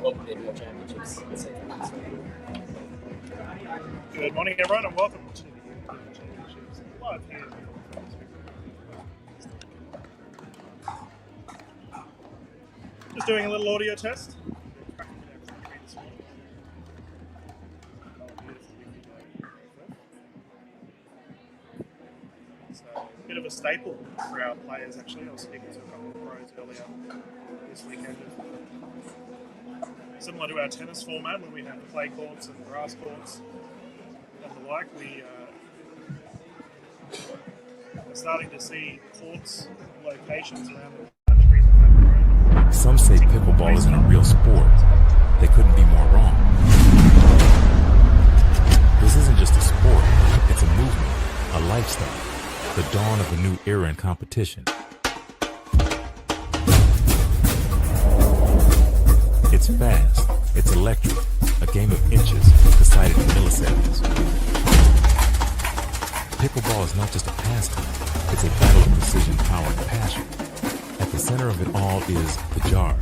local NPL championships and see things. Good morning, everyone, and welcome to the NPL Championships live here. Just doing a little audio test. So, a bit of a staple for our players, actually. I was speaking to a couple of pros earlier this weekend. Similar to our tennis format, where we have clay courts and grass courts and the like, we are starting to see courts locations around the country that have grown. Some say pickleball isn't a real sport. They couldn't be more wrong. This isn't just a sport, it's a movement, a lifestyle, the dawn of a new era in competition. It's fast, it's electric, a game of inches decided in milliseconds. Pickleball is not just a pastime, it's a battle of precision, power, and passion. At the center of it all is the jar,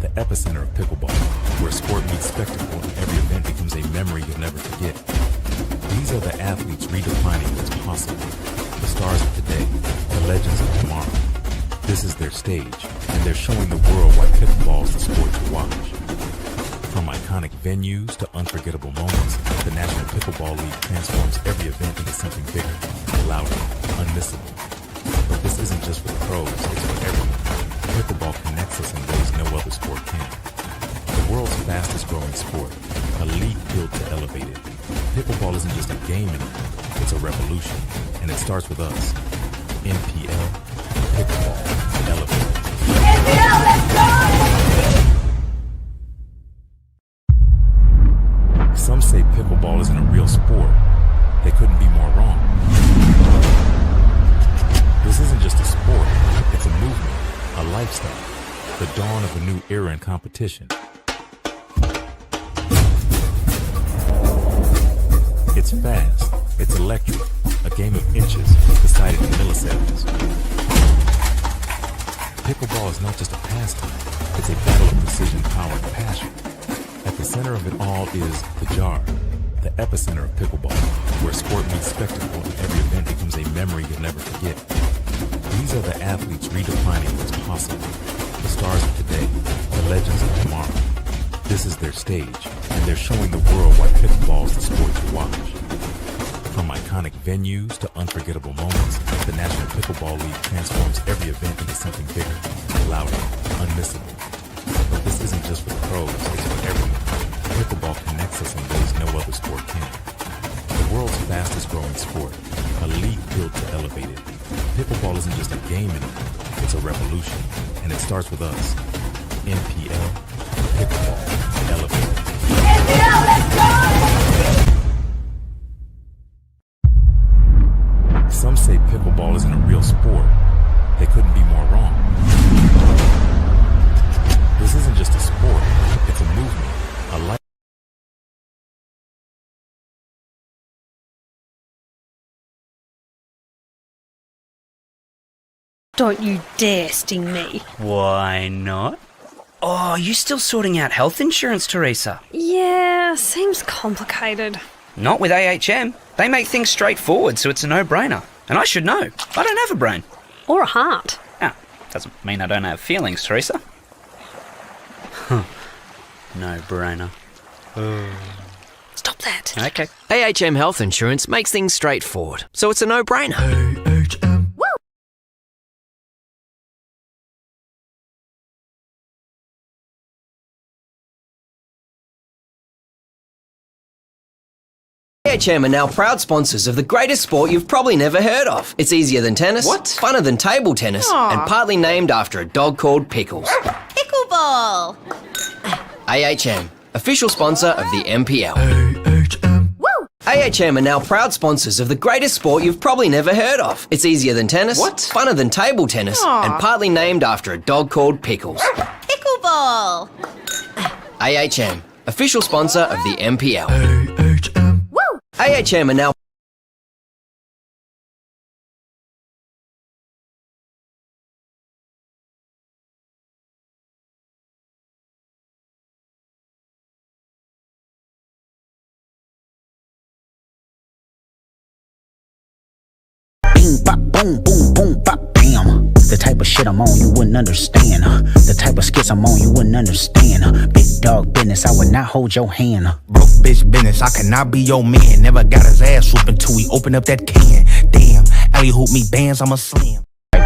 the epicenter of pickleball, where sport meets spectacle and every event becomes a memory you'll never forget. These are the athletes redefining what's possible, the stars of today, the legends of tomorrow. This is their stage, and they're showing the world why pickleball is the sport to watch. From iconic venues to unforgettable moments, the National Pickleball League transforms every event into something bigger, louder, unmissable. But this isn't just for the pros, it's for everyone. Pickleball connects us in ways no other sport can. The world's fastest growing sport, a league built to elevate it. Pickleball isn't just a game anymore, it's a revolution, and it starts with us. NPL, Pickleball, Elevate. NPL, let's go! Some say pickleball isn't a real sport. They couldn't be more wrong. This isn't just a sport, it's a movement, a lifestyle, the dawn of a new era in competition. It's fast, it's electric, a game of inches decided in milliseconds. Pickleball is not just a pastime, it's a battle of precision, power, and passion. At the center of it all is the jar, the epicenter of pickleball, where sport meets spectacle and every event becomes a memory you'll never forget. These are the athletes redefining what's possible, the stars of today, the legends of tomorrow. This is their stage, and they're showing the world why pickleball is the sport to watch. From iconic venues to unforgettable moments, the National Pickleball League transforms every event into something bigger, louder, unmissable. But this isn't just for the pros, it's for everyone. Pickleball connects us in ways no other sport can. The world's fastest growing sport, a league built to elevate it. Pickleball isn't just a game anymore, it's a revolution, and it starts with us. NPL, Pickleball, Elevate. NPL, let's go! Some say pickleball isn't a real sport. They couldn't be more wrong. This isn't just a sport, it's a movement, a life. Don't you dare sting me. Why not? Oh, you still sorting out health insurance, Teresa? Yeah, seems complicated. Not with AHM. They make things straightforward, so it's a no-brainer. And I should know. I don't have a brain. Or a heart. Ah, doesn't mean I don't have feelings, Teresa. No-brainer. Stop that. Okay. AHM Health Insurance makes things straightforward, so it's a no-brainer. AHM are now proud sponsors of the greatest sport you've probably never heard of. It's easier than tennis, funner than table tennis, and partly named after a dog called Pickles. Pickleball! AHM, official sponsor of the NPL. AHM are now proud sponsors of the greatest sport you've probably never heard of. It's easier than tennis, funner than table tennis, and partly named after a dog called Pickles. Pickleball! AHM, official sponsor of the NPL. AHM are now Bing, bop, boom, boom, boom, bop, bam. The type of shit I'm on, you wouldn't understand. The type of skits I'm on, you wouldn't understand. Big dog business, I would not hold your hand. Broke bitch business, I cannot be your man. Never got his ass whooped until we open up that can. Damn, alley hoop me bands, I'm a slam.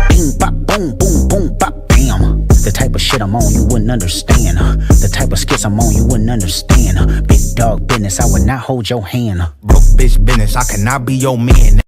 Bing, bop, boom, boom, boom, bop, bam. The type of shit I'm on, you wouldn't understand. The type of skits I'm on, you wouldn't understand. Big dog business, I would not hold your hand. Broke bitch business, I cannot be your man.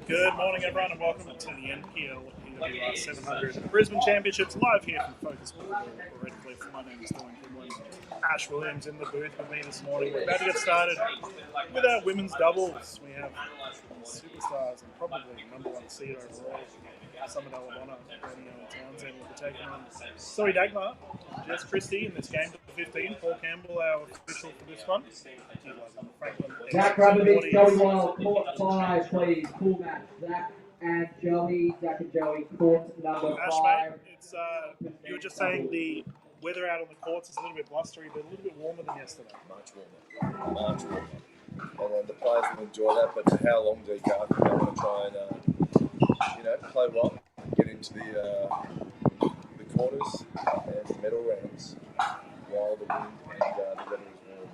Good morning, everyone, and welcome to the NPL PWR 700 Brisbane Championships live here from Focus Pickleball, Redcliffe. My name is Dylan Kimlin. Ash Williams in the booth with me this morning. We're about to get started with our women's doubles. We have superstars and probably number one seed overall, Summer Delabona, Danielle Townsend will be taking on Zoe Dagmar, Jess Christie in this game to 15. Paul Campbell, our official for this one. Zach Rubberbeach, Joey Wild, court 5, please. Cool match. Zach and Joey, court number 5. Ash, mate, it's, you were just saying the weather out on the courts is a little bit blustery, but a little bit warmer than yesterday. Much warmer. And the players will enjoy that, but for how long do you go? I think they want to try and, play well, get into the quarters and the medal rounds while the wind and the weather is warm.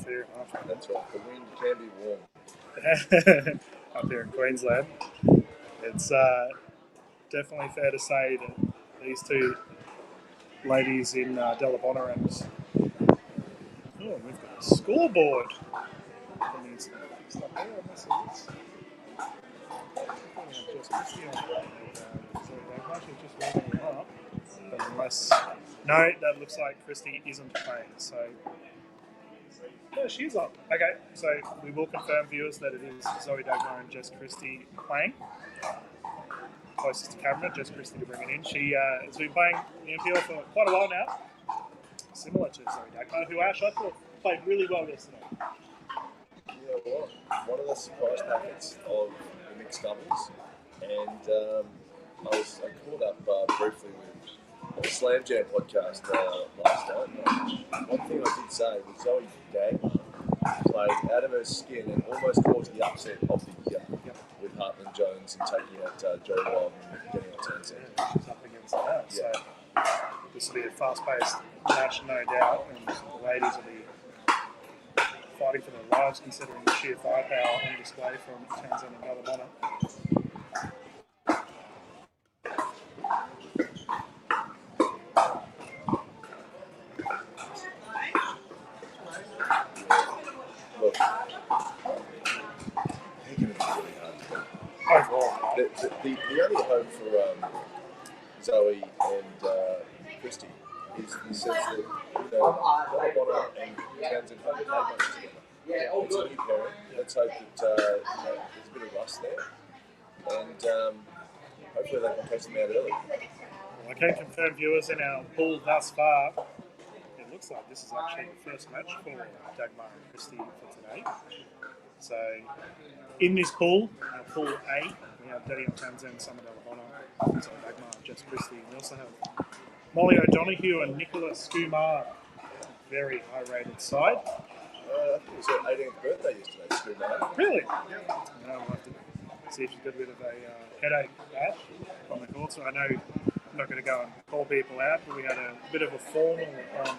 Fair enough. That's right, the wind can be warm. Up here in Queensland, it's definitely fair to say that these two ladies in Delabona and we've got a scoreboard. No, that looks like Christy isn't playing. So no, she is up. Okay, so we will confirm, viewers, that it is Zoe Dagmar and Jess Christie playing. Closest to camera, Jess Christie to bring it in. She has been playing the NPL for quite a while now, similar to Zoe Dagmar, who I thought played really well yesterday. Yeah, well, one of the surprise packets of the mixed doubles, and I caught up briefly with the Slam Jam podcast last night. One thing I did say was Zoe Dagmar played out of her skin and almost caused the upset of the year with Hartland Jones and taking out Joey Wild and getting out Townsend. She's up against that. So this will be a fast-paced match, no doubt, and the ladies will be fighting for their lives, considering the sheer firepower on display from Townsend and Delabona. Look, the only hope for Zoe and Christie is the sense that Delabona and Townsend haven't played much together. It's a new parent. Let's hope that there's a bit of rust there, and hopefully they can catch them out early. Well, I can confirm, viewers, in our pool thus far, it looks like this is actually the first match for Dagmar and Christie for today. So, in this pool, our pool A, we have Danielle Townsend, Summer Delabona, so Dagmar, Jess Christie. We also have Molly O'Donoghue and Nicola Skumar, very high-rated side. I think it was her 18th birthday yesterday, Skumar. Really? Yeah. We'll have to see if she's got a bit of a headache Ash on the court. So I know I'm not going to go and call people out, but we had a bit of a formal on,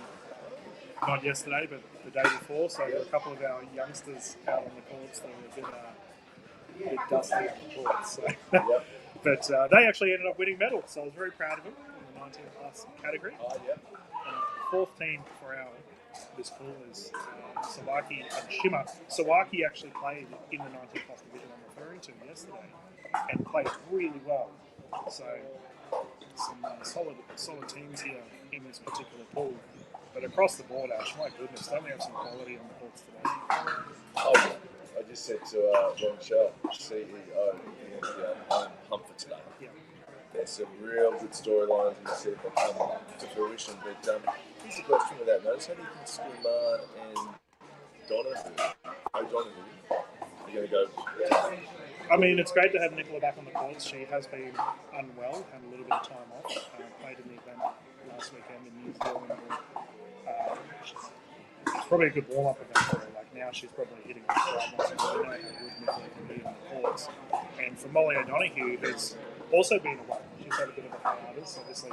not yesterday, but the day before. So there were a couple of our youngsters out on the courts that were a bit dusty on the courts. So But they actually ended up winning medals, so I was very proud of them in the 19 plus category. Oh, yeah. Fourth team for this pool is Sawaki and Shima. Sawaki actually played in the 19 plus division I'm referring to yesterday and played really well. So some solid teams here in this particular pool. But across the board, Ash, my goodness, don't we have some quality on the courts today? Oh, I just said to Ron Shell, CEO of I'm pumped for today. Yeah. There's some real good storylines and see if they come to fruition. But here's a question without notice. How do you think Skumar and O'Donoghue are going to go? I mean, it's great to have Nicola back on the courts. She has been unwell, had a little bit of time off. Played in the event last weekend in New Zealand. It's probably a good warm-up event for her. Like now, she's probably hitting the stride. We know how good Nicola can be on the courts. And for Molly O'Donoghue, who's also been away, she's had a bit of a hiatus. Obviously,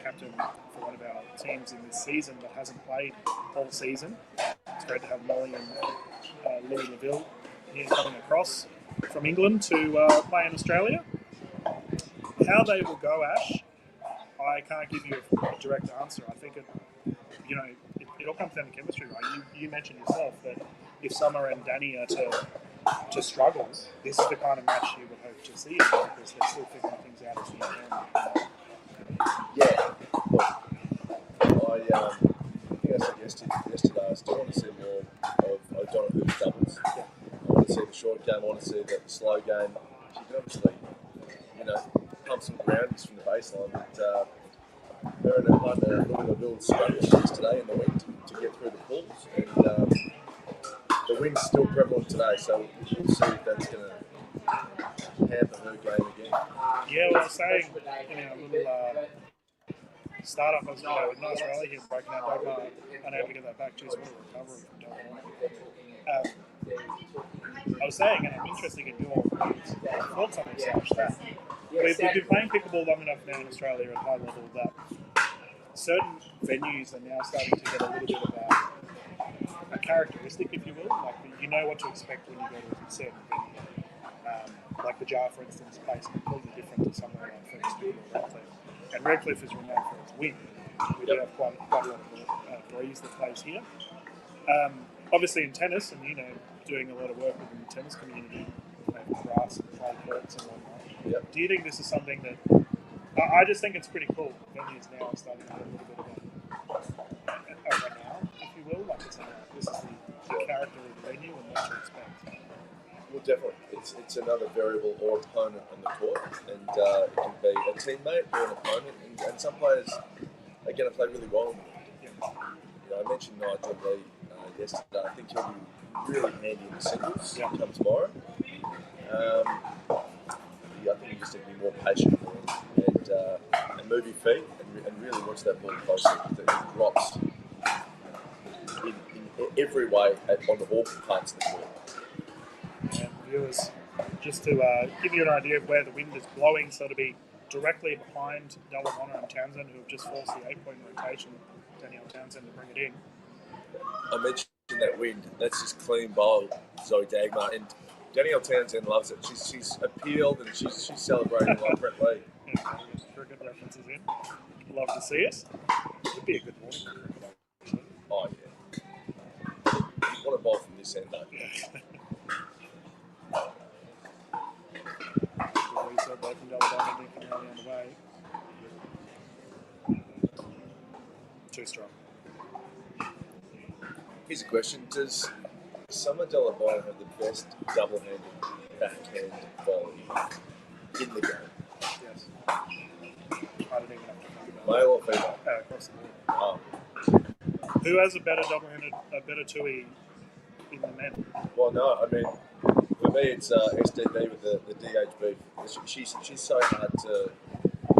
captain for one of our teams in this season, but hasn't played all season. It's great to have Molly and Louis Laville here coming across from England to play in Australia. How they will go, Ash, I can't give you a direct answer. I think it all comes down to chemistry, right? You mentioned yourself that if Summer and Danny are to struggle, this is the kind of match you would hope to see because they're still figuring things out as they go. Yeah. Look, I think I said yesterday, I still want to see more of O'Donoghue's doubles. Yeah. I want to see the short game, I want to see the slow game. She can obviously, pump some groundies from the baseline, but her and her partner, Louis Laville, struggled yesterday in the wind to get through the pools, and the wind's still prevalent today, so we'll see if that's going to hamper her game again. Yeah, well, I was saying in our little start-up, with nice rally here, breaking out Dogma, unable to get that back too small, recovering from Dogma. I was saying, and I'm interested in your thoughts on this, Ash, that we've been playing pickleball long enough now in Australia at high level that certain venues are now starting to get a little bit of a characteristic, if you will. Like, you know what to expect when you go to a certain venue. Like the Jar, for instance, plays completely different to somewhere like Fergus or Redcliffe. And Redcliffe is renowned for its wind. We do have quite a lot of breeze that plays here. Obviously in tennis, and doing a lot of work within the tennis community, grass and clay courts and whatnot. Yep. Do you think this is something that I just think it's pretty cool? Venues now are starting to have a little bit of a renown, if you will. Like this is the character of the venue and what to expect. Well, definitely. It's another variable or opponent on the court, and it can be a teammate or an opponent, and some players are going to play really well in the wind. I mentioned Nigel Lee yesterday. I think he'll be really handy in the singles come tomorrow. I think you just need to be more patient for him and move your feet and really watch that ball closely. It drops in every way on all parts of the court. And viewers, just to give you an idea of where the wind is blowing, so to be directly behind Dallavona and Townsend, who have just forced the 8-point rotation, Danielle Townsend, to bring it in. I mentioned that wind. That's just clean bowl, Zoe Dagmar, and Danielle Townsend loves it. She's appealed and she's celebrating like Brett Lee. Yeah, cricket references in. Love to see it. Would be a good morning for cricket. Oh yeah. You want a bowl from this end, don't you? So both from Dallavona and coming early on the way. Too strong. Here's a question. Does Summer Dallavona have the best double-handed backhand volley in the game? Yes. I don't even have to think about Male or female? Across the board. Oh. Who has a better better tui in the men? Well, no, I mean, for me it's SDB with the DHB. She's so hard to...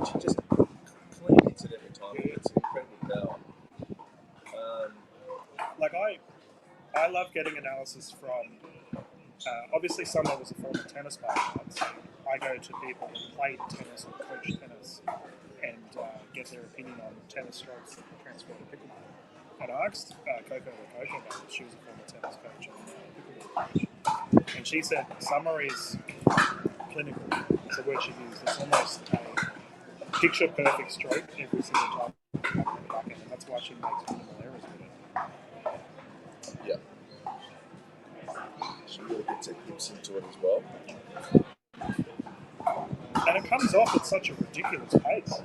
She just clean hits it every time. It's incredible power. I love getting analysis from... obviously, Summer was a former tennis player, so I go to people that played tennis or coached tennis and get their opinion on tennis strokes that transfer to pickleball. And I asked Coco about it. She was a former tennis coach and pickleball coach. And she said Summer is clinical. it's a word she used. It's almost a picture perfect stroke every single time. And that's why she makes minimal errors with it. Yeah. She really gets her hips into it as well. And it comes off at such a ridiculous pace.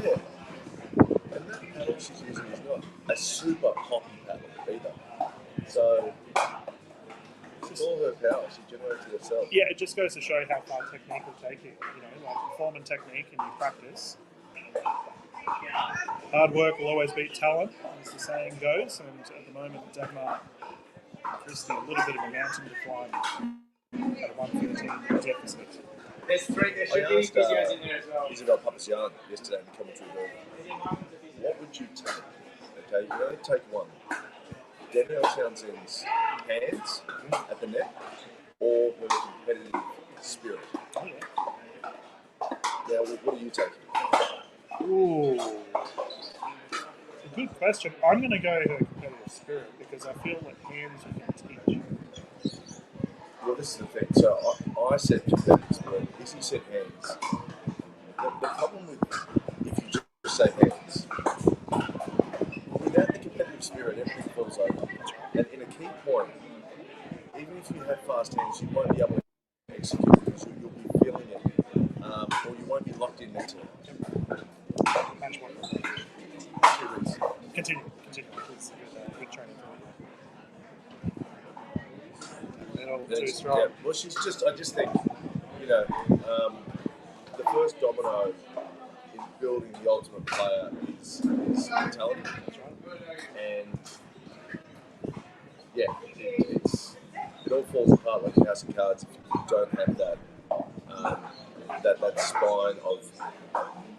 Yeah. And that paddle she's using is not a super poppy paddle either. So, it's all her power. She generates it herself. Yeah, it just goes to show how far technique will take you. You know, like form and technique, and you practice. Hard work will always beat talent, as the saying goes. And at the moment, Dagmar Christie, a little bit of a mountain to climb at a 113 deficit. There's three. There should I be asked physios in there as well. Isabel Papazian yesterday in the commentary room, what would you take? Okay, you only take one. Danielle Townsend's hands at the net or her competitive spirit? Oh, yeah. Now, what are you taking? Ooh. It's a good question. I'm going to go her competitive spirit because I feel like hands you can teach. Well, this is the thing. So I said competitive spirit. Izzy said hands. The problem with if you just say hands, without the competitive spirit, everything falls over. And in a key point, even if you have fast hands, you won't be able to execute because you'll be feeling it, or you won't be locked in mentally. Match one. Continue. It's good training for you. Middle, too strong. Yeah. Well, I just think, you know, the first domino in building the ultimate player is mentality. And yeah, it all falls apart like a house of cards if you don't have that that spine of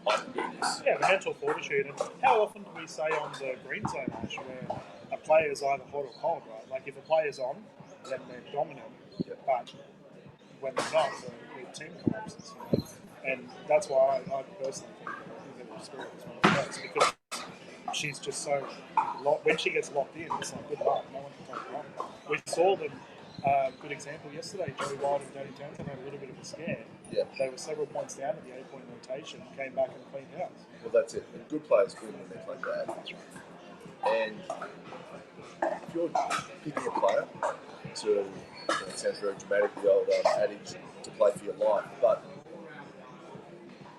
ideas. Yeah, the mental fortitude. And how often do we say on the green zone, Ash, where a player is either hot or cold, right? Like if a player's on, then they're dominant, but when they're not, the team collapses. You know? And that's why I personally think that the spirit is one of the best because she's just so when she gets locked in, it's like good luck. No one can take her on. We saw them. Good example yesterday. Joey Wild and Danny Townsend had a little bit of a scare. Yeah. They were several points down at the 8-point rotation, came back and cleaned house. Well, that's it. And good players win when they're like that. And if you're picking a player to, it sounds very dramatic, the old adage to play for your life, but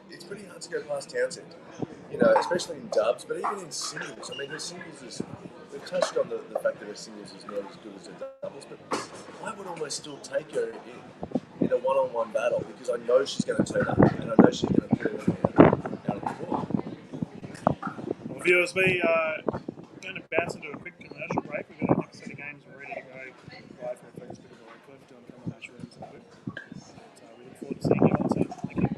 it's pretty hard to go past Townsend. You know, especially in dubs, but even in singles. I mean, her singles is, we've touched on the fact that her singles is not as good as her doubles, but I would almost still take her in a one-on-one battle because I know she's going to turn up and I know she's going to put it out of the court. Well, viewers, we are going to bounce into a quick commercial break. We've got our next set of games ready to go live for Focus Pickleball Red Cliff doing Common Match Rooms and Boot. So we look forward to seeing you on soon. Thank you.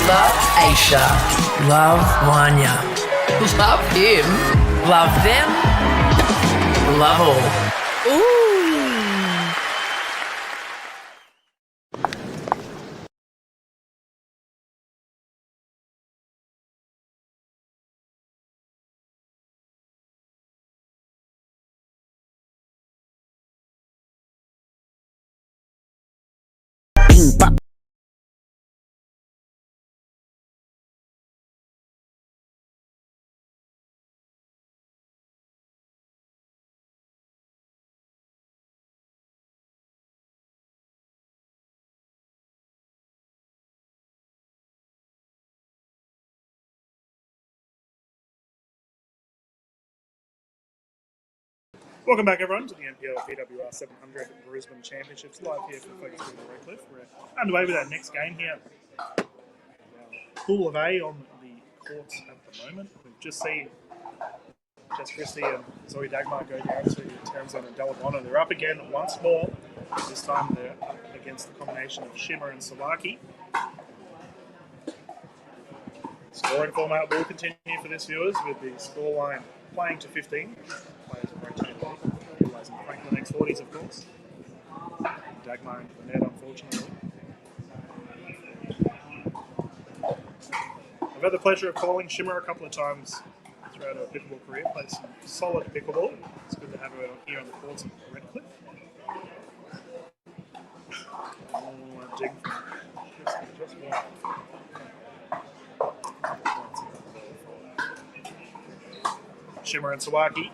Love Aisha. Love Wanya. Love him. Love them. Love all. Ooh. Bing, bop. Welcome back, everyone, to the NPL PWR 700 Brisbane Championships live here from Focus Pickleball Redcliffe. We're underway with our next game here. Pool of A on the courts at the moment. We've just seen Jess Christie and Zoe Dagmar go down to Townsend and Dalabona. They're up again once more. This time they're up against the combination of Shimmer and Sawaki. Scoring format will continue for this, viewers, with the scoreline playing to 15. Players are rotating, utilizing Franklin X40s, of course. Dagmar into the net, unfortunately. I've had the pleasure of calling Shimmer a couple of times throughout her pickleball career. Played some solid pickleball. It's good to have her here on the courts of Redcliffe. Dig just wide. Shimmer and Sawaki.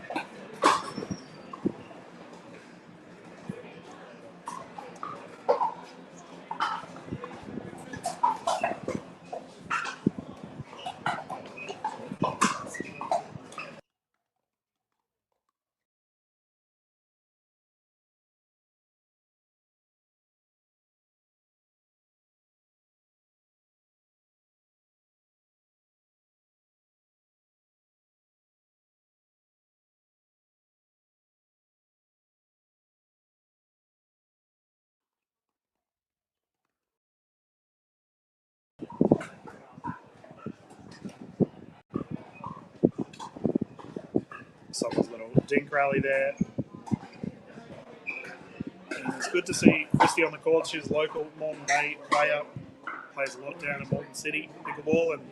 Someone's little dink rally there. And it's good to see Christy on the court. She's local Moreton Bay player. Plays a lot down in Moreton City pickleball and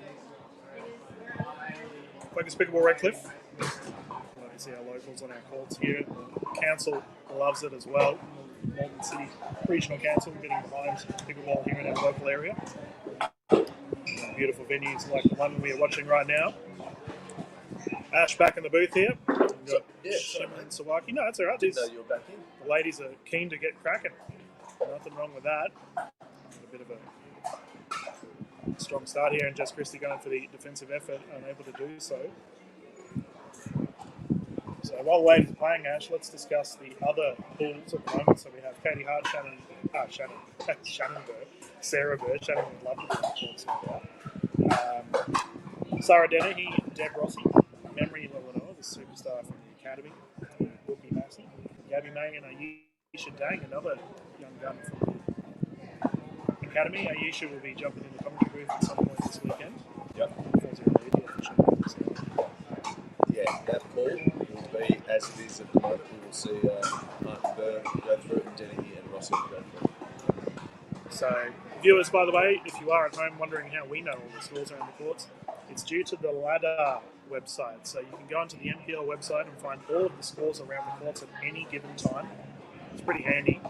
Focus Pickleball Redcliffe. Love to see our locals on our courts here. The council loves it as well. Moreton City Regional Council getting behind pickleball here in our local area. Beautiful venues like the one we are watching right now. Ash back in the booth here. Shimmer and Sawaki. No, that's all right. Didn't know you were back in. The ladies are keen to get cracking. Nothing wrong with that. A bit of a strong start here, and Jess Christie going for the defensive effort, unable to do so. So while the ladies are playing, Ash, let's discuss the other pools at the moment. So we have Katie Hart, Shannon Bird, Sarah Bird. Shannon would love to be on the courts now. Sarah Dennehy, Deb Rossi, Memory Illinois, the superstar from the academy, Wilkie Massey, Gabby May, and Ayesha Dang, another young gun from the academy. Ayesha will be jumping in the commentary booth at some point this weekend. Yep. Yeah, that pool will be as it is at the moment. We will see Martin Burr go through it, and Dennehy and Rossi go through it. So, viewers, by the way, if you are at home wondering how we know all the scores around the courts, it's due to the ladder website. So you can go onto the NPL website and find all of the scores around the courts at any given time. It's pretty handy.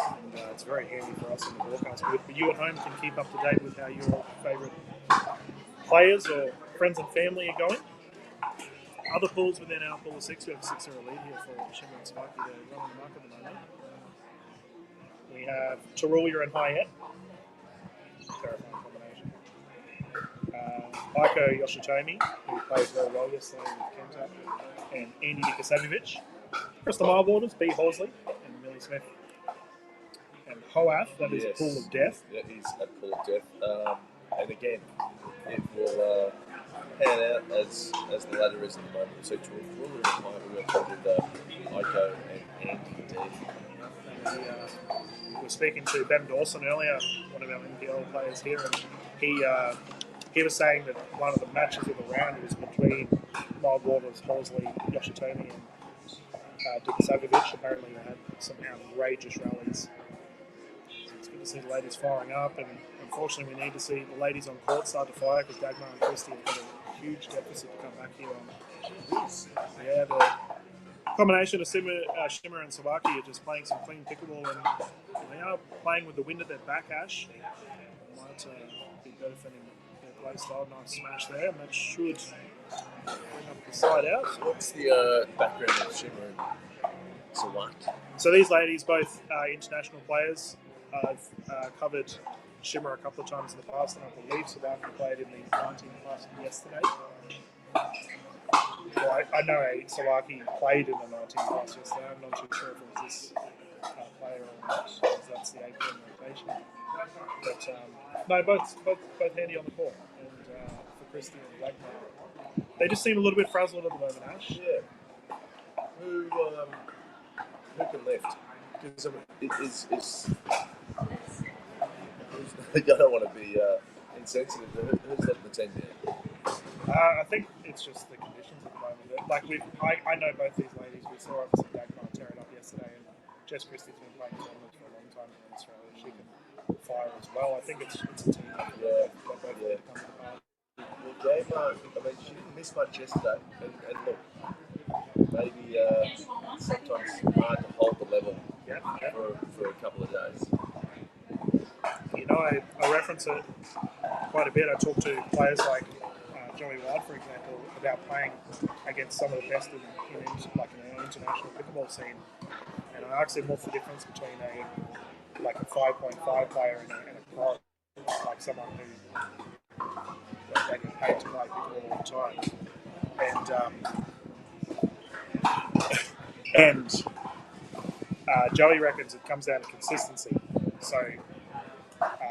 And it's very handy for us in the broadcast booth. But you at home can keep up to date with how your favourite players or friends and family are going. Other pools within our pool of six, we have a 6-0 lead here for Shimmer and Sparky. They're running the mark at the moment. We have Tarulia and Hayet. Terrifying combination. Aiko Yoshitomi, who played very well yesterday with Kenta, and Andy Nikosavjevic. Across the mile borders, B. Horsley and Millie Smith. And Hoath, that is a pool of death. That is a pool of death. And again, it will pan out as the ladder is at the moment. So Tarulia and Hayet, we were with Aiko and Andy D. We were speaking to Ben Dawson earlier, one of our NPL players here, and he was saying that one of the matches of the round was between Mild Waters, Horsley, Yoshitomi, and Nikosavjevic. Apparently they had some outrageous rallies. So it's good to see the ladies firing up, and unfortunately we need to see the ladies on court start to fire because Dagmar and Christie have got a huge deficit to come back here on. Yeah, the combination of Shimmer and Sawaki are just playing some clean pickleball, and they are playing with the wind at their back, Ash. Might be benefiting their play style. Nice smash there, and that should bring up the side out. What's the background of Shimmer and Sawaki? So these ladies, both international players. I've covered Shimmer a couple of times in the past, and I believe Sawaki played in the 19 plus yesterday. Well, I know Salaki played in the 19 class yesterday. I'm not too sure if it was this player or not, because that's the 8-10 rotation. But no, both handy on the court. And for Christy and Wagner, they just seem a little bit frazzled at the moment, Ash. Yeah. Who can lift? Because I don't want to be insensitive. Who's left the 10 yet? I think it's just the conditions at the moment. Like I know both these ladies. We saw obviously Dagmar tear it up yesterday, and Jess Christie's been playing tournaments for a long time in Australia. She can fire as well. I think it's a team. Yeah. They both need to come to the party. Well, Dagmar, I mean, she didn't miss much yesterday, and look, maybe sometimes hard to hold the level for a couple of days. You know, I reference it quite a bit. I talk to players like Joey Wild, for example, about playing against some of the best in the international pickleball scene, and I ask them what's the difference between a 5.5 player and a pro, like someone who they get paid to play pickleball all the time, and Joey reckons it comes down to consistency. So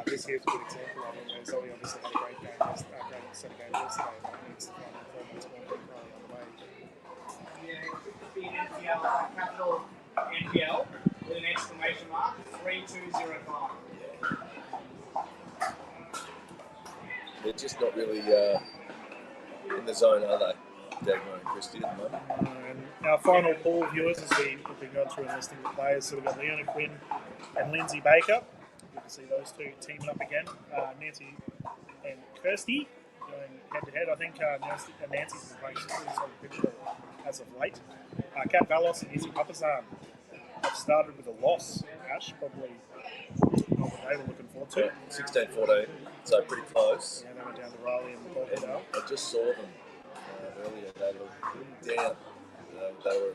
this here's a good example of it, where Zoe obviously had a great game, great set of games yesterday, and needs to find performance more than on the way. Yeah, it could be an NPL, capital NPL, with an exclamation mark, 3205. They're just not really in the zone, are they? Dagmar and Christie at the moment. And our final pool of viewers as we've been going through and listing the players. So we've got Leona Quinn and Lindsay Baker. Good to see those two teaming up again. Nancy and Kirsty going head to head. I think Nancy's been playing some pretty solid pickleball as of late. Kat Valos and Izzy Papazan have started with a loss. Ash, probably not what they were looking forward to. 16-14, so pretty close. Yeah, they went down to Raleigh and Portland. I just saw them earlier. They looked pretty down. They were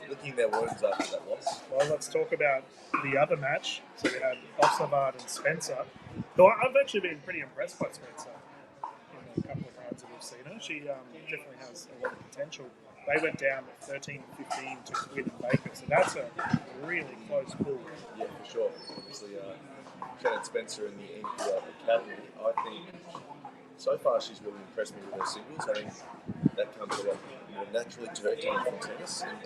licking their wounds after that loss. Well, let's talk about the other match. So we had Oxlavad and Spencer. Who I've actually been pretty impressed by Spencer in a couple of rounds that we've seen her. She definitely has a lot of potential. They went down 13-15 to Quinn and Baker, so that's a really close pull. Yeah, for sure. Obviously, Janet Spencer in the NPL Academy, I think so far she's really impressed me with her singles. I think that comes a lot more naturally to her game from tennis, and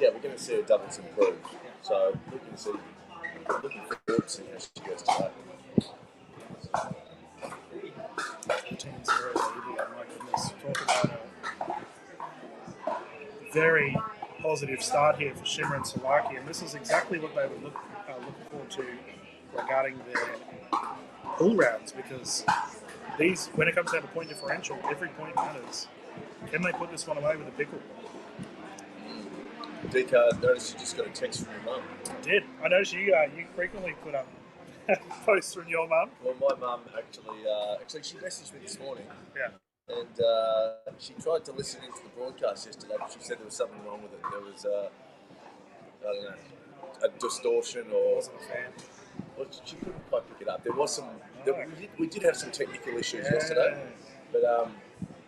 we're going to see her doubles improve. So looking forward to seeing how she goes today. The team's very easy, my goodness. Talk about a very positive start here for Shimmer and Salaki, and this is exactly what they were looking forward to regarding their pool rounds, because these, when it comes down to point differential, every point matters. Can they put this one away with a pickle? Dika, notice you just got a text from your mum. I did. I noticed you frequently put up posts from your mum. Well, my mum actually she messaged me this morning. Yeah. And she tried to listen into the broadcast yesterday, but she said there was something wrong with it. There was, I don't know, a distortion or... Wasn't a fan. Well, she couldn't quite pick it up. There was some... We did have some technical issues yesterday. But,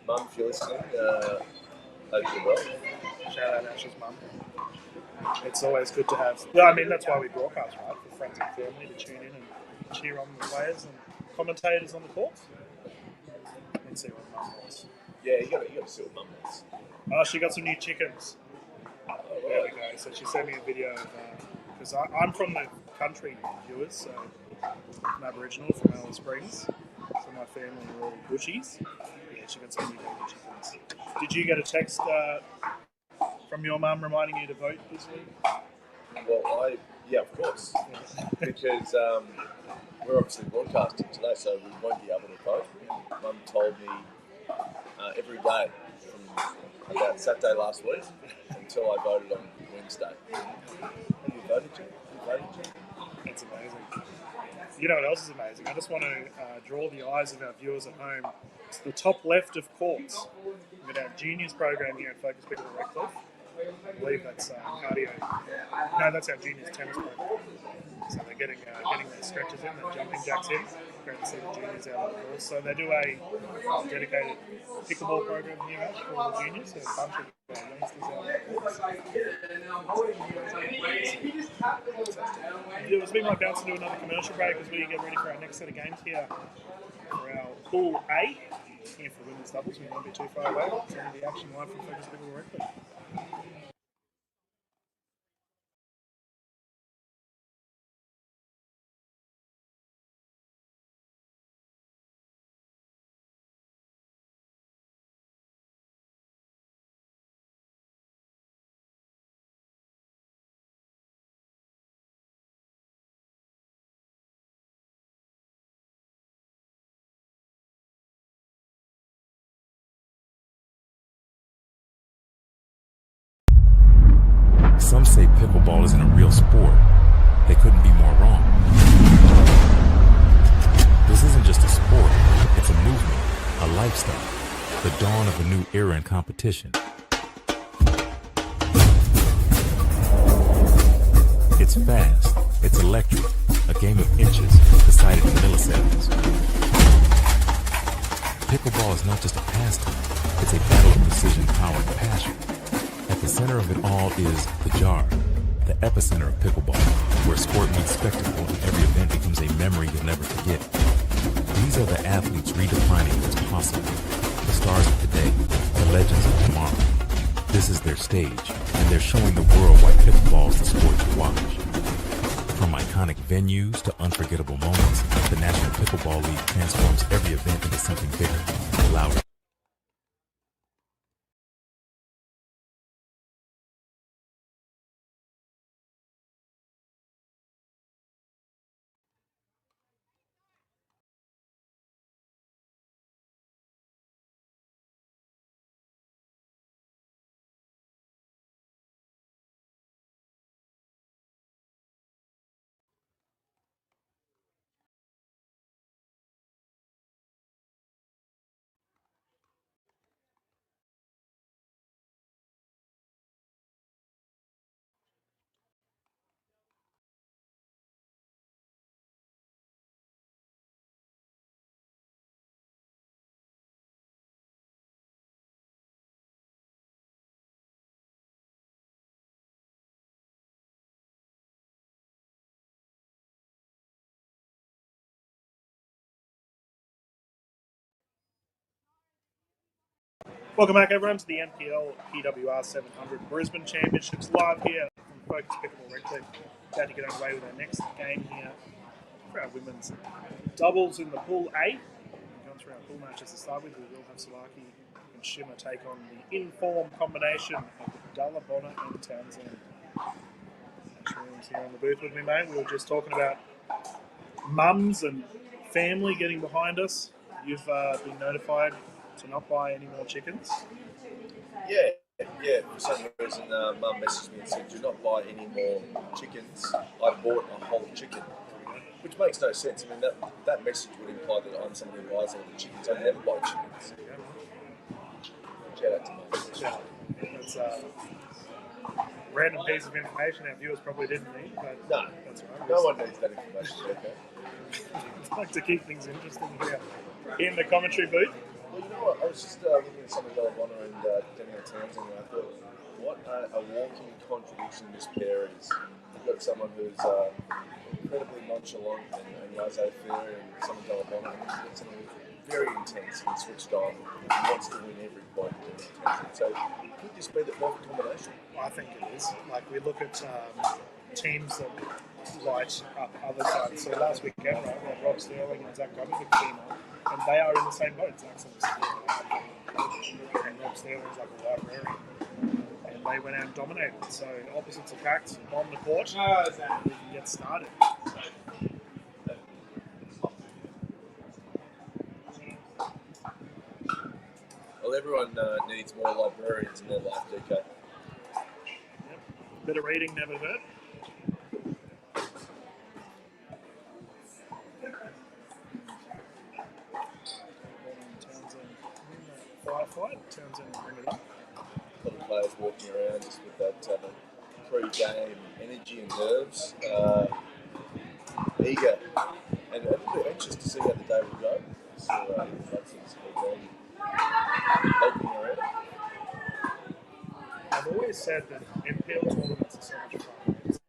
Mum, if you're listening, hope you're well. Shout out Ash's mum. It's always good to have... Well, I mean, that's why we broadcast, right? For friends and family to tune in and cheer on the players and commentators on the courts. Let's see what mum wants. Yeah, you got to see what mum wants. Oh, she got some new chickens. There we go. So she sent me a video of... Because I'm from the country, viewers, so I'm Aboriginal from Alice Springs. So my family are all bushies. Yeah, she got some new baby chickens. Did you get a text from your mum reminding you to vote this week? Well, of course. Because we're obviously broadcasting today, so we won't be able to vote. Mum told me every day from about Saturday last week until I voted on Wednesday. Have you voted yet? It's amazing. You know what else is amazing? I just want to draw the eyes of our viewers at home to the top left of courts. We've got our juniors program here at Focus Pickleball Redcliffe. I believe that's cardio. No, that's our juniors tennis program. So they're getting their stretches in, their jumping jacks in. Great to see the juniors out on the course. So they do a dedicated pickleball program here for the juniors. So a bunch of youngsters out on the course. Viewers, we might bounce into another commercial break as we get ready for our next set of games here for our Pool A. Here for women's doubles, we won't be too far away. It's only the action live from Focus Pickleball Red. Some say pickleball isn't a real sport. They couldn't be more wrong. This isn't just a sport, it's a movement, a lifestyle, the dawn of a new era in competition. It's fast, it's electric, a game of inches decided in milliseconds. Pickleball is not just a pastime, it's a battle of precision, power, and passion. At the center of it all is the jar, the epicenter of pickleball, where sport meets spectacle and every event becomes a memory you'll never forget. These are the athletes redefining what's possible, the stars of today, the legends of tomorrow. This is their stage, and they're showing the world why pickleball is the sport to watch. From iconic venues to unforgettable moments, the National Pickleball League transforms every event into something bigger, louder. Welcome back, everyone, to the NPL PWR 700 Brisbane Championships live here from Focus Pickleball Red Cliff. About to get underway with our next game here for our women's doubles in the Pool A. We've gone through our pool matches to start with. We will have Salaki and Shimmer take on the in-form combination of Dulla, Bonner and Townsend. Ash Williams here in the booth with me, mate. We were just talking about mums and family getting behind us. You've been notified to not buy any more chickens? Yeah. For some reason, Mum messaged me and said, "Do not buy any more chickens." I bought a whole chicken, which makes no sense. I mean, that message would imply that I'm someone who buys all the chickens. I never buy chickens. Shout out to Mum. Shout out. That's a random piece of information our viewers probably didn't need, but no, that's all right. No one needs that information. Okay. I'd like to keep things interesting here in the commentary booth. Well, you know what? I was just looking at some of Dulla, Bonner and Daniel Townsend, and I thought, what a walking contradiction this pair is. You've got someone who's incredibly nonchalant and laissez-faire, and someone Dulla, Bonner, and you've got someone who's very intense and switched on and wants to win every point. So it could just be the perfect combination. I think it is. Like, we look at teams that light up other sides. So last weekend, right, we had Rob Sterling and Zach Drummond with the team on, and they are in the same boat. Zach's on the same boat. And Rob Sterling's like a librarian. And they went out and dominated. So opposites attract on the court. We can get started. Well, everyone needs more librarians in their life, DK. Yep. Bit of reading never hurt. Firefight. Townsend bring it up. A lot of players walking around just with that pre-game energy and nerves. eager and a little bit anxious to see how the day will go. So that's really helping around. I've always said that NPL tournaments are so much fun. It's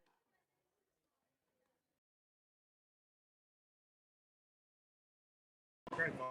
great fun.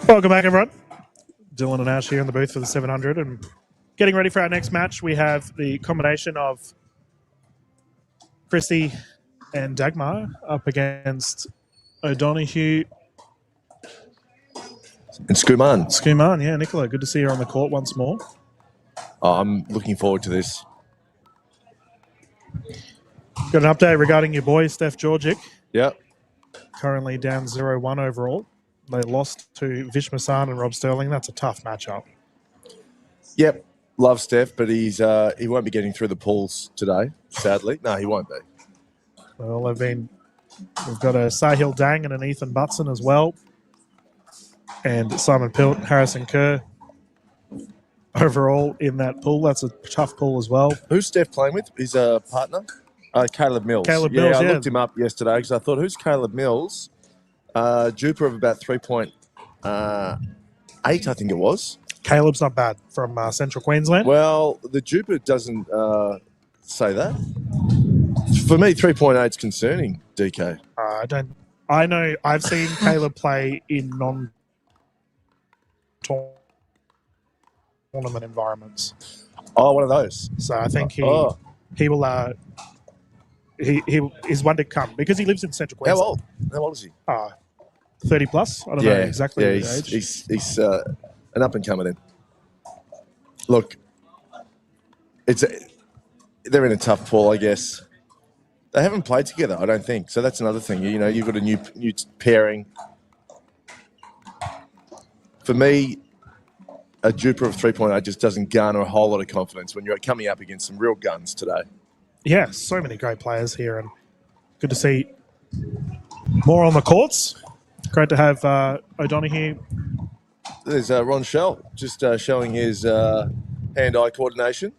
Welcome back, everyone. Dylan and Ash here in the booth for the 700, and getting ready for our next match. We have the combination of Christy and Dagmar up against O'Donoghue and Skuman. Skuman, yeah, Nicola. Good to see her on the court once more. I'm looking forward to this. Got an update regarding your boy, Steph Georgic. Yep. Currently down 0-1 overall. They lost to Vish Massan and Rob Sterling. That's a tough matchup. Yep. Love Steph, but he won't be getting through the pools today, sadly. No, he won't be. Well, we've got a Sahil Dang and an Ethan Butson as well. And Simon Pilt, Harrison Kerr. Overall in that pool, that's a tough pool as well. Who's Steph playing with? His partner? Caleb Mills. Caleb Mills, I looked him up yesterday because I thought, who's Caleb Mills? Duper of about 3.8, I think it was. Caleb's not bad from Central Queensland. Well, the Duper doesn't say that. For me, 3.8 is concerning, DK. I know I've seen Caleb play in non-tournament environments. Oh, one of those. So I think he will. He is one to come because he lives in Central Queensland. How old is he? 30 plus. I don't know exactly the age. He's an up and comer then. Look, they're in a tough pool, I guess. They haven't played together, I don't think. So that's another thing. You know, you've got a new pairing. For me, a Duper of 3.8 just doesn't garner a whole lot of confidence when you're coming up against some real guns today. Yeah, so many great players here, and good to see more on the courts. Great to have O'Donoghue. There's Ron Shell just showing his hand-eye coordination.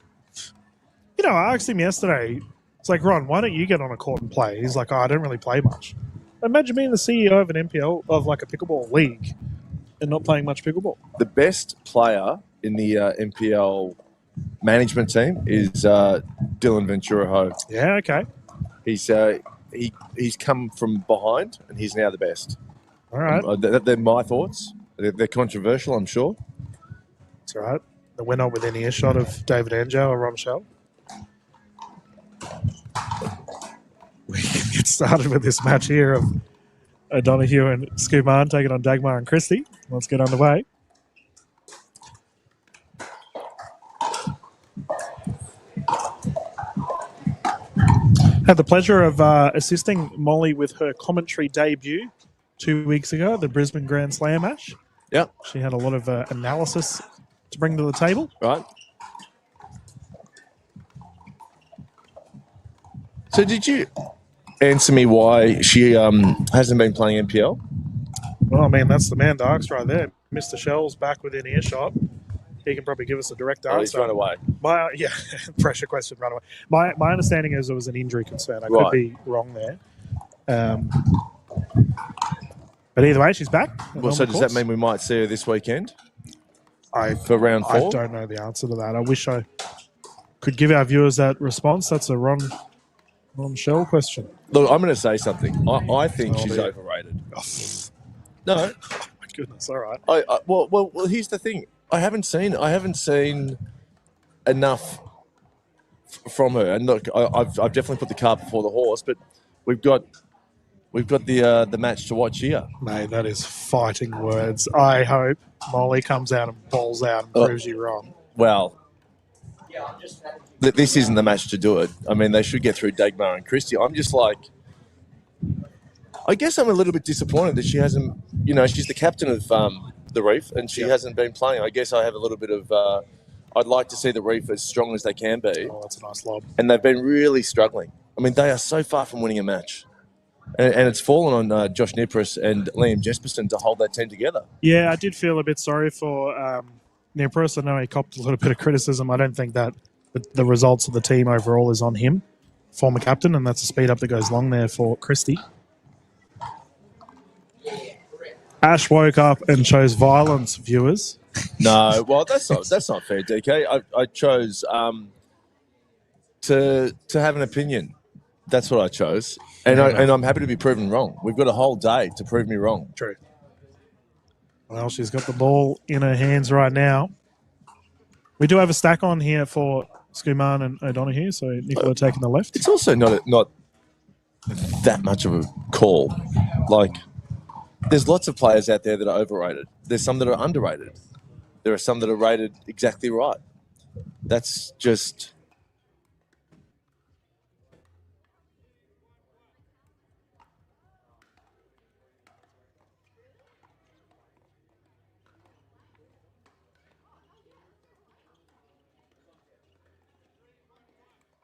You know, I asked him yesterday, it's like, Ron, why don't you get on a court and play? He's like, I don't really play much. Imagine being the CEO of an NPL, of like a pickleball league, and not playing much pickleball. The best player in the NPL management team is Dylan Ventura-Ho. Yeah, okay. He's come from behind, and he's now the best. All right. They're my thoughts. They're controversial, I'm sure. That's all right. We're not within earshot of David Anjo or Ron Shell. We can get started with this match here of O'Donoghue and Skuman taking on Dagmar and Christie. Let's get underway. Had the pleasure of assisting Molly with her commentary debut 2 weeks ago at the Brisbane Grand Slam match. Yep. She had a lot of analysis to bring to the table. Right. So did you answer me why she hasn't been playing NPL? Well, I mean, that's the man to ask right there. Mr. Shell's back within earshot. He can probably give us a direct answer. Oh, he's run away. Pressure question, run away. My understanding is it was an injury concern. I could be wrong there. But either way, she's back. Well, so does that mean we might see her this weekend? For round 4? I don't know the answer to that. I wish I could give our viewers that response. That's a Ron Shell question. Look, I'm going to say something. I think she's overrated. No. Oh, my goodness. All right. Well, here's the thing. I haven't seen enough from her. And look, I've definitely put the cart before the horse, but we've got the match to watch here. Mate, that is fighting words. I hope Molly comes out and bowls out and proves you wrong. Well, this isn't the match to do it. I mean, they should get through Dagmar and Christie. I'm just like, I guess I'm a little bit disappointed that she hasn't, she's the captain of the Reef and she hasn't been playing. I guess I have a little bit of, I'd like to see the Reef as strong as they can be. Oh, that's a nice lob. And they've been really struggling. I mean, they are so far from winning a match. And it's fallen on Josh Nipris and Liam Jesperson to hold that team together. Yeah, I did feel a bit sorry for Nipris. I know he copped a little bit of criticism. I don't think that the results of the team overall is on him, former captain, and that's a speed up that goes long there for Christie. Ash woke up and chose violence, viewers. No, well, that's not fair, DK. I chose to have an opinion. That's what I chose. And I'm happy to be proven wrong. We've got a whole day to prove me wrong. True. Well, she's got the ball in her hands right now. We do have a stack on here for Skuman and O'Donoghue, so Nicola taking the left. It's also not that much of a call. Like, there's lots of players out there that are overrated. There's some that are underrated. There are some that are rated exactly right. That's just...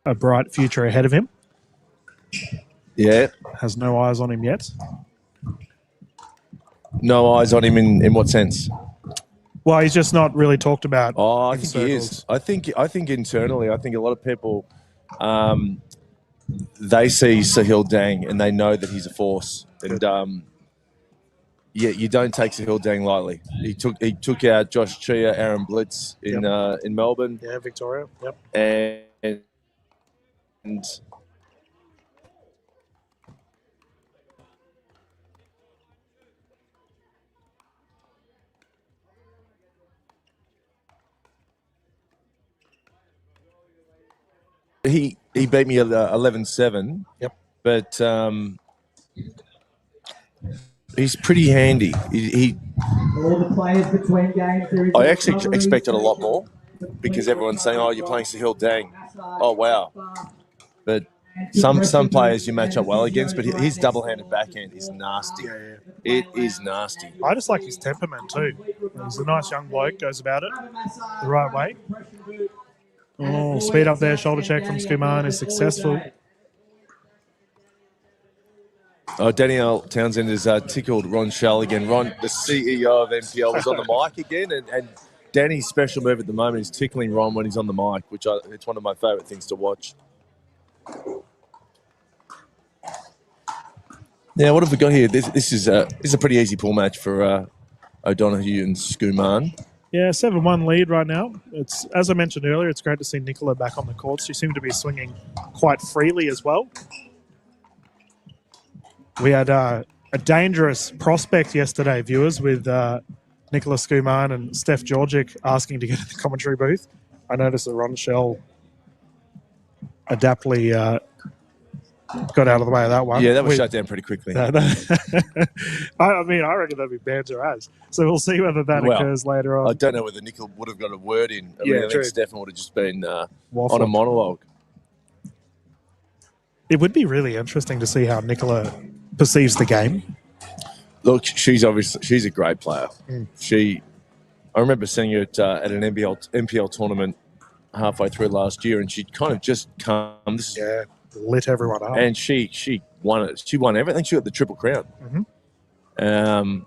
A bright future ahead of him. Yeah. Has no eyes on him yet. No eyes on him in what sense? Well, he's just not really talked about. Oh, I think he is. I think internally, I think a lot of people, they see Sahil Dang and they know that he's a force. And yeah, you don't take Sahil Dang lightly. He took out Josh Chia, Aaron Blitz in Melbourne. Yeah, Victoria. Yep. And he beat me 11-7. Yep. But he's pretty handy. All the players between games. There is I actually expected a lot more because everyone's saying, "Oh, you're playing Sahil Dang." Oh, wow! But some players you match up well against, but his double-handed backhand is nasty. It is nasty. I just like his temperament too. He's a nice young bloke, goes about it the right way. Oh, speed up there, shoulder check from Skuman is successful. Oh, Danielle Townsend has tickled Ron Shell again. Ron, the CEO of NPL, was on the mic again, and Danny's special move at the moment is tickling Ron when he's on the mic, which it's one of my favourite things to watch. Now, what have we got here? This is a pretty easy pool match for O'Donoghue and Skuman. Yeah, 7-1 lead right now. It's, as I mentioned earlier, it's great to see Nicola back on the court. She seemed to be swinging quite freely as well. We had a dangerous prospect yesterday, viewers, with Nicola Skuman and Steph Georgic asking to get in the commentary booth. I noticed that Ron Shell adaptly got out of the way of that one. Yeah, that was shut down pretty quickly. I mean, I reckon that'd be banter as. So we'll see whether that occurs later on. I don't know whether Nicola would have got a word in. I think Stefan would have just been on a monologue. It would be really interesting to see how Nicola perceives the game. Look, she's a great player. I remember seeing her at an NPL tournament halfway through last year, and she'd kind of just come. Lit everyone up. And she won it. She won everything. She got the Triple Crown. Mm-hmm.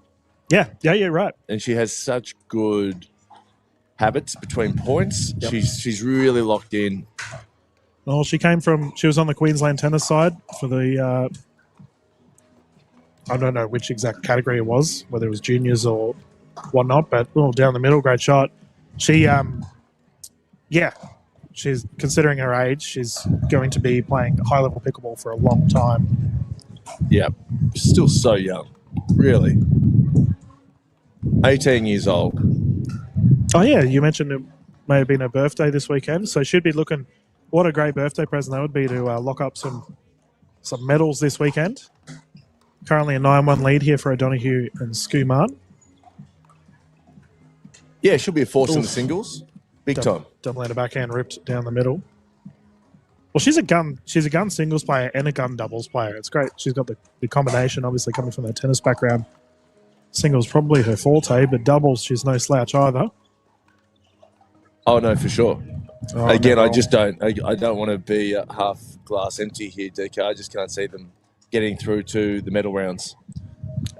Yeah, right. And she has such good habits between points. Yep. She's really locked in. Well, she was on the Queensland tennis side for the, I don't know which exact category it was, whether it was juniors or whatnot, but down the middle, great shot. She, she's, considering her age, she's going to be playing high-level pickleball for a long time. Yeah, still so young, really. 18 years old. Oh, yeah, you mentioned it may have been her birthday this weekend, so she'd be looking, what a great birthday present that would be to lock up some medals this weekend. Currently a 9-1 lead here for O'Donoghue and Skuman. Yeah, she'll be a force in the singles. Big time. Double-handed backhand ripped down the middle. Well, she's a gun singles player and a gun doubles player. It's great. She's got the combination, obviously coming from her tennis background. Singles probably her forte, but doubles, she's no slouch either. Oh, no, for sure. Again, I don't want to be half glass empty here, DK. I just can't see them getting through to the medal rounds.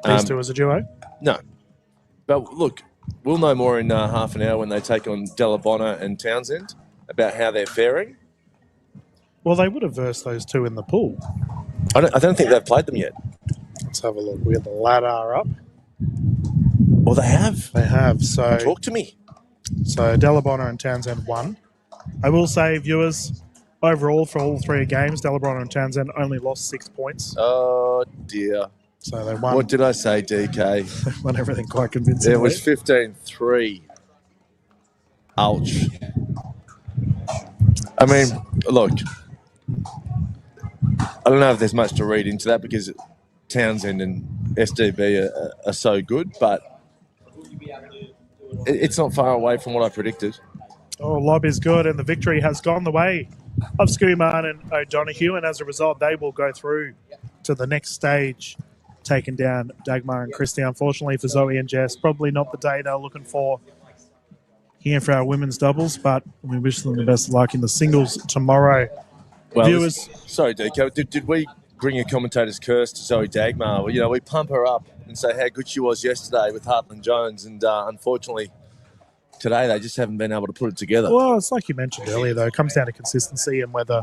These two as a duo? No. But look, we'll know more in half an hour when they take on Della Bonner and Townsend about how they're faring. Well, they would have versed those two in the pool. I don't think they've played them yet. Let's have a look. We have the ladder up. Well, they have. They have. So talk to me. So Della Bonner and Townsend won. I will say, viewers, overall for all three games, Della Bonner and Townsend only lost 6 points. Oh, dear. So they won. What did I say, DK? Won everything quite convincingly. It was 15-3. Ouch. I mean, look, I don't know if there's much to read into that because Townsend and SDB are so good, but it's not far away from what I predicted. Oh, Lob is good, and the victory has gone the way of Skuman and O'Donoghue, and as a result, they will go through to the next stage, taking down Dagmar and Christy. Unfortunately for Zoe and Jess, probably not the day they're looking for here for our women's doubles, but we wish them the best of luck in the singles tomorrow. Well, Viewers, sorry, DK, did we bring a commentator's curse to Zoe Dagmar? Well, you know, we pump her up and say how good she was yesterday with Hartland Jones, and unfortunately today they just haven't been able to put it together. well, it's like you mentioned earlier, though. It comes down to consistency and whether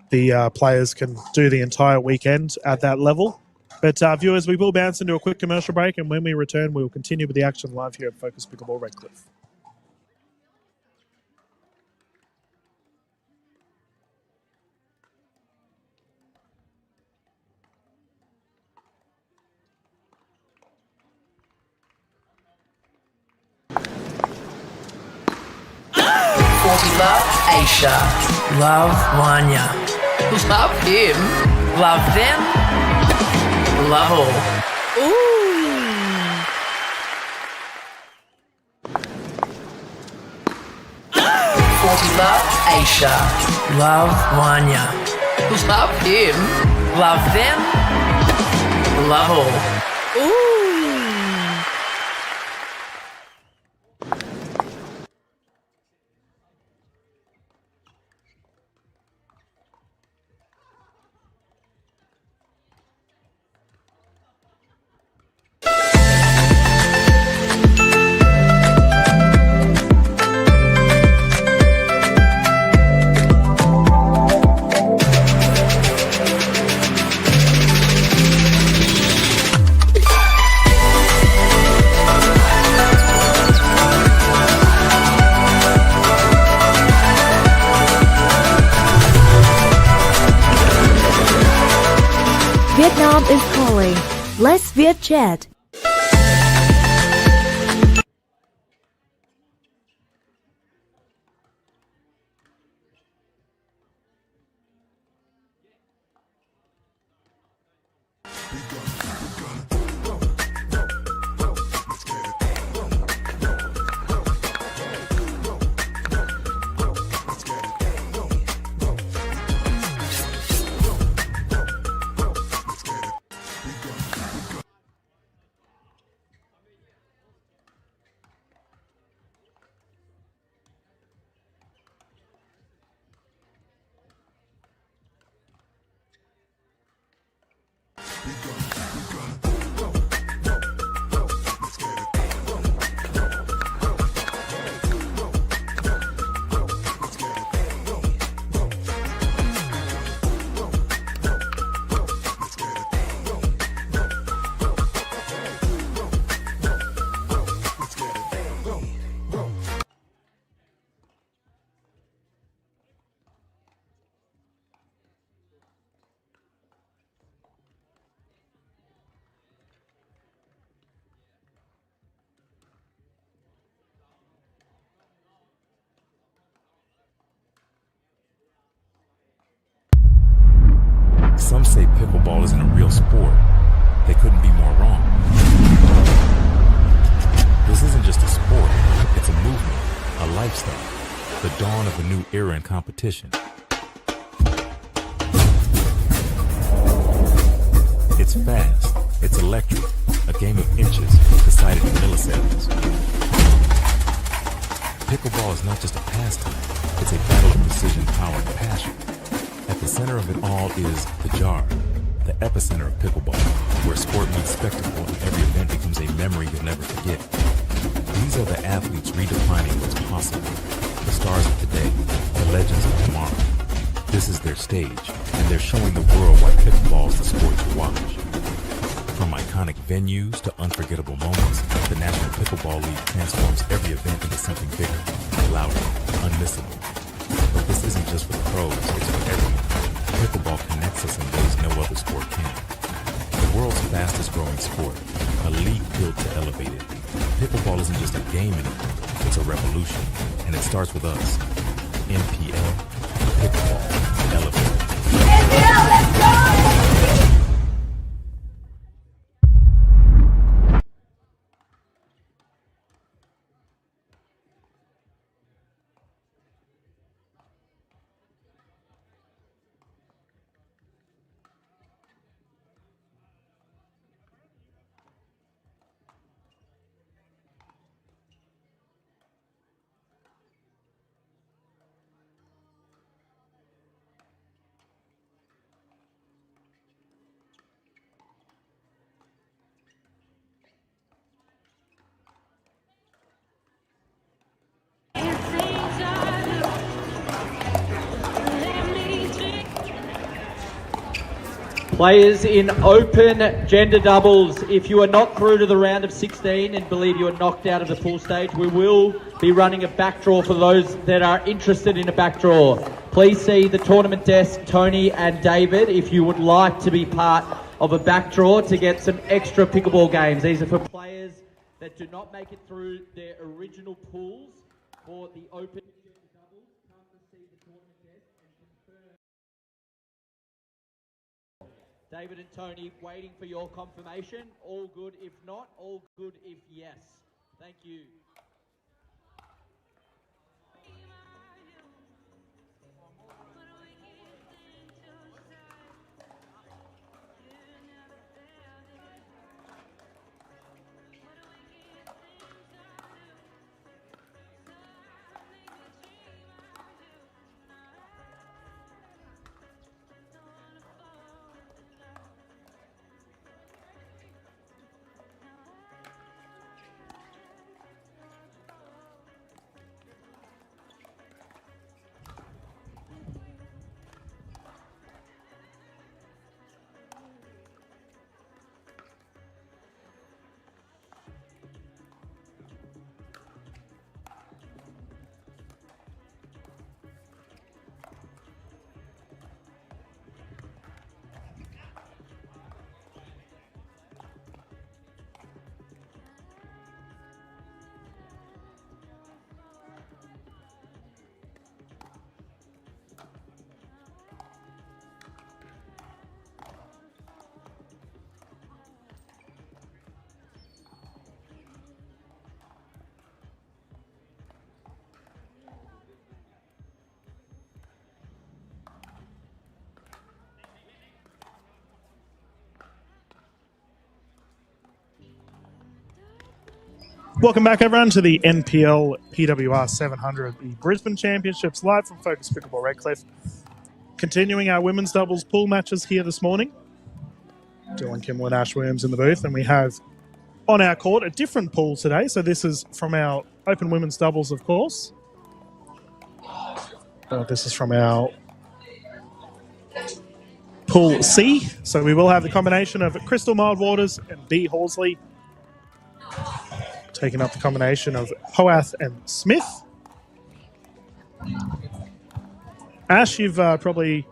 the players can do the entire weekend at that level. But viewers, we will bounce into a quick commercial break, and when we return, we will continue with the action live here at Focus Pickleball Redcliffe. Love Aisha. Love Wanya. Love him. Love them. Love all. Love Aisha. Love Wanya. Love him. Love them. Love all. Vietnam is calling. Let's Viet chat. Some say pickleball isn't a real sport. They couldn't be more wrong. This isn't just a sport. It's a movement, a lifestyle, the dawn of a new era in competition. It's fast. It's electric. A game of inches decided in milliseconds. Pickleball is not just a pastime. It's a battle of precision, power, and passion. At the center of it all is the jar, the epicenter of pickleball, where sport meets spectacle and every event becomes a memory you'll never forget. These are the athletes redefining what's possible, the stars of today, the legends of tomorrow. This is their stage, and they're showing the world why pickleball is the sport to watch. From iconic venues to unforgettable moments, the National Pickleball League transforms every event into something bigger, louder, unmissable. But this isn't just for the pros, it's for everyone. Pickleball connects us in ways no other sport can. The world's fastest growing sport, a league built to elevate it. Pickleball isn't just a game anymore, it's a revolution, and it starts with us. NPL, Pickleball, elevate. NPL, let's go! Players in open gender doubles, if you are not through to the round of 16 and believe you are knocked out of the pool stage, we will be running a back draw for those that are interested in a back draw. Please see the tournament desk, Tony and David, if you would like to be part of a back draw to get some extra pickleball games. These are for players that do not make it through their original pools for the open gender doubles. Come to see the tournament desk and confirm. David and Tony, waiting for your confirmation. All good if not, all good if yes. Thank you. Welcome back, everyone, to the NPL PWR 700, the Brisbane Championships, live from Focus Pickleball Redcliffe. Continuing our women's doubles pool matches here this morning. Dylan Kimmel and Ash Williams in the booth, and we have on our court a different pool today. So this is from our open women's doubles, of course. This is from our Pool C. So we will have the combination of Crystal Mildwaters and B Horsley taking up the combination of Hoath and Smith. Ash, you've probably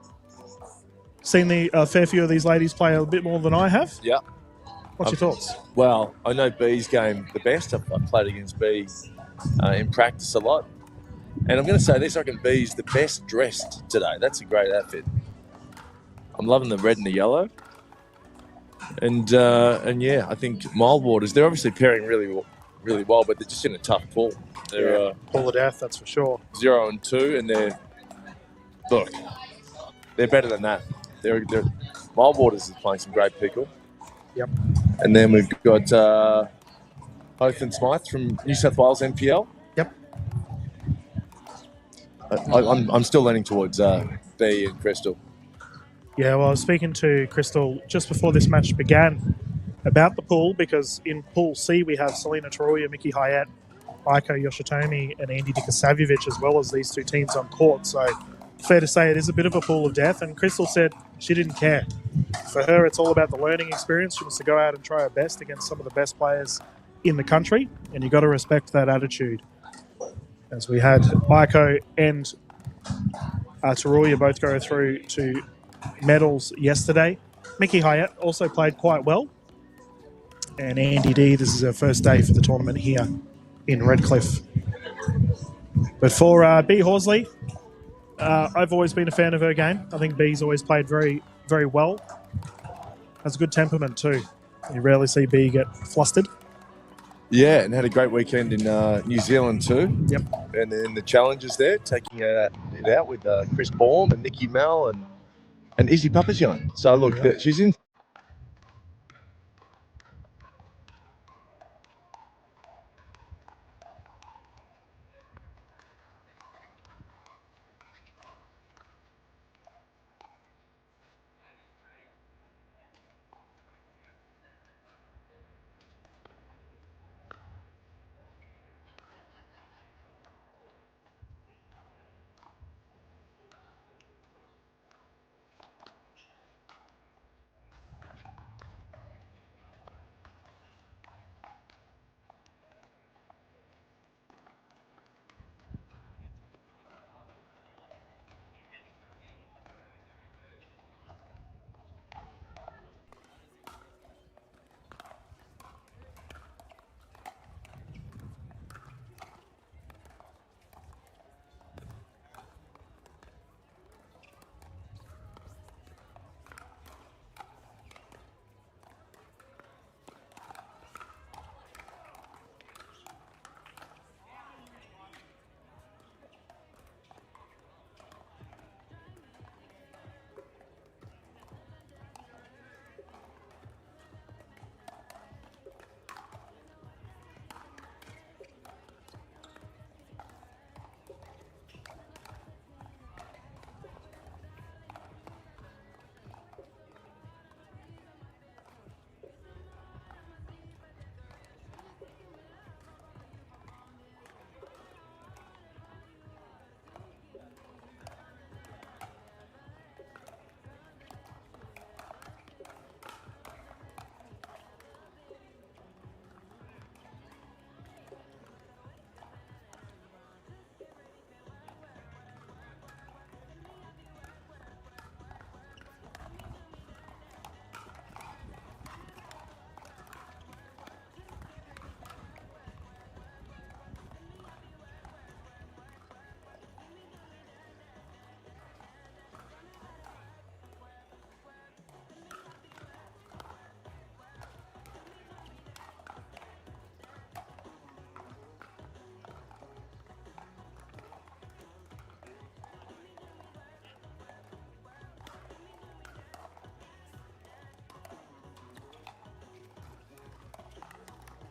seen a fair few of these ladies play a bit more than I have. Yeah. What's your thoughts? Well, I know B's game the best. I've played against B in practice a lot. And I'm going to say this, I reckon B's the best dressed today. That's a great outfit. I'm loving the red and the yellow. And yeah, I think Mildwaters, they're obviously pairing really well, but they're just in a tough pool. They're pool of death, that's for sure. 0 and 2, and they're better than that. They're Mildwaters is playing some great pickle. Yep. And then we've got Hoath and Smythe from New South Wales NPL. Yep. I'm still leaning towards B and Crystal. Yeah, well, I was speaking to Crystal just before this match began about the pool, because in Pool C we have Selena Taruya, Mickey Hyatt, Aiko Yoshitomi and Andy Dikasavjevic, as well as these two teams on court. So fair to say it is a bit of a pool of death, and Crystal said she didn't care. For her, it's all about the learning experience. She wants to go out and try her best against some of the best players in the country, and you've got to respect that attitude. As we had Aiko and Taruya both go through to medals yesterday. Mickey Hyatt also played quite well. And Andy D, this is her first day for the tournament here in Redcliffe. But for B Horsley, I've always been a fan of her game. I think B's always played very, very well. Has a good temperament too. You rarely see B get flustered. Yeah, and had a great weekend in New Zealand too. Yep. And then the challenges there, taking it out with Chris Baum and Nikki Mel and Izzy Papazian. So look, she's in.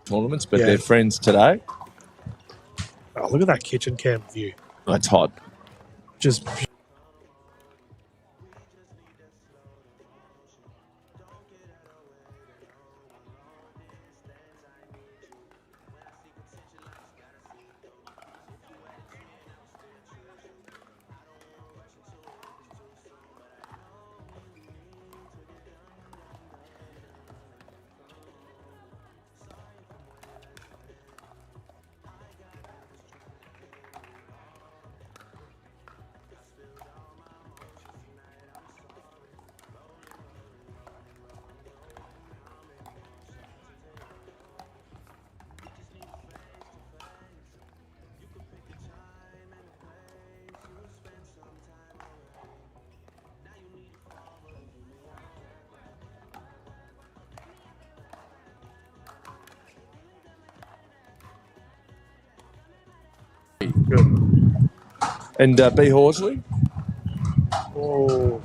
Tournaments, but they're friends today. Oh, look at that kitchen cam view. That's hot. Just good. And B Horsley. oh.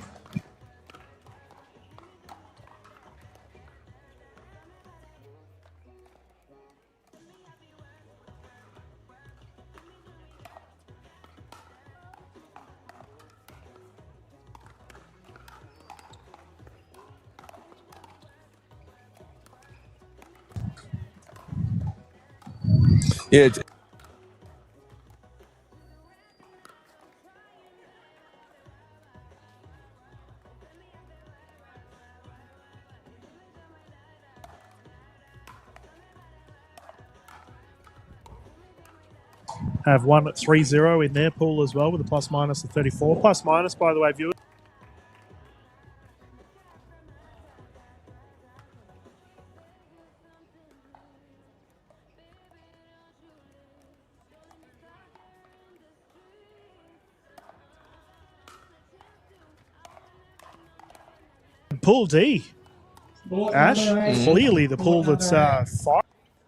Yeah. Have one at 3-0 in their pool as well with a plus minus of 34. Plus minus, by the way, viewers. Pool D. Ash, clearly the pool that's fire.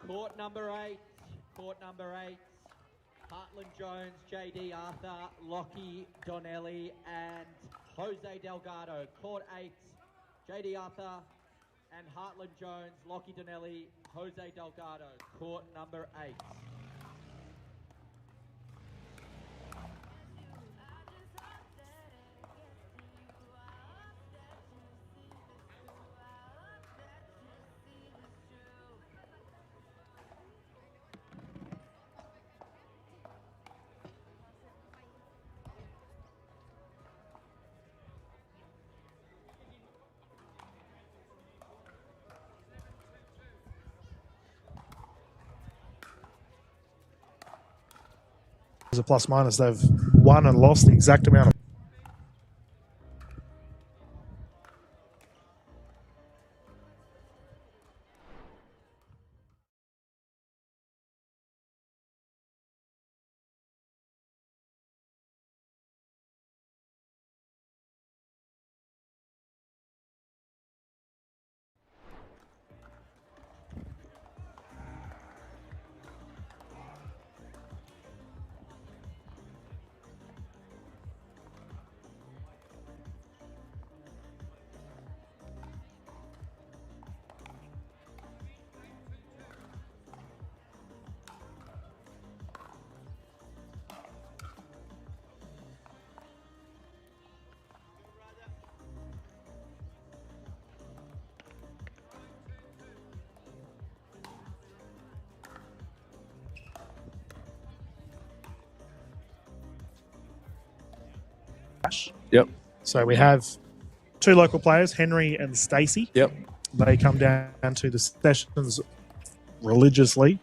Court number 8. Court number 8. Heartland Jones, JD Arthur, Lockie Donnelly, and Jose Delgado. Court 8. JD Arthur and Heartland Jones, Lockie Donnelly, Jose Delgado. Court number 8. As a plus minus, they've won and lost the exact amount of. Yep. So we have two local players, Henry and Stacey. Yep. They come down to the sessions religiously.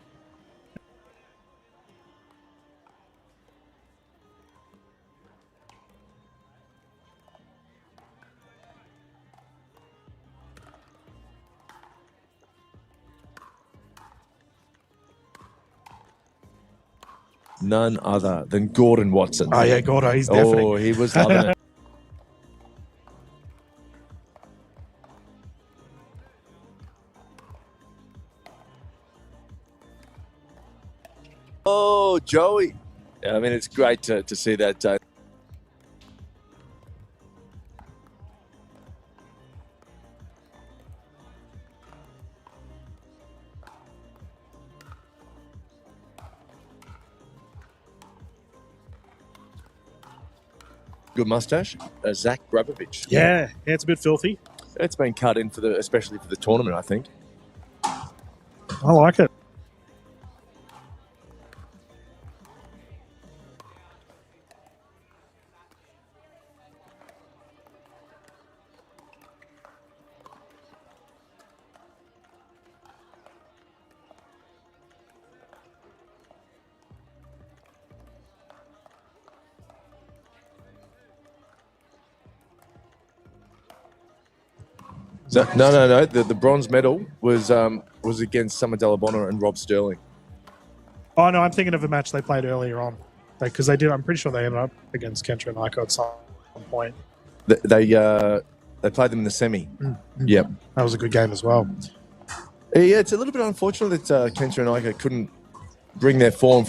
None other than Gordon Watson. Oh, yeah, Gordo, he's definitely. Oh, he was loving it. Oh, Joey. Yeah, I mean, it's great to see that. Good mustache, Zach Grabovich. Yeah, it's a bit filthy. It's been cut in for especially for the tournament, I think. I like it. No. The bronze medal was against Summer Delabona and Rob Sterling. Oh, no, I'm thinking of a match they played earlier on. Because they did, I'm pretty sure they ended up against Kentra and Iko at some point. They played them in the semi. Yep. That was a good game as well. Yeah, it's a little bit unfortunate that Kentra and Iko couldn't bring their form.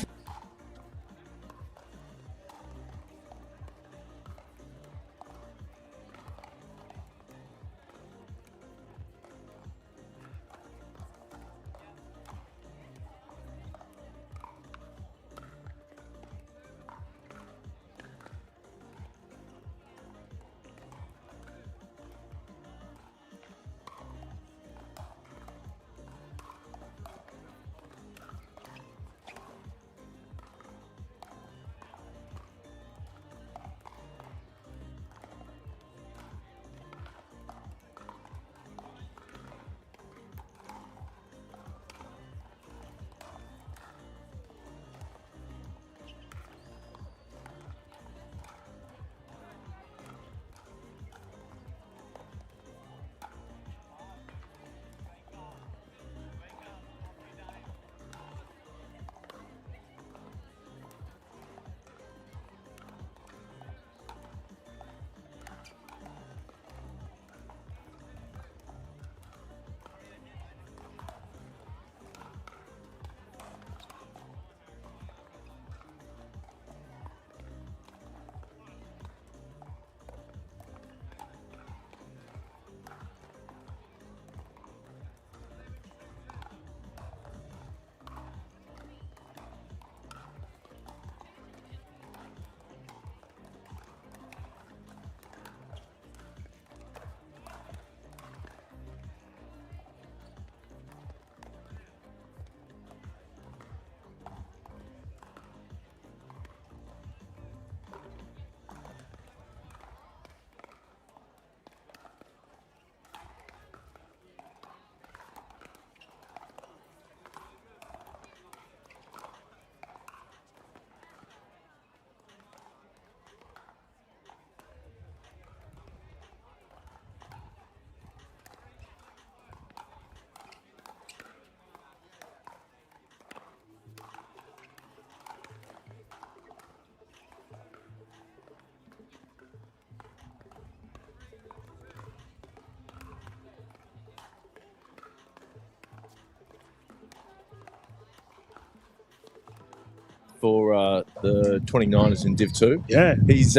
for the 29ers in Div 2. Yeah. He's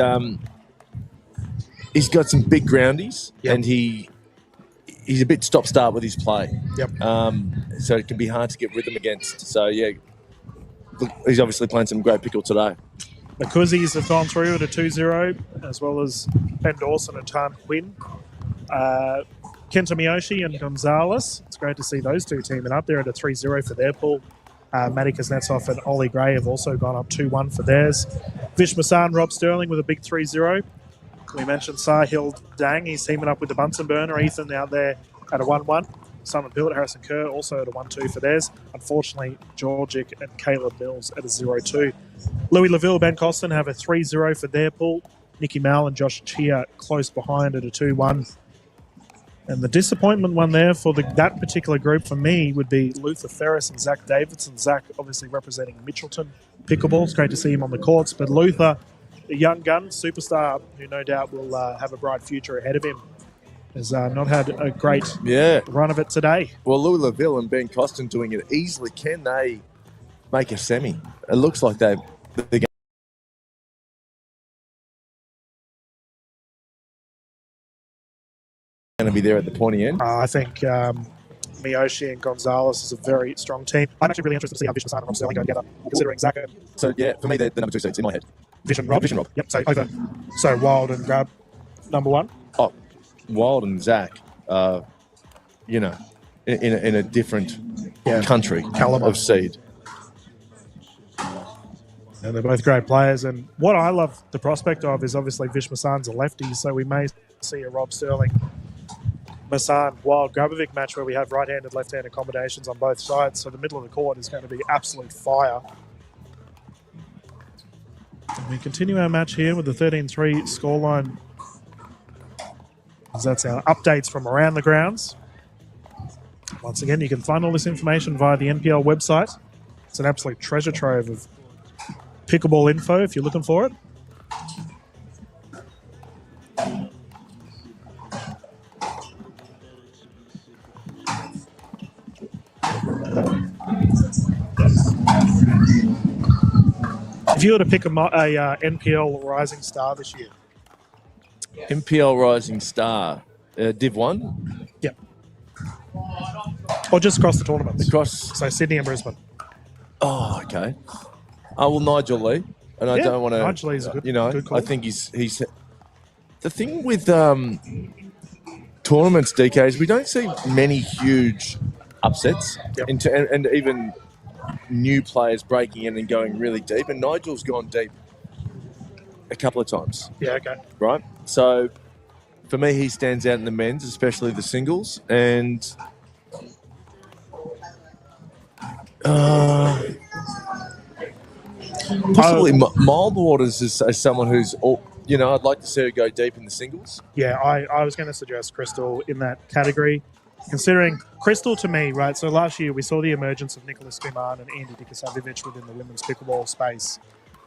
got some big groundies, and he's a bit stop-start with his play. Yep. So it can be hard to get rhythm against. So, yeah, look, he's obviously playing some great pickle today. The Kuzzies have gone through at a 2-0, as well as Ben Dawson and Tan Quinn. Kenta Miyoshi and Gonzalez. It's great to see those two teaming up. They're at a 3-0 for their pool. Matty Kuznetsov and Ollie Gray have also gone up 2-1 for theirs. Vish Masan, Rob Sterling with a big 3-0. We mentioned Sahil Dang. He's teaming up with the Bunsen Burner. Ethan out there at a 1-1. Simon Pilt, Harrison Kerr also at a 1-2 for theirs. Unfortunately, Georgic and Caleb Mills at a 0-2. Louis Laville, Ben Costin have a 3-0 for their pool. Nicky Mal and Josh Chia close behind at a 2-1. And the disappointment one there for that particular group for me would be Luther Ferris and Zach Davidson. Zach obviously representing Mitchelton Pickleball. It's great to see him on the courts. But Luther, a young gun, superstar, who no doubt will have a bright future ahead of him, has not had a great run of it today. Well, Louis Laville and Ben Costin doing it easily. Can they make a semi? It looks like they're going to be there at the pointy end. I think Miyoshi and Gonzalez is a very strong team. I'm actually really interested to see how Vish Masan and Rob Sterling go together, considering Zach. So, yeah, for me, they're the number 2 seeds in my head. Vish and Rob? Vish and Rob. Yep, so Wild and Grab, number 1? Oh, Wild and Zach, in a different country caliber of seed. And they're both great players. And what I love the prospect of is obviously Vish Masan's a lefty, so we may see a Rob Sterling, Masan, Wild Grabovic match where we have right-handed, left-handed combinations on both sides. So the middle of the court is going to be absolute fire. And we continue our match here with the 13-3 scoreline. That's our updates from around the grounds. Once again, you can find all this information via the NPL website. It's an absolute treasure trove of pickleball info if you're looking for it. If you were to pick a NPL Rising Star this year, NPL Rising Star, Div 1? Yep. Or just across the tournaments. So Sydney and Brisbane. Oh, okay. Well, Nigel Lee. And I don't want to... Nigel Lee's a good call. I think he's... The thing with tournaments, DK, is we don't see many huge upsets. And even new players breaking in and going really deep. And Nigel's gone deep a couple of times. Yeah, okay. Right? So, for me, he stands out in the men's, especially the singles. And possibly Mild Waters is someone who's, I'd like to see her go deep in the singles. Yeah, I was going to suggest Crystal in that category. Considering Crystal to me, right, so last year we saw the emergence of Nicholas Biman and Andy Dikasavjevic within the women's pickleball space.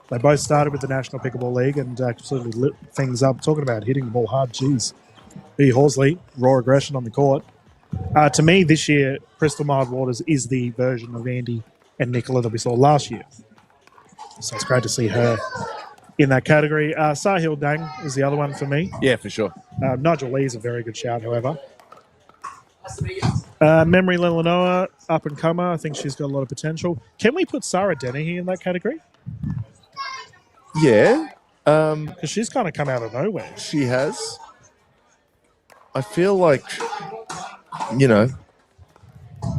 They both started with the National Pickleball League and completely lit things up. Talking about hitting the ball hard, geez. B. Horsley, raw aggression on the court. To me, this year, Crystal Mild Waters is the version of Andy and Nicola that we saw last year. So it's great to see her in that category. Sahil Dang is the other one for me. Yeah, for sure. Nigel Lee is a very good shout, however. Memory Lelanoa, up and comer. I think she's got a lot of potential. Can we put Sarah Dennehy in that category? Yeah. Because she's kind of come out of nowhere. She has. I feel like,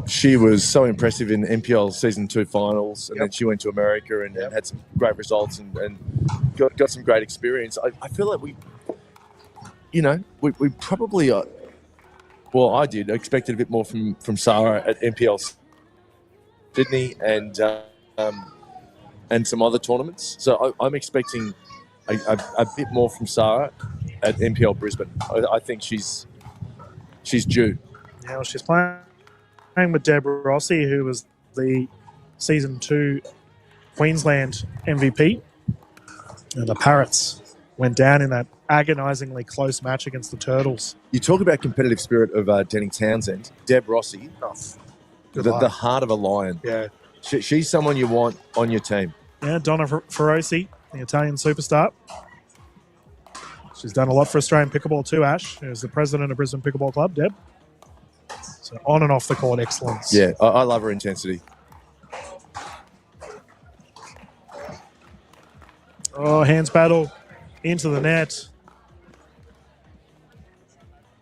she was so impressive in NPL Season 2 finals, and then she went to America and had some great results and got some great experience. I feel like we probably... Well, I did. I expected a bit more from Sarah at NPL Sydney and some other tournaments. So I'm expecting a bit more from Sarah at NPL Brisbane. I think she's due. Yeah, well, she's playing with Deborah Rossi, who was the Season 2 Queensland MVP. And the Parrots went down in that agonisingly close match against the Turtles. You talk about competitive spirit of Denny Townsend. Deb Rossi, the heart of a lion. Yeah. She's someone you want on your team. Yeah, Donna Feroci, the Italian superstar. She's done a lot for Australian Pickleball too, Ash. Who's the president of Brisbane Pickleball Club, Deb. So on and off the court excellence. Yeah, I love her intensity. Oh, hands battle into the net.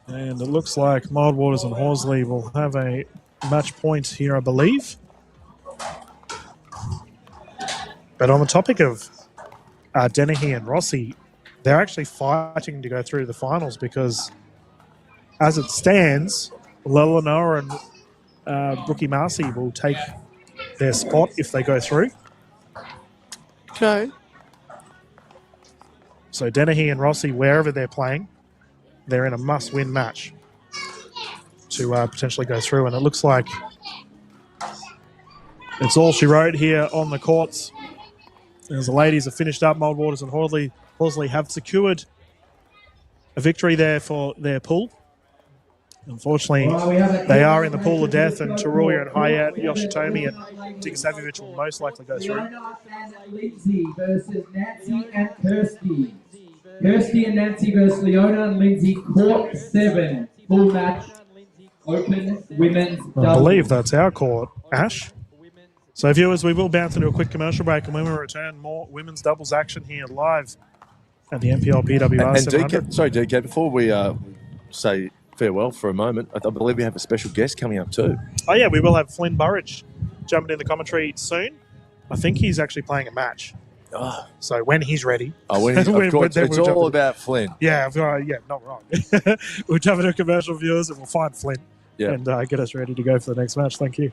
And it looks like Mild Waters and Horsley will have a match point here, I believe. But on the topic of Dennehy and Rossi, they're actually fighting to go through to the finals because as it stands, Lelanoa and Brookie Marcy will take their spot if they go through. Okay. So Dennehy and Rossi, wherever they're playing, they're in a must-win match to potentially go through. And it looks like it's all she wrote here on the courts. As the ladies have finished up, Mild Waters and Horsley have secured a victory there for their pool. Unfortunately, they are in the pool of death, and Taruya and Hayat, Yoshitomi and Tigasavovich will most likely go through. Leona and Lindsay versus Nancy and Kirsty. Kirsty and Nancy versus Leona and Lindsay, court 7. Full match, open women's doubles. I believe that's our court, Ash. So viewers, we will bounce into a quick commercial break, and when we return, more women's doubles action here live at the NPL PWR 700. DK, before we say farewell for a moment, I believe we have a special guest coming up too. Oh yeah, we will have Flynn Burridge jumping in the commentary soon. I think he's actually playing a match. Oh. So when he's ready. Oh, when he's, of course, it's all about Flynn. Yeah, not wrong. We'll jump into commercial, viewers, and we'll find Flynn and get us ready to go for the next match. Thank you.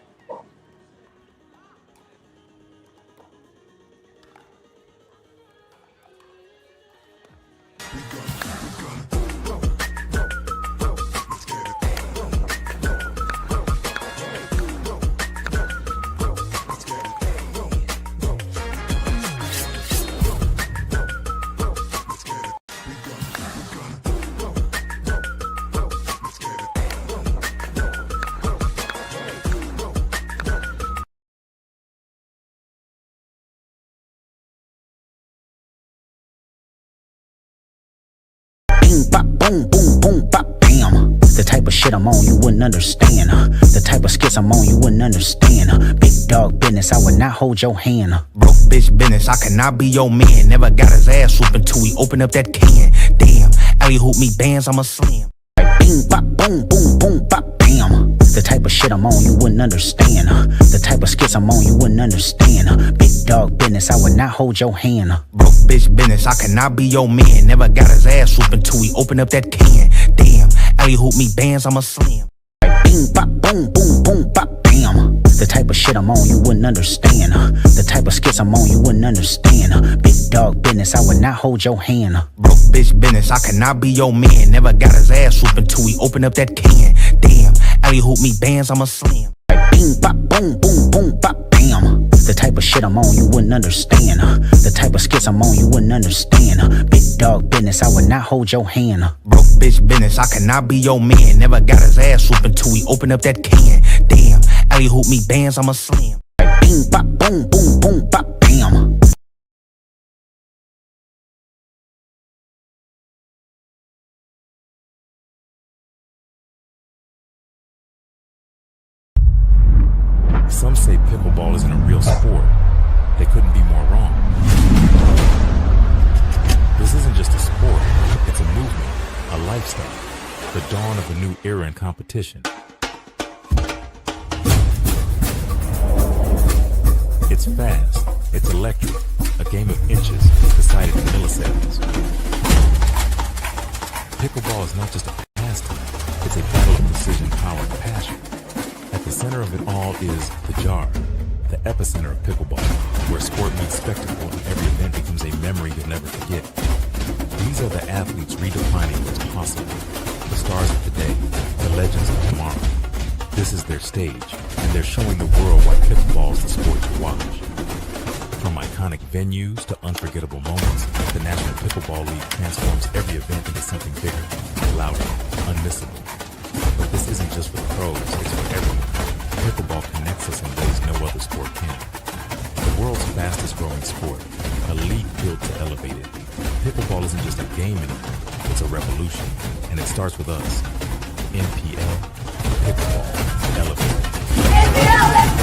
Bop, boom, boom, boom, bop, bam. The type of shit I'm on, you wouldn't understand. The type of skits I'm on, you wouldn't understand. Big dog business, I would not hold your hand. Broke bitch business, I cannot be your man. Never got his ass whooped until we open up that can. Damn, alley hoop me bands, I'm a slam. Bing, bop, boom, boom, boom, bop, bam. The type of shit I'm on, you wouldn't understand. The type of skits I'm on, you wouldn't understand. Big dog business, I would not hold your hand. Broke bitch business, I cannot be your man. Never got his ass whooped until we open up that can. Damn, alley hoop me bands, I'm a slam. Bing, bop, boom, boom, boom, bop, bam. The type of shit I'm on, you wouldn't understand. The type of skits I'm on, you wouldn't understand. Big dog business, I would not hold your hand. Broke bitch business, I cannot be your man. Never got his ass whooped until we open up that can. Damn, alley hoop me bands, I'm a slam. Bing, bop, boom, boom, boom, bop, bam. The type of shit I'm on, you wouldn't understand. The type of skits I'm on, you wouldn't understand. Big dog business, I would not hold your hand. Broke bitch business, I cannot be your man. Never got his ass whooped until we open up that can. Damn, alley hoop me bands, I'm a slam. Bing, bop, boom, boom, boom, bop, bam. Some say pickleball isn't a real sport. They couldn't be more wrong. This isn't just a sport, it's a movement, a lifestyle, the dawn of a new era in competition. It's fast, it's electric, a game of inches decided in milliseconds. Pickleball is not just a pastime, it's a battle of precision, power, and passion. At the center of it all is the jar, the epicenter of pickleball, where sport meets spectacle and every event becomes a memory you'll never forget. These are the athletes redefining what's possible, the stars of today, the legends of tomorrow. This is their stage, and they're showing the world why pickleball is the sport to watch. From iconic venues to unforgettable moments, the National Pickleball League transforms every event into something bigger, louder, unmissable. But this isn't just for the pros, it's for everyone. Pickleball connects us in ways no other sport can. The world's fastest growing sport, a league built to elevate it. Pickleball isn't just a game anymore, it's a revolution, and it starts with us. NPL, Pickleball, elevate. NPL, let's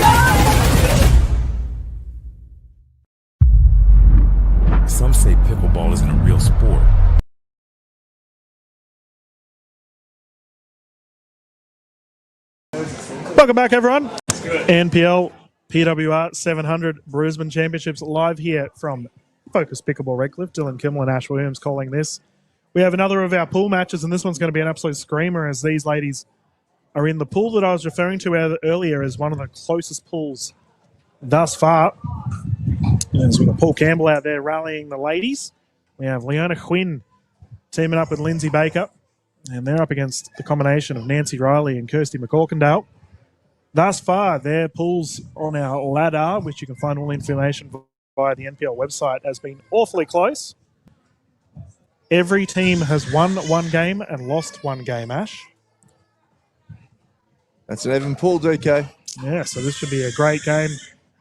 go! Some say pickleball isn't a real sport. Welcome back, everyone. NPL PWR 700 Brisbane Championships live here from Focus Pickleball Redcliffe. Dylan Kimmel and Ash Williams calling this. We have another of our pool matches, and this one's going to be an absolute screamer as these ladies are in the pool that I was referring to earlier as one of the closest pools thus far. And so we've got Paul Campbell out there rallying the ladies. We have Leona Quinn teaming up with Lindsay Baker, and they're up against the combination of Nancy Riley and Kirsty McCorkindale. Thus far, their pools on our ladder, which you can find all information via the NPL website, has been awfully close. Every team has won one game and lost one game, Ash. That's an even pool, DK. Yeah, so this should be a great game.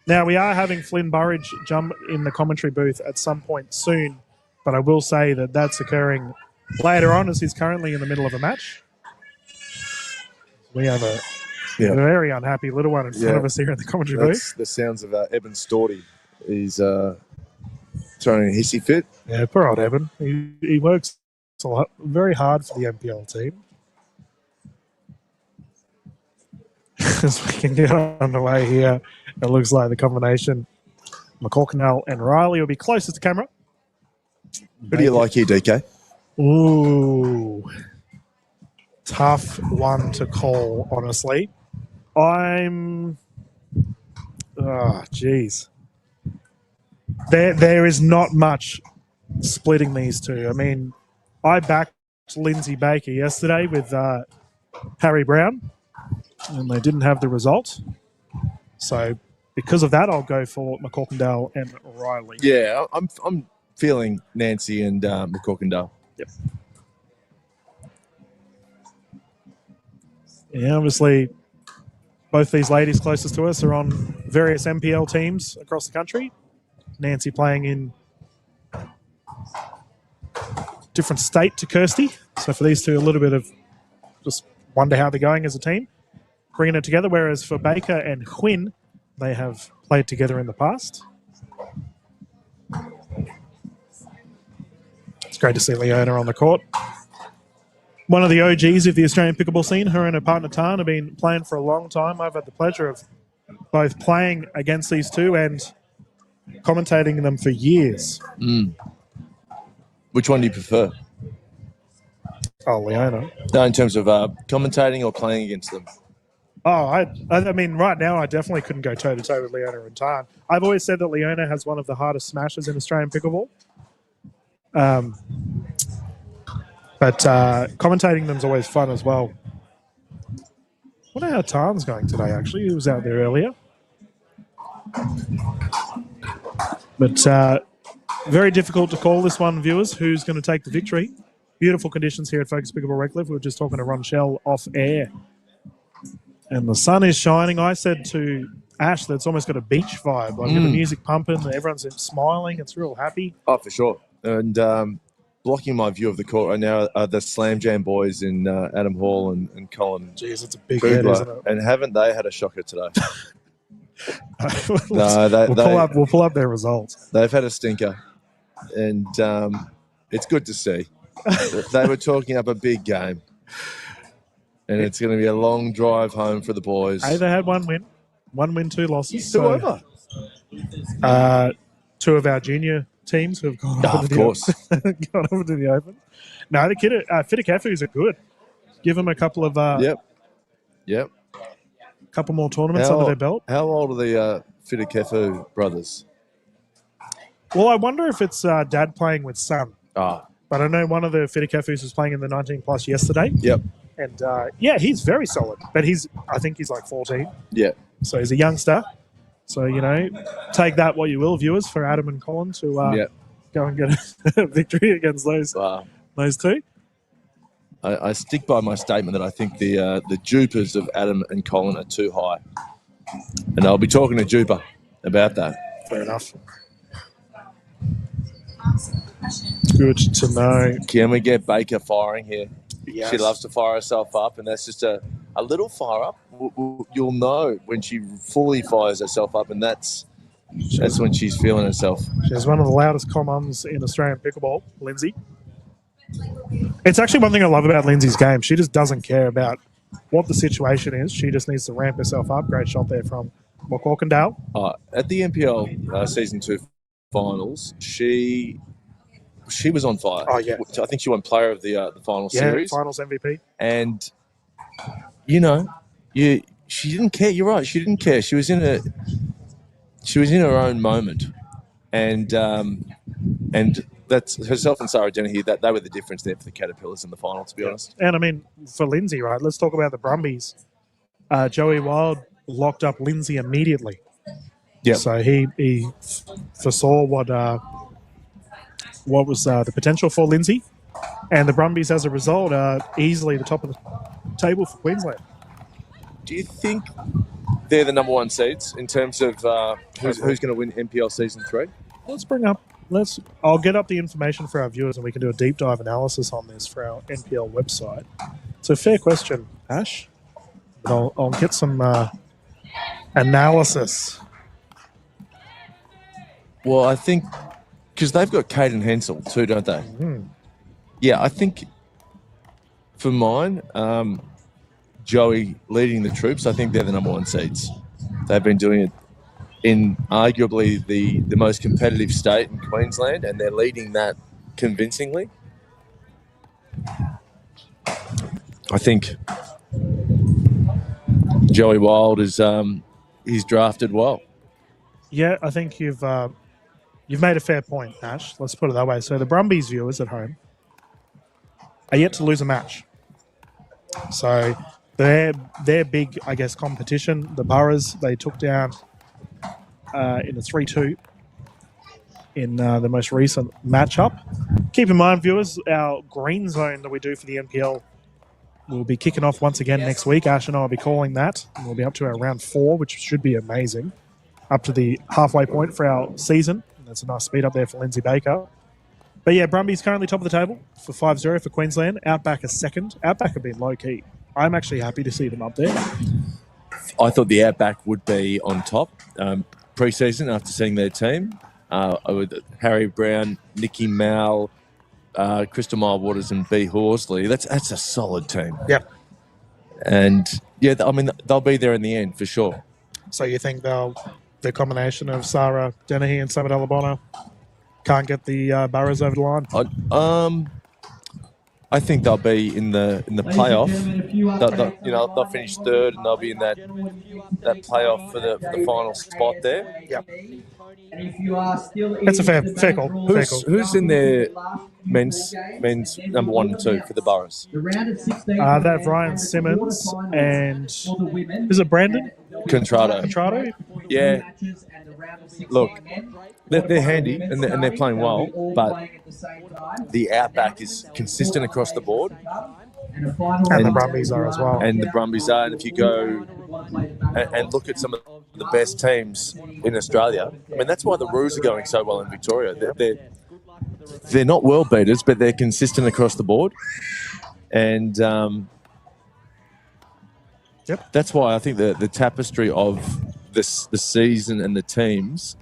Now, we are having Flynn Burridge jump in the commentary booth at some point soon, but I will say that that's occurring later on as he's currently in the middle of a match. We have a very unhappy little one in front of us here in the commentary booth. The sounds of Eben Storty. He's throwing a hissy fit. Yeah, poor old Eben. He works a lot, very hard for the NPL team. As we can get underway here, it looks like the combination McCorkindale and Riley will be closest to camera. Who do you like here, DK? Ooh. Tough one to call, honestly. There is not much splitting these two. I mean, I backed Lindsay Baker yesterday with Harry Brown, and they didn't have the result. So because of that, I'll go for McCorkindale and Riley. Yeah, I'm feeling Nancy and McCorkindale. Yep. Yeah, obviously, both these ladies closest to us are on various NPL teams across the country. Nancy playing in different state to Kirsty. So for these two, a little bit of just wonder how they're going as a team, bringing it together. Whereas for Baker and Quinn, they have played together in the past. It's great to see Leona on the court. One of the OGs of the Australian pickleball scene, her and her partner Tan have been playing for a long time. I've had the pleasure of both playing against these two and commentating them for years. Which one do you prefer? Oh, Leona. No, in terms of commentating or playing against them? Oh, I mean, right now I definitely couldn't go toe-to-toe with Leona and Tan. I've always said that Leona has one of the hardest smashes in Australian pickleball. But commentating them is always fun as well. I wonder how Tan's going today, actually. He was out there earlier. But very difficult to call this one, viewers, who's going to take the victory. Beautiful conditions here at Focus Pickleball Redcliffe. We were just talking to Ron Shell off air. And the sun is shining. I said to Ash that it's almost got a beach vibe. Like with the music pumping, everyone's smiling. It's real happy. Oh, for sure. And blocking my view of the court right now are the Slam Jam boys in Adam Hall and Colin. Jeez, it's a big head, isn't it? And haven't they had a shocker today? We'll pull up their results. They've had a stinker. And it's good to see. They were talking up a big game. And it's going to be a long drive home for the boys. Hey, they had one win, 2 losses. Who over? Two of our junior teams who have gone over to the Open. No, the kid at Fitakefus are good. Give them a couple of Yep. couple more tournaments under their belt. How old are the Fitakefu brothers? Well, I wonder if it's dad playing with son. Ah. But I know one of the Fitakefus was playing in the 19 plus yesterday. Yep. And he's very solid. But I think he's like 14. Yeah. So he's a youngster. So, take that what you will, viewers, for Adam and Colin to go and get a victory against those two. I stick by my statement that I think the Jupers of Adam and Colin are too high. And I'll be talking to Juper about that. Fair enough. Good to know. Can we get Baker firing here? Yes. She loves to fire herself up, and that's just a little fire up. You'll know when she fully fires herself up, and that's when she's feeling herself. She has one of the loudest commons in Australian pickleball, Lindsay. It's actually one thing I love about Lindsay's game. She just doesn't care about what the situation is. She just needs to ramp herself up. Great shot there from McCorkindale. At the NPL Season 2 finals, she was on fire. Oh, yeah. I think she won player of the final series. Finals MVP. And, she didn't care. You're right. She didn't care. She was in her own moment. And that's herself and Sarah Dennehy, that they were the difference there for the Caterpillars in the final, to be honest. And, I mean, for Lindsay, right, let's talk about the Brumbies. Joey Wild locked up Lindsay immediately. Yeah. So he foresaw what was the potential for Lindsay. And the Brumbies, as a result, are easily the top of the table for Queensland. Do you think they're the number one seeds in terms of who's going to win NPL Season 3? I'll get up the information for our viewers and we can do a deep dive analysis on this for our NPL website. It's a fair question, Ash. But I'll get some analysis. Well, I think because they've got Caden Hensel too, don't they? Mm. Yeah, I think for mine, Joey leading the troops, I think they're the number one seeds. They've been doing it in arguably the most competitive state in Queensland, and they're leading that convincingly. I think Joey Wild is he's drafted well. Yeah, I think you've made a fair point, Ash. Let's put it that way. So the Brumbies viewers at home are yet to lose a match. So their big, I guess, competition, the Boroughs, they took down in a 3-2 in the most recent matchup. Keep in mind, viewers, our green zone that we do for the NPL will be kicking off once again next week. Ash and I will be calling that. And we'll be up to our round 4, which should be amazing. Up to the halfway point for our season. That's a nice speed up there for Lindsay Baker. But yeah, Brumbies currently top of the table for 5-0 for Queensland. Outback is second. Outback have been low-key. I'm actually happy to see them up there. I thought the Outback would be on top pre-season after seeing their team. With Harry Brown, Nikki Mal, Crystal Milewaters and B. Horsley. That's a solid team. Yep. And, yeah, I mean, they'll be there in the end for sure. So you think the combination of Sarah Dennehy and Sabat Alabona can't get the Boroughs over the line? I think they'll be in the playoff. They'll finish third and they'll be in that playoff for the final spot there. Yep. That's a fair call. Who's in their men's number 1 and 2 for the Boroughs? They have Ryan Simmons and is it Brandon? Contrado. Yeah. Look, they're handy and they're playing well, but the Outback is consistent across the board. And the Brumbies are as well. And the Brumbies are. And if you go and look at some of the best teams in Australia, I mean, that's why the Roos are going so well in Victoria. They're not world beaters, but they're consistent across the board. And that's why I think the tapestry of the season and the teams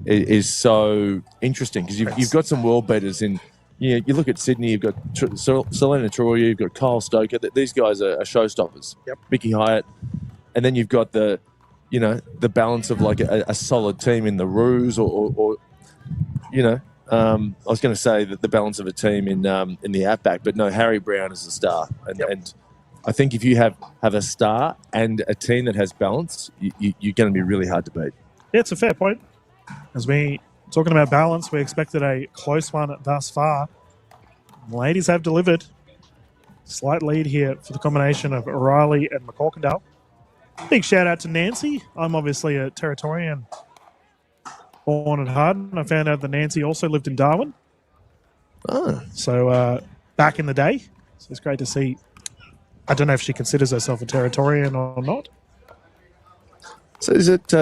is so interesting because you've got some world beaters in. You look at Sydney, you've got Selena Troyer, you've got Kyle Stoker. These guys are showstoppers. Yep. Mickey Hyatt. And then you've got the balance of like a solid team in the Roos or I was going to say that the balance of a team in the Outback, but no, Harry Brown is a star. And I think if you have a star and a team that has balance, you're going to be really hard to beat. Yeah, it's a fair point. As we talking about balance, we expected a close one thus far. The ladies have delivered. Slight lead here for the combination of O'Reilly and McCorkindale. Big shout out to Nancy. I'm obviously a Territorian, born at Hardin. I found out that Nancy also lived in Darwin. Oh. So back in the day. So it's great to see. I don't know if she considers herself a Territorian or not. So is it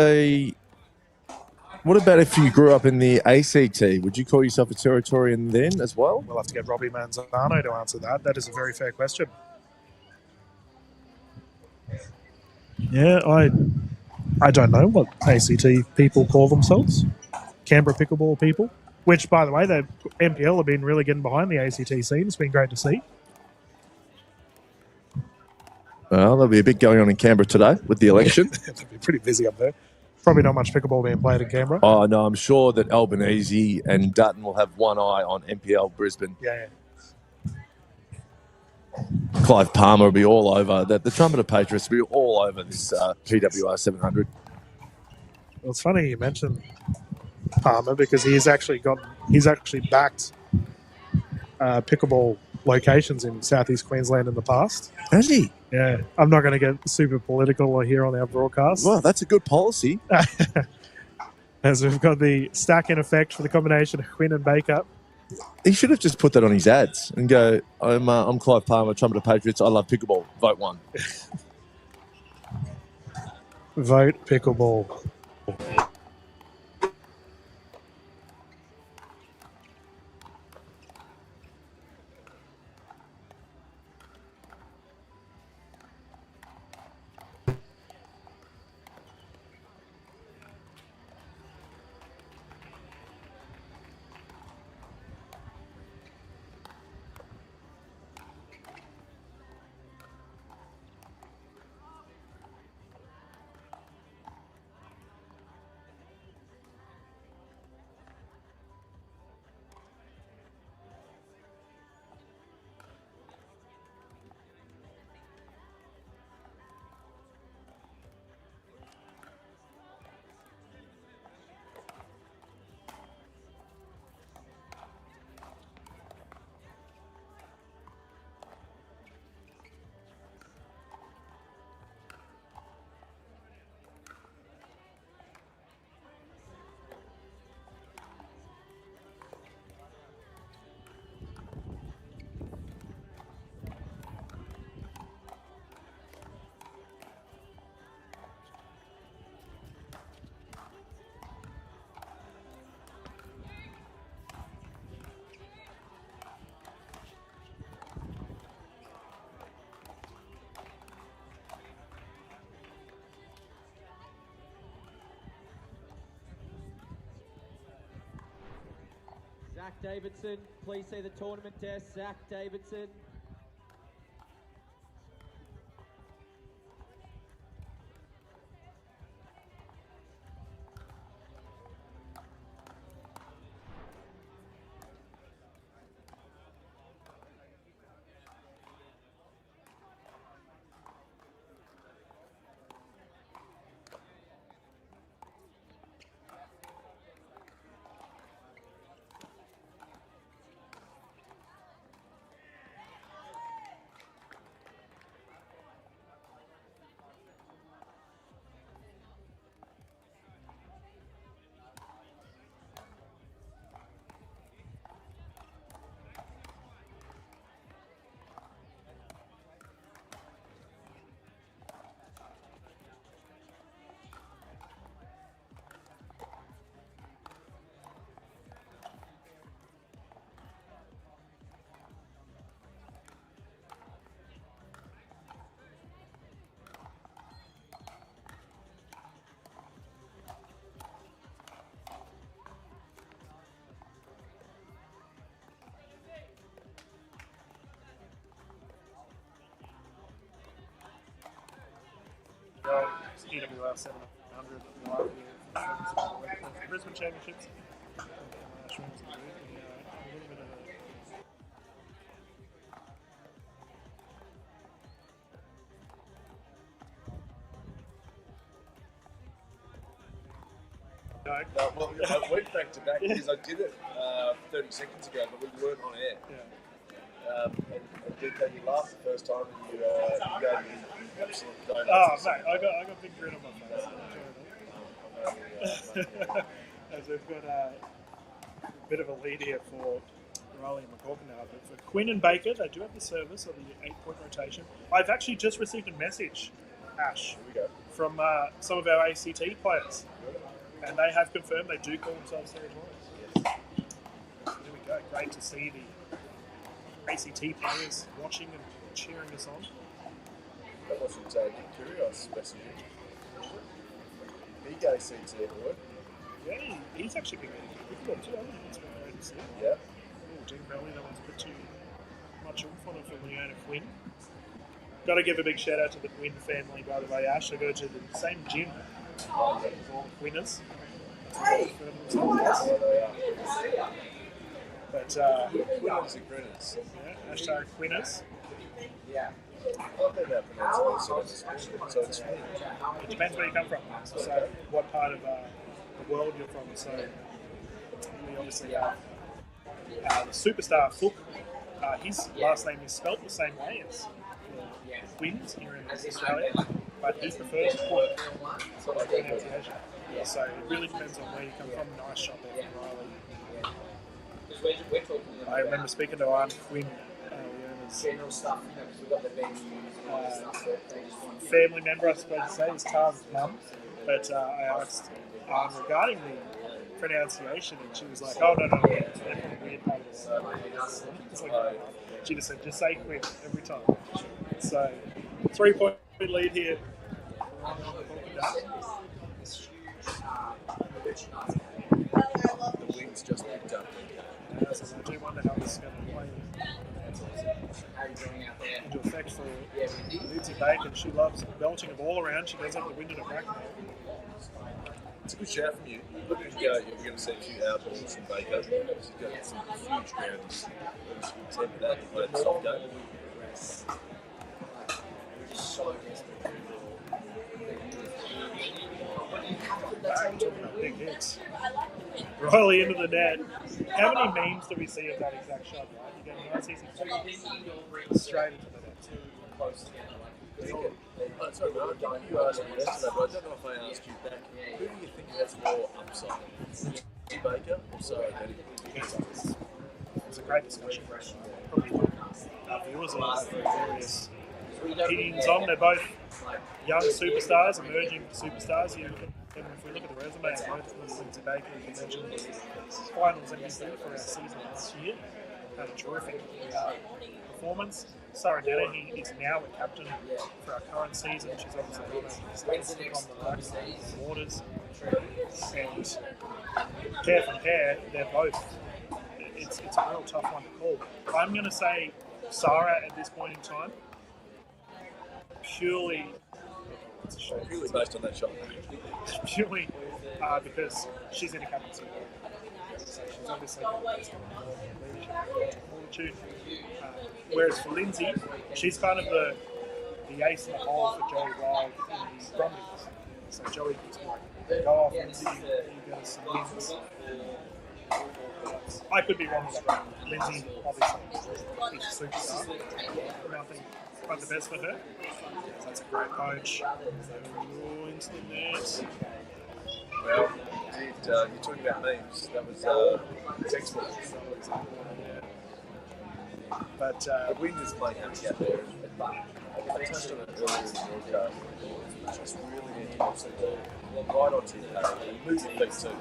What about if you grew up in the ACT? Would you call yourself a Territorian then as well? We'll have to get Robbie Manzano to answer that. That is a very fair question. Yeah, I don't know what ACT people call themselves. Canberra Pickleball people. Which, by the way, the NPL have been really getting behind the ACT scene. It's been great to see. Well, there'll be a bit going on in Canberra today with the election. It'll be pretty busy up there. Probably not much pickleball being played in Canberra. Oh, no, I'm sure that Albanese and Dutton will have one eye on NPL Brisbane. Yeah. Clive Palmer will be all over. The Trumpeter Patriots will be all over this PWR 700. Well, it's funny you mentioned Palmer because he's actually backed pickleball locations in southeast Queensland in the past. Has he? Yeah. I'm not going to get super political here on our broadcast. Well, that's a good policy. As we've got the stack in effect for the combination of Quinn and Baker. He should have just put that on his ads and go, I'm Clive Palmer, Trumpeter Patriots. I love pickleball. Vote 1. Vote pickleball. Zach Davidson, please see the tournament desk. Zach Davidson. PWR 700 live here for the Brisbane Championships. No, well, I went back to back because I did it 30 seconds ago, but we weren't on air. Yeah. And did that you laughed the first time and you gave me absolute donuts. Oh, mate, I got a big grin on my face. As we've got a bit of a lead here for Riley and McCorkin now. But for Quinn and Baker, they do have the service of the 8-point rotation. I've actually just received a message, Ash, from some of our ACT players. And they have confirmed they do call themselves territorials. There we go. Great to see the ACT players watching and cheering us on. That wasn't Nick Kyrgios messaging. He got ACT boy. Yeah, he's actually been getting pickleball too, hasn't he? It's been great to see. Yeah. Oh, Dean Belly, that one's put too much oomph on it for Leona Quinn. Got to give a big shout out to the Quinn family, by the way, Ash. They go to the same gym as all the Quinners. But, Quinners and Grinners. Yeah, hashtag Quinners. Yeah. I don't think that pronounces so it's It depends where you come from. So, what part of the world you're from. So, we obviously have the superstar Fook. His last name is spelt the same way as the Quins here in Australia, but he prefers Fook pronunciation. So, it really depends on where you come from. Nice shot there from Riley. I remember speaking to Aunt Quinn. General stuff, we've got the venue, family member, I suppose to say, is Tar's mum. But I asked regarding the pronunciation, and she was like, "Oh no, it's definitely a weird part of the world." She just said, "Just say Quinn every time." So 3-point lead here. the wings just picked up. So I do wonder how this is going to play into effect for Lindsay Bacon. She loves belting a ball around. She does have the wind in her back. It's a good shout from you. Look at you're going to see a few outballs from Baker. She's got some huge grounds. She's tempered that and played the soft game. Big hits. Riley into the net. How many memes do we see of that exact shot, right? You get a nice easy straight into the net. Sorry, Mark, you asked me yesterday, but I don't know if I asked you back. Who do you think has more upside? Baker or Sarah Denny? It's a great discussion. Probably our viewers will have various opinions on. They're both young superstars, emerging superstars. And if we look at the resume, both of them, Lindsay Baker, as you mentioned, finals MVP for our season last year. Had a terrific performance. Sarah Dennehy is now a captain for our current season. She's obviously on the Blacks Waters. And pair from pair, they're both. It's a real tough one to call. I'm going to say Sarah at this point in time, purely based on that shot. Purely because she's in a captaincy. So she's obviously got fortitude. Whereas for Lindsay, she's kind of the ace in the hole for Joey Wild in the Brumbies. So Joey can go off Lindsay, you get some wins. I could be wrong with that. Lindsay, obviously, is a superstar. Nothing but the best for her. So that's a great coach. Ooh, into the net. Well, indeed, you're talking about memes. That was textbook. But Wind is playing handicap there. I touched on it earlier in the broadcast. Just really need to watch the ball. Right onto your parrot. Move your feet too.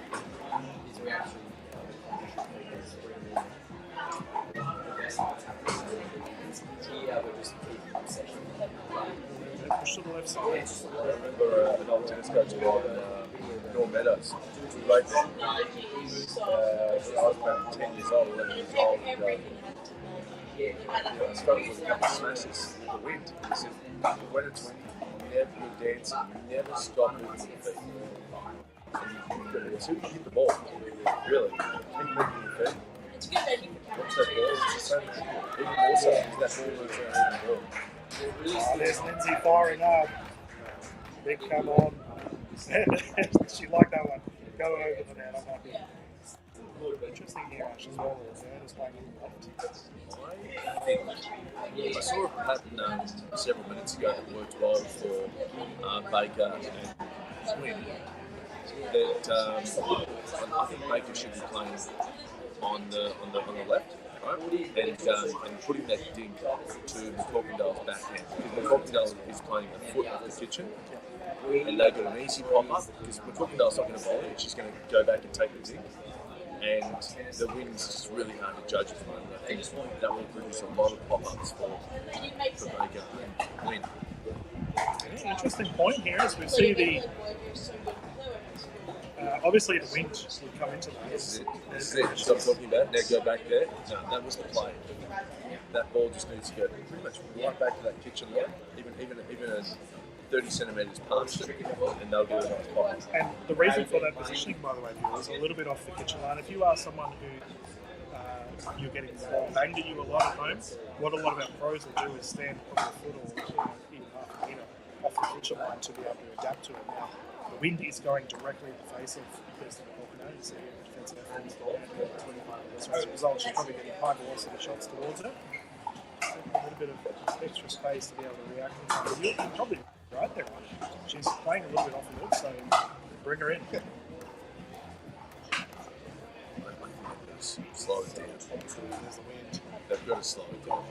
push to the left side. I remember an old tennis coach of mine, Norm Meadows. Right then, I was about 10 years old, 11 years old, and I struggled with a couple of smashes with the wind. He said, when it's windy, never you're dancing, you never stop moving your feet. Until you hit the ball, really, keep moving your feet. Watch that ball, it's the same thing. Even more so, because that ball moves around the ball. There's Lindsay firing up. Big come on. She liked that one. Go over the net. I'm happy. Interesting here, Ash, as well. Is playing on the left. I saw a pattern several minutes ago that worked well for Baker and Quinn. That I think Baker should be playing on the left, right? And putting that dink to McCorkindale's backhand. Because McCorkindale is playing a foot off the kitchen, and they've got an easy pop-up, because McCorkindale's not going to volley, it's just going to go back and take the dink. And the wind's just really hard to judge at the moment. I think that will produce a lot of pop-ups for Baker and win. Interesting point here as we see the obviously the wind would come into that. This is it. So I'm talking about. Now go back there. No, that was the play. That ball just needs to go pretty much right back to that kitchen line, even as 30 centimetres past it, and they'll get a nice pop. And the reason for that positioning, by the way, is a little bit off the kitchen line. If you are someone who you're getting the ball banged at you a lot at home, what a lot of our pros will do is stand probably a foot or even half a metre off the kitchen line to be able to adapt to it. Now, the wind is going directly in the face of Kirsten Falconer. You see the defensive efforts ball. As a result, she's probably getting high velocity shots towards her. A little bit of extra space to be able to react in time. You're probably right there. She's playing a little bit off the hook, so bring her in. Slow it down. There's the wind. They've got to slow it down.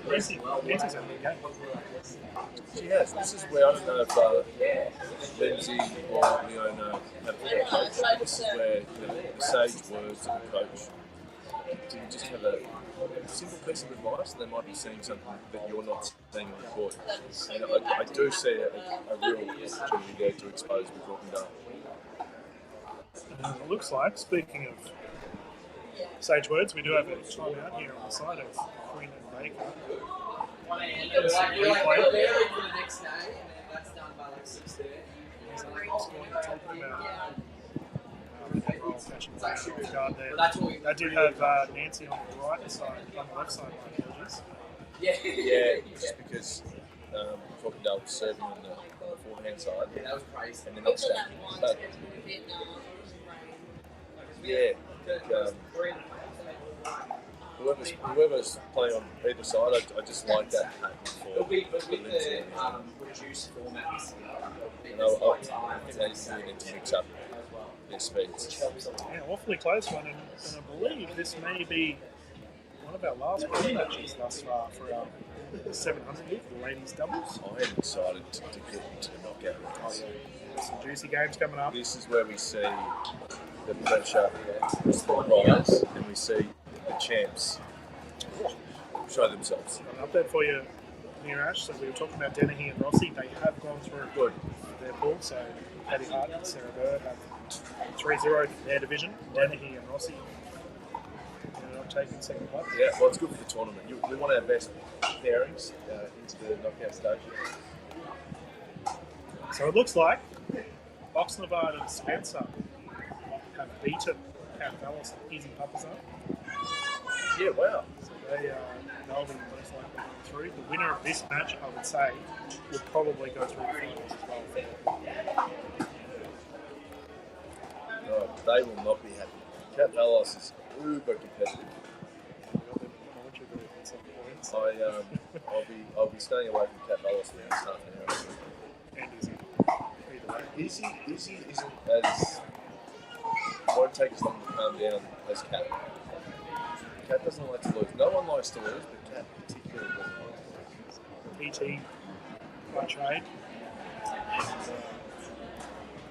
Nancy's having a game. She has. This is where I don't know if Lindsay or Leona have a coach. This is where the sage words of the coach. Do you just have a simple piece of advice, and they might be seeing something that you're not seeing on the court. And I do see a real opportunity there to expose McCorkindale. It looks like, speaking of sage words, we do have a timeout here on the side of Queen and Baker. There's some replay. For the next day, and then that's done by like 6:30. I did have Nancy on the right side, on the left side, my apologies. Yeah, just because McCorkindale was serving on the forehand side. Yeah, that was crazy. And then not stacking. But yeah, whoever's playing on either side, I just like that pattern for Lindsay. Reduced formats. And I think they need to mix up their speeds. Yeah, awfully close one, and I believe this may be one of our last pro matches thus far for our 700 for the ladies doubles. I am excited to get to the knockout rounds. Some juicy games coming up. This is where we see the pressure rise, and we see the champs show themselves. Got an update for you, Ash. So we were talking about Dennehy and Rossi. They have gone through their pool. So Paddy Hart and Sarah Bird have 3-0 in their division. Dennehy and Rossi ended up taking second place. Yeah, well, it's good for the tournament. We want our best pairings into the knockout stage. So it looks like Oxnard and Spencer have beaten Cat Vallis and Easy Papazone. Yeah, wow. So they'll be most likely going through. The winner of this match, I would say, will probably go through the finals as well. No, they will not be happy. Cat Vallis is uber competitive. I'll be staying away from Cat Vallis for the next half an hour. And Izzy. Izzy isn't as won't take as long to calm down as Cat. Cat doesn't like to lose. No one likes to lose, but Cat particularly doesn't like to lose. PT by trade.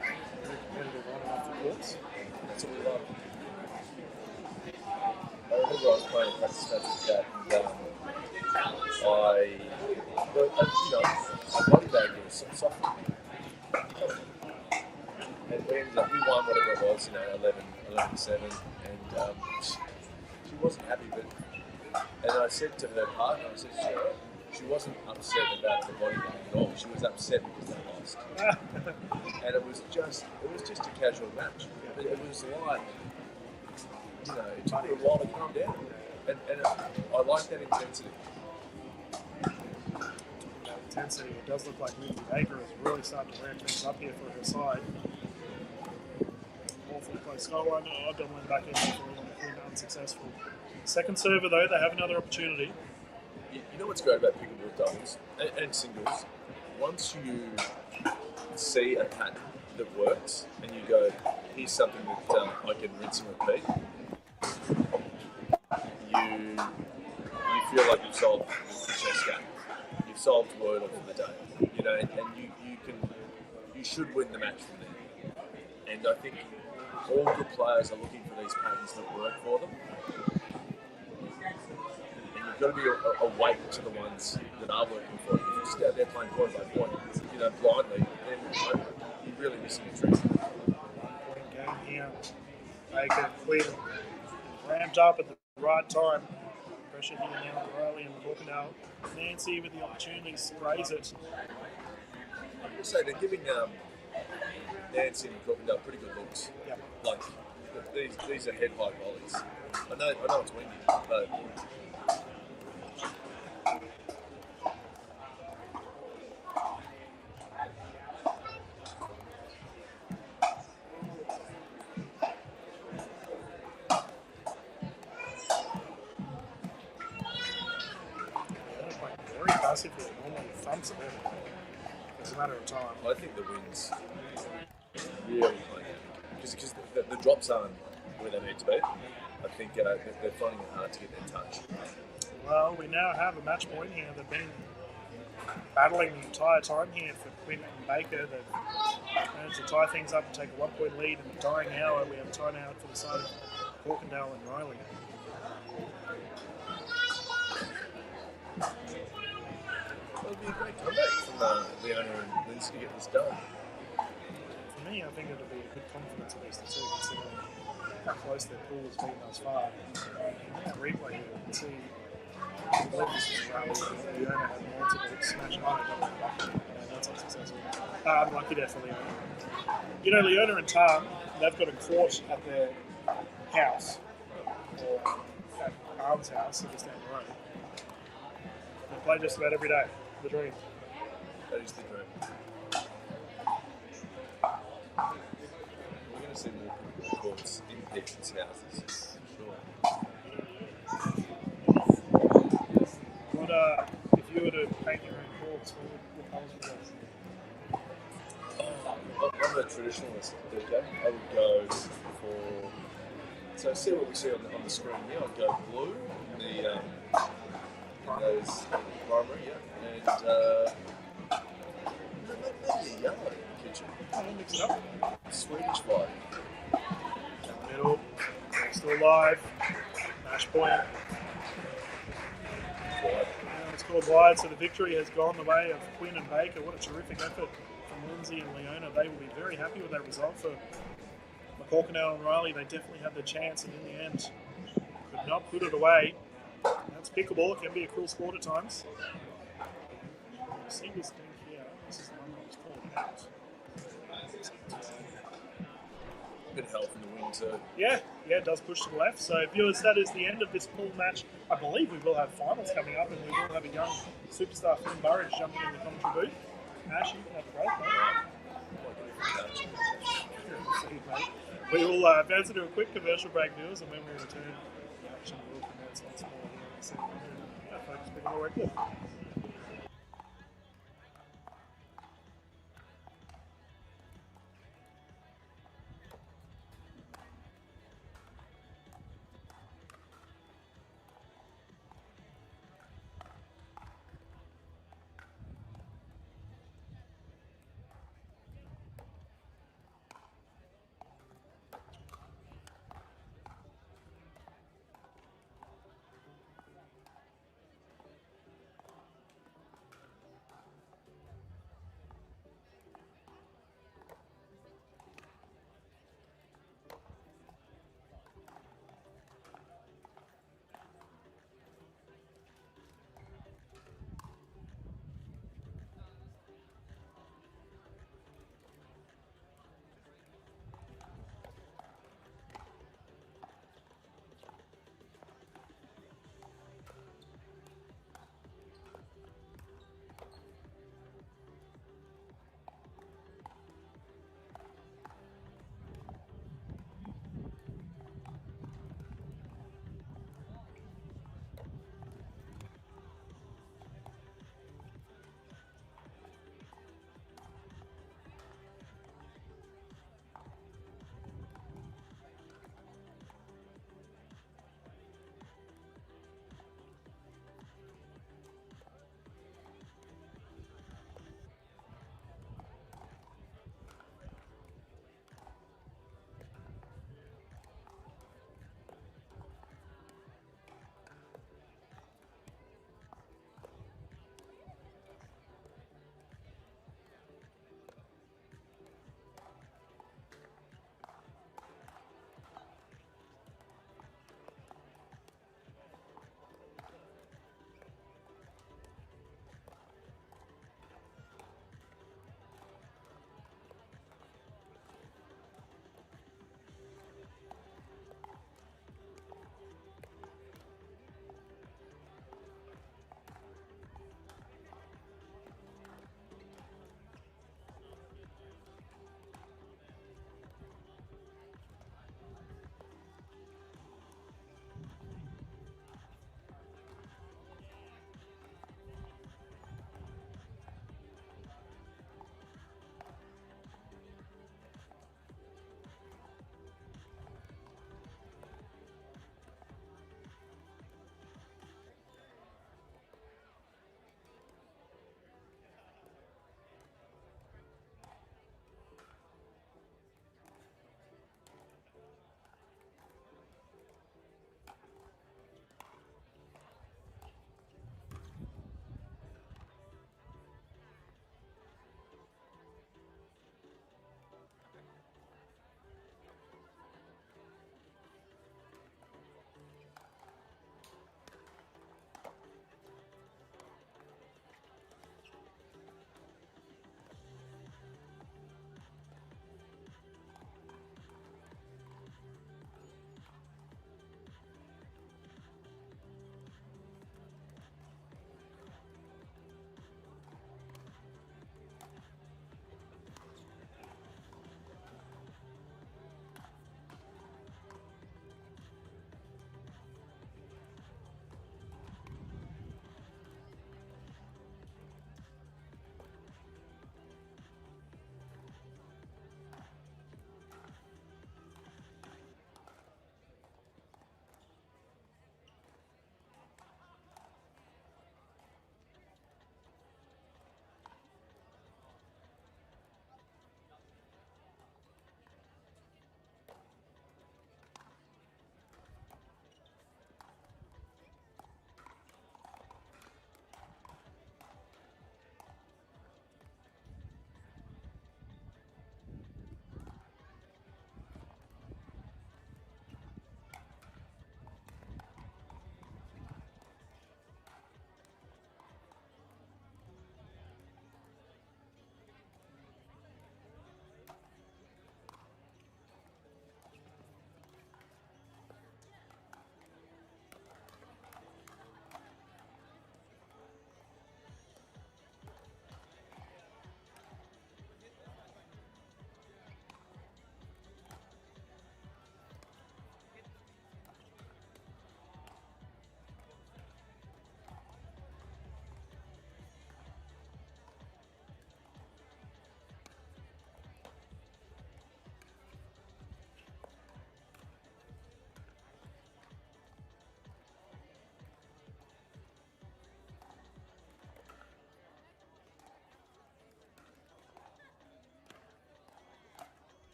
Very competitive on and off the courts. That's what we love. I remember I was playing practice match with Cat, and I body bag was soft. And we won whatever it was, 11-7, and she wasn't happy, and I said to her partner, I said, she wasn't upset about the body bag at all. She was upset because they lost. And it was just a casual match. It was like, it took her a while to calm down. And I like that intensity. Intensity. It does look like Lindsay Baker is really starting to ramp things up here for her side. Awfully close scoreline. I've got one back in before been unsuccessful. Second server though, they have another opportunity. You know what's great about pickleball doubles and singles? Once you see a pattern that works and you go, here's something that I can rinse and repeat, you feel like you've solved the chess game. You've solved Wordle for the day, you know, and you should win the match from there. And I think all good players are looking for these patterns that work for them. And you've got to be awake to the ones that are working for you. If you're just out there playing point by point, you know, blindly, then you're really missing a trick. Point game here. Baker, Quinn, ramped up at the right time. Pressure here now, Riley and Corkindale. Nancy with the opportunity sprays it. I'm going to say they're giving Nancy and Corkindale pretty good looks. Yep. Like, these are head-high volleys. I know it's windy, but... Very passively, normally thumps it in. It's a matter of time. I think the wind's really playing out. Because the drops aren't where they need to be. I think they're finding it hard to get their touch. Well, we now have a match point here. They've been battling the entire time here for Quinn and Baker. They've managed to tie things up and take a 1 point lead in the dying hour. We have a timeout for the side of Corkindale and Riley. Well, it'd be a great comeback from Leona and Lindsay to get this done. For me, I think it'll be a good confidence against the two, considering how close their pool has been thus far. Now, replay here, you can see I believe this is Riley. Leona had Nancy, but it's smashed on it. That's unsuccessful. Unlucky there for Leona. You know, Leona and Tam, they've got a court at their house, or at Arm's house, so just down the road. They play just about every day. The dream. That is the dream. We're going to see more courts in patients' houses, for sure. What, if you were to paint your own courts, what colours would you go? I'm a traditionalist, DJ. I would go for... So see what we see on the screen here. I'd go blue in those primary, yeah. And maybe a yellow in the kitchen. Oh, mix it up. Swedish flag. Middle, still alive. Match point. It's called wide, so the victory has gone the way of Quinn and Baker. What a terrific effort from Lindsay and Leona. They will be very happy with that result. For Corkindale and Riley, they definitely had the chance, and in the end, could not put it away. That's pickleball. It can be a cruel sport at times. You see this thing here. This is the one that was called out. A bit of help from the wind too. Yeah, it does push to the left. So, viewers, that is the end of this pool match. I believe we will have finals coming up, and we will have a young superstar, Finn Burridge, jumping in the commentary booth. Ash, you can have a break, mate. We will advance into a quick commercial break, viewers, and when we return, the action will commence once more here on the 700 Focus Pickleball Red Cliff.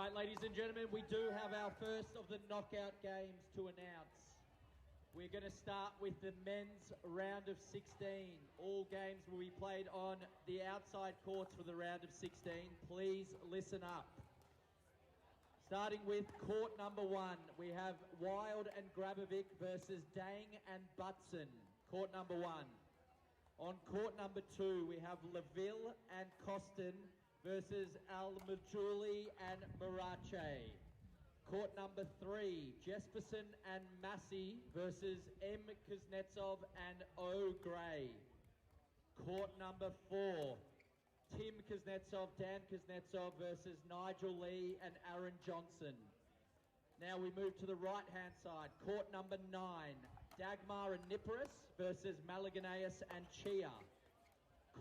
right, ladies and gentlemen, we do have our first of the knockout games to announce. We're going to start with the men's round of 16. All games will be played on the outside courts for the round of 16. Please listen up. Starting with court number 1, we have Wild and Grabovic versus Dang and Butson. Court number 1. On court number 2, we have Laville and Costin versus Al-Majuli and Marache. Court number 3, Jesperson and Massey versus M. Kuznetsov and O. Gray. Court number 4, Tim Kuznetsov, Dan Kuznetsov versus Nigel Lee and Aaron Johnson. Now we move to the right-hand side. Court number 9, Dagmar and Niparis versus Malaganaeus and Chia.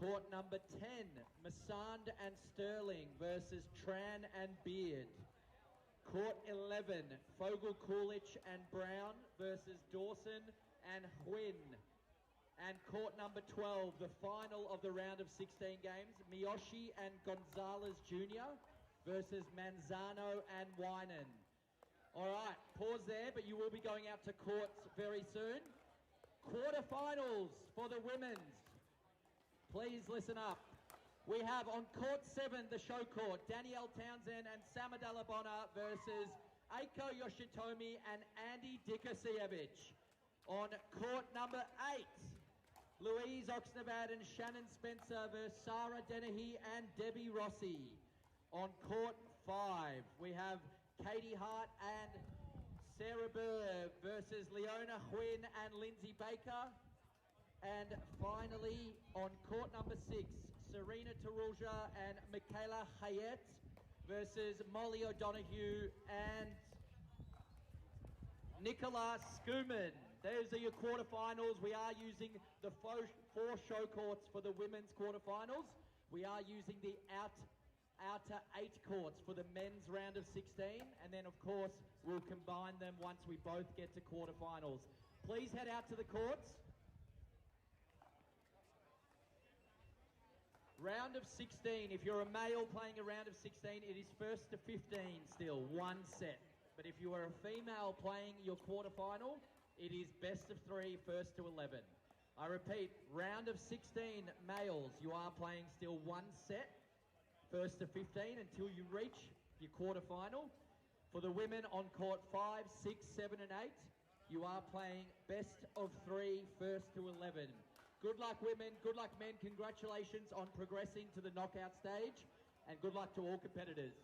Court number 10, Masand and Sterling versus Tran and Beard. Court 11, Fogel, Coolidge and Brown versus Dawson and Huyn. And court number 12, the final of the round of 16 games, Miyoshi and Gonzalez Jr. versus Manzano and Winan. All right, pause there, but you will be going out to courts very soon. Quarterfinals for the women's. Please listen up. We have on court 7, the show court, Danielle Townsend and Sama Dalabona versus Eiko Yoshitomi and Andy Dikasiewicz. On court number 8, Louise Oxnabad and Shannon Spencer versus Sarah Dennehy and Debbie Rossi. On court 5, we have Katie Hart and Sarah Burr versus Leona Huyn and Lindsay Baker. And finally, on court number 6, Serena Tarulja and Michaela Hayet versus Molly O'Donoghue and Nicola Skuman. Those are your quarterfinals. We are using the 4 show courts for the women's quarterfinals. We are using the outer 8 courts for the men's round of 16. And then, of course, we'll combine them once we both get to quarterfinals. Please head out to the courts. Round of 16, if you're a male playing a round of 16, it is first to 15 still, 1 set. But if you are a female playing your quarterfinal, it is best of 3, first to 11. I repeat, round of 16 males, you are playing still 1 set, first to 15 until you reach your quarterfinal. For the women on court 5, 6, 7 and 8, you are playing best of 3, first to 11. Good luck women, good luck men, congratulations on progressing to the knockout stage, and good luck to all competitors.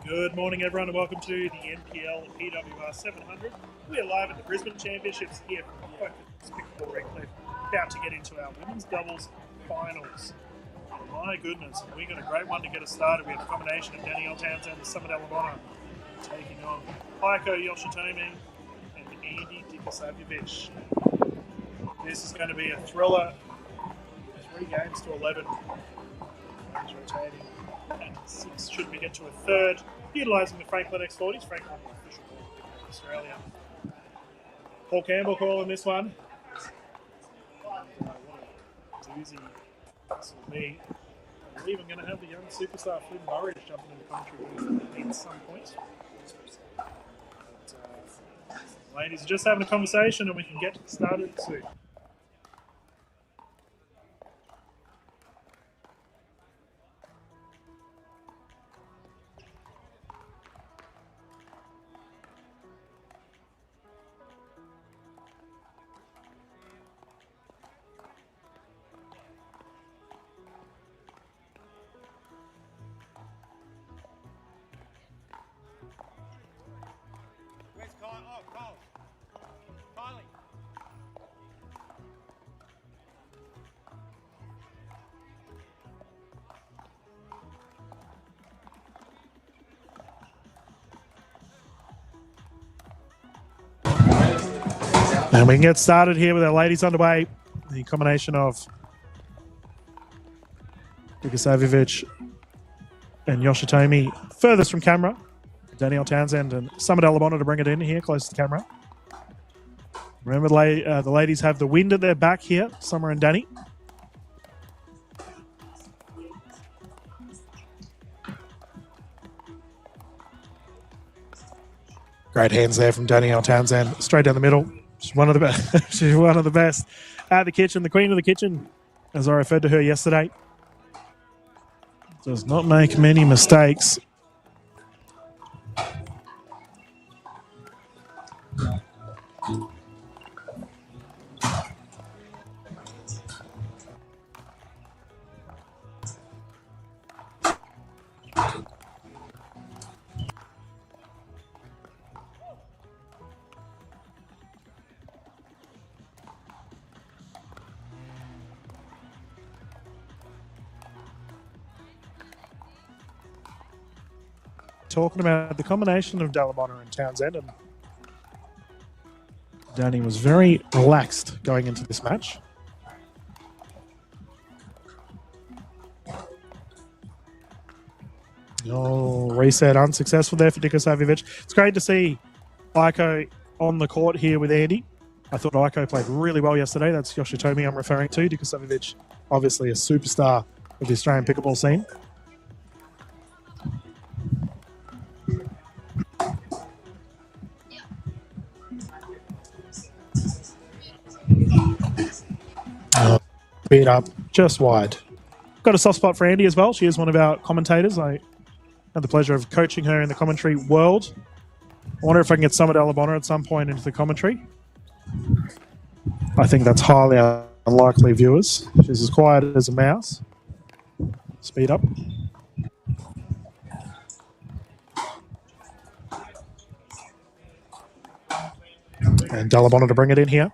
Good morning, everyone, and welcome to the NPL PWR 700. We are live at the Brisbane Championships here from Focus Pickleball Redcliffe, about to get into our women's doubles finals. My goodness, we got a great one to get us started. We have a combination of Danielle Townsend and Summer Delabona taking on Heiko Yoshitomi and Andy Dikasavjevic. This is going to be a thriller. 3 games to 11. He's rotating. And 6 should we get to a third. Utilising the Franklin X40s. Franklin, the official ball of Australia. Paul Campbell calling this one. What a doozy this will be. I believe I'm going to have the young superstar Flynn Murray jumping in the commentary at some point. But, ladies are just having a conversation and we can get started soon. And we can get started here with our ladies underway. The combination of Dikasavjevic and Yoshitomi furthest from camera. Danielle Townsend and Summer Delabona to bring it in here close to the camera. Remember, the ladies have the wind at their back here, Summer and Danny. Great hands there from Danielle Townsend, straight down the middle. She's one of the best. She's one of the best at the kitchen, the queen of the kitchen, as I referred to her yesterday. Does not make many mistakes. Talking about the combination of Delabona and Townsend, and Danny was very relaxed going into this match. Oh, reset unsuccessful there for Dikasavjevic. It's great to see Heiko on the court here with Andy. I thought Heiko played really well yesterday. That's Yoshitomi I'm referring to. Dikasavjevic, obviously a superstar of the Australian pickleball scene. Beat up just wide. Got a soft spot for Andy as well. She is one of our commentators. I had the pleasure of coaching her in the commentary world. I wonder if I can get Summer Delabona at some point into the commentary. I think that's highly unlikely, viewers. She's as quiet as a mouse. Speed up. And Delabona to bring it in here.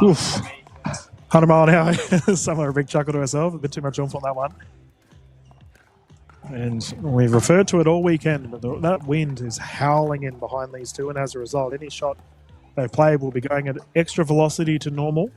Oof. 100 mile an hour. Somewhere a big chuckle to herself. A bit too much oomph on that one. And we've referred to it all weekend, but that wind is howling in behind these two, and as a result, any shot they play will be going at extra velocity to normal.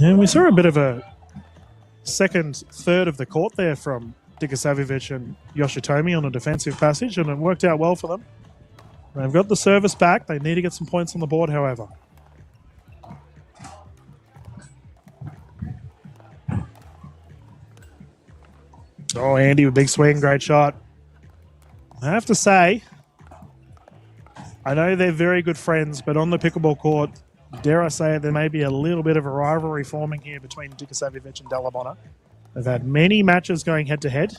And we saw a bit of a second third of the court there from Dikasavjevic and Yoshitomi on a defensive passage, and it worked out well for them. They've got the service back. They need to get some points on the board, however. Oh, Andy with big swing. Great shot. I have to say, I know they're very good friends, but on the pickleball court, dare I say it, there may be a little bit of a rivalry forming here between Dikasavjevic and Dalabona. They've had many matches going head-to-head.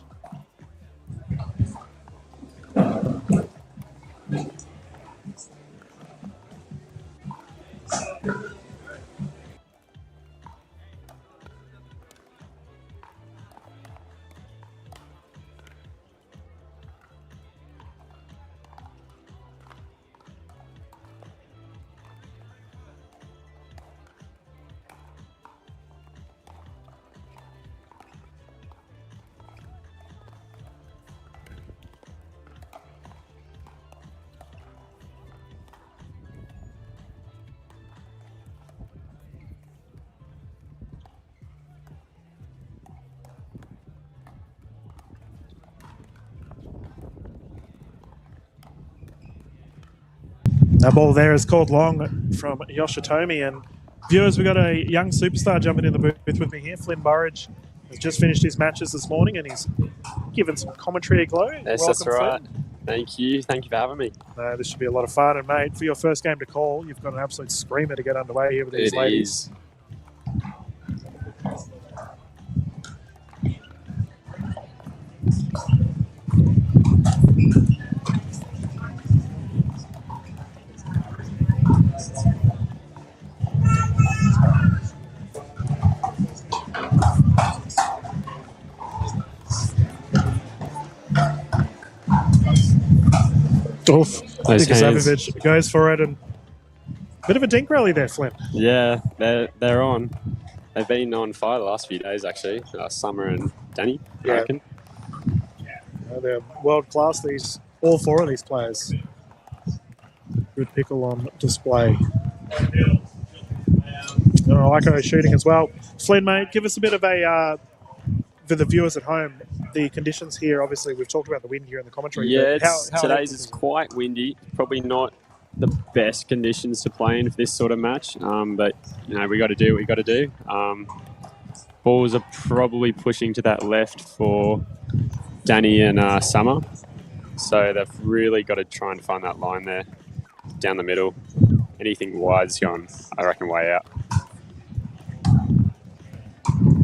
That ball there is called long from Yoshitomi. And viewers, we've got a young superstar jumping in the booth with me here. Flynn Burridge has just finished his matches this morning and he's given some commentary a glow. Yes, Welcome, that's right. Flynn. Thank you. Thank you for having me. This should be a lot of fun. And, mate, for your first game to call, you've got an absolute screamer to get underway here with these ladies. Oof. Dikasavjevic goes for it, and bit of a dink rally there, Flynn. Yeah, they're on. They've been on fire the last few days, actually. Summer and Danny, I reckon. They're world class. All four of these players. Good pickle on display. I like her shooting as well. Flynn, mate, give us a bit of a for the viewers at home. The conditions here, obviously, we've talked about the wind here in the commentary. Yeah, today's is quite windy. Probably not the best conditions to play in for this sort of match, but we got to do what we got to do. Balls are probably pushing to that left for Danny and Summer, so they've really got to try and find that line there down the middle. Anything wide's gone, I reckon, way out.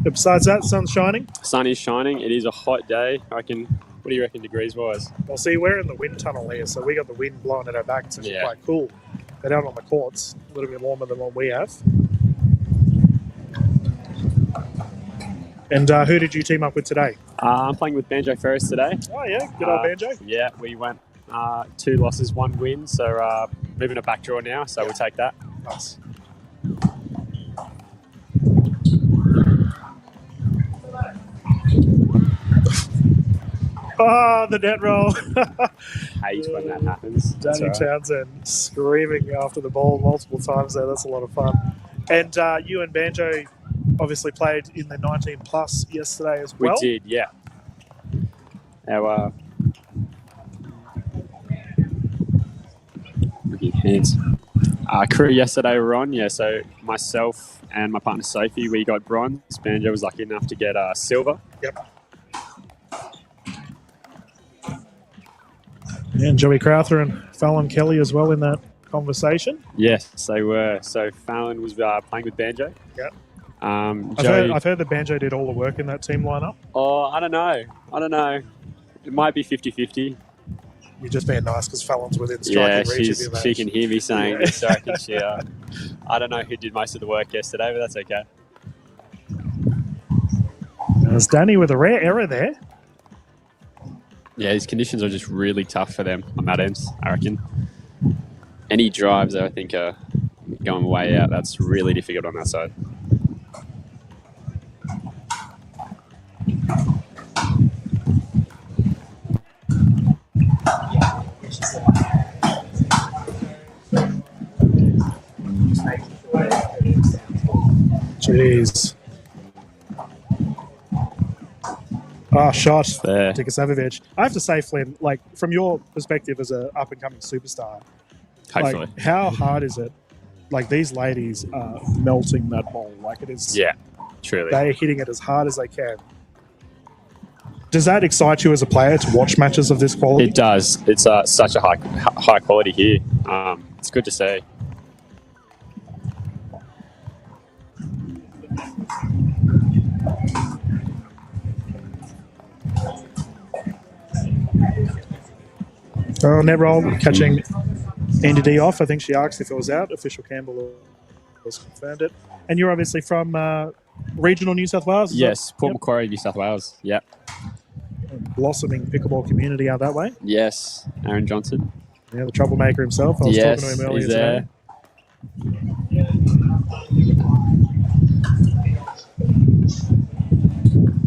But besides that, sun's shining? Sun is shining. It is a hot day. I reckon. What do you reckon degrees-wise? Well, see, we're in the wind tunnel here, so we got the wind blowing at our back. It's actually quite cool. But out on the courts, a little bit warmer than what we have. And who did you team up with today? I'm playing with Banjo Ferris today. Oh, yeah. Good old Banjo. Yeah, we went 2 losses, 1 win. So moving a back draw now, so we'll take that. Nice. Oh, the net roll. Hate when that happens. Danny Townsend screaming after the ball multiple times there. That's a lot of fun. And you and Banjo obviously played in the 19 plus yesterday as well. We did, yeah. Our hands. Crew yesterday were on, so myself and my partner Sophie, we got bronze. Banjo was lucky enough to get silver. Yep. And Joey Crowther and Fallon Kelly as well in that conversation. Yes, they were. So Fallon was playing with Banjo. Yep. I've heard that Banjo did all the work in that team lineup. Oh, I don't know. It might be 50-50. You're just being nice because Fallon's within striking reach of you, mate. She can hear me saying this, so I reckon she... I don't know who did most of the work yesterday, but that's okay. There's Danny with a rare error there. Yeah, these conditions are just really tough for them on that end, I reckon. Any drives that I think are going way out, that's really difficult on that side. Jeez. Last shot, there. Dikasavic. I have to say, Flynn, like from your perspective as an up-and-coming superstar, Hopefully. like how hard is it? Like these ladies are melting that ball. Like it is. Yeah, truly. They're hitting it as hard as they can. Does that excite you as a player to watch matches of this quality? It does. It's such a high quality here. It's good to see. Net roll catching Andy D off. I think she asked if it was out. Official Campbell has confirmed it. And you're obviously from regional New South Wales? Yes, Port Macquarie, New South Wales. Yep. Blossoming pickleball community out that way. Yes, Aaron Johnson. Yeah, the troublemaker himself. I was talking to him earlier he's there. today.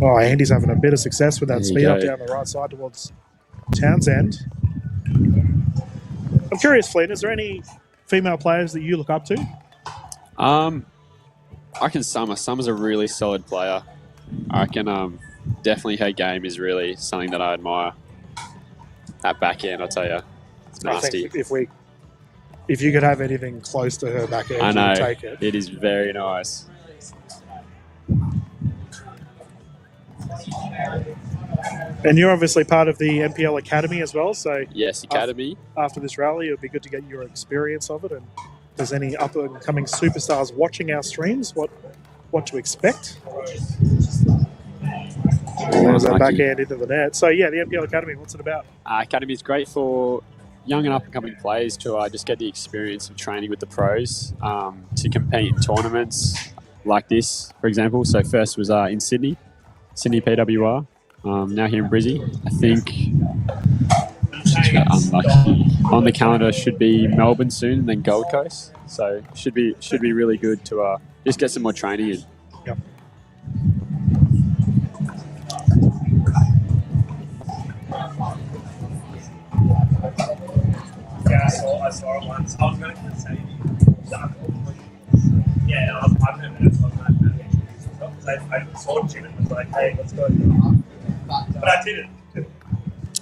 Oh, Andy's having a bit of success with that There you speed up go. down the right side towards Townsend. I'm curious, Flynn, is there any female players that you look up to? I reckon Summer. Summer's a really solid player. I reckon definitely her game is really something that I admire. That backhand, I'll tell you, it's nasty. I think if you could have anything close to her backhand, I you know. would take it. It is very nice. And you're obviously part of the NPL Academy as well, so Yes, Academy. after this rally, it would be good to get your experience of it. And if there's any up-and-coming superstars watching our streams, what to expect. There's that Lucky. backhand into the net. So, yeah, the NPL Academy, what's it about? Academy is great for young and up-and-coming players to just get the experience of training with the pros, to compete in tournaments like this, for example. So first was in Sydney PWR. Now here in Brisbane. I think unlucky. On the calendar should be Melbourne soon and then Gold Coast. So should be really good to just get some more training in. Yep. Yeah, I saw it once. I was going to say, yeah, I've heard minutes on that. Because I saw Jim and was like, hey, let's go. But I didn't.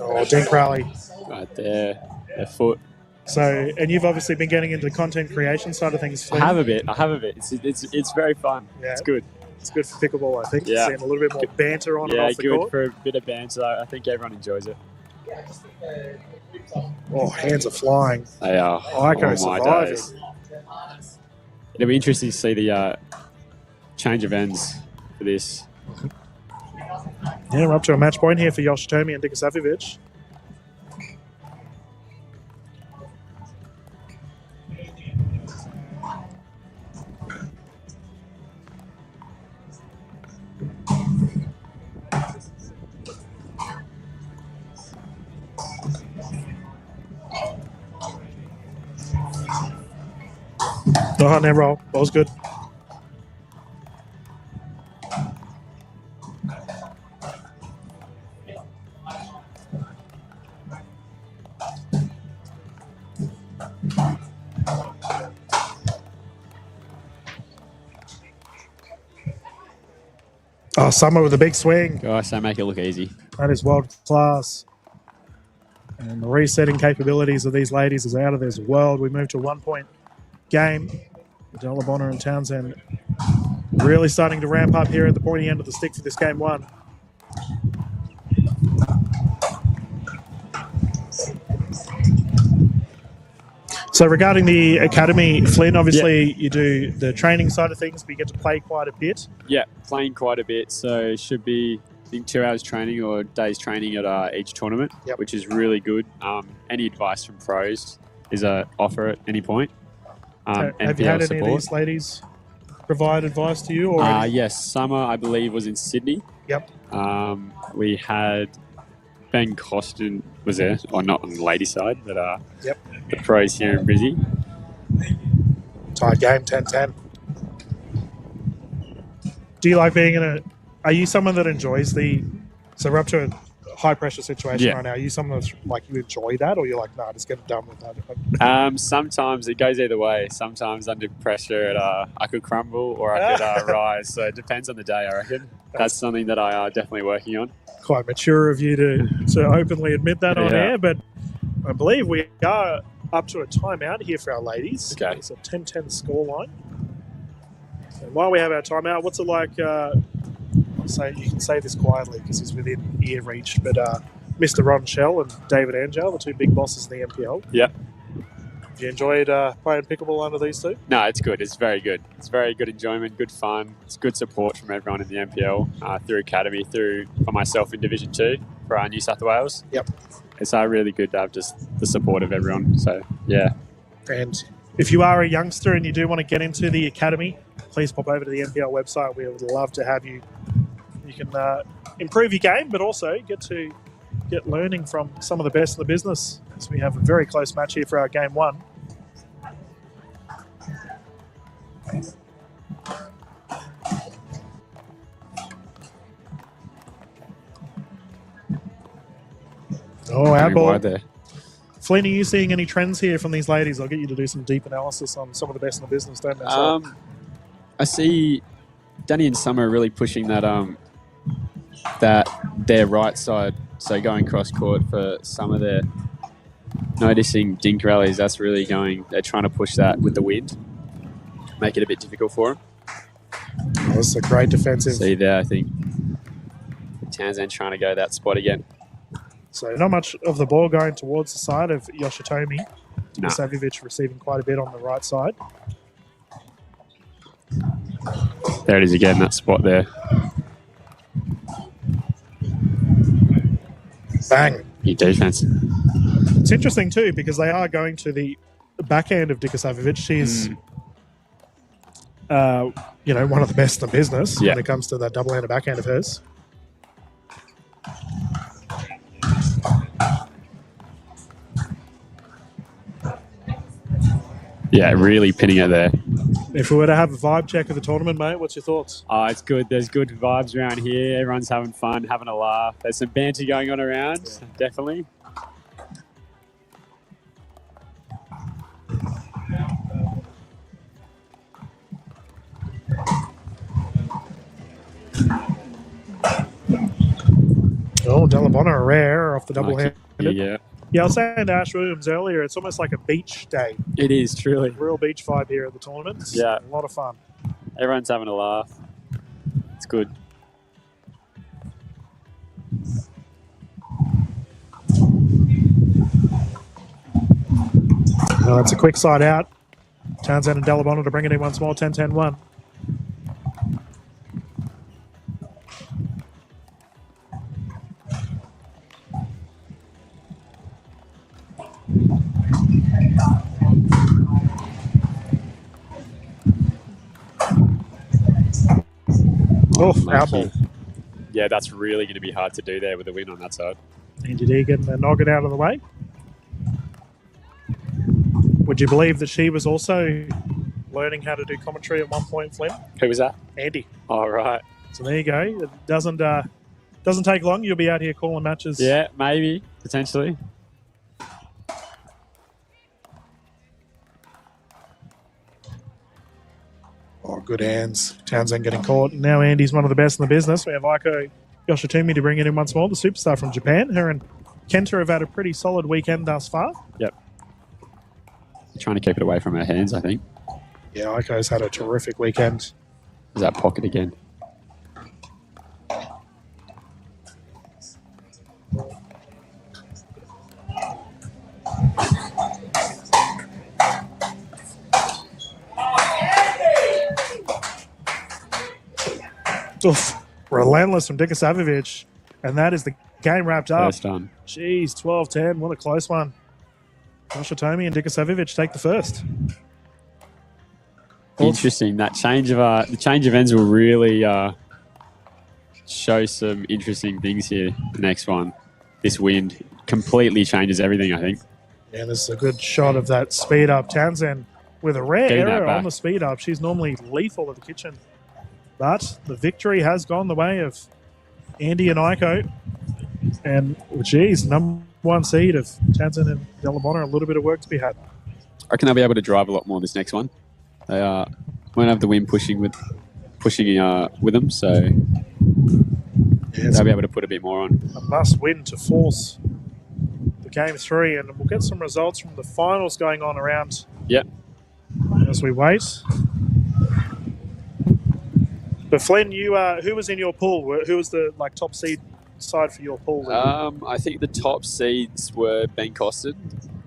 Oh, Dink Rally. Right there, their foot. So, and you've obviously been getting into the content creation side of things. I have a bit. It's very fun. Yeah. It's good. It's good for pickleball, I think. Yeah. Seeing a little bit more banter on and Yeah, off the good court. for a bit of banter. I think everyone enjoys it. Oh, hands are flying. They are. Ico my surviving. days. It'll be interesting to see the change of ends for this. Yeah, we're up to a match point here for Yoshitomi and Dikasavic. Oh, net roll. That was good. Oh, Summer with a big swing. Gosh, they make it look easy. That is world class. And the resetting capabilities of these ladies is out of this world. We move to a 1 point game. Della Bonner and Townsend really starting to ramp up here at the pointy end of the stick for this game one. So regarding the academy, Flynn, obviously you do the training side of things, but you get to play quite a bit. Yeah, playing quite a bit. So it should be, I think, 2 hours training or days training at each tournament, which is really good. Any advice from pros is an offer at any point. Have you NPL had any support. of these ladies provide advice to you? Or Yes, Summer, I believe, was in Sydney. Yep. We had Ben Costin was there, or not on the ladies' side, but the pros here in Brisbane. Tied game, 10-10. Do you like being in a... Are you someone that enjoys the... So we're up to high pressure situation Yeah. right now. Are you someone that's like you enjoy that, or you're like, nah, just get done with that? Sometimes it goes either way. Sometimes under pressure, I could crumble or I could rise. So it depends on the day, I reckon. That's something that I definitely working on. Quite mature of you to openly admit that on Yeah. air, but I believe we are up to a timeout here for our ladies. Okay. It's a 10-10 scoreline. And while we have our timeout, what's it like? I'll say you can say this quietly because he's within ear reach, but Mr. Ron Shell and David Angel, the two big bosses in the NPL. Yeah. Have you enjoyed playing pickleball under these two? No, it's good. It's very good. It's very good enjoyment, good fun. It's good support from everyone in the NPL, through Academy, for myself in Division 2 for New South Wales. Yep. It's really good to have just the support of everyone. So, yeah. And if you are a youngster and you do want to get into the Academy, please pop over to the NPL website. We would love to have you. You can improve your game, but also get learning from some of the best in the business. So we have a very close match here for our game one. Oh, our ball. Wide there. Flynn, are you seeing any trends here from these ladies? I'll get you to do some deep analysis on some of the best in the business, don't they? I see Danny and Summer really pushing that their right side, so going cross court for some of their noticing dink rallies. That's really going. They're trying to push that with the wind, make it a bit difficult for them. Oh, this is a great defensive. See there, I think Townsend trying to go that spot again. So not much of the ball going towards the side of Yoshitomi. No. Savic receiving quite a bit on the right side. There it is again, that spot there. Bang. Good defense. It's interesting too because they are going to the backhand of Dikasavic. She's, one of the best in the business when it comes to that double-handed backhand of hers. Yeah, really pinning it there. If we were to have a vibe check of the tournament, mate, what's your thoughts? Oh, it's good. There's good vibes around here. Everyone's having fun, having a laugh. There's some banter going on around, definitely. Oh, Delabonna, a rare off the double-handed. Yeah. Yeah, I was saying to Ash Williams earlier, it's almost like a beach day. It is, truly. Real beach vibe here at the tournament. It's Yeah. a lot of fun. Everyone's having a laugh. It's good. Well, it's a quick side out. Townsend and Delabonna to bring it in once more, 10-10-1. Oh, our ball. Yeah, that's really going to be hard to do there with a win on that side. Andy D getting the noggin out of the way. Would you believe that she was also learning how to do commentary at one point, Flynn? Who was that? Andy. All right. So there you go. It doesn't take long. You'll be out here calling matches. Yeah, maybe, potentially. Oh, good hands. Townsend getting caught. Now Andy's one of the best in the business. We have Aiko Yoshitomi to bring it in once more, the superstar from Japan. Her and Kenta have had a pretty solid weekend thus far. Yep. Trying to keep it away from her hands, I think. Yeah, Aiko's had a terrific weekend. Is that pocket again? Oof. Relentless from Dikasavic. And that is the game wrapped up. First done. Jeez, 12-10. What a close one. Yoshitomi and Dikasavic take the first. Interesting. That the change of ends will really show some interesting things here. The next one. This wind completely changes everything, I think. Yeah, this is a good shot of that speed up. Townsend with a rare Getting that error back. on the speed up. She's normally lethal at the kitchen. But the victory has gone the way of Andy and Aiko. And, geez, number 1 seed of Townsend and Delabona, a little bit of work to be had. I reckon they'll be able to drive a lot more this next one. They won't have the wind pushing with them, so they'll be able to put a bit more on. A must win to force the game 3, and we'll get some results from the finals going on around as we wait. But Flynn, you who was in your pool? Who was the top seed side for your pool? I think the top seeds were Ben Costed.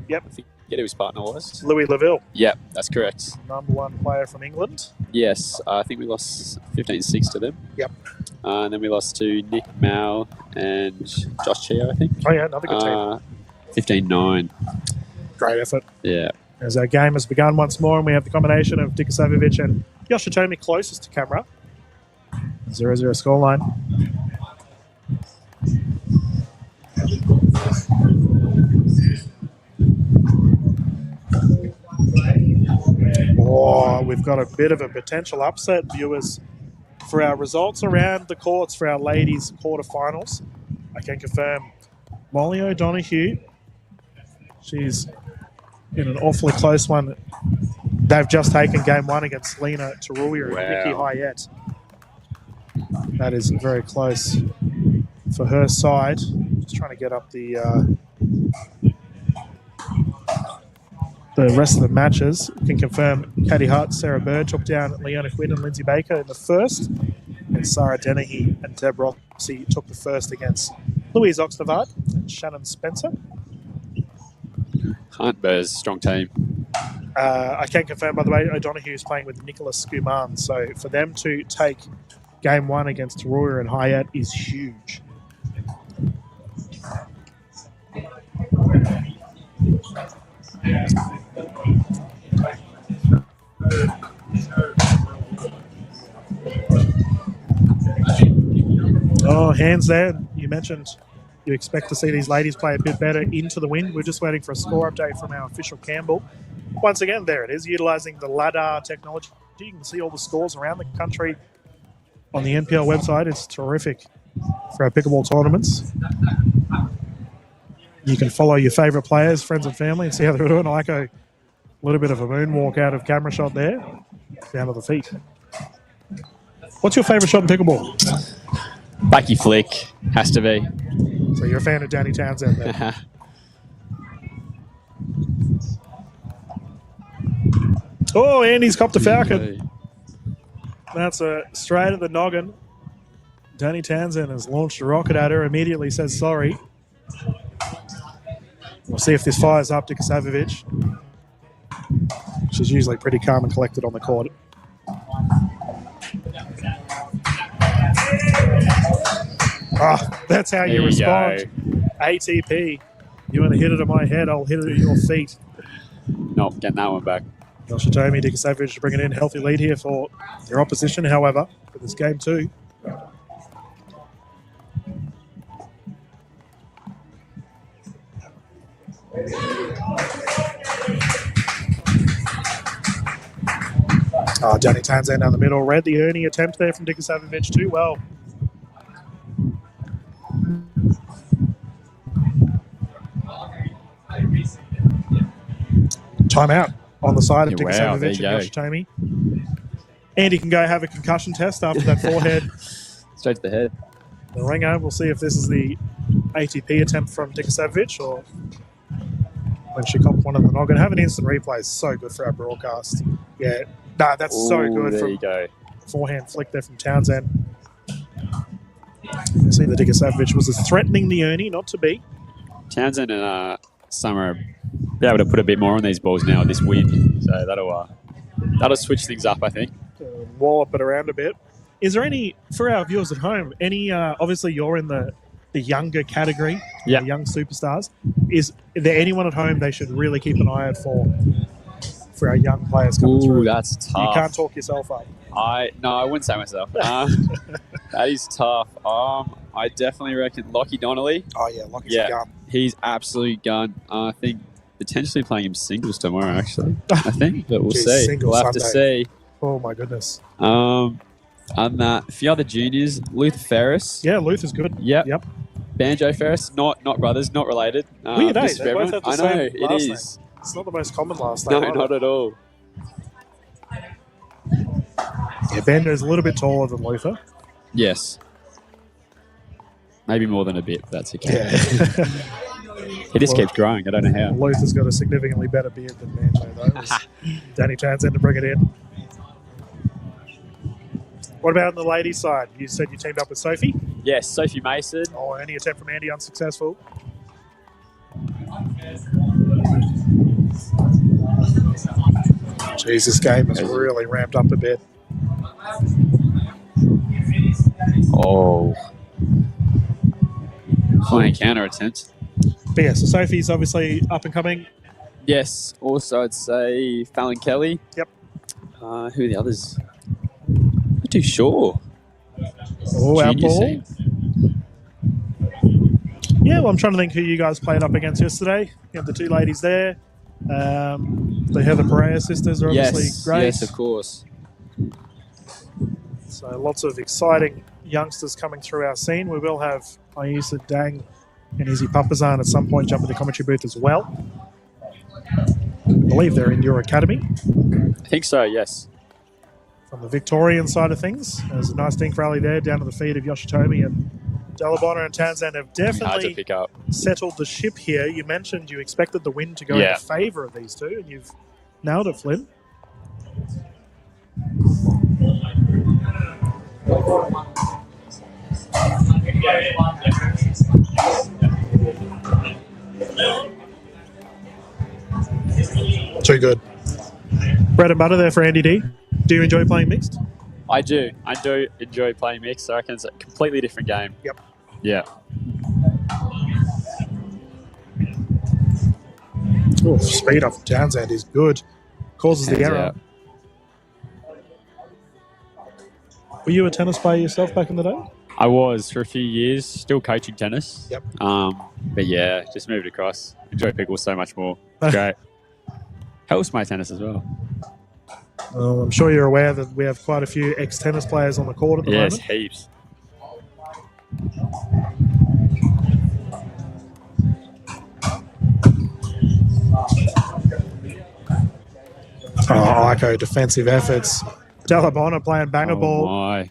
Yep. I think his partner was Louis Laville. Yep, that's correct. Number 1 player from England. Yes, I think we lost 15-6 to them. Yep. And then we lost to Nick Mao and Josh Chio, I think. Oh, yeah, another good team. 15-9. Great effort. Yeah. As our game has begun once more, and we have the combination of Dikasavjevic and Yoshitomi closest to camera. 0-0 scoreline. Oh, we've got a bit of a potential upset, viewers, for our results around the courts for our ladies' quarterfinals. I can confirm Molly O'Donoghue, she's in an awfully close one. They've just taken game 1 against Lena Taruya and Vicky Hayet. That is very close for her side. Just trying to get up the rest of the matches. You can confirm Katie Hart, Sarah Bird took down Leona Quinn and Lindsay Baker in the first. And Sarah Dennehy and Deb Roxy took the first against Louise Oxnard and Shannon Spencer. Hunt Bears, strong team. I can confirm, by the way, O'Donoghue is playing with Nicholas Guman. So for them to take game 1 against Taruya and Hayat is huge. Oh, hands there. You mentioned you expect to see these ladies play a bit better into the wind. We're just waiting for a score update from our official Campbell. Once again, there it is, utilising the LADAR technology. You can see all the scores around the country on the NPL website. It's terrific for our pickleball tournaments. You can follow your favourite players, friends and family, and see how they're doing. I like a little bit of a moonwalk out of camera shot there, down to the feet. What's your favourite shot in pickleball? Backy flick, has to be. So you're a fan of Danny Townsend then? Oh, Andy's copped a falcon. That's a straight at the noggin. Danny Townsend has launched a rocket at her, immediately says sorry. We'll see if this fires up to Kasavjevic. She's usually pretty calm and collected on the court. That's how you respond. ATP. You want to hit it at my head, I'll hit it at your feet. Nope, getting that one back. Yoshitomi Dikasavjevic to bring it in. Healthy lead here for their opposition, however, for this game too. Danny Townsend down the middle. Read the Ernie attempt there from Dikasavjevic too well. Timeout on the side of Dikasavjevic and Yoshitomi. Andy can go have a concussion test after that forehead. Straight to the head. The ringer. We'll see if this is the ATP attempt from Dikasavjevic or when she copped one of the noggin. Have an instant replay is so good for our broadcast. Yeah, that's so good. There from you go. Forehand flick there from Townsend. You see the Dikasavjevic was threatening the Ernie, not to be. Townsend and Summer be able to put a bit more on these balls now with this wind. So that'll switch things up, I think. Wallop it around a bit. Is there any, for our viewers at home, any, obviously you're in the younger category, the young superstars. Is there anyone at home they should really keep an eye out for our young players coming through? That's tough. You can't talk yourself up. No, I wouldn't say myself. That is tough. I definitely reckon Lockie Donnelly. Oh, yeah, Lockie's a gun. He's absolute gun. I think potentially playing him singles tomorrow, actually. I think, but we'll see. We'll have to see. Oh, my goodness. And a few other juniors. Luther Ferris. Yeah, Luther's good. Yep. Banjo first, not brothers, not related. Weird, eh? Just They for both everyone. have the I same know, it last is. name. It's not the most common last name. No, either. not at all. Yeah, Banjo's a little bit taller than Luther. Yes. Maybe more than a bit, but that's okay. Yeah. He just keeps growing. I don't know how. Luther's got a significantly better beard than Banjo, though. Danny Townsend to bring it in. What about on the ladies' side? You said you teamed up with Sophie? Yes, Sophie Mason. Oh, any attempt from Andy unsuccessful. Jeez, this game has really ramped up a bit. Oh. Flying counter attempt. But yeah, so Sophie's obviously up and coming. Yes. Also, I'd say Fallon Kelly. Yep. Who are the others? Not too sure. Oh, our Junior ball. scene. Yeah, well, I'm trying to think who you guys played up against yesterday. You have the two ladies there. The Heather Pereira sisters are obviously great. Yes, of course. So lots of exciting youngsters coming through our scene. We will have Ayusa Dang and Izzy Papazan at some point jump in the commentary booth as well. I believe they're in your academy. I think so, yes. From the Victorian side of things, there's a nice dink rally there down to the feet of Yoshitomi, and Dalabona and Townsend have Hard to definitely pick up. settled the ship here. You mentioned you expected the wind to go in favour of these two, and you've nailed it, Flynn. Too good. Bread and butter there for Andy D. Do you enjoy playing mixed? I do. I do enjoy playing mixed. I reckon it's a completely different game. Yep. Yeah. Oh, speed off Townsend is good. Causes the Hands error. out. Were you a tennis player yourself back in the day? I was for a few years, still coaching tennis. Yep. But yeah, just moved across. Enjoy pickle so much more. Great. Helps my tennis as well. I'm sure you're aware that we have quite a few ex-tennis players on the court at the Yes, moment. heaps. Oh, Iko, defensive efforts. Dalabona playing banger ball. My.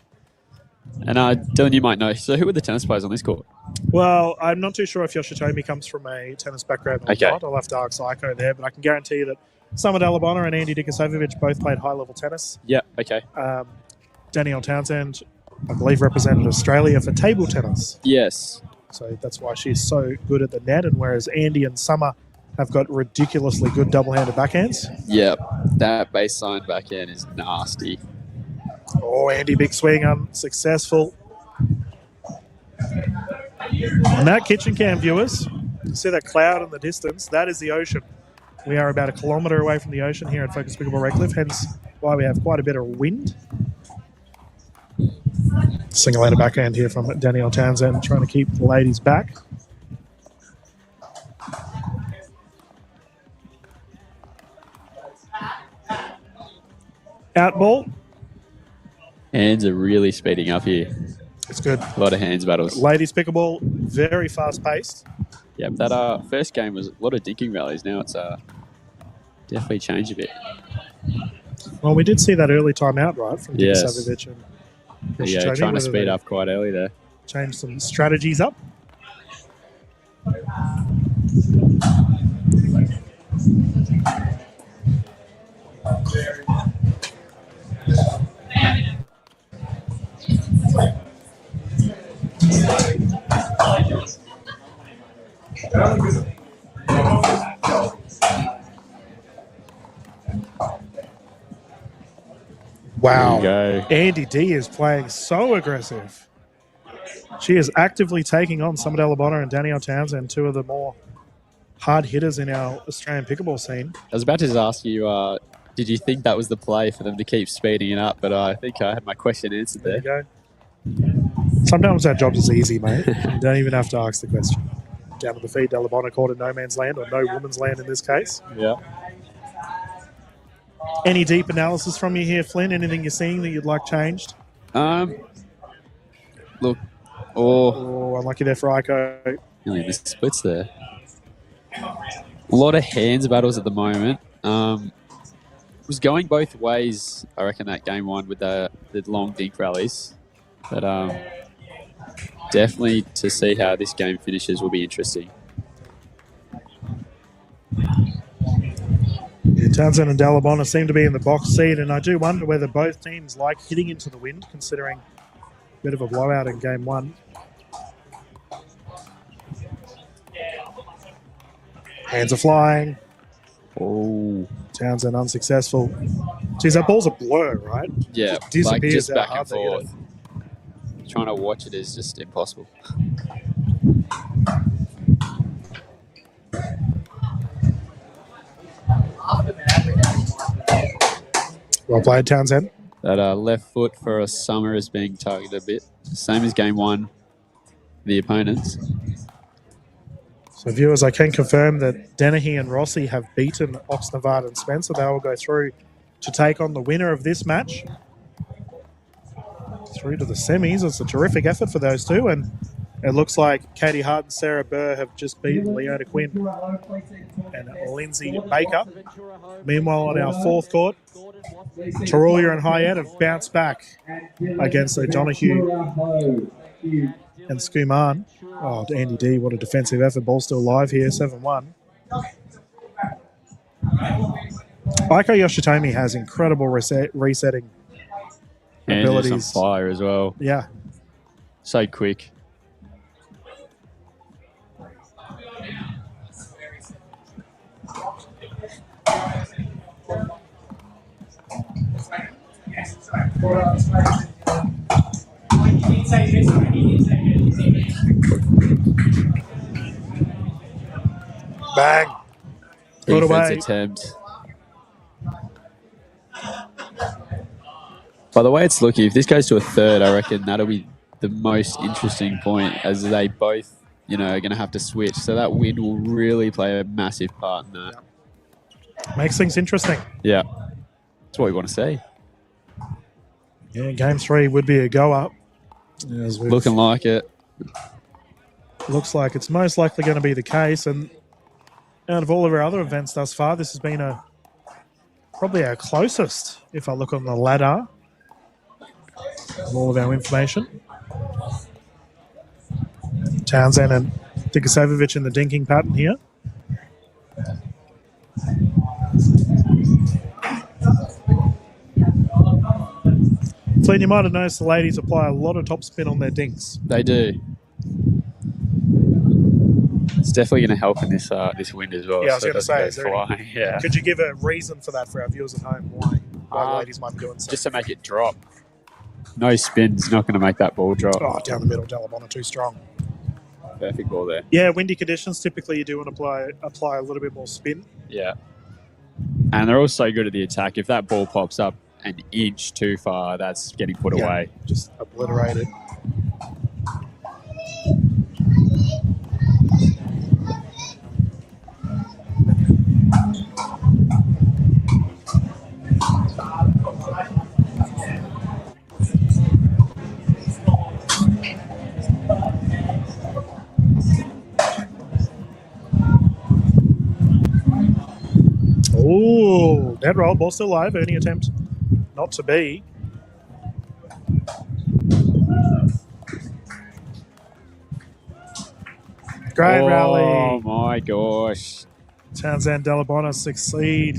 And Dylan, you might know. So who are the tennis players on this court? Well, I'm not too sure if Yoshitomi comes from a tennis background or Okay. not. I'll have to ask Iko there, but I can guarantee you that Summer Dalabona and Andy Dikosovic both played high-level tennis. Yeah, okay. Danielle Townsend, I believe, represented Australia for table tennis. Yes. So that's why she's so good at the net, and whereas Andy and Summer have got ridiculously good double-handed backhands. Yep. That baseline backhand is nasty. Oh, Andy, big swing, unsuccessful. And that kitchen cam, viewers, you see that cloud in the distance? That is the ocean. We are about 1 kilometre away from the ocean here at Focus Pickleball Redcliffe, hence why we have quite a bit of wind. Single-handed backhand here from Danielle Townsend, trying to keep the ladies back. Out ball. Hands are really speeding up here. It's good. A lot of hands battles. Ladies pickleball, very fast-paced. Yep, that first game was a lot of dinking rallies. Now it's definitely changed a bit. Well, we did see that early time out, right, from Yes. Dikosovic and Yeah, Yoshitomi, trying to whether speed they up quite early there. change some strategies up. Wow. There you go. Andy D is playing so aggressive. She is actively taking on Summer Dalabona and Danielle Townsend, two of the more hard hitters in our Australian pickleball scene. I was about to just ask you, did you think that was the play for them to keep speeding it up? But I think I had my question answered There there. you go. Sometimes our jobs is easy, mate. You don't even have to ask the question. Down to the feet, Dalabona caught in no man's land, or no woman's land in this case. Yeah. Any deep analysis from you here, Flynn? Anything you're seeing that you'd like changed? Look, Oh, unlucky there for Aiko. Nearly missed splits there. A lot of hands battles at the moment. It was going both ways, I reckon, that game one with the long dink rallies. But definitely to see how this game finishes will be interesting. Yeah, Townsend and Dalabona seem to be in the box seat, and I do wonder whether both teams like hitting into the wind, considering a bit of a blowout in game one. Hands are flying. Oh. Townsend unsuccessful. Geez, that ball's a blur, right? Yeah, just disappears just back how and hard they hit forth. Trying to watch it is just impossible. Well played, Townsend. That left foot for a summer is being targeted a bit. Same as game one, the opponents. So viewers, I can confirm that Dennehy and Rossi have beaten Oxnard and Spencer. They will go through to take on the winner of this match. Through to the semis. It's a terrific effort for those two, and it looks like Katie Hart and Sarah Burr have just beaten Leona Quinn and Lindsay Baker. Meanwhile, on our fourth court, Tarulia and Hyatt have bounced back against O'Donoghue and Skuman. Oh, Andy D, what a defensive effort. Ball still live here, 7-1. Aiko Yoshitomi has incredible resetting And abilities. just on fire as well. Yeah. So quick. Bang. Put Defense away. attempt. By the way it's looking, if this goes to a third, I reckon that'll be the most interesting point, as they both, are going to have to switch. So that wind will really play a massive part in that. Makes things interesting. Yeah. That's what we want to see. Yeah, game 3 would be a go-up. Looking like it. Looks like it's most likely going to be the case. And out of all of our other events thus far, this has been probably our closest, if I look on the ladder of all of our information. Townsend and Dikasevic in the dinking pattern here. Flynn, you might have noticed the ladies apply a lot of topspin on their dinks. They do. It's definitely going to help in this wind as well. Yeah, I was so going to it say, doesn't is go there flying. Yeah. could you give a reason for that for our viewers at home, why the ladies might be doing so? Just to make it drop. No spin's not going to make that ball drop. Oh, down the middle, Dalabona too strong. Perfect ball there. Yeah, windy conditions, typically you do want to apply a little bit more spin. Yeah. And they're also good at the attack. If that ball pops up an inch too far, that's getting put away. Just obliterate it. Oh, net roll, ball still live. Any attempt not to be. Great rally. Oh my gosh. Townsend Dalabona succeed.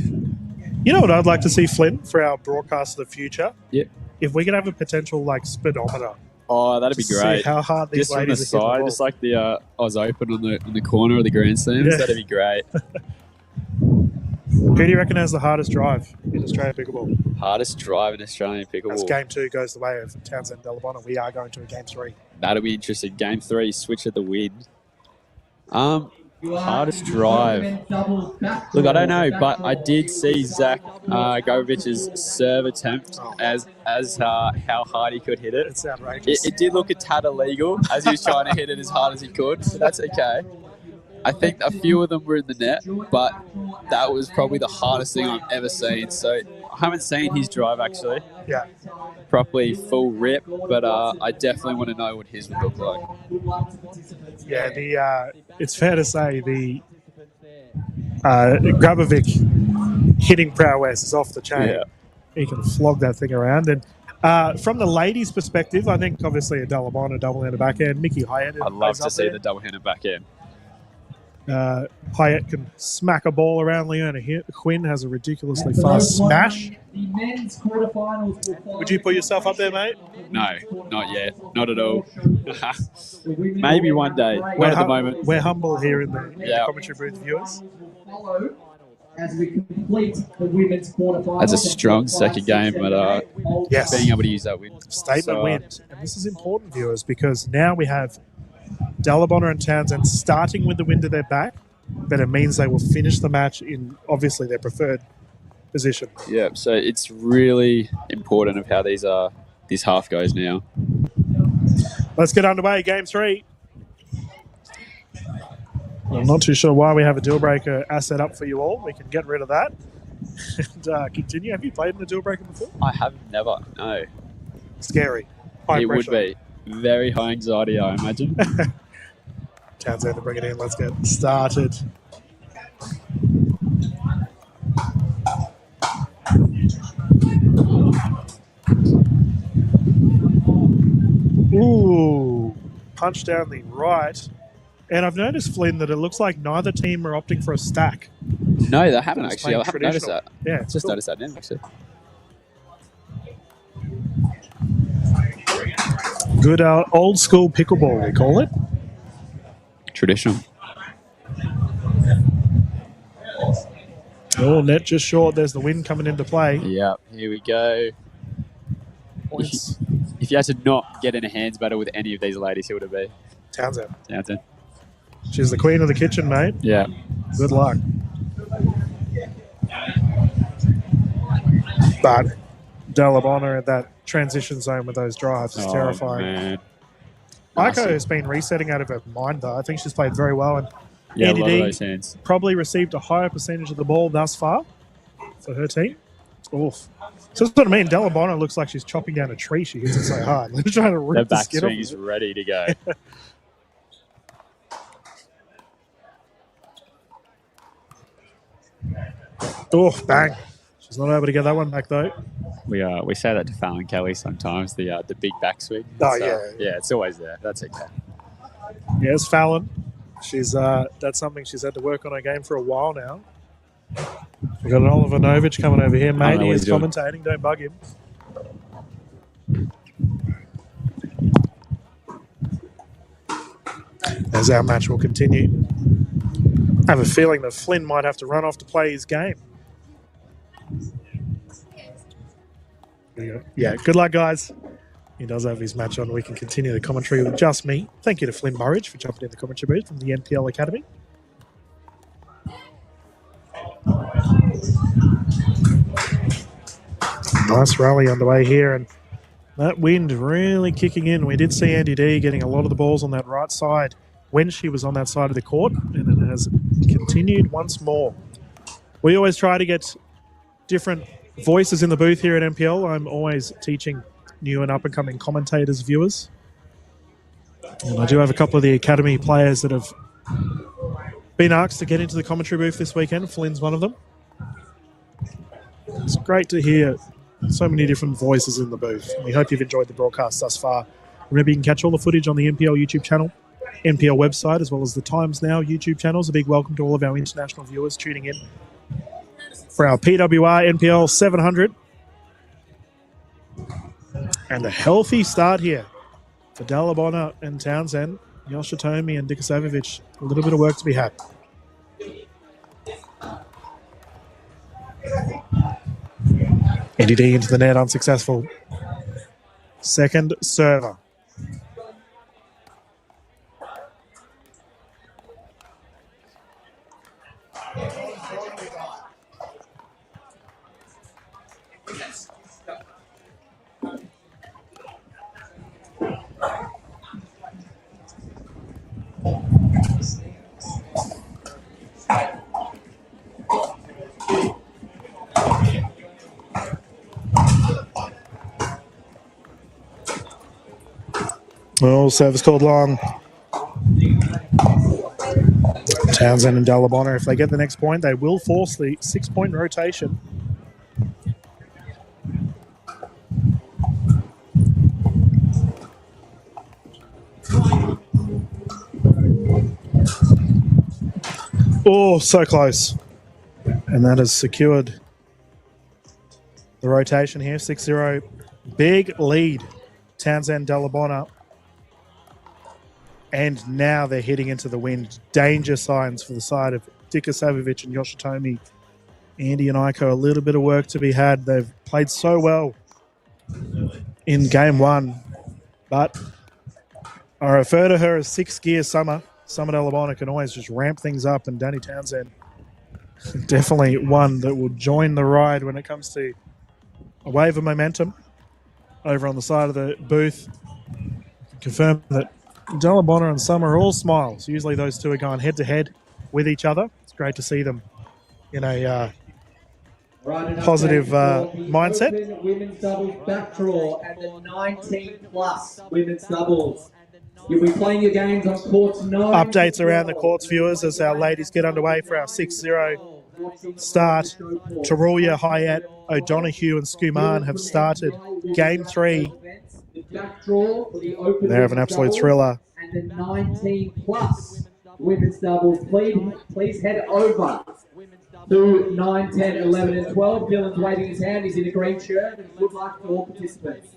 You know what I'd like to see, Flint, for our broadcast of the future? Yep. If we could have a potential speedometer. Oh, that'd be Just to great. see how hard these just from the ladies are hitting the side, ball. just like the Oz Open on the corner of the grandstands. Yeah. That'd be great. Who do you reckon has the hardest drive in Australian pickleball? Hardest drive in Australian pickleball. As game 2 goes the way of Townsend Dalabona, we are going to a game 3. That'll be interesting. Game 3, switch at the wind. Hardest drive. Look, I don't know, but I did see Zach Govovic's serve attempt as how hard he could hit it. It's outrageous. It did look a tad illegal as he was trying to hit it as hard as he could, but that's okay. I think a few of them were in the net, but that was probably the hardest thing I've ever seen. So I haven't seen his drive actually. Yeah. properly full rip, but I definitely want to know what his would look like. Yeah, it's fair to say the Grabovic hitting prowess is off the chain. Yeah. He can flog that thing around. And from the ladies' perspective, I think obviously a Dalabon, a double-handed backhand. Mickey Hyatt. I'd love to see the double-handed backhand. Hyatt can smack a ball around. Leona Quinn has a ridiculously fast smash. The men's quarterfinals will follow. Would you put yourself up there, mate? No, not yet. Not at all. Maybe one day. Not at the moment. We're humble here in the commentary booth, viewers. As we complete the women's quarterfinals. That's a strong second game, but yes, being able to use that win. Statement win. And this is important, viewers, because now we have Dalabonner and Townsend starting with the wind at their back, but it means they will finish the match in, obviously, their preferred position. Yeah, so it's really important of how this half goes now. Let's get underway. Game 3. I'm not too sure why we have a deal breaker asset up for you all. We can get rid of that and continue. Have you played in a deal breaker before? I have never. No. Scary. High it pressure. Would be. Very high anxiety, I imagine. Townsend to bring it in. Let's get started. Ooh. Punch down the right. And I've noticed, Flynn, that it looks like neither team are opting for a stack. No, they haven't actually. I haven't noticed that. Yeah, it's just cool. noticed that now, actually. Good old school pickleball, we call it. Traditional. Oh, net just short. There's the wind coming into play. Yeah, here we go. If you had to not get in a hands battle with any of these ladies, who would it be? Townsend. She's the queen of the kitchen, mate. Yeah. Good luck. But Dalabonner at that transition zone with those drives is terrifying. Man. Aiko has been resetting out of her mind, though. I think she's played very well. And Yeah, Andy a lot of D those hands. probably received a higher percentage of the ball thus far for her team. Oof. So that's what I mean. Dalabonner looks like she's chopping down a tree. She hits it so hard. They're trying to rip The the skin off. backswing is ready to go. Oh, bang. She's not able to get that one back, though. We say that to Fallon Kelly sometimes, the big backswing. Oh, So, yeah. Yeah, it's always there. That's okay. Yes, Fallon. She's that's something she's had to work on her game for a while now. We've got an Oliver Novich coming over here. Mate, he is commentating. Don't bug him. As our match will continue. I have a feeling that Flynn might have to run off to play his game. Yeah, good luck, guys. He does have his match on. We can continue the commentary with just me. Thank you to Flynn Burridge for jumping in the commentary booth from the NPL Academy. Nice rally underway here, and that wind really kicking in. We did see Andy D getting a lot of the balls on that right side when she was on that side of the court, and it has continued once more. We always try to get different voices in the booth here at NPL. I'm always teaching new and up-and-coming commentators, viewers. And I do have a couple of the academy players that have been asked to get into the commentary booth this weekend. Flynn's one of them. It's great to hear so many different voices in the booth. We hope you've enjoyed the broadcast thus far. Remember, you can catch all the footage on the NPL YouTube channel, NPL website, as well as the Times Now YouTube channels. A big welcome to all of our international viewers tuning in for our PWR NPL 700. And a healthy start here for Dalabonner and Townsend, Yoshitomi and Dikasovic. A little bit of work to be had. Andy D into the net, unsuccessful. Second server. Oh, service called long. Townsend and Dalabona, if they get the next point, they will force the 6-point rotation. Oh, so close. And that has secured the rotation here, 6-0. Big lead, Townsend, Dalabona. And now they're hitting into the wind. Danger signs for the side of Dikasavovich and Yoshitomi. Andy and Aiko, a little bit of work to be had. They've played so well in game one. But I refer to her as 6th gear Summer. Summer Dalabona can always just ramp things up. And Danny Townsend, definitely one that will join the ride when it comes to a wave of momentum. Over on the side of the booth, confirm that Dalabona and Summer are all smiles. Usually those two are going head-to-head with each other. It's great to see them in a positive mindset. Women's doubles back draw and the 19-plus women's doubles. You'll be playing your games on courts 9. Updates around the courts, viewers, as our ladies get underway for our 6-0 start. Taruya, Hyatt, O'Donoghue and Skuman have started game 3. They have an absolute thriller. And the 19-plus women's doubles. Please head over to 9, 10, 11 and 12. Dylan's waving his hand. He's in a green shirt. And good luck to all participants.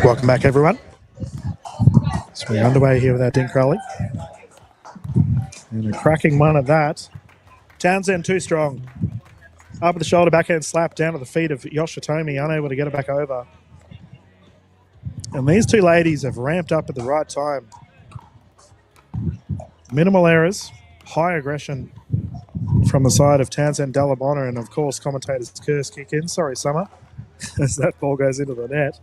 Welcome back, everyone. So we're underway here with our Dink Rally. And a cracking one at that. Townsend too strong. Up at the shoulder, backhand slap down to the feet of Yoshitomi, unable to get it back over. And these two ladies have ramped up at the right time. Minimal errors, high aggression from the side of Townsend, Dalabona, and of course commentators curse kick in. Sorry, Summer, as that ball goes into the net.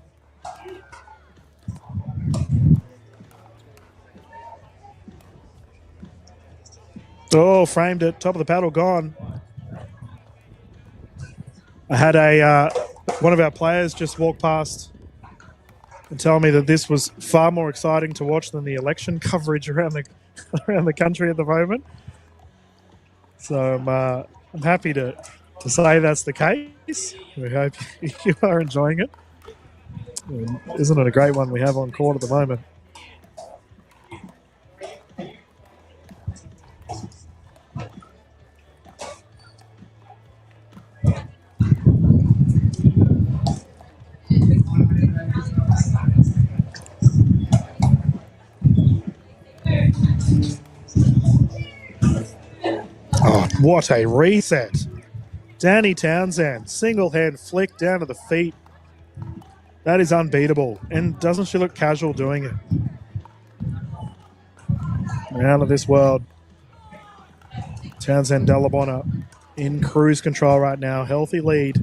Oh, framed it. Top of the paddle, gone. I had one of our players just walk past and tell me that this was far more exciting to watch than the election coverage around the country at the moment. So I'm happy to say that's the case. We hope you are enjoying it. Isn't it a great one we have on court at the moment? Oh, what a reset. Danny Townsend, single hand flick down to the feet. That is unbeatable. And doesn't she look casual doing it? Out of this world. Townsend, Dalabona in cruise control right now. Healthy lead.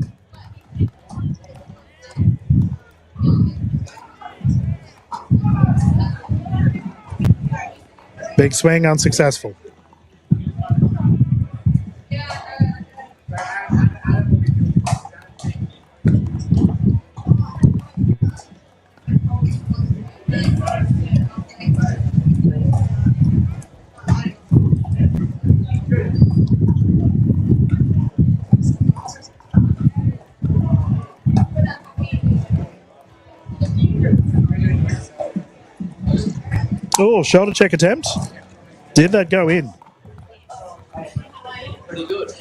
Big swing, unsuccessful. Oh, shoulder check attempt. Did that go in? Pretty good.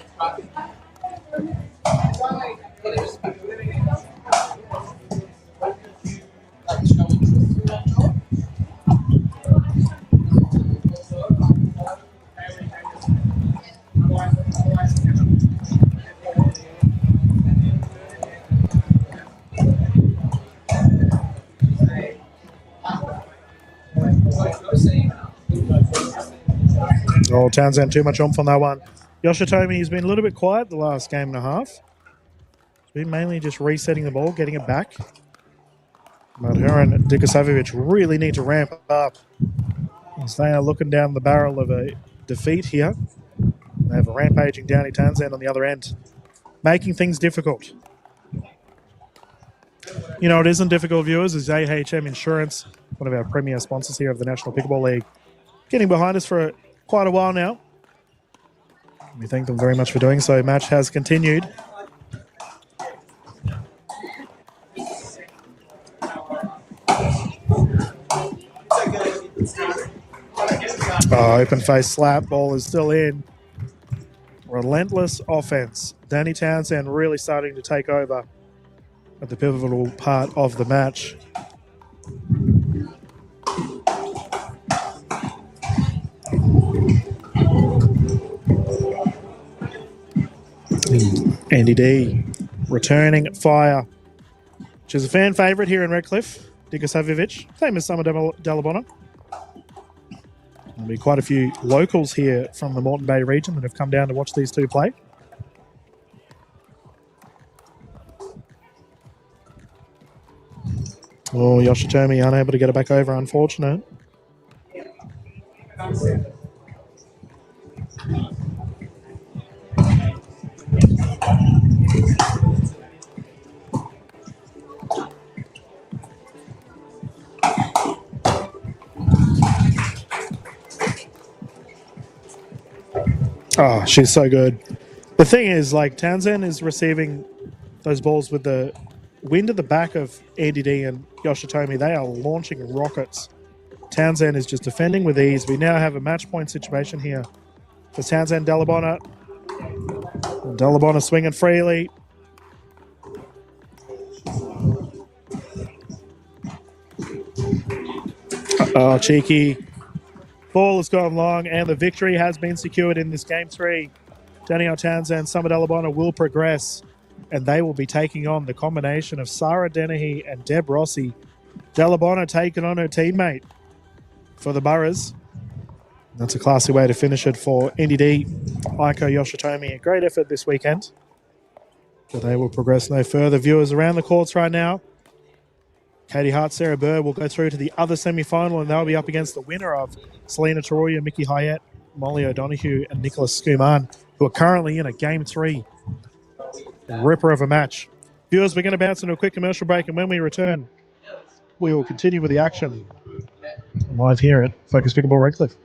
Oh, Townsend too much oomph on that one. Yoshitomi has been a little bit quiet the last game and a half. He's been mainly just resetting the ball, getting it back. But her and Dikasavic really need to ramp up as they are looking down the barrel of a defeat here. They have a rampaging Downey Townsend on the other end, making things difficult. You know, it isn't difficult, viewers, is AHM Insurance, one of our premier sponsors here of the National Pickleball League, getting behind us for quite a while now. We thank them very much for doing so. Match has continued. Oh, open face slap. Ball is still in. Relentless offense. Danny Townsend really starting to take over at the pivotal part of the match. Andy D returning fire, which is a fan favourite here in Redcliffe. Dikasavic, same as Summer Delabona. There'll be quite a few locals here from the Moreton Bay region that have come down to watch these two play. Oh, Yoshitomi unable to get it back over, unfortunate. Oh, she's so good. The thing is, like, Townsend is receiving those balls with the wind at the back of Andy D and Yoshitomi. They are launching rockets. Townsend is just defending with ease. We now have a match point situation here for Townsend Delabona. Delabona swinging freely. Oh, cheeky. Ball has gone long, and the victory has been secured in this game 3. Danielle Townsend, Summer Delabona will progress, and they will be taking on the combination of Sarah Dennehy and Deb Rossi. Delabona taking on her teammate for the Boroughs. That's a classy way to finish it for NDD, Aiko Yoshitomi. A great effort this weekend. But they will progress no further. Viewers around the courts right now. Katie Hart, Sarah Burr will go through to the other semi-final, and they'll be up against the winner of Selena Taroya, Mickey Hyatt, Molly O'Donoghue, and Nicholas Skuman, who are currently in a Game 3 ripper of a match. Viewers, we're going to bounce into a quick commercial break, and when we return, we will continue with the action live here at Focus Pickleball Redcliffe.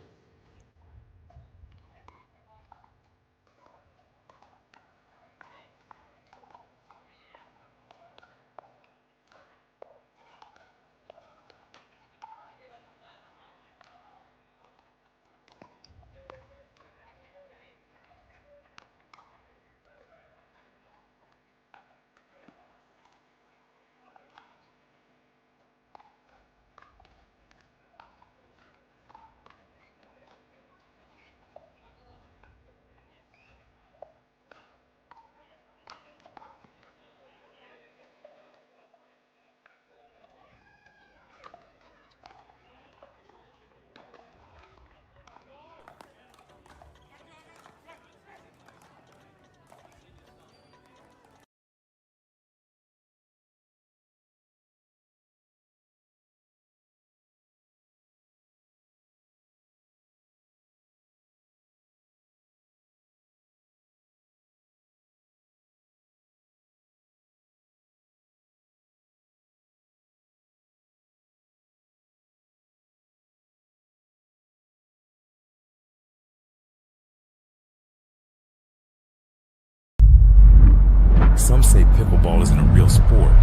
Some say pickleball isn't a real sport.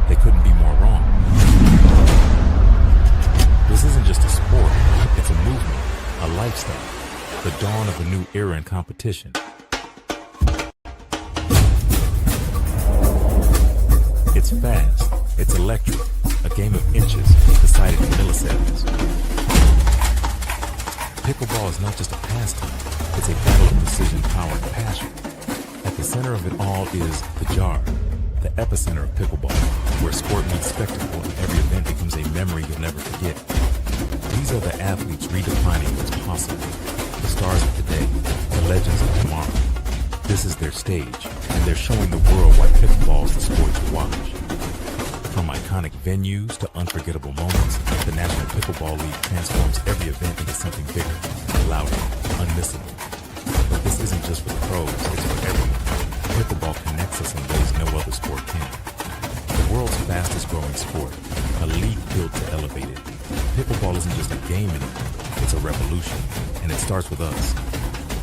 They couldn't be more wrong. This isn't just a sport, it's a movement, a lifestyle, the dawn of a new era in competition. It's fast, it's electric, a game of inches decided in milliseconds. Pickleball is not just a pastime, it's a battle of precision, power, and passion. At the center of it all is the jar, the epicenter of pickleball, where sport meets spectacle and every event becomes a memory you'll never forget. These are the athletes redefining what's possible. The stars of today, the legends of tomorrow. This is their stage, and they're showing the world why pickleball is the sport to watch. From iconic venues to unforgettable moments, the National Pickleball League transforms every event into something bigger, louder, unmissable. But this isn't just for the pros, it's for everyone. Pickleball connects us in ways no other sport can. The world's fastest growing sport, a league built to elevate it. Pickleball isn't just a game anymore, it's a revolution, and it starts with us.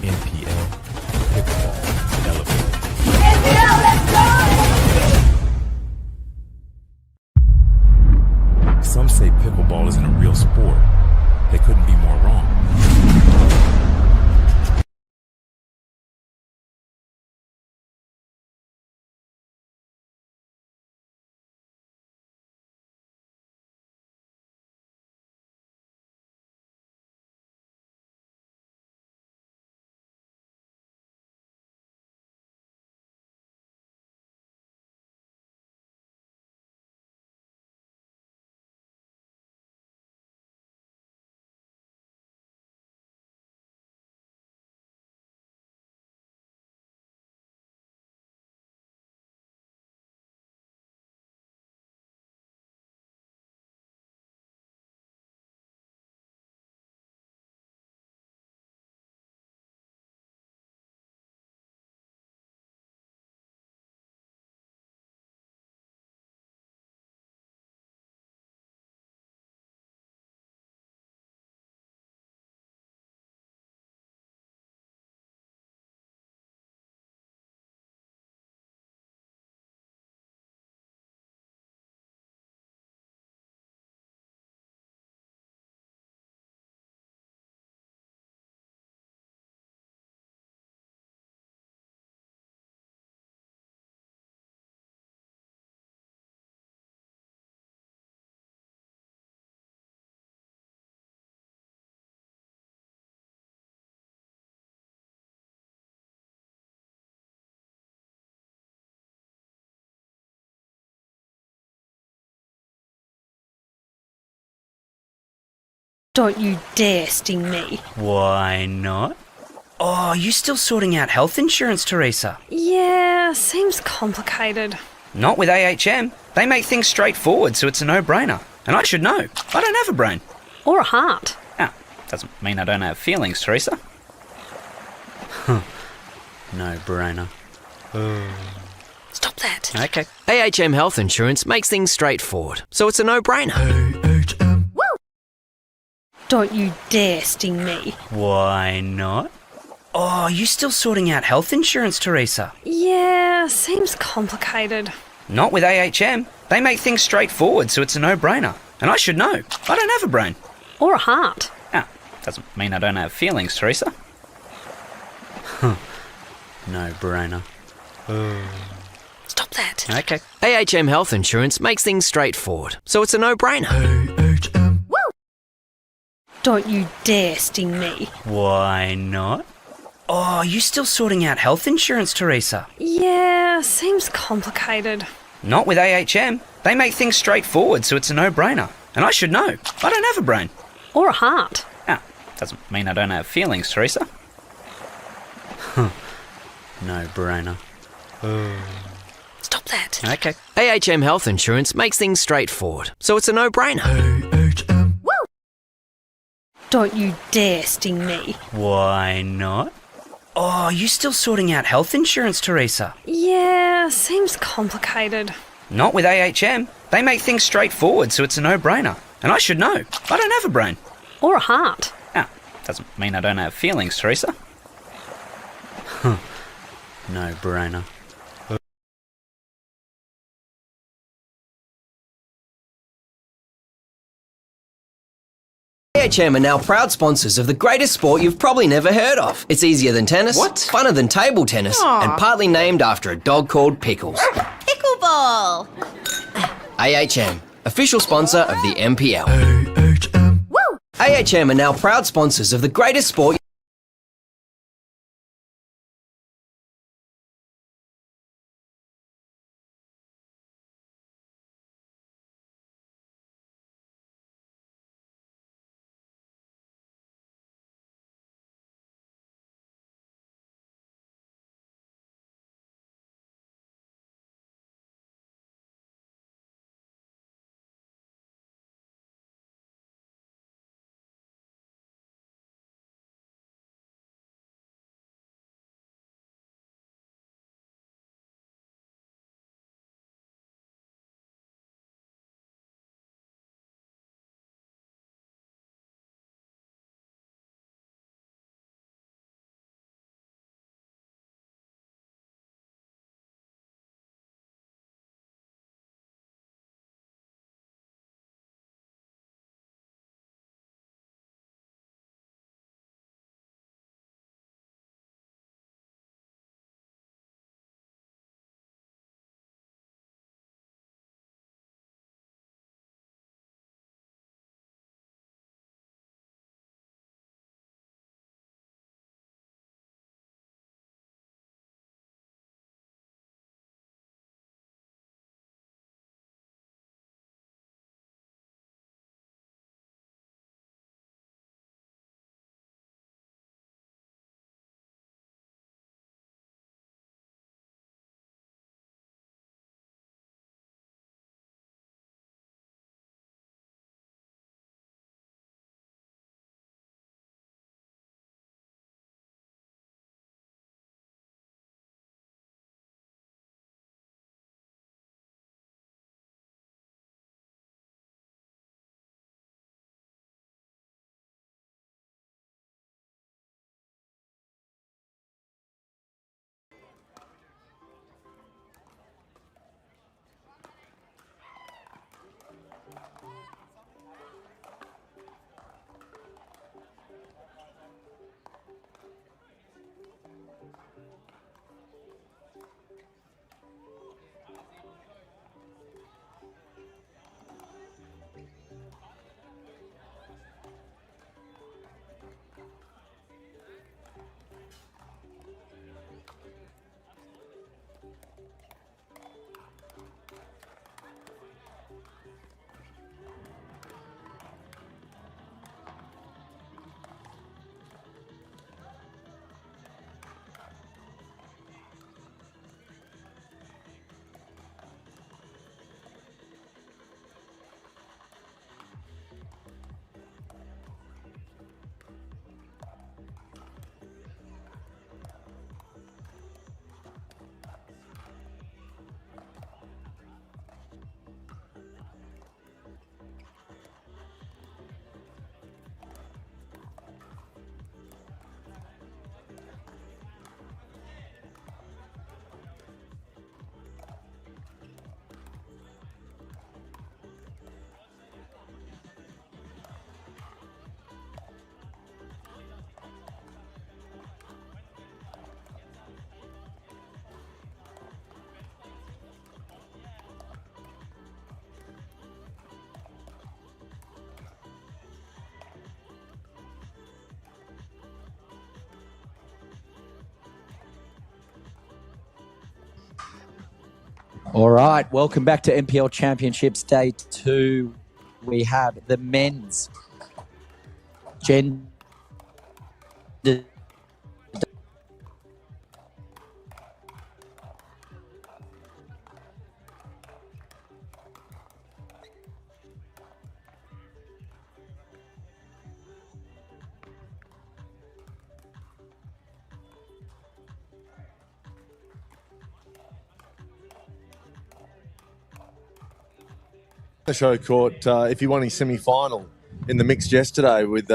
NPL, Pickleball, elevate. NPL, let's go! Some say pickleball isn't a real sport. They couldn't be more wrong. Don't you dare sting me. Why not? Oh, you still sorting out health insurance, Teresa? Yeah, seems complicated. Not with AHM. They make things straightforward, so it's a no-brainer. And I should know. I don't have a brain. Or a heart. Ah, doesn't mean I don't have feelings, Teresa. No-brainer. Stop that. Okay. AHM Health Insurance makes things straightforward, so it's a no-brainer. Don't you dare sting me. Why not? Oh, you still sorting out health insurance, Teresa? Yeah, seems complicated. Not with AHM. They make things straightforward, so it's a no-brainer. And I should know. I don't have a brain. Or a heart. Ah, doesn't mean I don't have feelings, Teresa. No-brainer. Stop that. Okay. AHM Health Insurance makes things straightforward, so it's a no-brainer. Don't you dare sting me. Why not? Oh, you still sorting out health insurance, Teresa? Yeah, seems complicated. Not with AHM. They make things straightforward, so it's a no-brainer. And I should know. I don't have a brain. Or a heart. Ah, doesn't mean I don't have feelings, Teresa. No-brainer. Stop that. Okay. AHM Health Insurance makes things straightforward, so it's a no-brainer. Don't you dare sting me. Why not? Oh, you still sorting out health insurance, Teresa? Yeah, seems complicated. Not with AHM. They make things straightforward, so it's a no-brainer. And I should know. I don't have a brain. Or a heart. Ah, doesn't mean I don't have feelings, Teresa. No-brainer. AHM are now proud sponsors of the greatest sport you've probably never heard of. It's easier than tennis, funner than table tennis, and partly named after a dog called Pickles. Pickleball. AHM, official sponsor of the NPL. AHM are now proud sponsors of the greatest sport All right, welcome back to NPL Championships Day 2. We have the men's gender The show caught if you won his semi-final in the mixed yesterday with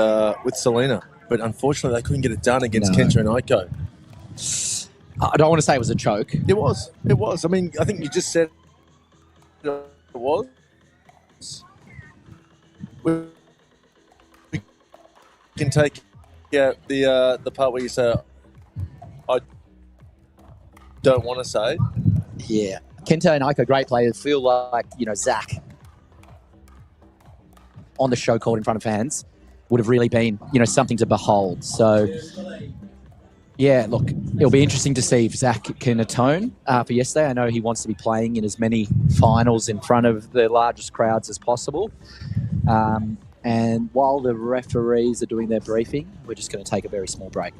Selena, but unfortunately they couldn't get it done against Kenta and Aiko. I don't want to say it was a choke. It was. I mean, I think you just said it was. We can take out the part where you say, I don't want to say. Yeah. Kenta and Aiko, great players, feel like, Zach on the show called in front of fans would have really been, something to behold. So, yeah, look, it'll be interesting to see if Zach can atone for yesterday. I know he wants to be playing in as many finals in front of the largest crowds as possible. And while the referees are doing their briefing, we're just going to take a very small break.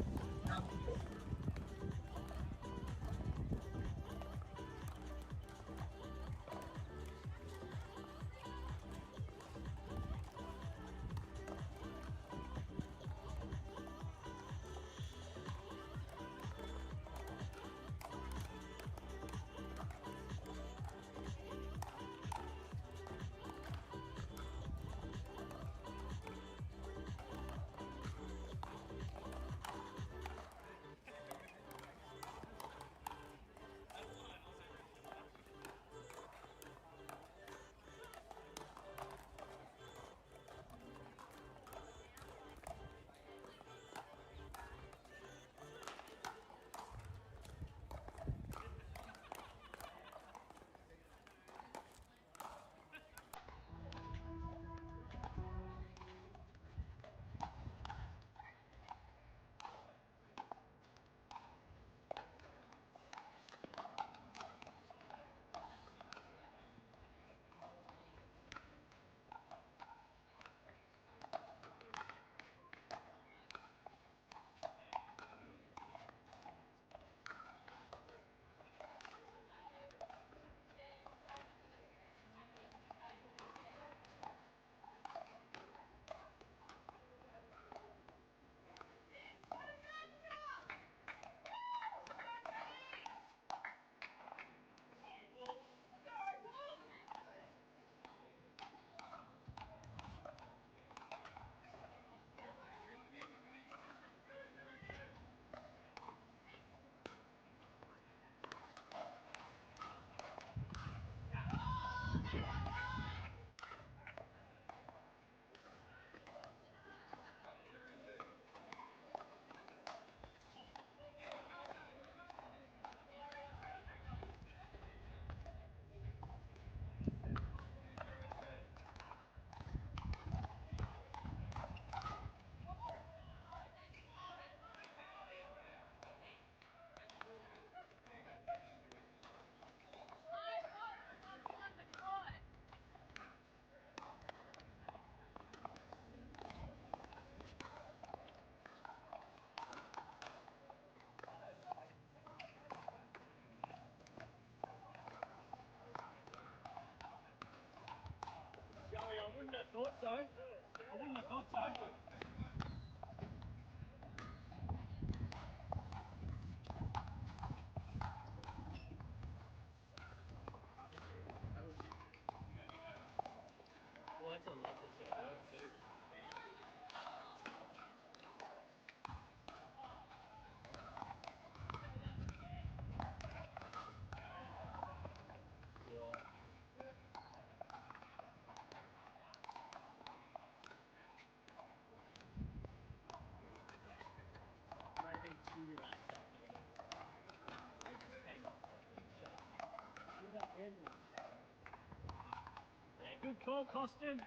Good call, Costin.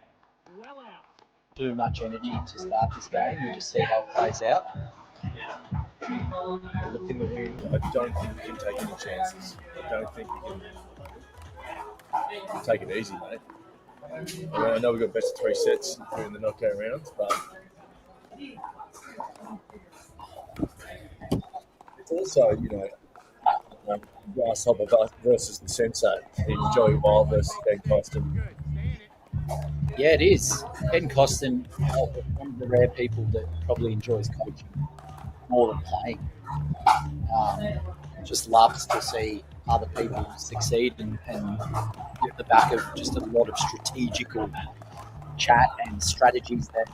Well out. Too much energy to start this game. We'll just see how it plays out. Look in the wind. I don't think we can take any chances. don't think we can take it easy, mate. I know we've got best of 3 sets during the knockout rounds, but it's also, Grasshopper versus the Sensei in Joey Wild versus Ben Costin. Yeah, it is. Ben Costin, one of the rare people that probably enjoys coaching more than playing. Just loves to see other people succeed and get the back of just a lot of strategical chat and strategies that,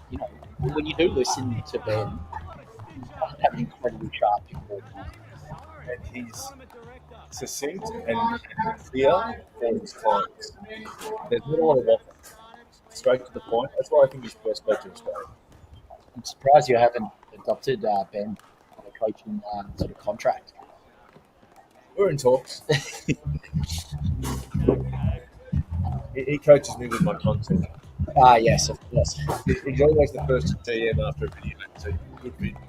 when you do listen to Ben, he have an incredibly sharp pickleball. And he's succinct and clear for his clients. There's not a lot of offense. Straight to the point. That's why I think he's the best coach in Australia. I'm surprised you haven't adopted Ben on a coaching sort of contract. We're in talks. He coaches me with my content. Yes, of course. He's always the first to DM after a video, so good video.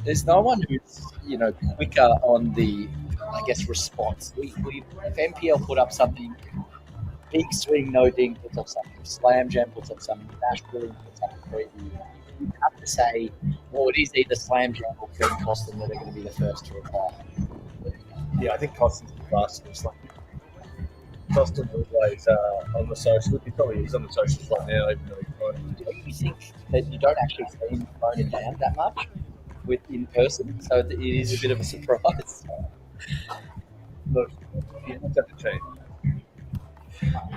There's no one who's quicker on the, response. If NPL put up something, Big Swing No Ding puts up something, Slam Jam puts up something, Dash Brilliant puts up a preview, you have to say, well, it is either Slam Jam or Ben Costin that are going to be the first to reply. Yeah, I think Costin's the fastest. Costin's always on the social. He probably is on the socials right now, even though he's fine. Do you think that you don't actually see him phone it down that much in person? So it is a bit of a surprise. Look, he looks at the team.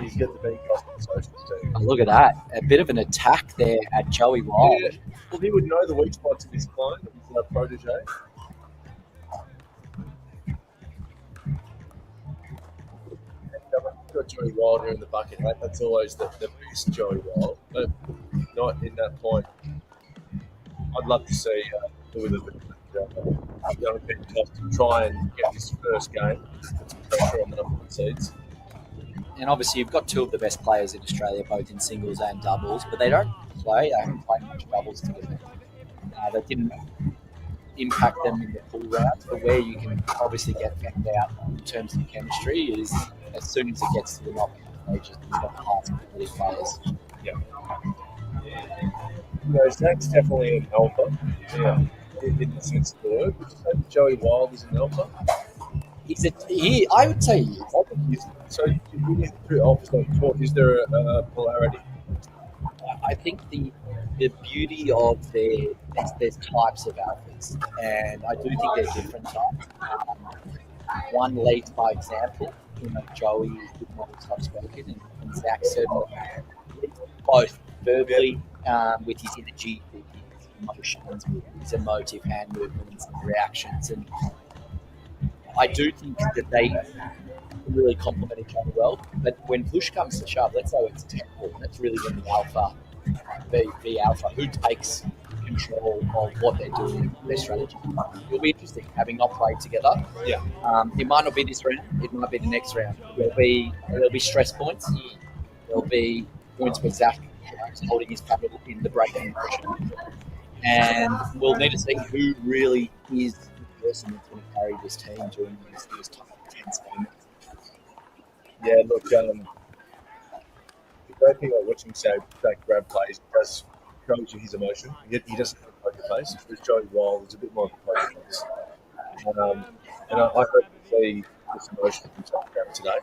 He's got the Ben Costin socials too. Oh, look at that. A bit of an attack there at Joey Wild. Yeah. Well, he would know the weak spots of his client, his protege. Got Joey Wild here in the bucket, mate. That's always the best Joey Wild, but not in that point. I'd love to see with young Ben Costin try and get this first game, put some pressure on the number one seeds. And obviously, you've got two of the best players in Australia, both in singles and doubles, but they don't play. They haven't played much doubles together. That didn't impact them in the pool rounds, but where you can obviously get found out in terms of chemistry is as soon as it gets to the knockout stages, you've got the highest quality players. Yeah. Zach's definitely an alpha, in the sense of the word. Joey Wild is an alpha. I would say he is. So, through alphas don't talk, is there a polarity? I think the beauty of there's types of alphas, and I do think there's different types. One leads by example. Joey is a bit more soft-spoken, and Zach certainly both verbally with his energy, with his emotions, with his emotive hand movements and reactions, and I do think that they really complement each other well. But when push comes to shove, let's say it's temple, that's really when the alpha, the alpha, who takes control of what they're doing, their strategy. It'll be interesting having not played together. Yeah. It might not be this round. It might be the next round. There'll be stress points. There'll be points where Zach is holding his paddle in the breakdown motion, and we'll need to see who really is the person that's going to carry this team during these tough, tense moments. Yeah, look, the great thing about watching Zach grab plays, he does shows you his emotion. He doesn't have a poker face. Whereas Joey Wild is a bit more of a poker face. And I hope to see this emotion from Zach grab today.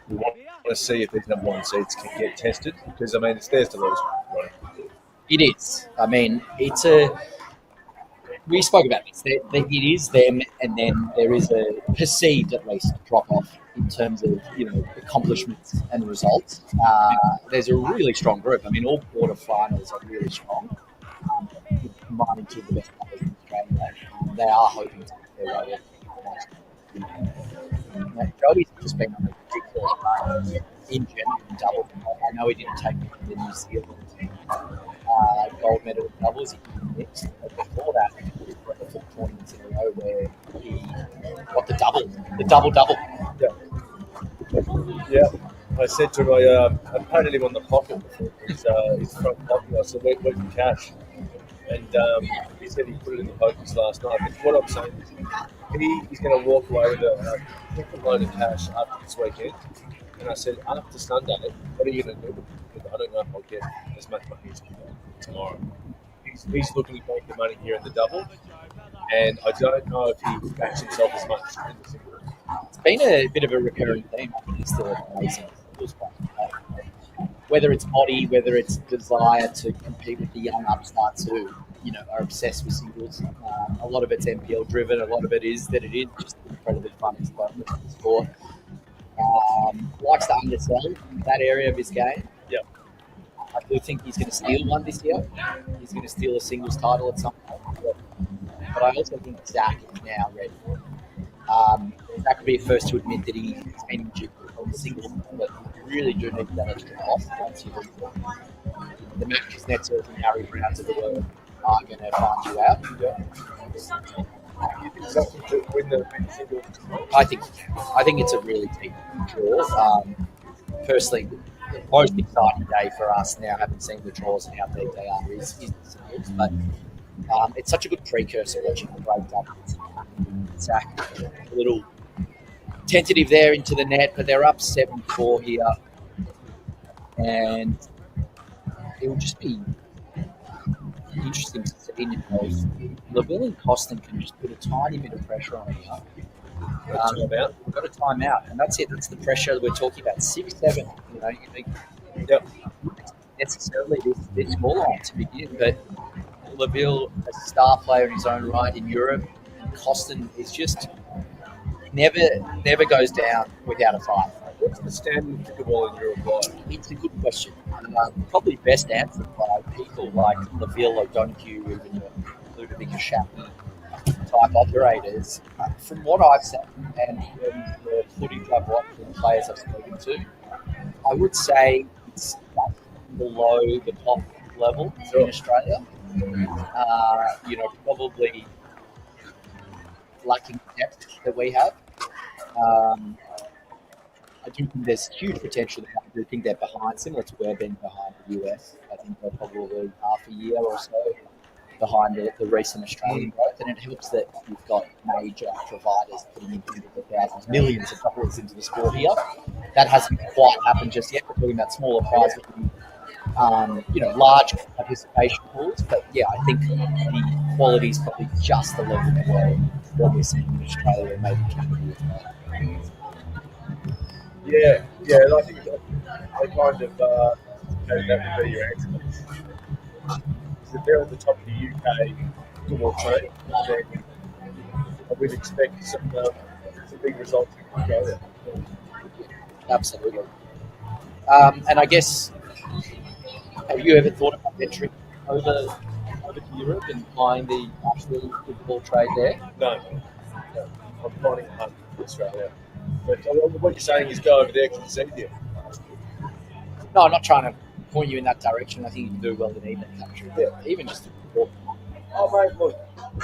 We want to see if these number one seeds can get tested, because, it's theirs to lose. Right? It is. We spoke about this. It is them, and then there is a perceived, at least, drop-off in terms of accomplishments and results. There's a really strong group. All quarterfinals are really strong. Combining two of the best players in Australia, they are hoping to get their way in. Jody's just been on a ridiculous run in general in doubles. I know he didn't take the New Zealand gold medal in doubles. He mixed, but before that, he won the 4 tournaments in a row where he got the double. Yeah, I said to him, I patted him on the pocket before his front pocket. I said, where's the cash? And he said he put it in the pokers last night. But what I'm saying is, he's going to walk away with a load of cash after this weekend. And I said, after Sunday, what are you going to do? Because I don't know if I'll get as much money as you tomorrow. He's looking to make the money here in the double, and I don't know if he backs himself as much in the single. It's been a bit of a recurring theme. He's still amazing. Whether it's body, whether it's desire to compete with the young upstarts who, are obsessed with singles. A lot of it's NPL driven. A lot of it is that it is just incredibly fun experiment in the sport. Likes to undersell that area of his game. Yep. I do think he's going to steal one this year. He's going to steal a singles title at some point. But I also think Zach is now ready. Zach could be the first to admit that he's been injured on the singles, but you really do need that extra off once you lose the matches Netzers and Harry Browns of the world are going to find you out. I think it's a really deep draw. Personally, the most exciting day for us now, having seen the draws and how deep they are, is the singles. But it's such a good precursor watching the break doubles. Zach, a little tentative there into the net, but they're up 7-4 here. And it will just be interesting to see if Laville and Costin can just put a tiny bit of pressure on here. We've got a timeout, and that's it. That's the pressure we're talking about. 6-7. Necessarily this scoreline to begin, but Laville, as a star player in his own right in Europe, Costin is just never goes down without a fight. What's the standard of pickleball in Europe like? It's a good question. Probably best answered by people like Laville, O'Donoghue, even Ludovic Chapman type operators. From what I've seen and from the footage I've watched and the players I've spoken to, I would say it's below the top level in Australia. Probably lacking depth that we have. I do think there's huge potential there. I do think they're behind, similar to we're being behind the US. I think they're probably half a year or so behind the recent Australian growth, and it helps that you've got major providers putting in hundreds of thousands, millions of dollars into the sport here. That hasn't quite happened just yet. We're talking about smaller prize money, large participation pools, but yeah, I think the quality is probably just a level below what we're seeing in Australia and maybe Canada as well. Yeah, I think I kind of that would be your answer. If they're at the top of the UK football trade, then I would expect some big results in Australia. Absolutely. And I guess, have you ever thought about venturing over to Europe and applying the actual football trade there? No. I'm finding it hard in Australia. But what you're saying is go over there because it's easier. No, I'm not trying to point you in that direction. I think you can do well in either country. Yeah. Even just to Oh, mate, look.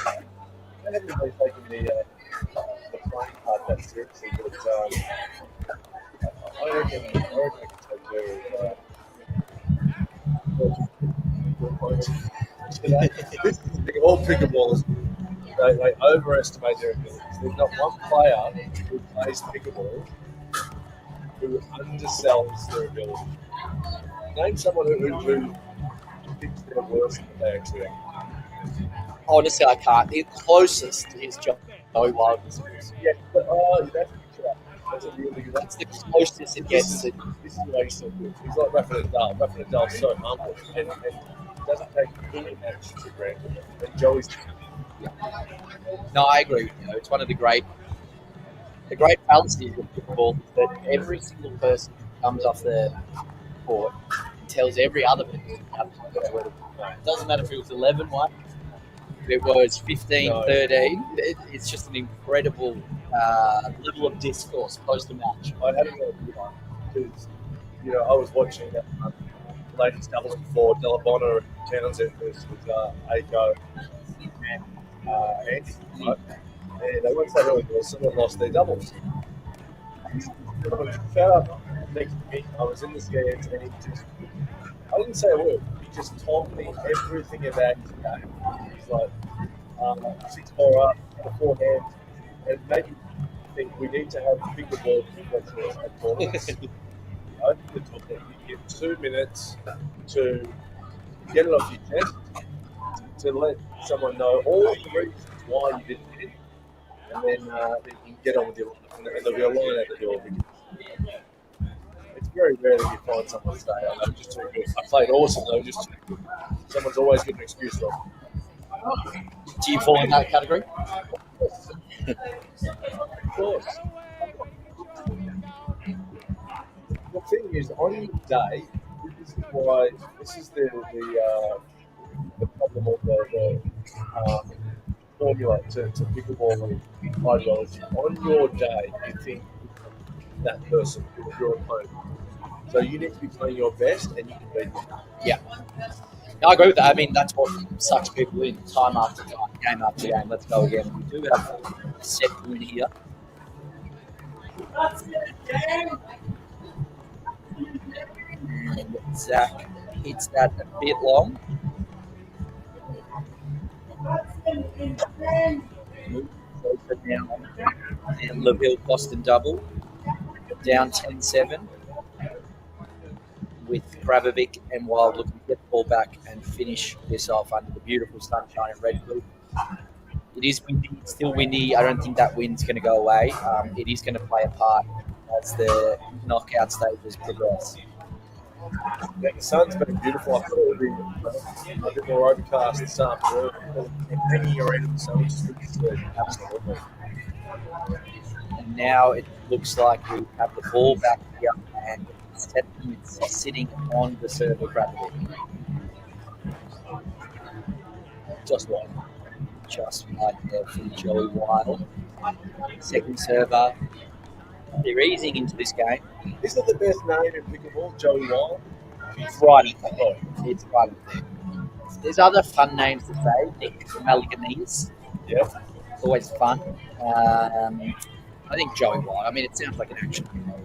I haven't really taken the playing part that seriously, but I reckon I can take care of this is the thing, all pickleballers, they overestimate their abilities. There's not one player who plays pickleball who undersells their ability. Name someone who thinks they're worse than they actually are. Honestly, I can't. The closest is Joey Wilders. Yeah, but that's a really good. That's the closest it gets. This is why he's so good. He's like Rafa Nadal. Rafa Nadal's so humble and doesn't take any match for granted. And Joey's. No, I agree with you. It's one of the great fallacies of pickleball is that every single person who comes off the court tells every other person how to play. It doesn't matter if it was 11-1, if it was 15-13. It's just an incredible level of discourse post-match. I had a go because, I was watching ladies doubles before, Delabonna and Townsend versus Aiko and Andy, right? And they weren't so really good. Someone lost their doubles. Found out next week, I was in the stands and I didn't say a word. He just told me everything about his game. He's like, 6-4 up, 4 hands, and maybe think we need to have pickleball professionals at tournaments. Open the tournament, you get 2 minutes to get it off your chest, to let someone know all the reasons why you didn't win, and then you can get on with your life. And there'll be a line at the door. It's very rare that you find someone say, "Oh, no, just too good. I played awesome, though, just too good." Someone's always got an excuse for it. Do you fall in that category? Of course. The thing is, on your day, this is why this is the problem of the formula to pickleball ideology. On your day, you think that person, your opponent. So you need to be playing your best, and you can beat them. Yeah. No, I agree with that. I mean, that's what sucks people in time after time, game after game. Let's go again. We do have a set win here. And Zach hits that a bit long. Now, and LaVille Boston double. Down 10-7. With Kravovic and Wild looking to get the ball back and finish this off under the beautiful sunshine in Redcliffe. It is windy, it's still windy. I don't think that wind's going to go away. It is going to play a part as the knockout stages progress. Yeah, the sun's been beautiful. I thought it would be a bit more overcast this afternoon. Hanging around in the sun, which is good to see. Absolutely. And now it looks like we have the ball back here and it's sitting on the server Kravovic. Just right there from Joey Wild. Second server. They're easing into this game. Isn't it the best name in pickleball, Joey Wild? It's right up there. It's right up there. There's other fun names to say. Nick Maliganides. Yeah. It's always fun. I think Joey Wild. I mean, it sounds like an action hero.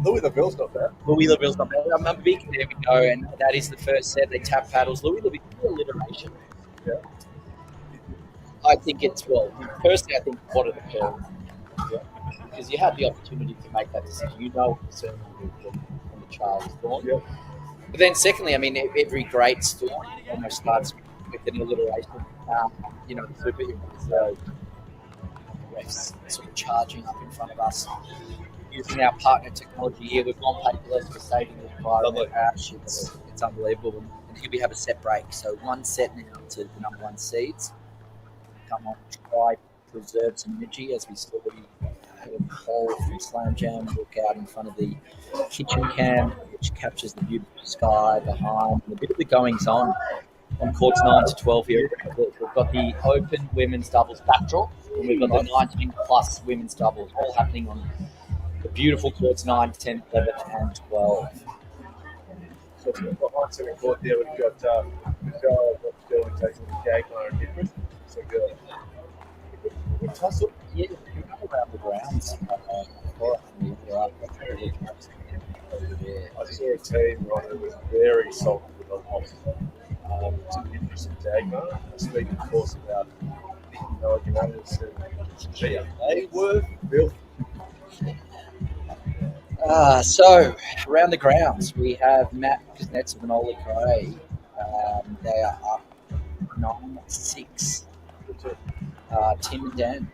Louis LaVille's not bad. Louis LaVille's not bad. I'm big. There we go. And that is the first set. They tap paddles. Louis LaVille, alliteration. Yeah. I think it's, well, personally, I think what are the pearls? Yeah. Because you had the opportunity to make that decision. You know what the certain when the child is born. Yeah. But then secondly, I mean, every great story almost starts with an alliteration. You know, the superheroes. So refs sort of charging up in front of us. Using our partner technology here, we've gone paperless, we're saving the environment. It's unbelievable. And here we have a set break. So one set now to the number one seeds. Come on, try to preserve some energy as we slowly have a pole from Slam Jam, look out in front of the kitchen cam, which captures the beautiful sky behind, and a bit of the goings on courts 9 to 12 here. We've got the open women's doubles backdrop, and we've got the 19 plus women's doubles, all happening on the beautiful courts 9, 10, 11, and 12. So behind center court there, we've got Michelle taking the Gagmar and Hidden. So good. We tussle. Yeah, around the grounds. I saw a team who was very salty with a loss to the interesting Dagmar. Speaking, of course, about Americans and they were built. So, around the grounds, we have Matt Kuznetsov and Ollie Gray. They are up 9-6. Tim and Dan.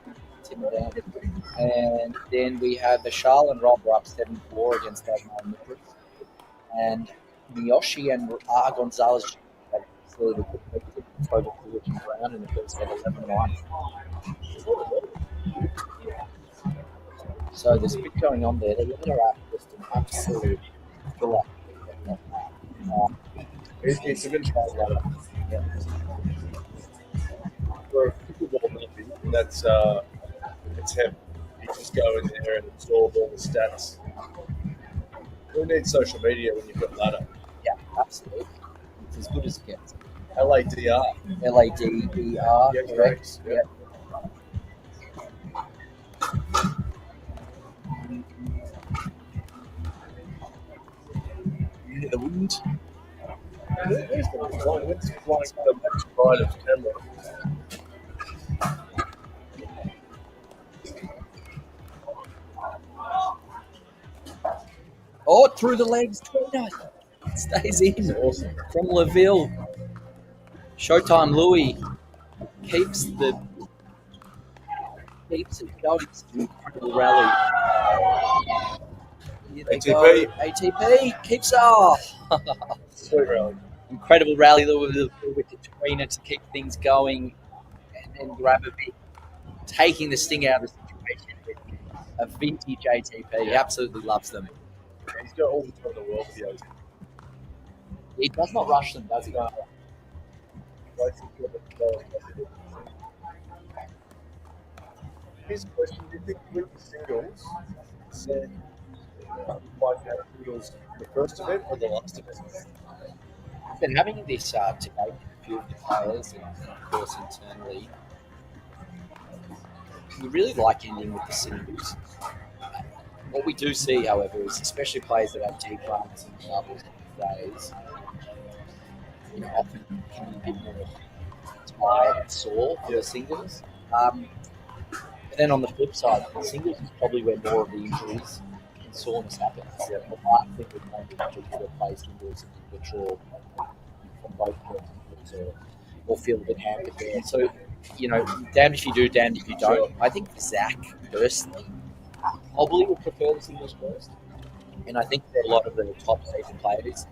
And then we have Vishal and Rob are up 7-4 against Dagmar and Nicholas. And Miyoshi and Gonzalez have facility to over the ground in the first set 11-1. So there's a bit going on there. The women are just an absolute fill-up. It's a good try. Yeah. For a pickleball maybe, that's a attempt. You just go in there and absorb all the stats. Who needs social media when you've got ladder? Yeah, absolutely. It's as good as it gets. LADR. LADER, yeah, correct. Yeah. Yeah, the wind. Where's the wind's flying so much right of camera? Oh, through the legs, Tweener. Stays in. Awesome. From LaVille. Showtime Louis keeps it going. It's an incredible rally. Here they ATP. go. ATP keeps off. Sweet rally. Incredible rally with the tweener to keep things going and then grab a bit, taking the sting out of the situation with a vintage ATP. He absolutely loves them. He's got all the time in the world for the ATP. He does not rush them, does he? Here's a question: do you think with the singles, Sam might have singles the first event or the last event? I've been having this debate with a few of the players and of course internally. We really like ending with the singles. What we do see, however, is especially players that have deep runs and doubles days, often can be a bit more tired and sore for the singles. But then on the flip side, the singles is probably where more of the injuries and soreness happens. I think we're going to play singles and withdraw from both teams or feel a bit hampered there. So, damned if you do, damned if you don't. I think for Zach, personally, probably would prefer the singles first. And I think that a lot of the top season players,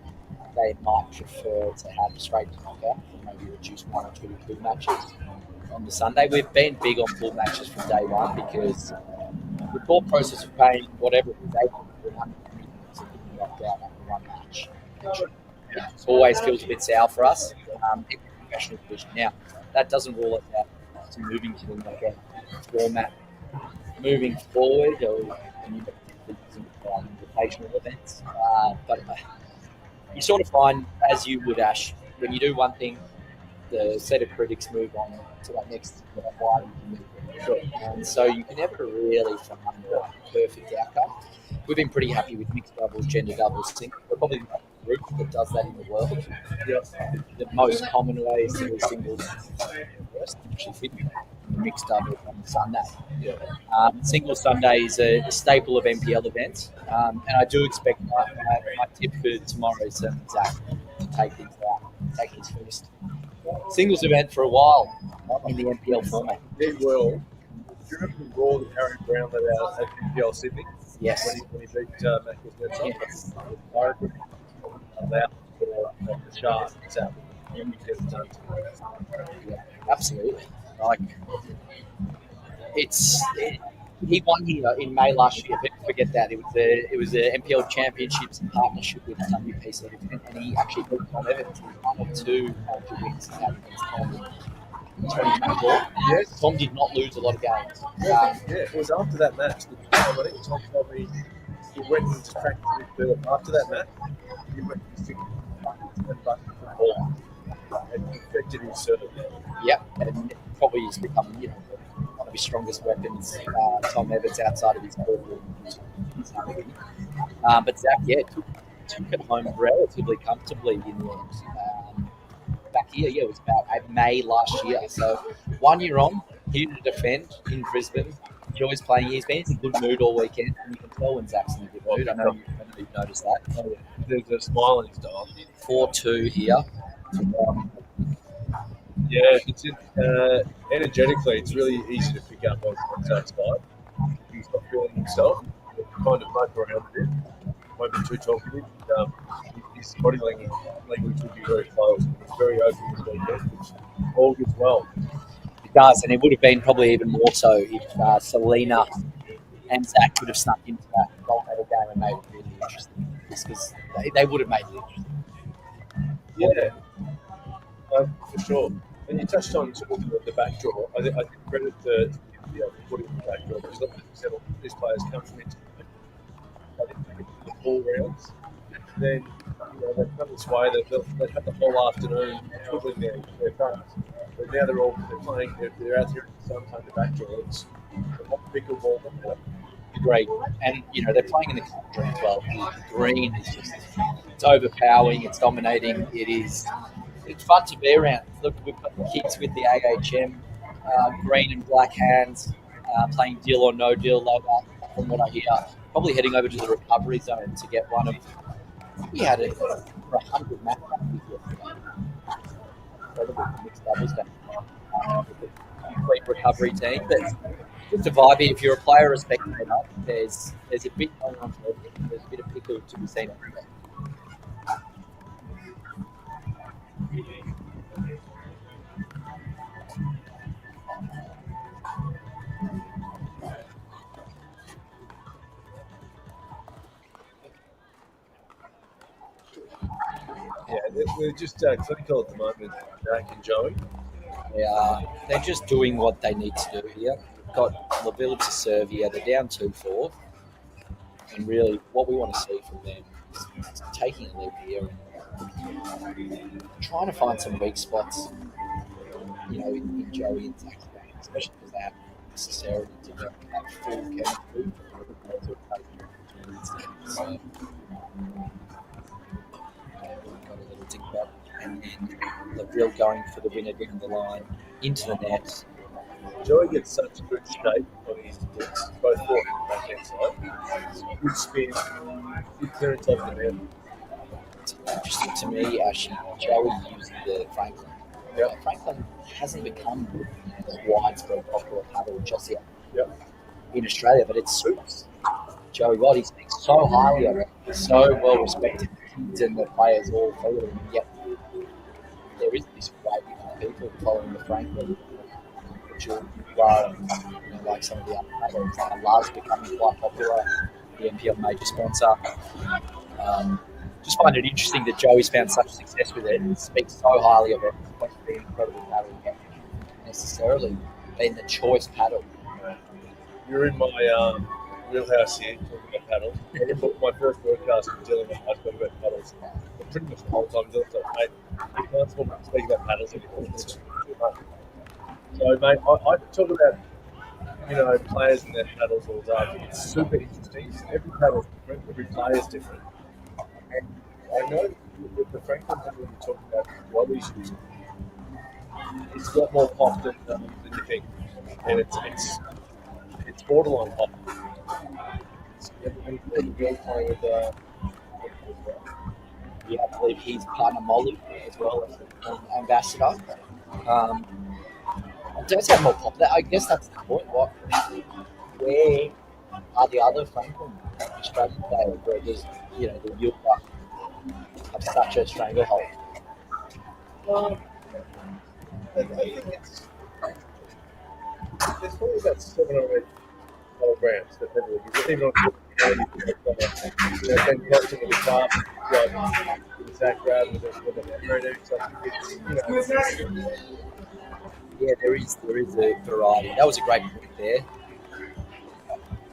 they might prefer to have straight knockout and maybe reduce one or two pool matches on the Sunday. We've been big on pool matches from day one because the thought process of paying whatever it is, $800 knocked out after one match. It always feels a bit sour for us in the professional division. Now, that doesn't rule us out to moving to the knockout format. Moving forward, or invitational events, but you sort of find, as you would, Ash, when you do one thing, the set of critics move on to that next why you can move. And so you can never really find a perfect outcome. We've been pretty happy with mixed doubles, gender doubles. We're probably not the group that does that in the world. The most common way is to do singles first, actually mixed double on Sunday. Single Sunday is a staple of NPL events, and I do expect my tip for tomorrow is Zach to take things out, take his first singles event for a while in the NPL format. He will. Do you remember the roar that Harry Brown let out at NPL Sydney? Yes. When he beat Mackle's Netson? Yes. I reckon allowed for the shark out. Yeah, absolutely. He won here in May last year. Don't forget that it was the NPL Championships in partnership with WPC, and he actually beat Tom Evans. One or two major wins he had against Tom in 2024. Yes. Tom did not lose a lot of games. It was after that match that I think Tom told me he went into practice with after that match. He went to six and back to the ball and affected his serve. Yep, and probably he's become one of his strongest weapons, Tom Evans, outside of his ball. But Zach, took it home relatively comfortably in the end. Back here, it was about May last year. So 1 year on, here to defend in Brisbane. Enjoys playing. He's been in a good mood all weekend, and you can tell when Zach's in a good mood. I know you've noticed that. There's a smile in his eye. 4-2 here. Yeah, it's energetically, it's really easy to pick up on Zach's vibe. He's not feeling himself. Kind of muck around a bit. Won't be too talkative. His body language will be very close. He's very open this weekend, which all goes well. It does, and it would have been probably even more so if Selena and Zach could have snuck into that gold medal game and made it really interesting. Because they would have made it interesting. Yeah, for sure. And you touched on sort of the backdraw. I think credit to putting the backdraw because look, several of these players come from it. I think they get the ball rounds. Then they come this way. They've had the whole afternoon twiddling their thumbs. But now they're playing. They're out here in the sun playing the backdraw. It's not pickleball. Great, and they're playing in the country as well. The green is it's overpowering. It's dominating. It's fun to be around. Look, we've got the kids with the AHM green and black hands. playing deal or no deal later, from what I hear. Probably heading over to the recovery zone to get one of. We had it for 100 match practice yesterday. Incredible mixed doubles game. Complete recovery team, but just a vibe here. If you're a player or a spectator, there's a bit going on. There's a bit of pickle to be seen everywhere. Yeah, they're just clinical at the moment, Jack and Joey. They're just doing what they need to do here. Got LaVille to serve here. They're down 2-4. And really, what we want to see from them is taking a lead here and trying to find some weak spots, in Joey and Zach's game, especially because they haven't necessarily developed that full chemistry. So, got a little tick back, and then LaVille going for the winner down the line into the net. Joey gets such good shape on his sticks, both forward and backhand side. Good spin, good clearance over the net. It's interesting to me, actually, Joey using the Franklin. Franklin hasn't become a widespread popular paddle just yet in Australia, but it suits Joey well. He speaks so highly of it. He's so well respected. Kids and the players all follow him. Yet there is this great people following the Franklin. Like some of the other paddles. Lars becoming quite popular, the NPL major sponsor. Just find it interesting that Joey's found such success with it and speaks so highly of it. It's supposed to be an incredible paddle, yet necessarily being the choice paddle. You're in my wheelhouse here, talking about paddles. I remember my first broadcast with Dylan when I spoke about paddles. Pretty much the whole time, Dylan's like, mate, you can't speak about paddles anymore. It's just too much. So, mate, I talk about, players and their paddles all day. I think it's super interesting. Every paddle is different. Every player is different. And I know with the Franklin paddle you're talking about, what he's using, it's a lot more pop than you think. And it's borderline pop. And you're playing with I believe he's partner Molly as well as an ambassador. Does have more pop. I guess that's the point. Where are the other Franklin Australian players where there's, the Yulka have such a stranglehold? I think there's probably about 7 or 8 programs that people would even on Ben Costin with the top, with Zach Grab with the Meredith. Yeah, there is a variety. That was a great point there.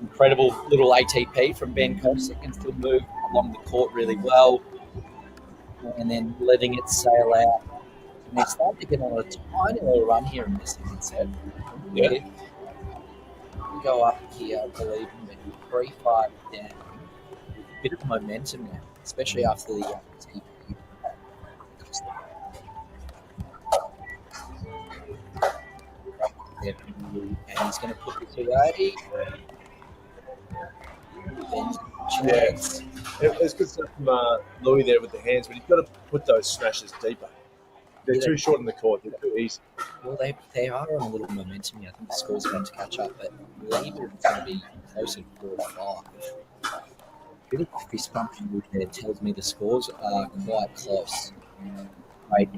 Incredible little ATP from Ben Costin, can still move along the court really well, and then letting it sail out. And they're starting to get on a tiny little run here in this second set. Yeah. We go up here, I believe, maybe 3-5 down. A bit of momentum now, especially after the ATP. And he's going to put this away. Chance. It's good stuff from Louis there with the hands, but he's got to put those smashes deeper. They're too short in the court. They're too easy. Well, they are on a little momentum here. I think the score's going to catch up, but I believe it's going to be closer to 4 or 5. A bit of fist bumping with there tells me the scores are quite close. Right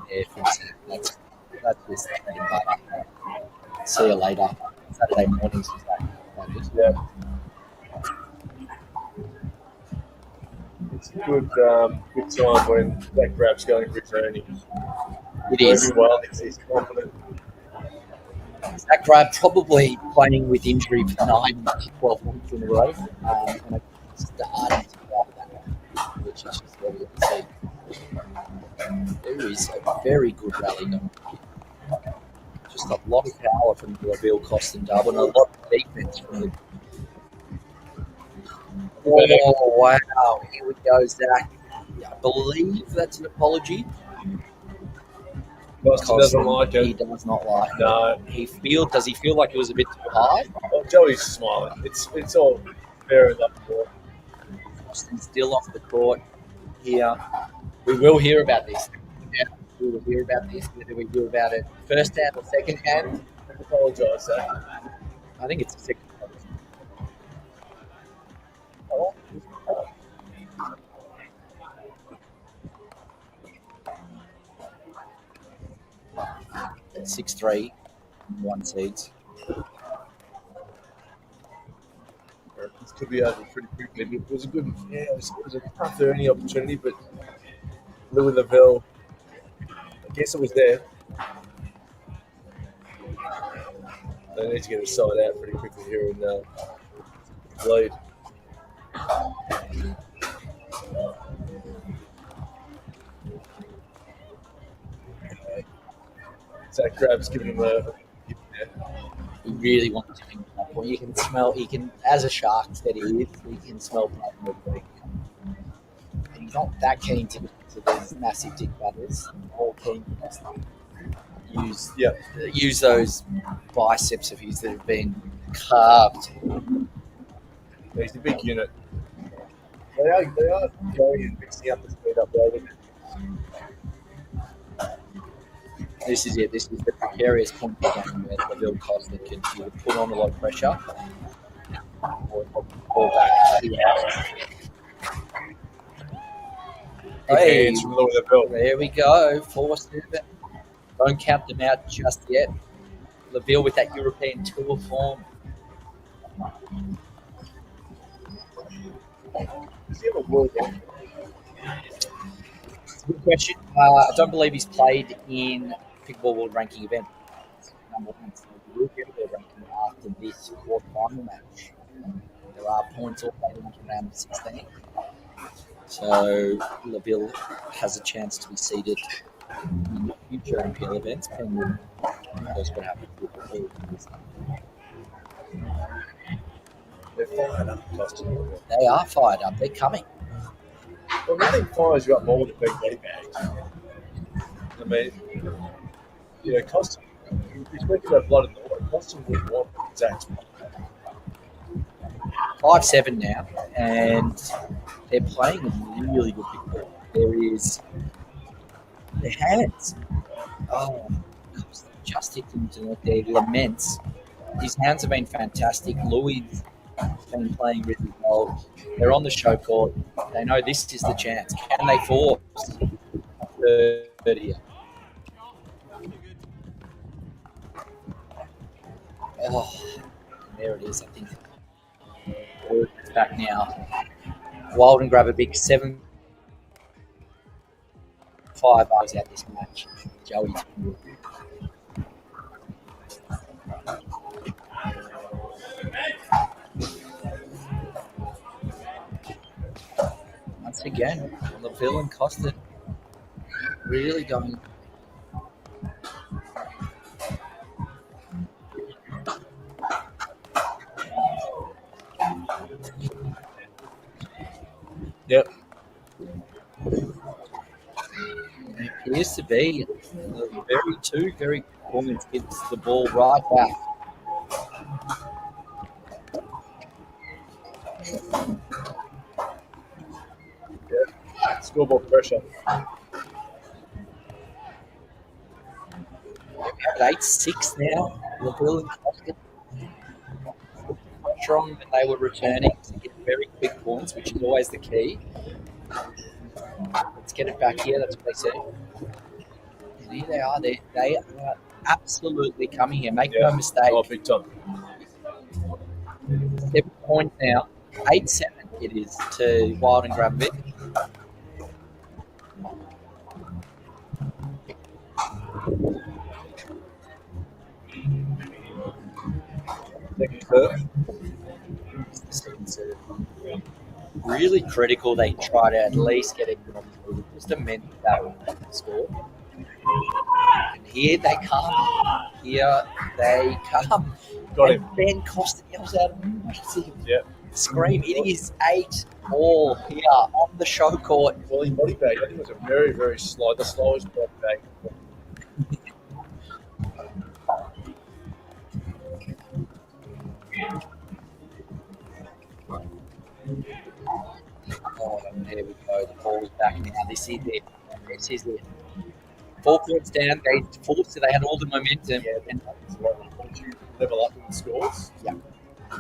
there for that's just see you later. Saturday mornings. Yeah. It's a good time when that grab's going for returning. It is. Well, he's confident. Zach Grab probably playing with injury for 9 to 12 months in a row, and starting to get out of that one, which is just what we see. There is a very good rally going. Just a lot of power from the LaVille Costin double and a lot of defense from the. Oh, wow. Here we go, Zach. I believe that's an apology. Costa doesn't like it. He does not like No. it. Does he feel like it was a bit too high? Well, Joey's smiling. It's all fair enough. Austin's still off the court here. We will hear about this. Yeah, we will hear about this. Whether we hear about it first hand or second hand. I apologise, sir. I think it's the second hand. 6-3, 1 seeds. This could be over pretty quickly. It was a good, it was a tough earning opportunity, but Louis Lavelle, I guess it was there. They need to get it side out pretty quickly here in lead. Zach Grab's giving him a. He really wants to finish that point. You can smell. He can, as a shark that he is, he can smell blood moving. He's not that keen to these massive dick butters. More keen to use those biceps of his that have been carved. He's a big unit. They are going and mixing up the speed up there. This is it. This is the precarious point of the game where Lavelle Costa can either put on a lot of pressure or fall back. Hey, there we go. 4-7. Don't count them out just yet. Lavelle with that European tour form. Does he have a world record? Good question. I don't believe he's played in Pickleball World Ranking event. Number one, so he will get a world ranking after this quarterfinal match. There are points all played into round of 16. So Lavelle has a chance to be seeded in future NPL events, depending on what happens with the field. They're fired up, Costa. They are fired up. They're coming. Well, nothing fires you up more than big body bags. I mean, Costa, you speak about blood in the water, Costa would want Zach's blood. 5-7 now, and they're playing a really good pickleball. There is their hands. Oh, Costa just hit them to their laments. His hands have been fantastic. Louis been playing really well. They're on the show court. They know this is the chance. Can they force a third here? Oh, there it is, I think. It's back now. Wild and grab a big 7-5 hours out this match. Joey's once again, Lavelle and Costa really going. Yep. It appears to be two very good performance gets the ball right back. Scoreboard pressure. At 8-6 now, Lavelle and Costa strong when they were returning to get very quick points, which is always the key. Let's get it back here. That's what they said. And here they are. They are absolutely coming here. Make no mistake. Oh, big time. 7 points now. 8-7 it is to Wild and Grabovic. Second serve. Really critical. They try to at least get it just a minute that score. And here they come. Here they come. Got him. Ben Costa yells out a massive scream. It is 8-all here on the show court. Well, body bag, I think it was a very, very slow, the slowest body bag. There we go. The ball's back now. This is it. This is it. 4 points down. They forced it. They had all the momentum. Yeah, And you level up in the scores. Yeah.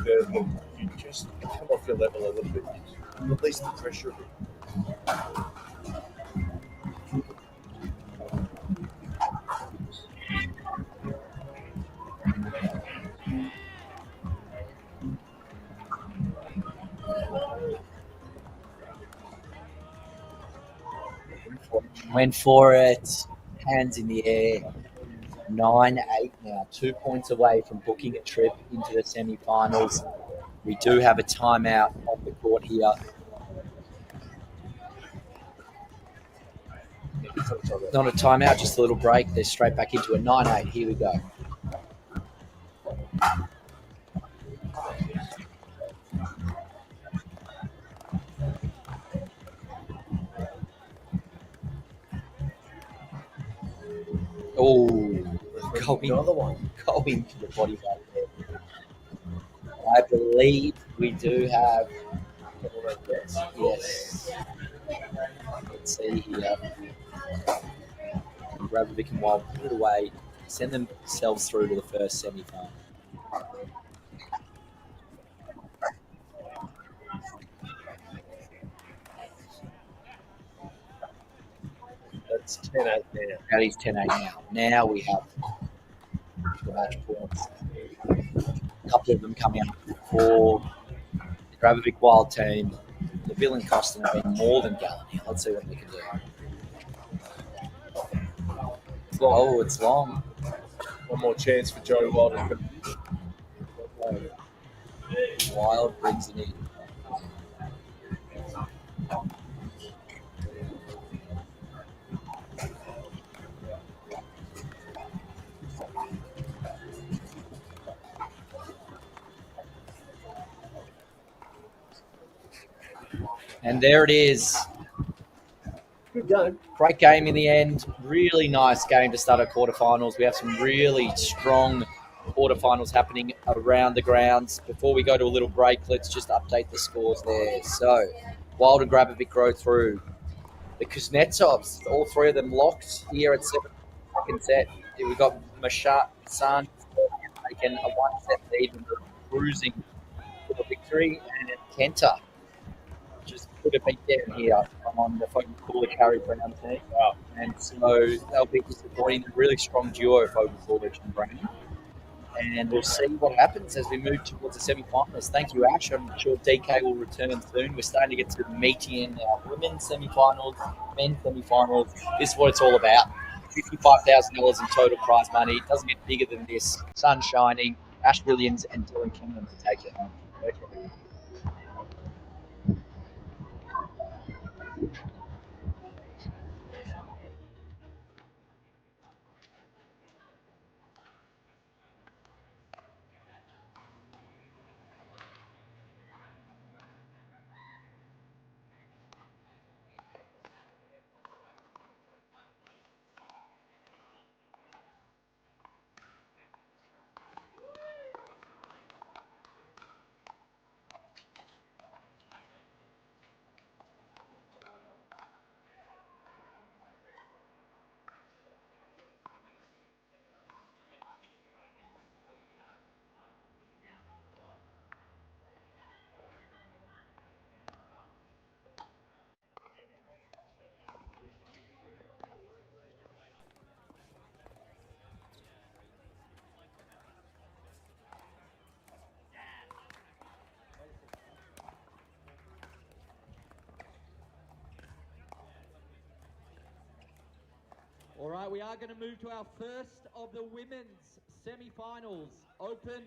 You just come off your level a little bit. You release the pressure a bit. went for it. Hands in the air. 9-8 now. 2 points away from booking a trip into the semi-finals. We do have a timeout on the court here. Not a timeout, just a little break. They're straight back into a 9-8. Here we go. Oh, Another one. Going to the body right there. I believe we do have. Yes. Let's see here. Grabovic and Wild put it away, send themselves through to the first semi-final. That's 10-8 now. That is 10-8 now. Now we have the match points. A couple of them coming up for the Grabovic Wild team. The Bill and Costin have been more than gallant here. Let's see what they can do. Oh, it's long. One more chance for Joey Wild. Wild brings it in. And there it is. Good game. Great game in the end. Really nice game to start our quarterfinals. We have some really strong quarterfinals happening around the grounds. Before we go to a little break, let's just update the scores there. So, Wild and Grabovic go through. The Kuznetsovs, all three of them locked here at 7th set. We've got Mashat San taking a 1-set lead and cruising for the victory. And Kenta just put a beat down here on the Fogle Coolidge Harry Brown team. And so they'll be disappointing. A really strong duo of Fogle Coolidge and Brown. And we'll see what happens as we move towards the semi-finals. Thank you, Ash. I'm sure DK will return soon. We're starting to get to the meaty end now. Women's semi-finals, men's semi-finals. This is what it's all about. $55,000 in total prize money. It doesn't get bigger than this. Sun shining. Ash Williams and Dylan Kingham to take it home. Okay. All right, we are going to move to our first of the women's semi-finals. Open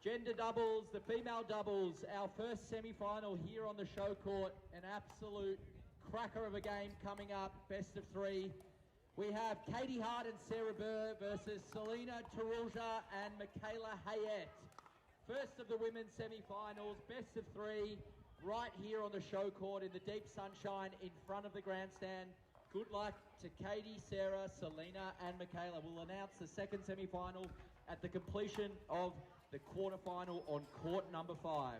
gender doubles, the female doubles, our first semi-final here on the show court. An absolute cracker of a game coming up, best of three. We have Katie Hart and Sarah Burr versus Selena Tarulja and Michaela Hayet. First of the women's semi-finals, best of three, right here on the show court in the deep sunshine in front of the grandstand. Good luck to Katie, Sarah, Selena, and Michaela. We'll announce the second semi-final at the completion of the quarterfinal on court number 5.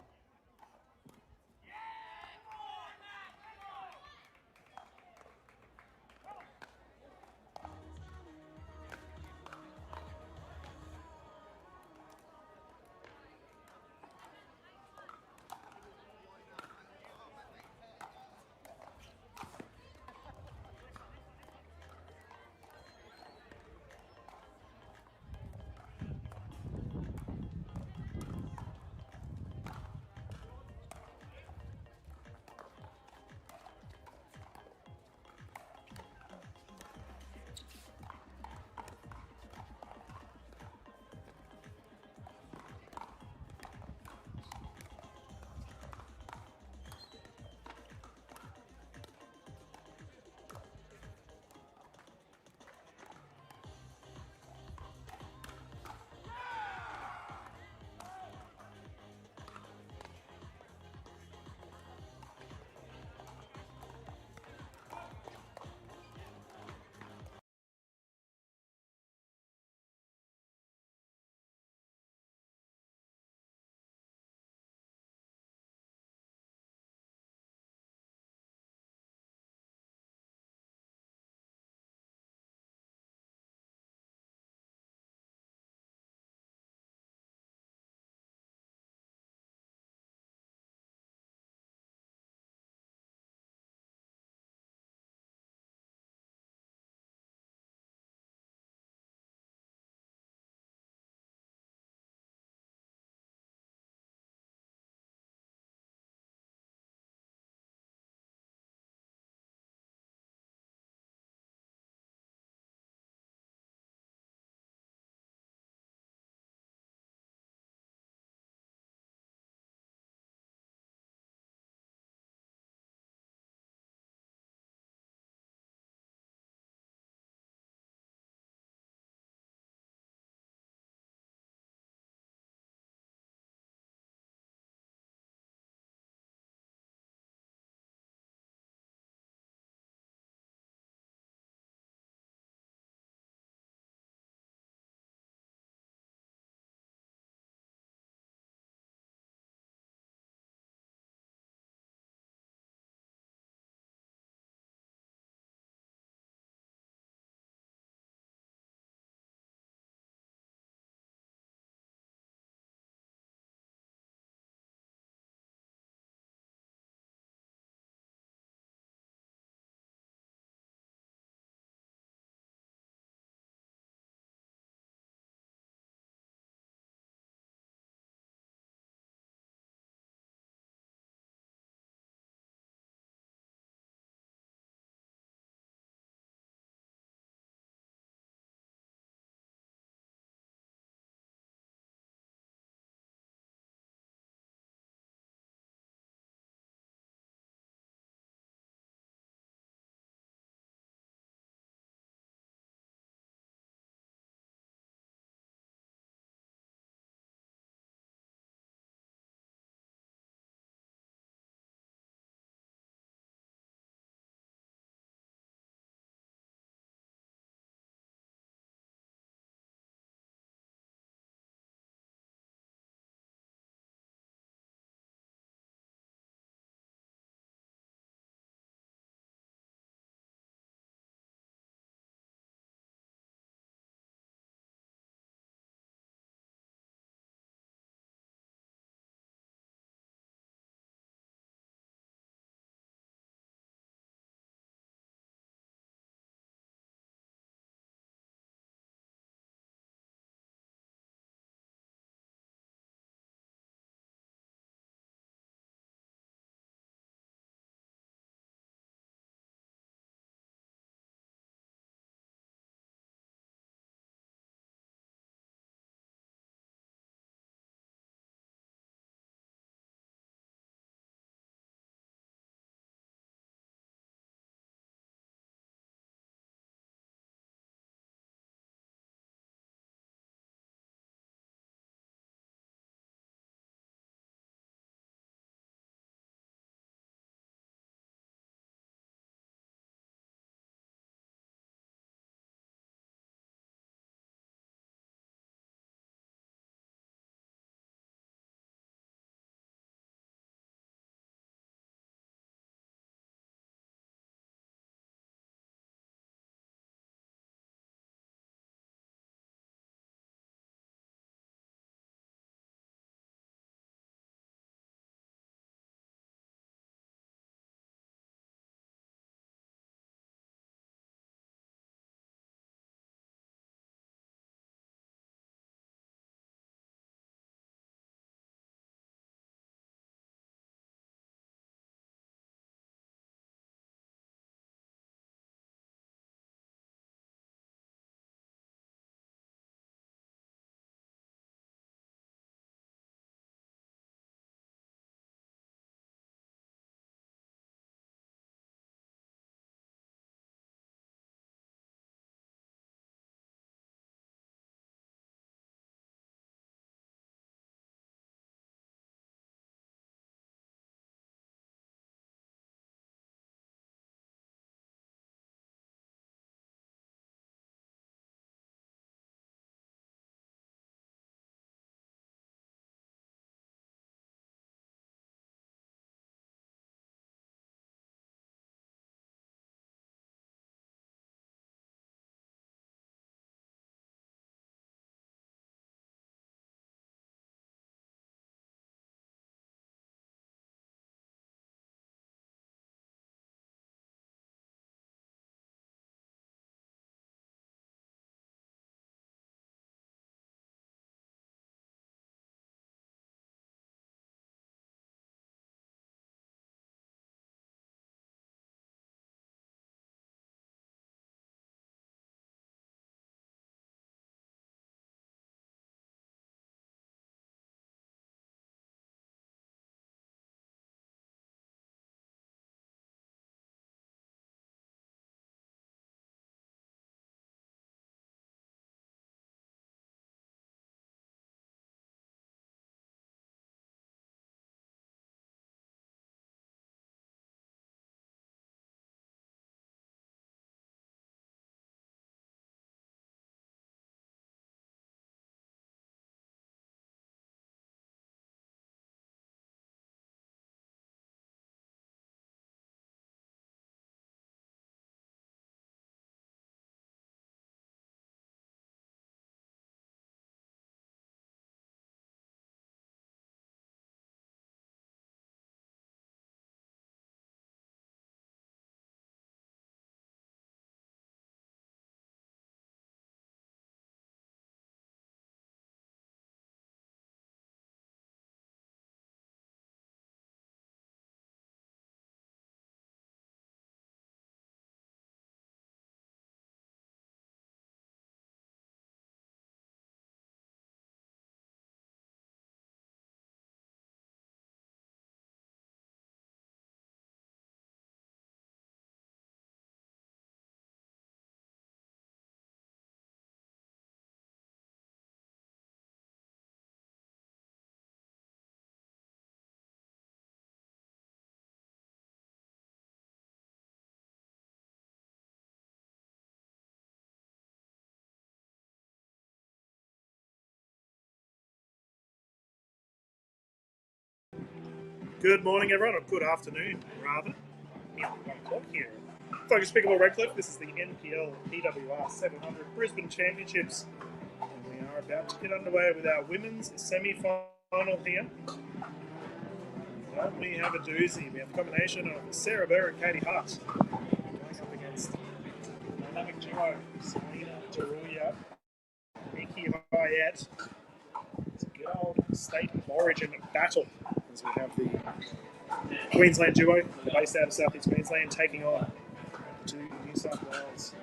Good morning, everyone, or good afternoon, rather. It's 1 o'clock here. Focus Pickleball Redcliffe. This is the NPL PWR 700 Brisbane Championships. And we are about to get underway with our women's semi-final here. And we have a doozy. We have a combination of Sarah Burr and Katie Hart going up against the dynamic duo, Selena Taruya, Nikki Hyatt. It's a good old state of origin battle as we have the Queensland duo, they're based out of Southeast Queensland, taking on two New South Wales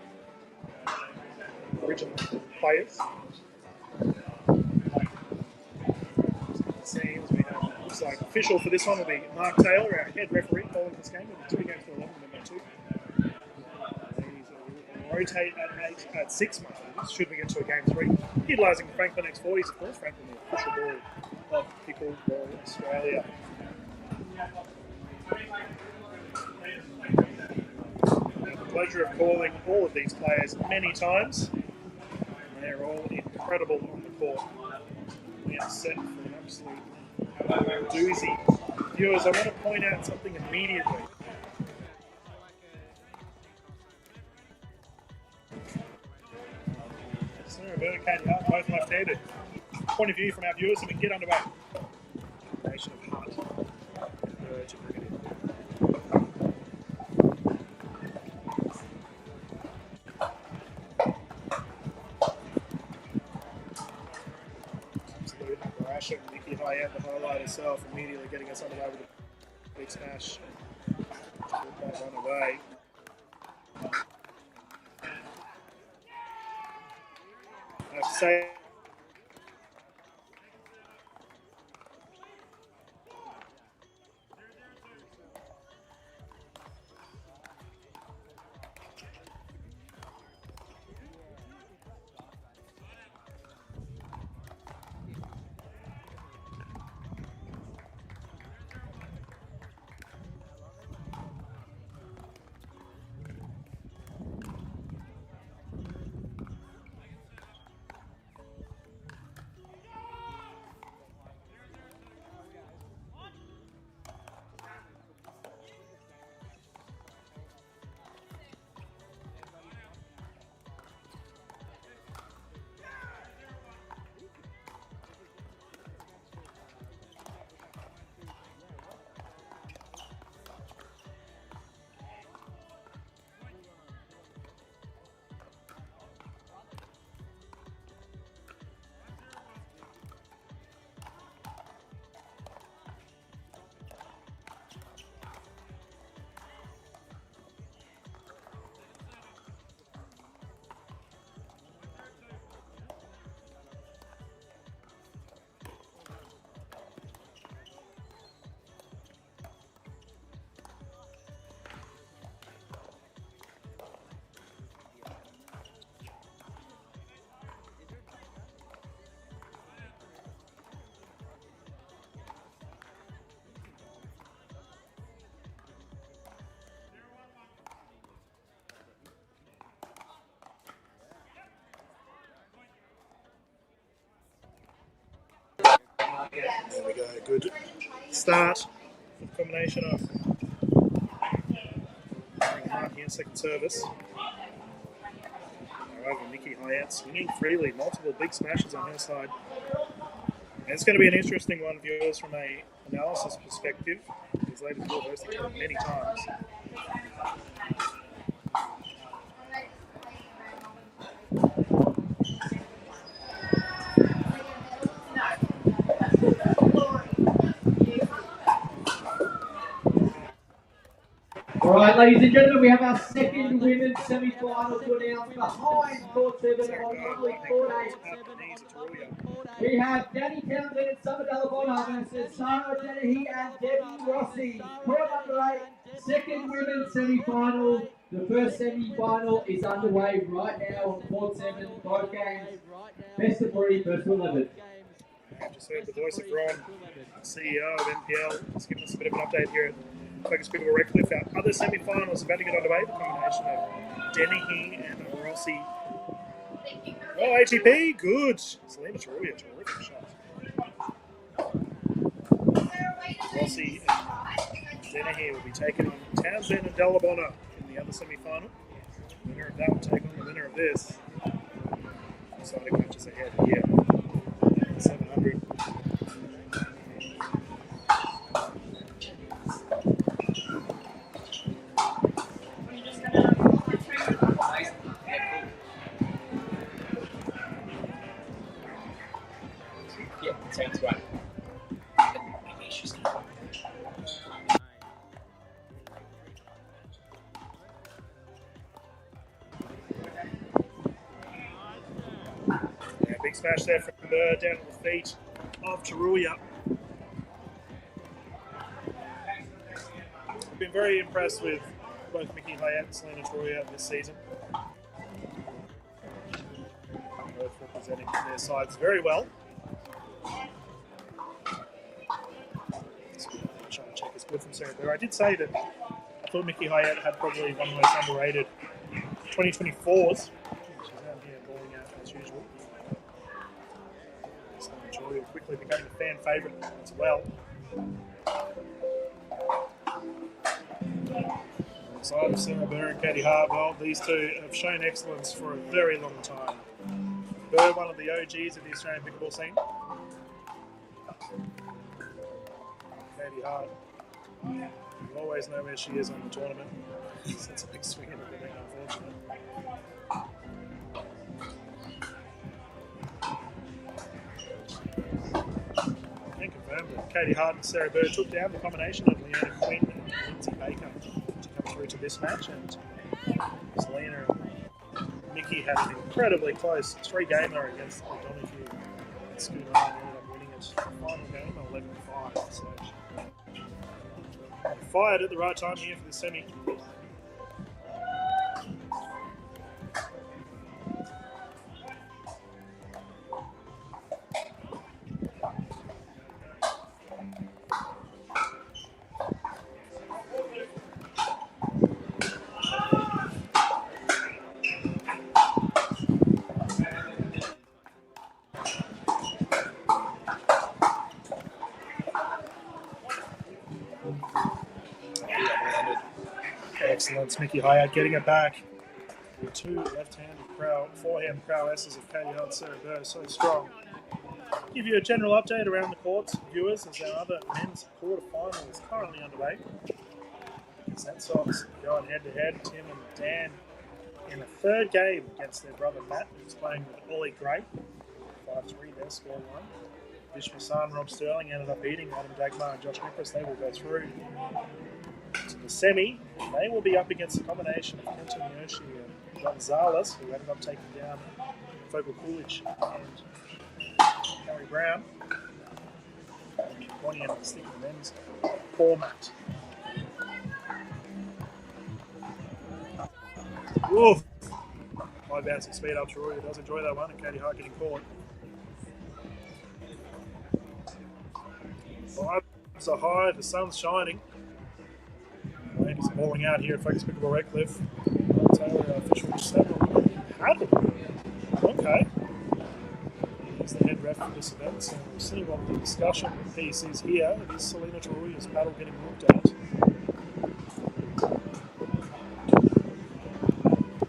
original players. Seems we have, looks like official for this one will be Mark Taylor, our head referee, calling this game. We'll be 2 games to 11, number 2. Ladies will rotate at 6 markers, should we get to a game 3. Utilising Franklin X40s, of course. Franklin, the official ball of Pickleball Australia. I have the pleasure of calling all of these players many times. They're all incredible on the court. We are set for an absolute doozy. Viewers, I want to point out something immediately. Sarah Burr, Katie Hart, both left-handed. Point of view from our viewers, so we can get underway. Combination of Hart and Burr to bring it in. Absolute Nikki Hyatt, the highlight herself, immediately getting us underway with a big smash. Put that one away. I have to say, there we go, good start. Combination of Mark here, second service. However, Nikki Hyatt swinging freely, multiple big smashes on her side. And it's going to be an interesting one, viewers, from a analysis perspective. These ladies will have hosted it many times. Alright, ladies and gentlemen, we have our second women's semi-final to announce behind court 7 on lovely court 8. We have Danny Townsend and Summer Delabona versus Sarah Dennehy and Debbie Rossi. Court number 8, second women's semi-final. The first semi-final is underway right now on court 7, both games. Best of 3, first to 11. I just heard the voice of Ron, CEO of NPL. He's giving us a bit of an update here at Focus Pickleball Redcliffe. Our other semi-finals about to get underway. The combination of Dennehy and Rossi. Oh, ATP, good. Selena Taruya, terrific shot. Rossi and Dennehy will be taking on Townsend and Delabona in the other semi-final. The winner of that will take on the winner of this. Exciting matches ahead here. 700. Yeah, sounds great. Yeah, big smash there from Bird down at the feet of Taruya. I've been very impressed with both Mickey Hyatt and Selena Taruya this season. Both representing their sides very well. Trying to check his good from Sarah Bird. I did say that I thought Mickey Hyatt had probably one of the most underrated 2024s. She's down here balling out as usual. Joy quickly becoming a fan favourite as well. Alongside of Sarah Bird and Katie Hart, well, these two have shown excellence for a very long time. Bird, one of the OGs of the Australian pickleball scene. Katie Hart, you always know where she is on the tournament. That's a big swing in the ring, unfortunately. I can confirm that Katie Hart and Sarah Bird took down the combination of Leanna Quinn and Lindsay Baker to come through to this match, and Selena and Mickey had an incredibly close 3-gamer against Donahue. Scooter Ryan ended up winning its final game 11-5. So fired at the right time here for the semi. Excellent, Mickey Hyatt getting it back. The two left-handed forehand prowesses of Katie Hart and Sarah Bird, so strong. Give you a general update around the courts, viewers, as our other men's quarter-final is currently underway. St. Sox going head-to-head, Tim and Dan in the third game against their brother Matt, who's playing with Ollie Gray. 5-3 their score line. Vish Massan and Rob Sterling ended up beating Adam Dagmar and Josh Nicholas. They will go through to the semi. They will be up against a combination of Kenton Yoshi and Gonzalez, who ended up taking down Focal Coolidge and Harry Brown. Bonnie ended up sticking the men's format. Oof! High bouncing speed up to Roy, who does enjoy that one, and Katie Hart getting caught. Vibes are high, the sun's shining. Ladies balling out here at Focus Pickleball Redcliffe. Taylor, official several paddle. Okay. He's the head ref for this event, so we'll see what the discussion piece is here. Is Selena Taruya's paddle getting looked at?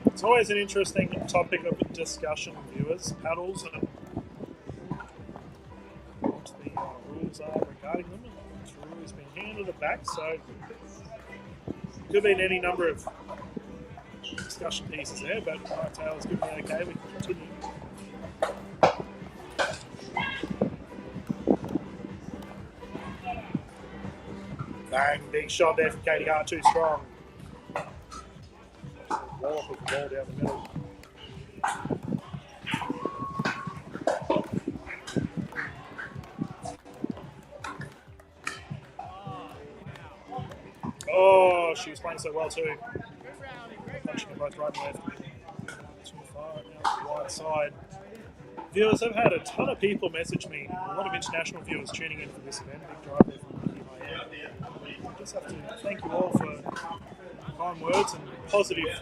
It's always an interesting topic of discussion, viewers. Paddles and what the rules are regarding them. Taruya's been handed it back, so could be any number of discussion pieces there, but my tail is good for okay. We can continue. Bang, big shot there from Katie Hart, too strong. Wallop with the ball down the middle. Oh, she was playing so well too. Punching them both right and left. Too far now to the right side. Viewers, I've had a ton of people message me. A lot of international viewers tuning in for this event. Big drive there from Mickey Hyatt. I just have to thank you all for kind words and positive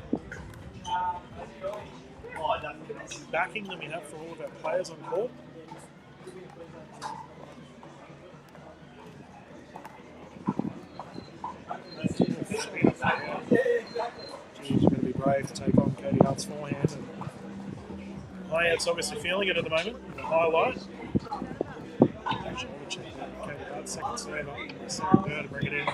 backing that we have for all of our players on court. brave to take on Cody Hart's forehand. And Hyatt's obviously feeling it at the moment. The highlight. Shoulder check there. Cody Hart's second serve up. Sarah Burr to bring it in.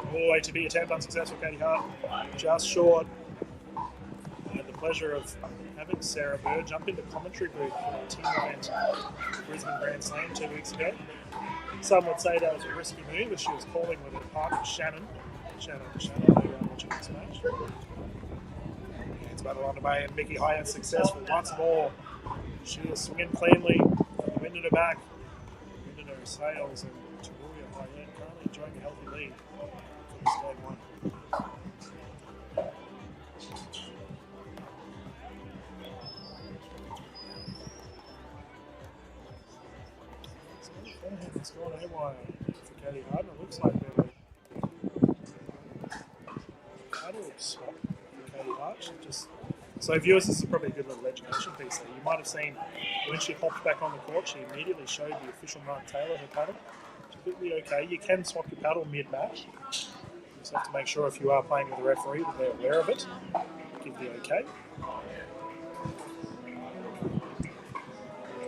All the way to be attempt unsuccessful, Katie Hart. Just short. I had the pleasure of having Sarah Burr jump into commentary booth for a team event at Brisbane Grand Slam 2 weeks ago. Some would say that was a risky move, but she was calling with her partner Shannon. Shout out to Shannon, who watching this match. Hands battle underway, and Mickey Hyatt successful once more. She is swinging cleanly, wind at her back, wind at her sails, and Taruya Hyatt currently enjoying a healthy lead for this game one. It's gone haywire for Katie Hart, and it looks like they're paddle swap for Katie Hart. So viewers, this is probably a good little education piece there. You might have seen when she hopped back on the court, she immediately showed the official Mark Taylor her paddle. It's completely okay. You can swap your paddle mid-match. You just have to make sure if you are playing with a referee that they're aware of it. Give the okay.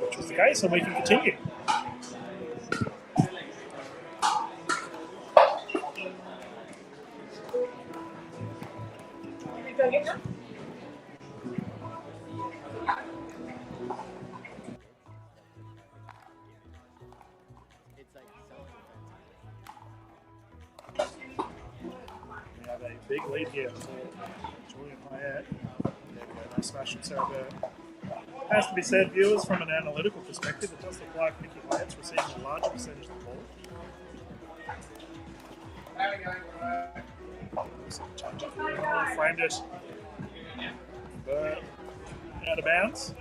Which was the case, and we can continue. We have a big lead here for Julian Hyatt. There we go, nice smash from Sarah Burr. Has to be said, viewers, from an analytical perspective, it does look like Mickey Hyatt's receiving a larger percentage of the ball. Change up the angle, framed it. Burr out of bounds.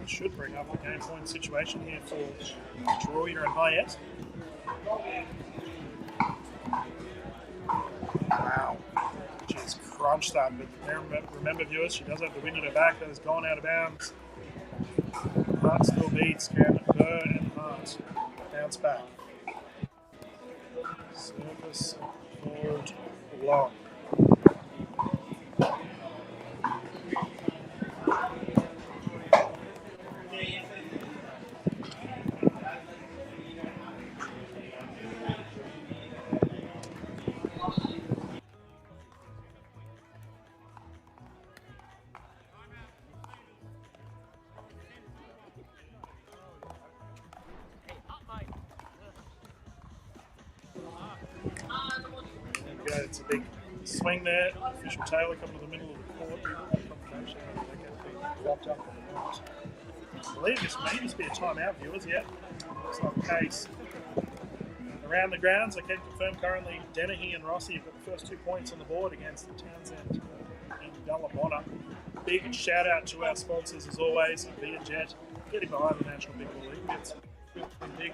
Should bring up a game point situation here for Taruya and Hyatt. Wow. She's crunched that, but remember viewers, she does have the wind at her back. That has gone out of bounds. Hart still beats. Can Burr and Hart bounce back? Service forward long. It's a big swing there. Official Taylor coming to the middle of the court. Confirmation that they're getting dropped up on the moment. I believe this may just be a timeout, viewers. Yeah, looks like the case. Around the grounds, I can confirm currently Dennehy and Rossi have got the first 2 points on the board against Townsend and Dullabonna. Big shout out to our sponsors as always, ViaJet, getting behind the National Pickleball League. It's been big.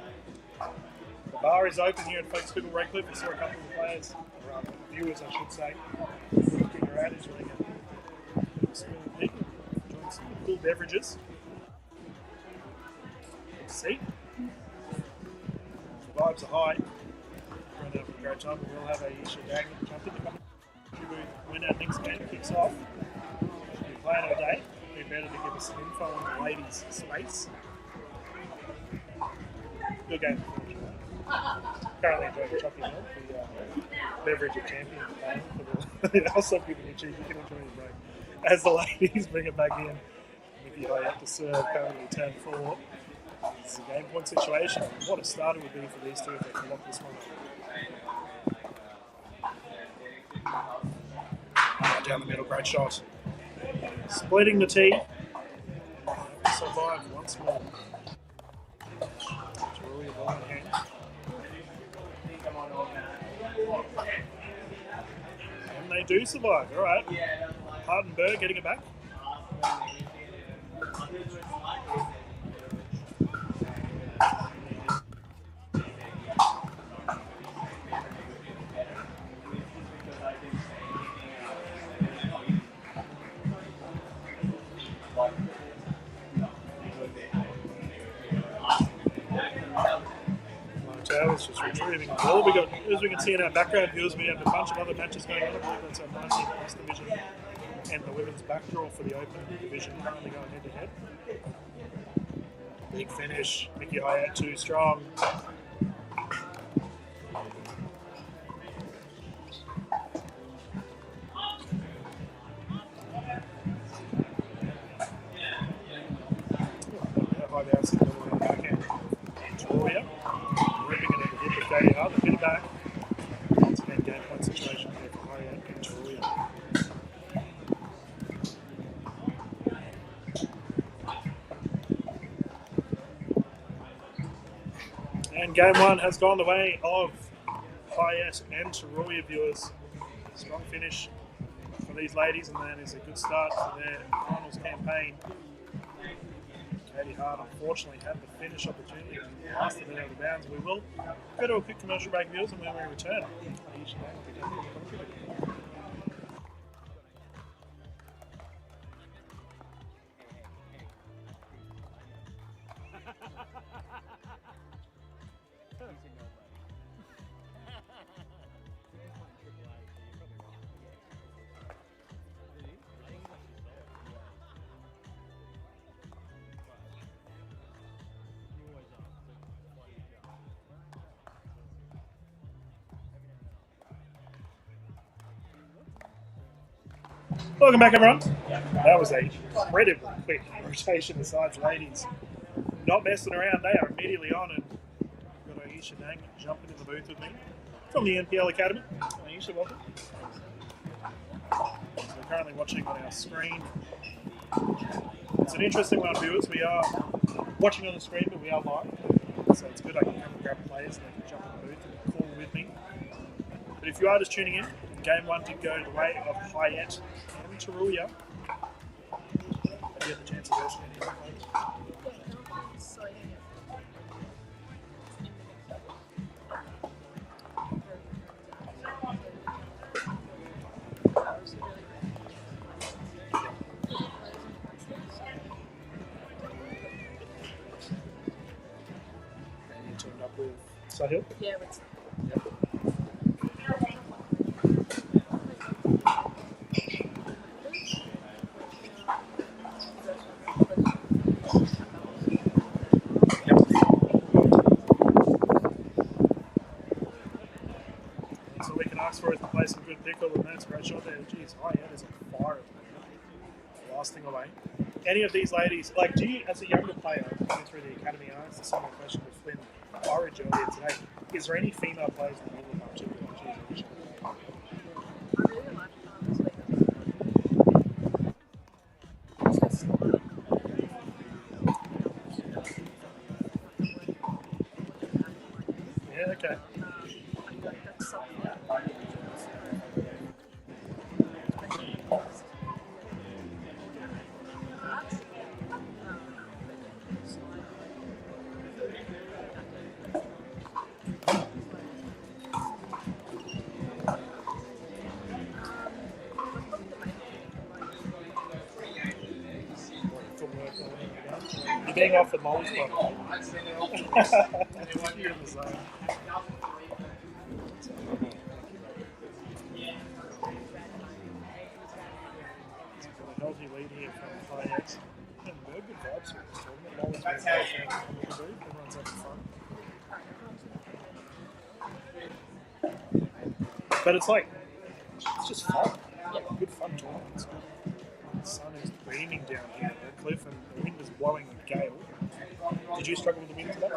The bar is open here at Focus Pickleball Redcliffe. We saw a couple of players, or viewers I should say, looking around enjoying a small pig, enjoying some cool beverages. Let's see. The vibes are high. We're going to have a great time, but we'll have Aisha Dagnan jump in the commentary booth when our next game kicks off. Should be playing all day. Be better to give us some info on the ladies' space. Good game. Currently enjoying the chocolate milk, the beverage of champion. I'll stop giving you cheap, you can enjoy your break. As the ladies bring it back in, Mickey Hyatt to serve, currently 10-4. It's a game point situation. What a start it would be for these two if they can lock this one up. Down the middle, great shot. Splitting the tee. Survive once more. Taruya ball in hand. And they do survive, alright. Hardenberg getting it back. is just retrieving the ball. We got, as we can see in our background viewers, we have a bunch of other matches going on. I believe that's our 19 plus division and the women's backdraw for the open division currently going head to head. Big finish. Mickey Hyatt too strong. High bounce in the middle of the backhand. Troya ripping it in, hit the Katie Hart, the bit back. Once again, game point situation here for Hyatt and Troya. And game one has gone the way of Hyatt and Taroya, viewers. Strong finish for these ladies, and that is a good start for their finals campaign. Katie Hart unfortunately had the finish opportunity and lost it out of bounds. We will go to a quick commercial break, viewers, and when we return, welcome back, everyone. That was a incredibly quick rotation of sides, ladies. Not messing around, they are immediately on, and we've got Aisha Dang jumping in the booth with me from the NPL Academy. Aisha, welcome. We're currently watching on our screen. It's an interesting one, viewers. We are watching on the screen, but we are live. So it's good I can come and grab players and they can jump in the booth and call with me. But if you are just tuning in, game one did go the way of Hyatt and Taruya. Have you had the chance to go any of And you turned up with Sahil? Yeah, with Yep. So we can ask for us to play some good pickle, and that's a great shot there. Jeez, Hyatt is on fire at the moment. Blasting away. Any of these ladies, like, do you, as a younger player coming through the academy, I asked a similar question to Flynn Burridge earlier today. Is there any female players that you look up to? Yeah, okay. You're being offered Molly's Club. You're in the zone. A healthy lead here from Hyatt. And no good vibes here. Molly's been everyone's having fun. But it's like, it's just fun. Good fun tournaments. The sun is beaming down here at the cliff and the wind is blowing a gale. Did you struggle with the wind today?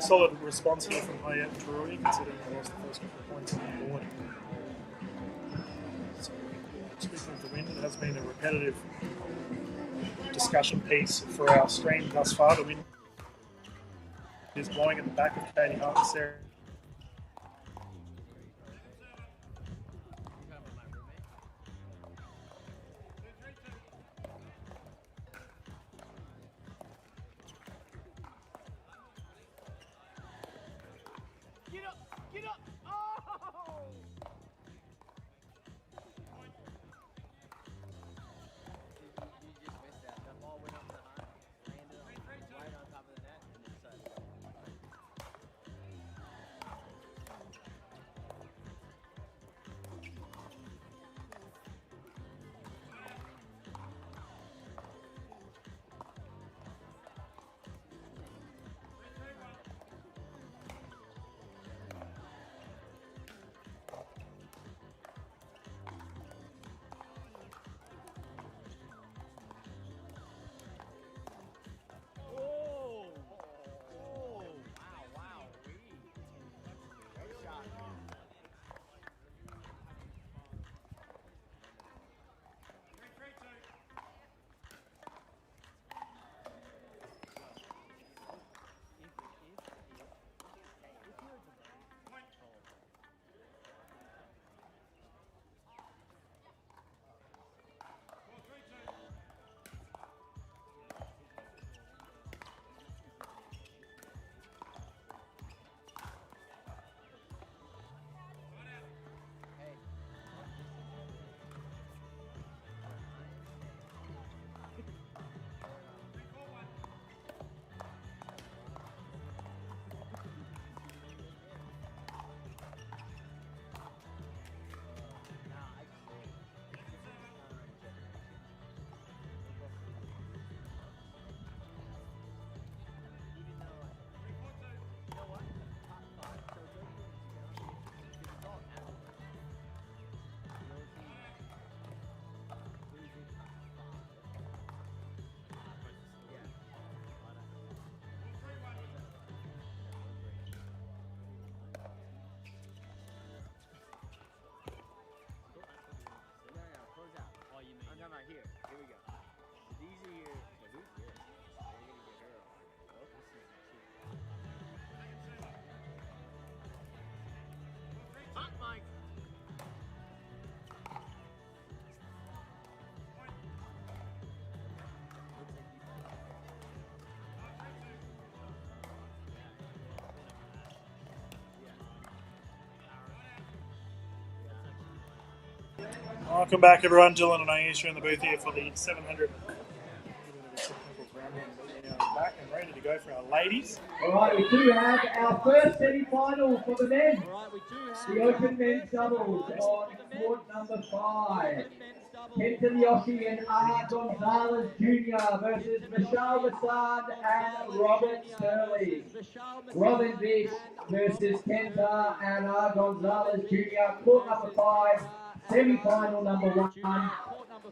Solid response here from Hyatt and Taroya, considering they lost the first couple of points on the board. So, speaking of the wind, it has been a repetitive discussion piece for our stream thus far. The wind is blowing at the back of Katie Hart and Sarah. Welcome back, everyone. Dylan and Aisha in the booth here for the 700. Back and ready to go for our ladies. All right, we do have our first semi-final for the men. The Open Men's Doubles on court number 5. Kenton Yoshi and R. Gonzalez Jr. versus Michelle Bassard and Robert Sterling. Robin Vish versus Kenta and R. Gonzalez Jr. Court number 5. Semi-final number 1.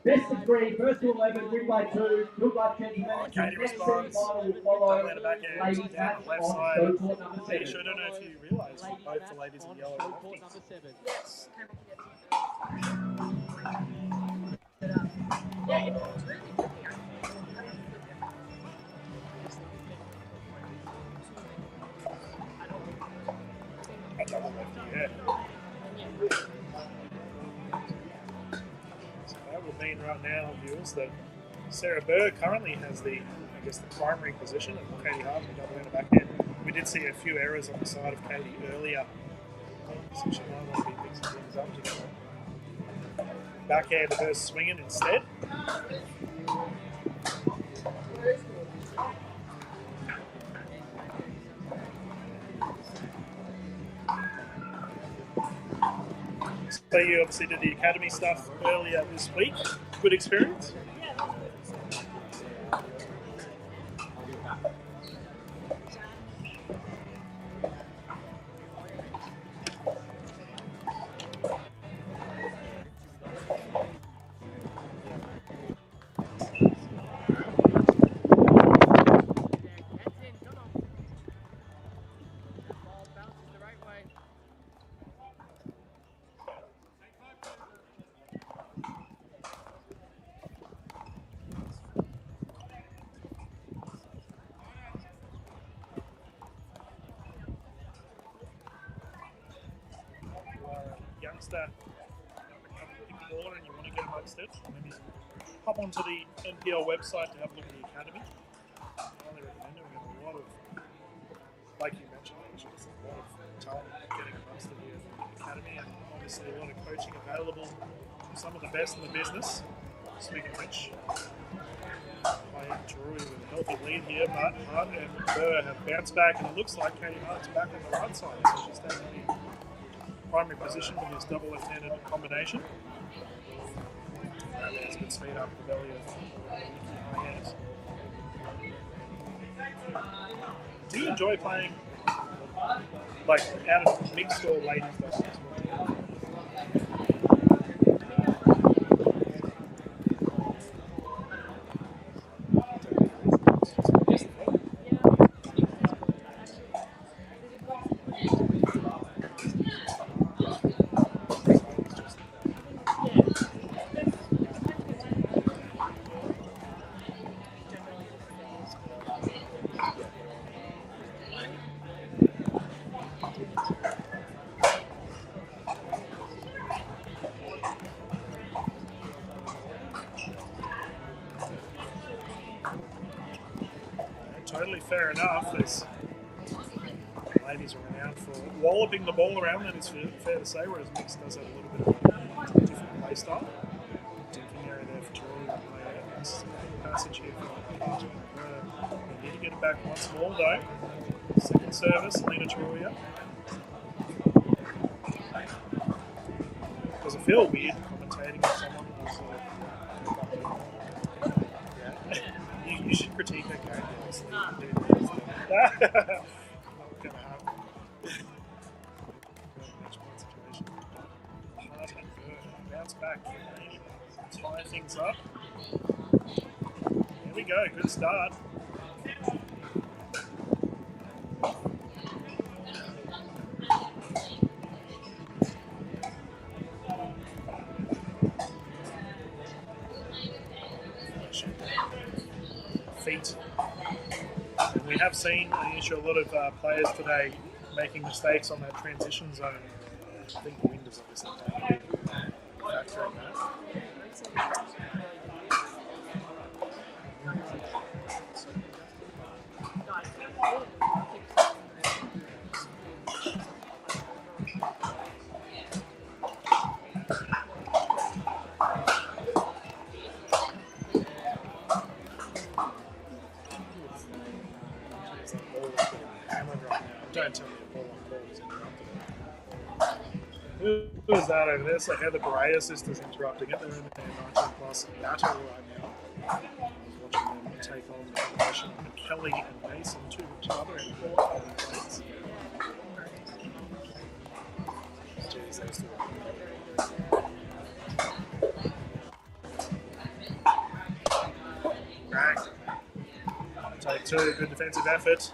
Best of 3, first to 11, win by 2. Good luck, gentlemen. Katie Next responds. semi-final will follow Double back end, ladies down match the left on side. show court number 7. Aisha, I don't know if you realise both the ladies in yellow are lefties. Yes. A double lefty, yeah. So that would mean right now, viewers, that Sarah Burr currently has the primary position, and Katie Hart will double in the back end. We did see a few errors on the side of Katie earlier, so she might want to be mixing things up together. Backhand of her swinging instead. So you obviously did the academy stuff earlier this week. Good experience? Youngster, Pickleball, and you want to get amongst it, maybe hop onto the NPL website to have a look at the academy. I highly recommend it. We have a lot of like you mentioned, there's just a lot of talent getting amongst the academy, and obviously a lot of coaching available from some of the best in the business. Speaking of which, Drury with a healthy lead here, but Hart and Burr have bounced back, and it looks like Katie Hart's back on the right side, so she's taking the primary position with this double left-handed combination. And there's good speed up the belly of Hyatt. Do you enjoy playing like out of mixed or ladies doubles? Totally fair enough. As ladies are renowned for walloping the ball around, that is fair to say, whereas mixed does have a little bit of a different play style. Dinking area there for Tori. Nice passage here for they need to get it back once more though. Second service, Lena Troya. Does it feel weird commentating with someone who's you should critique that game. Not gonna happen. Hart and Burr bounce back. Tie things up. Here we go. Good start. Feet. And we have seen an issue, a lot of players today making mistakes on that transition zone. I think the wind is obviously a big factor in that. Don't tell me a ball on ball is interrupted. Who is that over there? So Heather Barea sisters interrupting it. They're in their 19 plus battle right now. I was watching them take on the combination of Kelly and Mason, two other NPL players. Jeez, those two. Bang. Take two, good defensive effort.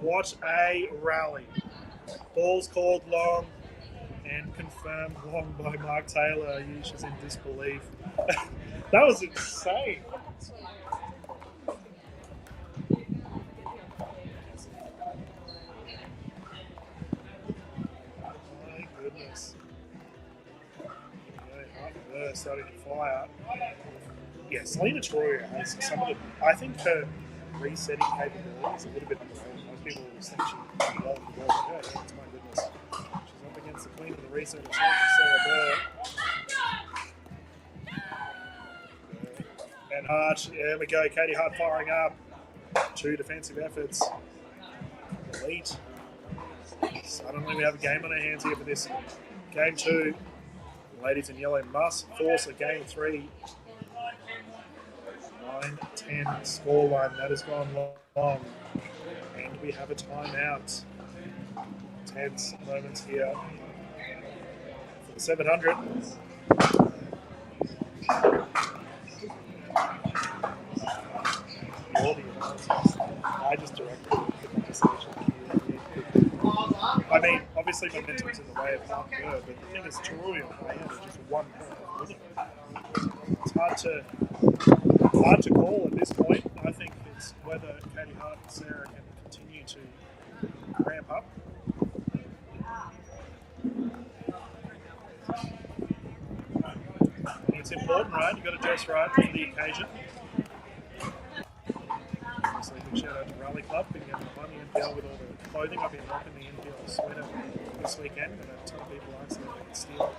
What a rally. Ball's called long and confirmed long by Mark Taylor. She's in disbelief. That was insane. My goodness. Okay, starting to fire. Yeah, Selena Troyer has some of the, I think her resetting capabilities a little bit underrated. Most people will think she's well in the world. Yeah, it's my goodness. She's up against the queen of the reset herself, Sarah Burr. And Hart, there we go. Katie Hart firing up. Two defensive efforts. Elite. Suddenly we have a game on our hands here for this game two. Ladies in yellow must force a game three. 9-10 scoreline. That has gone long. And we have a timeout. Tense moments here for the 700. I just directed the conversation. I mean, obviously momentum's in the way of Mark Burr, but the thing is, Troy on my end is just 1 point. It's hard to call at this point. I think it's whether Katie Hart and Sarah can to ramp up. I think it's important, right? You've got to dress right for the occasion. So big shout out to Rally Club, being able to run the NPL with all the clothing. I've been rocking the NPL sweater this weekend, and a ton of people asked me if I could steal it.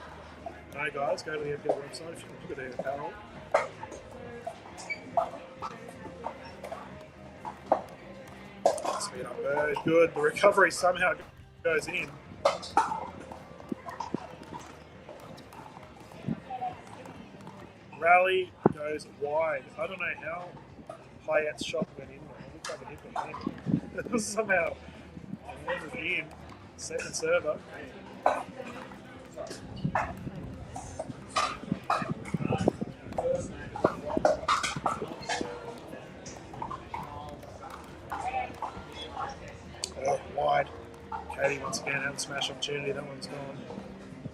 No, guys, go to the NPL website if you look at their apparel. Speed up, bird, good. The recovery somehow goes in. Rally goes wide. I don't know how Hyatt's shot went in there. It looked like it hit the hand. Somehow landed in. Second server. Wide. Katie once again had a smash opportunity. That one's gone.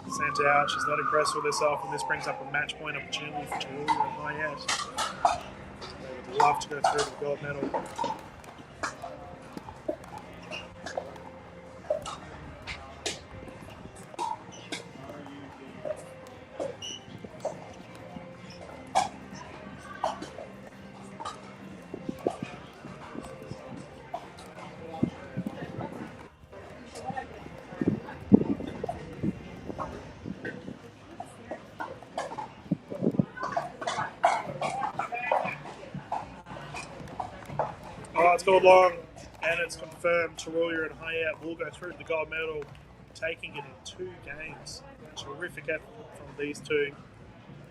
Sent out. She's not impressed with herself, and this brings up a match point opportunity for Julia and Hyatt. They would love to go through the gold medal. Oh, it's gone long, and it's confirmed Tarulia and Hyatt will go through the gold medal, taking it in 2 games. Terrific effort from these two.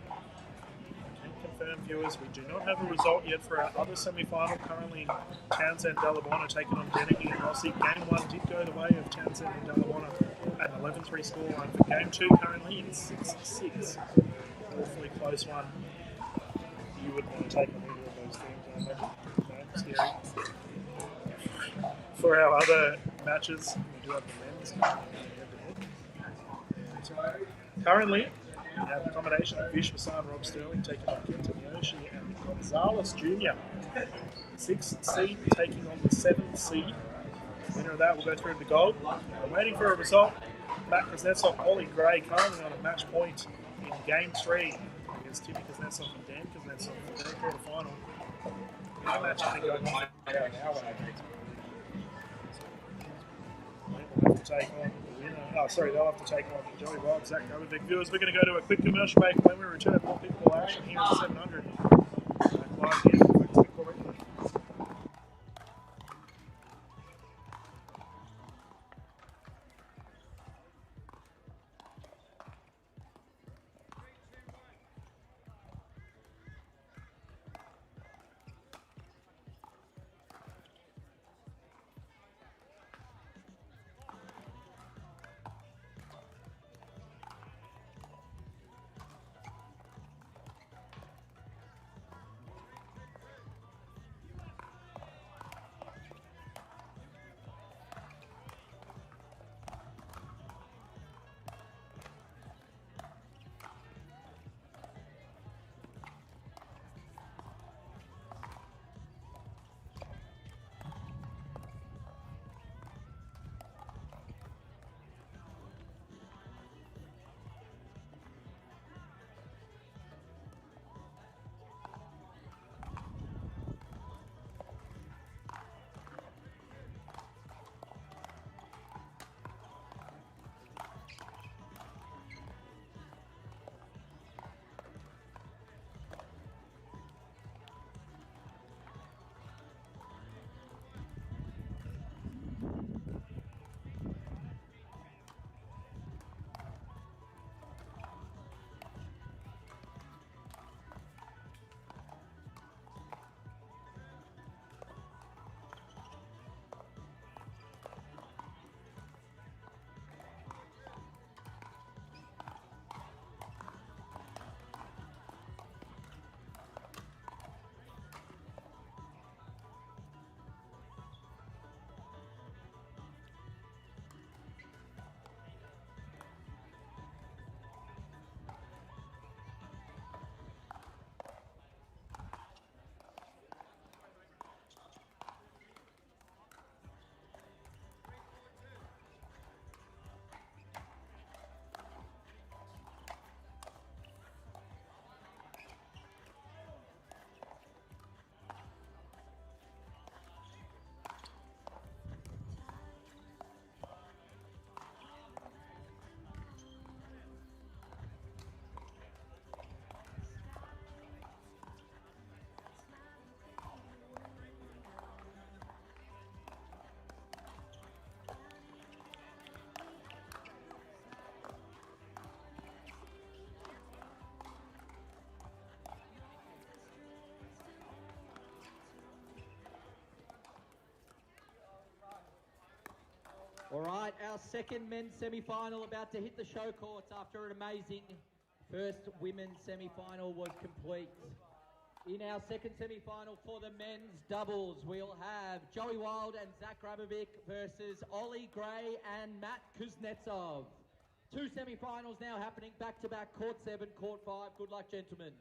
I can confirm, viewers, we do not have a result yet for our other semi-final. Currently, Townsend Dallabona taking on Dennehy and Rossi. Game 1 did go the way of Townsend and Dallabona at an 11-3 scoreline. For Game 2, currently it's 6-6. Awfully close one. You wouldn't want to take on either of those teams, I imagine. Scary. For our other matches, we do have the men's currently, we have a combination of Vishwasan, Rob Sterling taking on Kenta Miyoshi and Gonzalez Jr. 6th seed taking on the 7th seed. Winner of that will go through to the gold. We're waiting for a result. Matt Kuznetsov, Ollie Gray currently on a match point in Game 3 against Timmy Kuznetsov and Dan Kuznetsov for the quarter final. That match, I think, going on about an hour. They'll have to take on the winner. Oh, sorry, they'll have to take on Joey Wild, Zach Big viewers. We're going to go to a quick commercial break. When we return, more Pickleball action here at 700. Live here for Pickleball Radio. All right, our second men's semi-final about to hit the show courts after an amazing first women's semi-final was complete. In our second semi-final for the men's doubles, we'll have Joey Wild and Zach Grabovic versus Ollie Gray and Matt Kuznetsov. Two semi-finals now happening back-to-back, court 7, court 5. Good luck, gentlemen.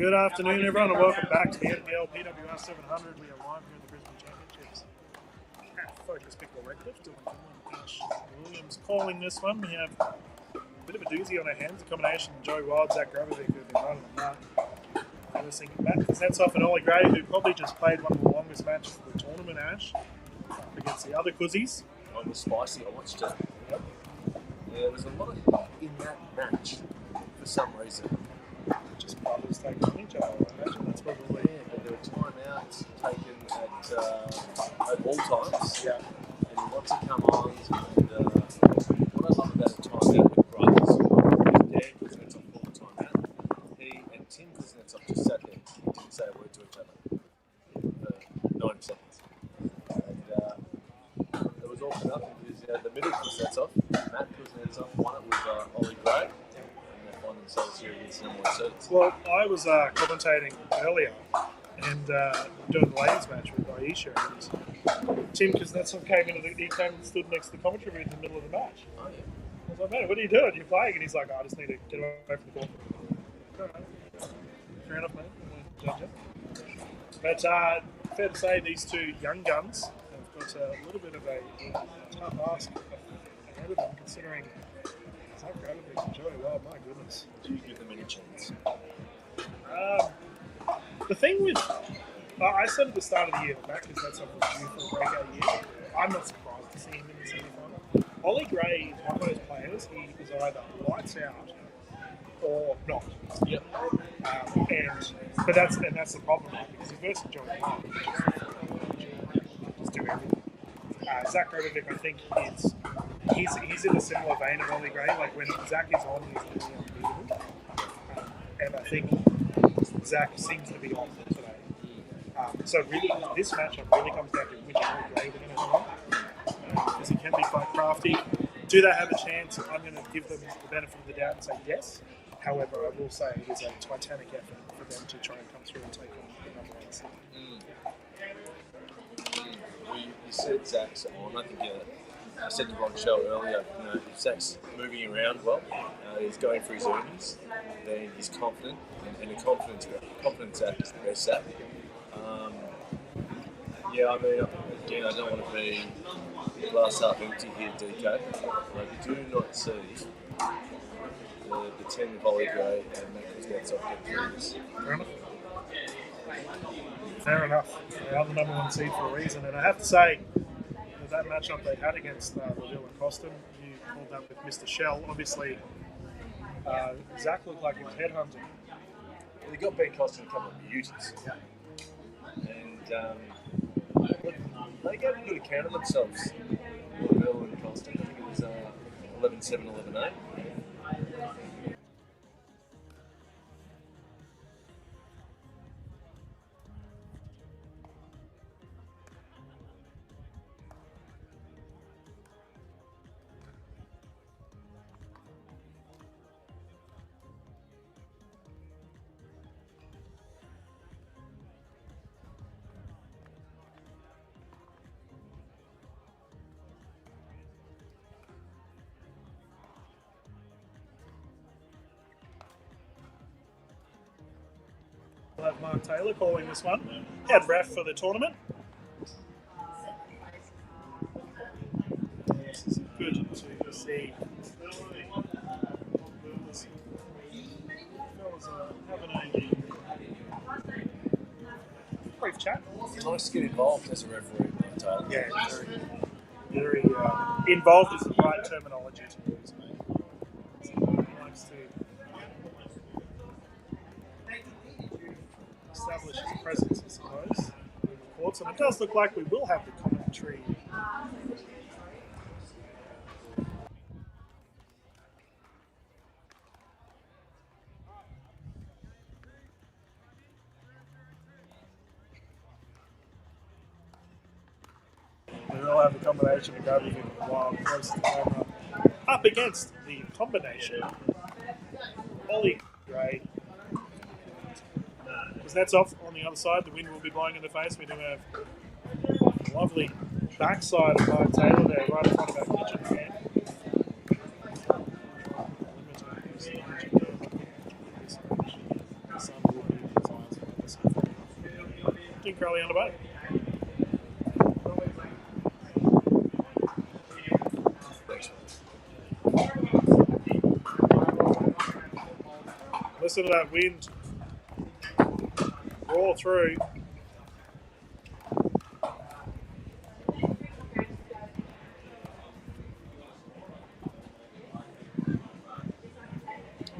Good afternoon, everyone, and welcome back to the NPL PWR 700. We are live here at the Brisbane Championships at Focus Pickleball Redcliffe. Dylan Finlay, Ash Williams calling this one. We have a bit of a doozy on our hands, a combination of Joey Wild, Zach Grabovic, who have been running the mark. Versing Matt Kuznetsov and Ollie Gray, who probably just played one of the longest matches of the tournament, Ash, against the other Kuzzies. It was spicy. I watched it. Yep. Yeah, there was a lot of heat in that match for some reason. Just brothers taking on each other, I imagine. That's probably and there were timeouts taken at all times. Yeah. And lots of come-ons. And what I love about a timeout with brothers is Dan Kuznetsov called a timeout. He and Tim Kuznetsov just sat there and didn't say a word to each other for 9 seconds. And it was all for nothing because the middle Kuznetsov, Matt Kuznetsov, won it with Ollie Gray. Themselves here against Searts. Well, I was commentating earlier and doing the ladies match with Aisha, and Tim Kuznetsov came and stood next to the commentary booth in the middle of the match. Oh, yeah. I was like, man, what are you doing? You're playing? And he's like, I just need to get away from the court. Alright. Fair enough, mate. But fair to say, these two young guns have got a little bit of a tough ask ahead of them, considering Zach Grabovic and Joey Wild, my goodness. Do you give them any chance? The thing with, I said at the start of the year that Matt Kuznetsov was due for a breakout year. I'm not surprised to see him in the semi-final. Ollie Gray is one of those players, he is either lights out or not. Yep. But that's the problem, right? Because he's versus Joey Wild. Just do everything. Zach Grabovic, I think, he's in a similar vein of Ollie Gray. Like when Zach is on, he's really unbeatable. And I think Zach seems to be on today. So really, this matchup really comes down to which Ollie Gray we're going to have on. Because he can be quite crafty. Do they have a chance? I'm going to give them the benefit of the doubt and say yes. However, I will say it is a titanic effort for them to try and come through and take on the number 1 seed. You said Zach's on. I think I said to Ron Shell earlier, if Zach's moving around well, he's going through his earnings, then he's confident, and a confident Zach is the best Zach. I mean, again, I don't want to be glass half empty here, DK. I do not see the 10 of Ollie Gray and Matt Kuznetsov get through this. Fair enough. They are the number 1 seed for a reason, and I have to say, that matchup they had against Laville and Costin, you called that with Mr. Shell. Obviously, Zach looked like he was headhunting. They got Ben Costin a couple of beauties. And they gave a good account of themselves. Laville and Costin. I think it was 11-7, 11-8. We'll have Mark Taylor calling this one. Had ref for the tournament. This is good to see. Fellas having a brief chat. Nice to get involved as a referee, Mark Taylor. Yeah, very involved is the right terminology to use, mate. So he likes to establish his presence, I suppose, in the courts, and it does look like we will have the commentary. We will have the combination of Grabovic and Wild close to the camera up against the combination Ollie Gray. Kuznetsov on the other side, the wind will be blowing in the face. We do have a lovely backside of Mark Taylor there, right in front of our kitchen fan. The sun will be Pink rally underway. Listen to that wind roar through.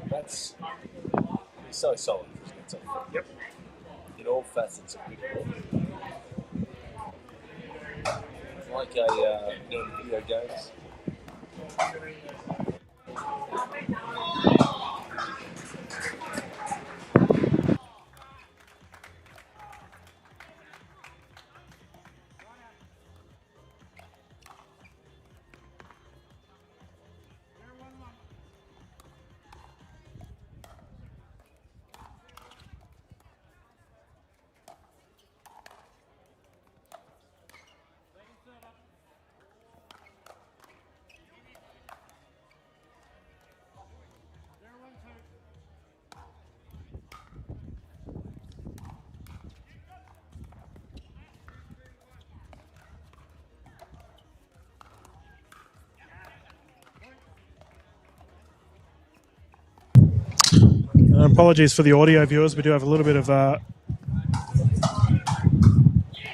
That's so solid. Yep. In all facets of pickleball. Like a video games. Apologies for the audio viewers. We do have a little bit of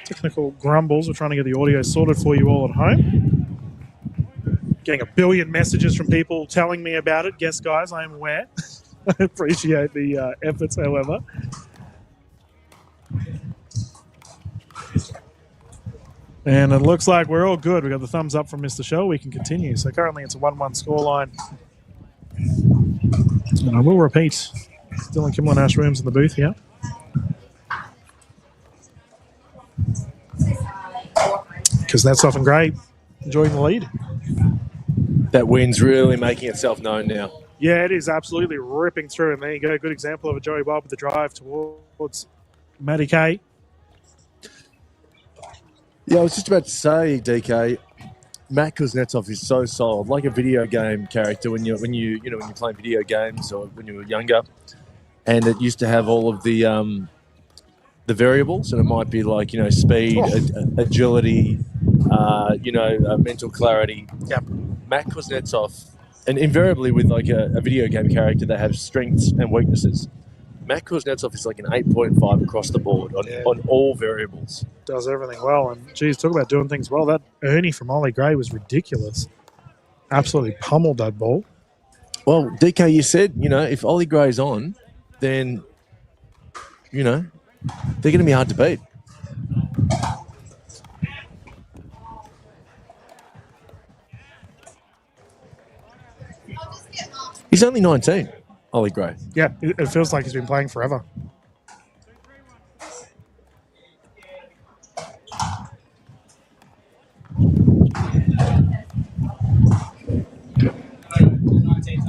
technical grumbles. We're trying to get the audio sorted for you all at home. Getting a billion messages from people telling me about it. Yes, guys, I am aware. I appreciate the efforts, however. And it looks like we're all good. We got the thumbs up from Mr. Shell. We can continue. So currently it's a 1-1 scoreline. And I will repeat. Dylan Kimmel and Ash Williams in the booth here. Kuznetsov and Gray enjoying the lead. That wind's really making itself known now. Yeah, it is absolutely ripping through. And there you go. Good example of a Joey Bob with the drive towards Matty Kay. Yeah, I was just about to say, DK, Matt Kuznetsov is so solid, like a video game character when you're playing video games or when you were younger, and it used to have all of the variables, and it might be like speed, agility, mental clarity. Yep. Matt Kuznetsov, and invariably with like a video game character, they have strengths and weaknesses. Matt Kuznetsov is like an 8.5 across the board on all variables. Does everything well. And, geez, talk about doing things well. That Ernie from Ollie Gray was ridiculous. Absolutely pummeled that ball. Well, DK, you said, if Ollie Gray's on, then, they're going to be hard to beat. He's only 19. Ollie Gray. Yeah, it feels like he's been playing forever.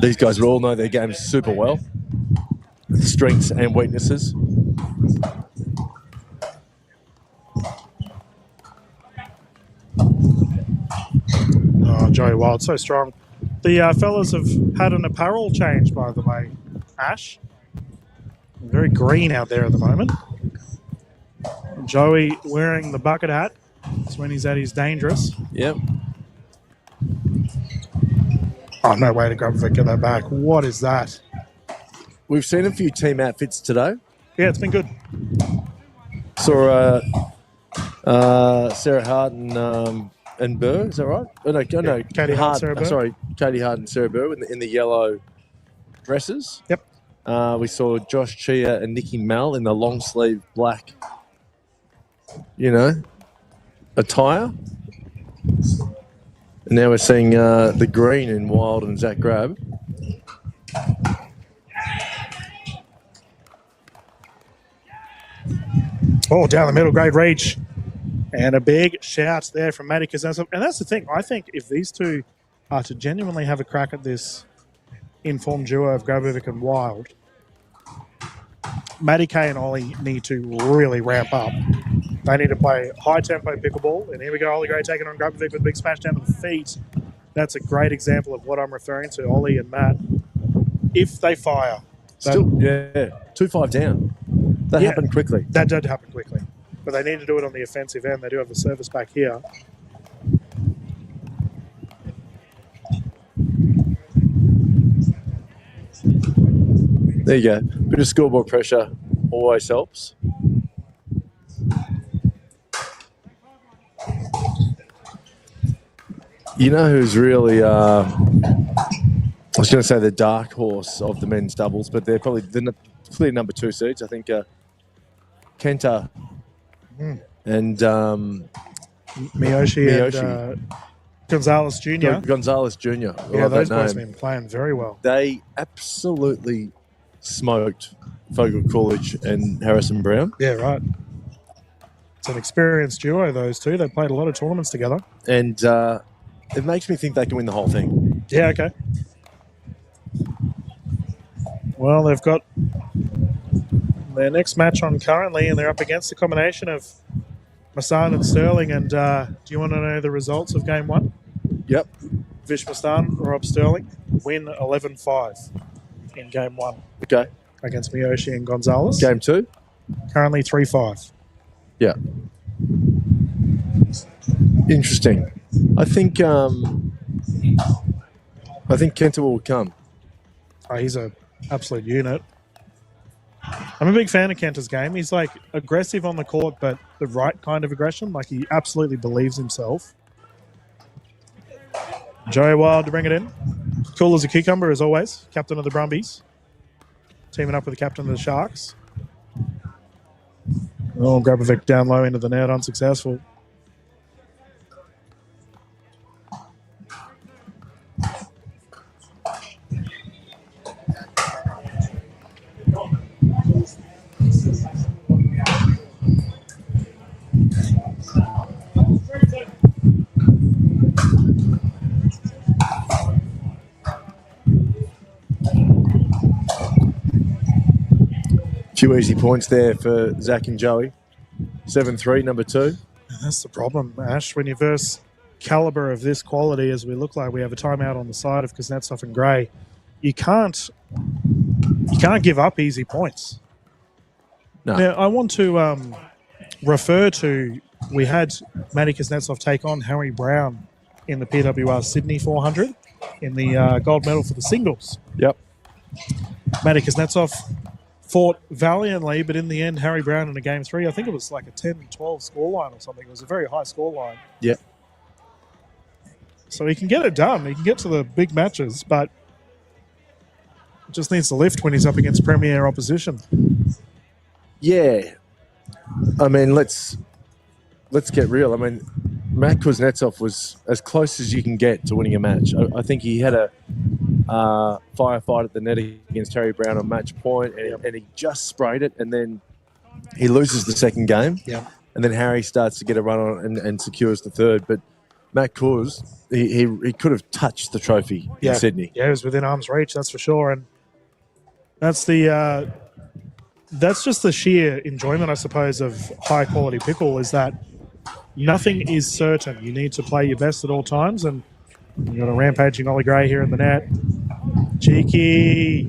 These guys all know their games super well. Strengths and weaknesses. Oh, Joey Wild, so strong. The fellas have had an apparel change, by the way, Ash. Very green out there at the moment. Joey wearing the bucket hat. That's when he's at his dangerous. Yep. Oh, no way to grab Vic, get that back. What is that? We've seen a few team outfits today. Yeah, it's been good. Saw Sarah Hart and Burr, is that right? Oh, no, Katie Hart, Sarah Burr. Sorry, Katie Hart and Sarah Burr in the yellow dresses. Yep. We saw Josh Chia and Nikki Mel in the long sleeve black, attire. And now we're seeing the green in Wild and Zach Grab. Oh, down the middle, great reach. And a big shout there from Matty Kuznetsov. And that's the thing. I think if these two are to genuinely have a crack at this informed duo of Grabovic and Wild, Matty Kay and Ollie need to really ramp up. They need to play high-tempo pickleball. And here we go, Ollie Gray taking on Grabovic with a big smash down to the feet. That's a great example of what I'm referring to, Ollie and Matt. If they fire. 2-5 down. That happened quickly. That did happen quickly. but they need to do it on the offensive end. They do have a service back here. There you go. Bit of scoreboard pressure always helps. You know who's really, I was going to say the dark horse of the men's doubles, but they're probably the clear number 2 seeds. I think Kenta and Miyoshi and Gonzalez Jr. Gonzalez Jr. Yeah, those boys have been playing very well. They absolutely smoked Fogle Coolidge and Harrison Brown. Yeah, right. It's an experienced duo, those two. They played a lot of tournaments together. And it makes me think they can win the whole thing. Yeah, okay. Well, they've got their next match on currently, and they're up against a combination of Mastan and Sterling. And do you want to know the results of game 1? Yep. Vish Mastan, Rob Sterling, win 11-5 in game 1. Okay. Against Miyoshi and Gonzalez. Game 2? Currently 3-5. Yeah. Interesting. I think Kenta will come. Oh, he's an absolute unit. I'm a big fan of Kenta's game. He's like aggressive on the court, but the right kind of aggression. Like he absolutely believes himself. Joey Wild to bring it in. Cool as a cucumber as always. Captain of the Brumbies. Teaming up with the captain of the Sharks. Oh, Grabovic down low into the net, unsuccessful. Few easy points there for Zach and Joey. 7-3, number 2. That's the problem, Ash. When you verse caliber of this quality, as we look like we have a timeout on the side of Kuznetsov and Gray, you can't give up easy points. No. Now, I want to refer to, we had Matty Kuznetsov take on Harry Brown in the PWR Sydney 400 in the gold medal for the singles. Yep. Matty Kuznetsov fought valiantly, but in the end, Harry Brown in a game 3, I think it was like a 10-12 scoreline or something. It was a very high scoreline. Yeah. So he can get it done. He can get to the big matches, but it just needs to lift when he's up against premier opposition. Yeah. I mean, let's get real. I mean, Matt Kuznetsov was as close as you can get to winning a match. I think he had a firefight at the net against Harry Brown on match point, and he just sprayed it, and then he loses the second game. Yeah. And then Harry starts to get a run on and secures the third. But Matt Kuz, he could have touched the trophy in Sydney. Yeah, it was within arm's reach, that's for sure. And that's the that's just the sheer enjoyment, I suppose, of high quality pickle, is that nothing is certain. You need to play your best at all times, and you've got a rampaging Ollie Gray here in the net. Cheeky,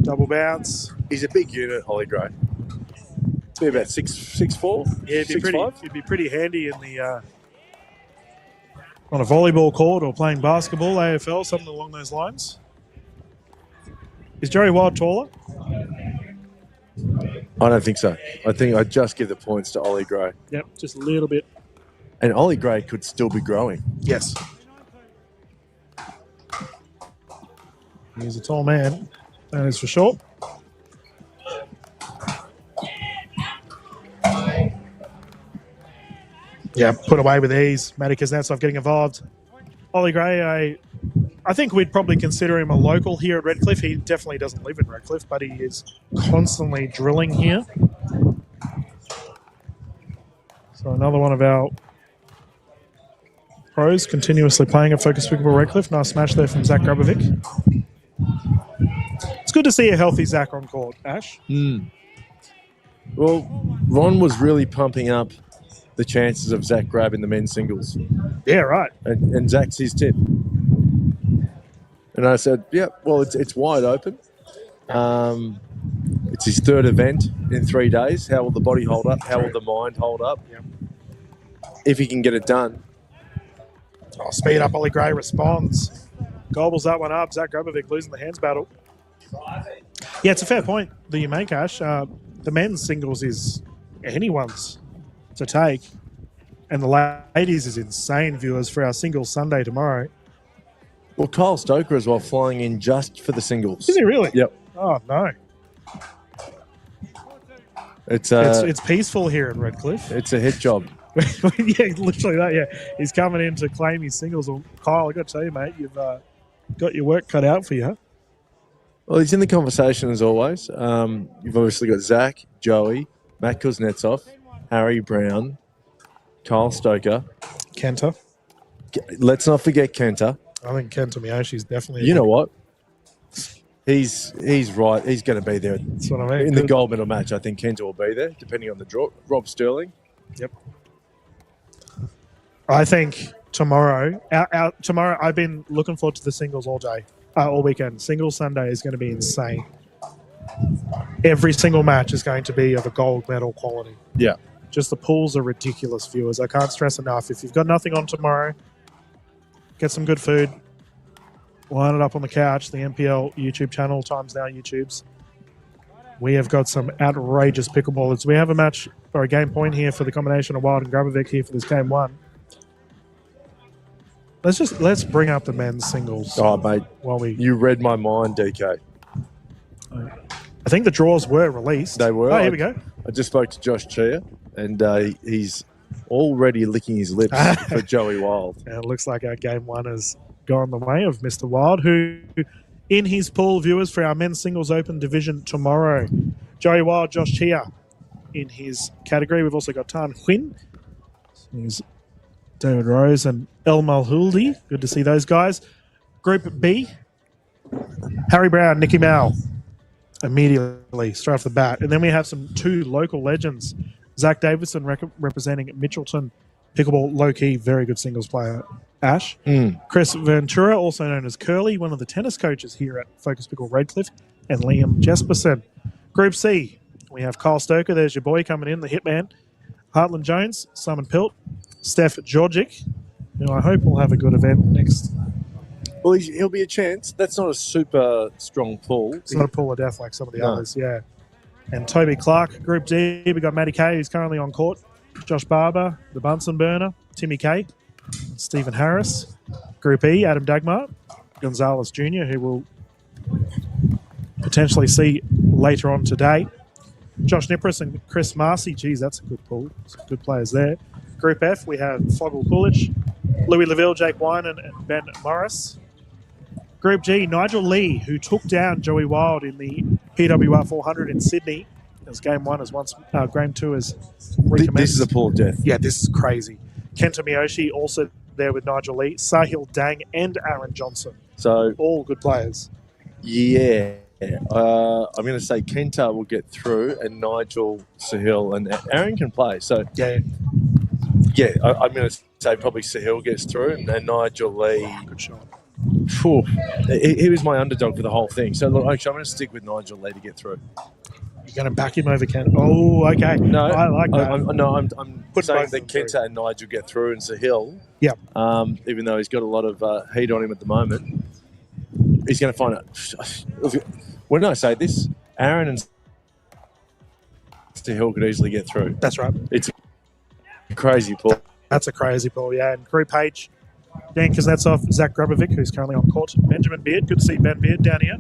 double bounce. He's a big unit, Ollie Gray. It's be about 6'4", Yeah, 6'5". it'd be pretty handy in the on a volleyball court or playing basketball, AFL, something along those lines. Is Joey Wild taller? I don't think so. I think I'd just give the points to Ollie Gray. Yep, just a little bit. And Ollie Gray could still be growing. Yes. He's a tall man, that is for sure. Yeah, put away with ease. Matty Kuznetsov getting involved. Ollie Gray, I think we'd probably consider him a local here at Redcliffe. He definitely doesn't live in Redcliffe, but he is constantly drilling here. So another one of our pros continuously playing at Focus Pickleball Redcliffe. Nice smash there from Zach Grabovic. It's good to see a healthy Zach on court, Ash. Well, Ron was really pumping up the chances of Zach grabbing the men's singles. Yeah, right. And Zach's his tip. And I said, yeah, well, it's wide open. It's It's his third event in 3 days. How will the body hold up? How will the mind hold up? Yep. If he can get it done. Oh, speed up. Ollie Gray responds. Gobbles that one up. Zach Grobovic losing the hands battle. Yeah, it's a fair point that you make, Ash. The men's singles is anyone's to take. And the ladies is insane, viewers, for our singles Sunday tomorrow. Well, Kyle Stoker as well, flying in just for the singles. Is he really? Yep. Oh, no. It's peaceful here in Redcliffe. It's a hit job. Yeah, literally that, yeah. He's coming in to claim his singles. Well, Kyle, I've got to tell you, mate, you've got your work cut out for you. Well, he's in the conversation as always. You've obviously got Zach, Joey, Matt Kuznetsov, Harry Brown, Kyle Stoker. Kenta. Let's not forget Kenta. I think Kenta Miyoshi's definitely... You know what? He's right. He's going to be there. That's what I mean. In the gold medal match, I think Kenta will be there, depending on the draw. Rob Sterling. Yep. I think tomorrow, tomorrow, I've been looking forward to the singles all weekend. Singles Sunday is going to be insane. Every single match is going to be of a gold medal quality. Yeah. Just the pools are ridiculous, viewers. I can't stress enough. If you've got nothing on tomorrow, get some good food, line it up on the couch, the NPL YouTube channel, Times Now YouTubes. We have got some outrageous pickleballers. We have a match or a game point here for the combination of Wild and Grabovic here for this game one. Let's bring up the men's singles. Oh, mate. You read my mind, DK. I think the draws were released. They were. Oh, here we go. I just spoke to Josh Chia, and he's already licking his lips for Joey Wild. And it looks like our game one has gone the way of Mr. Wild, who in his pool, viewers, for our men's singles open division tomorrow. Joey Wild, Josh Chia in his category. We've also got Tan Huynh. Here's David Rose and El Malhouldi. Good to see those guys. Group B, Harry Brown, Nicky Mal. Immediately, straight off the bat. And then we have two local legends. Zach Davidson representing Mitchelton. Pickleball, low-key, very good singles player, Ash. Chris Ventura, also known as Curly, one of the tennis coaches here at Focus Pickle Redcliffe, and Liam Jesperson. Group C, we have Kyle Stoker. There's your boy coming in, the hitman. Hartland Jones, Simon Pilt, Steph Georgic, who I hope will have a good event next. Well, he'll be a chance. That's not a super strong pull. It's not a pull of death like some of the others, yeah. And Toby Clark, Group D, we got Matty Kay, who's currently on court. Josh Barber, the Bunsen burner, Timmy Kay, Stephen Harris. Group E, Adam Dagmar, Gonzalez Jr., who we'll potentially see later on today. Josh Nipris and Chris Marcy. Geez, that's a good pull. Some good players there. Group F, we have Fogel Coolidge, Louis Laville, Jake Wynan, and Ben Morris. Group G, Nigel Lee, who took down Joey Wild in the PWR 400 in Sydney. As game one, game two is recommenced. This is a pull of death. Yeah, this is crazy. Kenta Miyoshi also there with Nigel Lee, Sahil Dang, and Aaron Johnson. So all good players. Yeah. I'm going to say Kenta will get through, and Nigel, Sahil, and Aaron can play. So yeah, I'm going to say probably Sahil gets through, and Nigel Lee. Good shot. Phew, he was my underdog for the whole thing. So look, actually, I'm going to stick with Nigel Lee to get through. You're going to back him over Kenta? Oh, okay. No, I like that. I'm saying that Kenta and Nigel get through, and Sahil. Yeah. Even though he's got a lot of heat on him at the moment, he's going to find it. When I say this, Aaron and Sahil could easily get through. That's right. It's a crazy pull. That's a crazy pull, yeah. And Group H, Dan Kuznetsov, Zach Grobovic, who's currently on court, Benjamin Beard, good to see Ben Beard down here,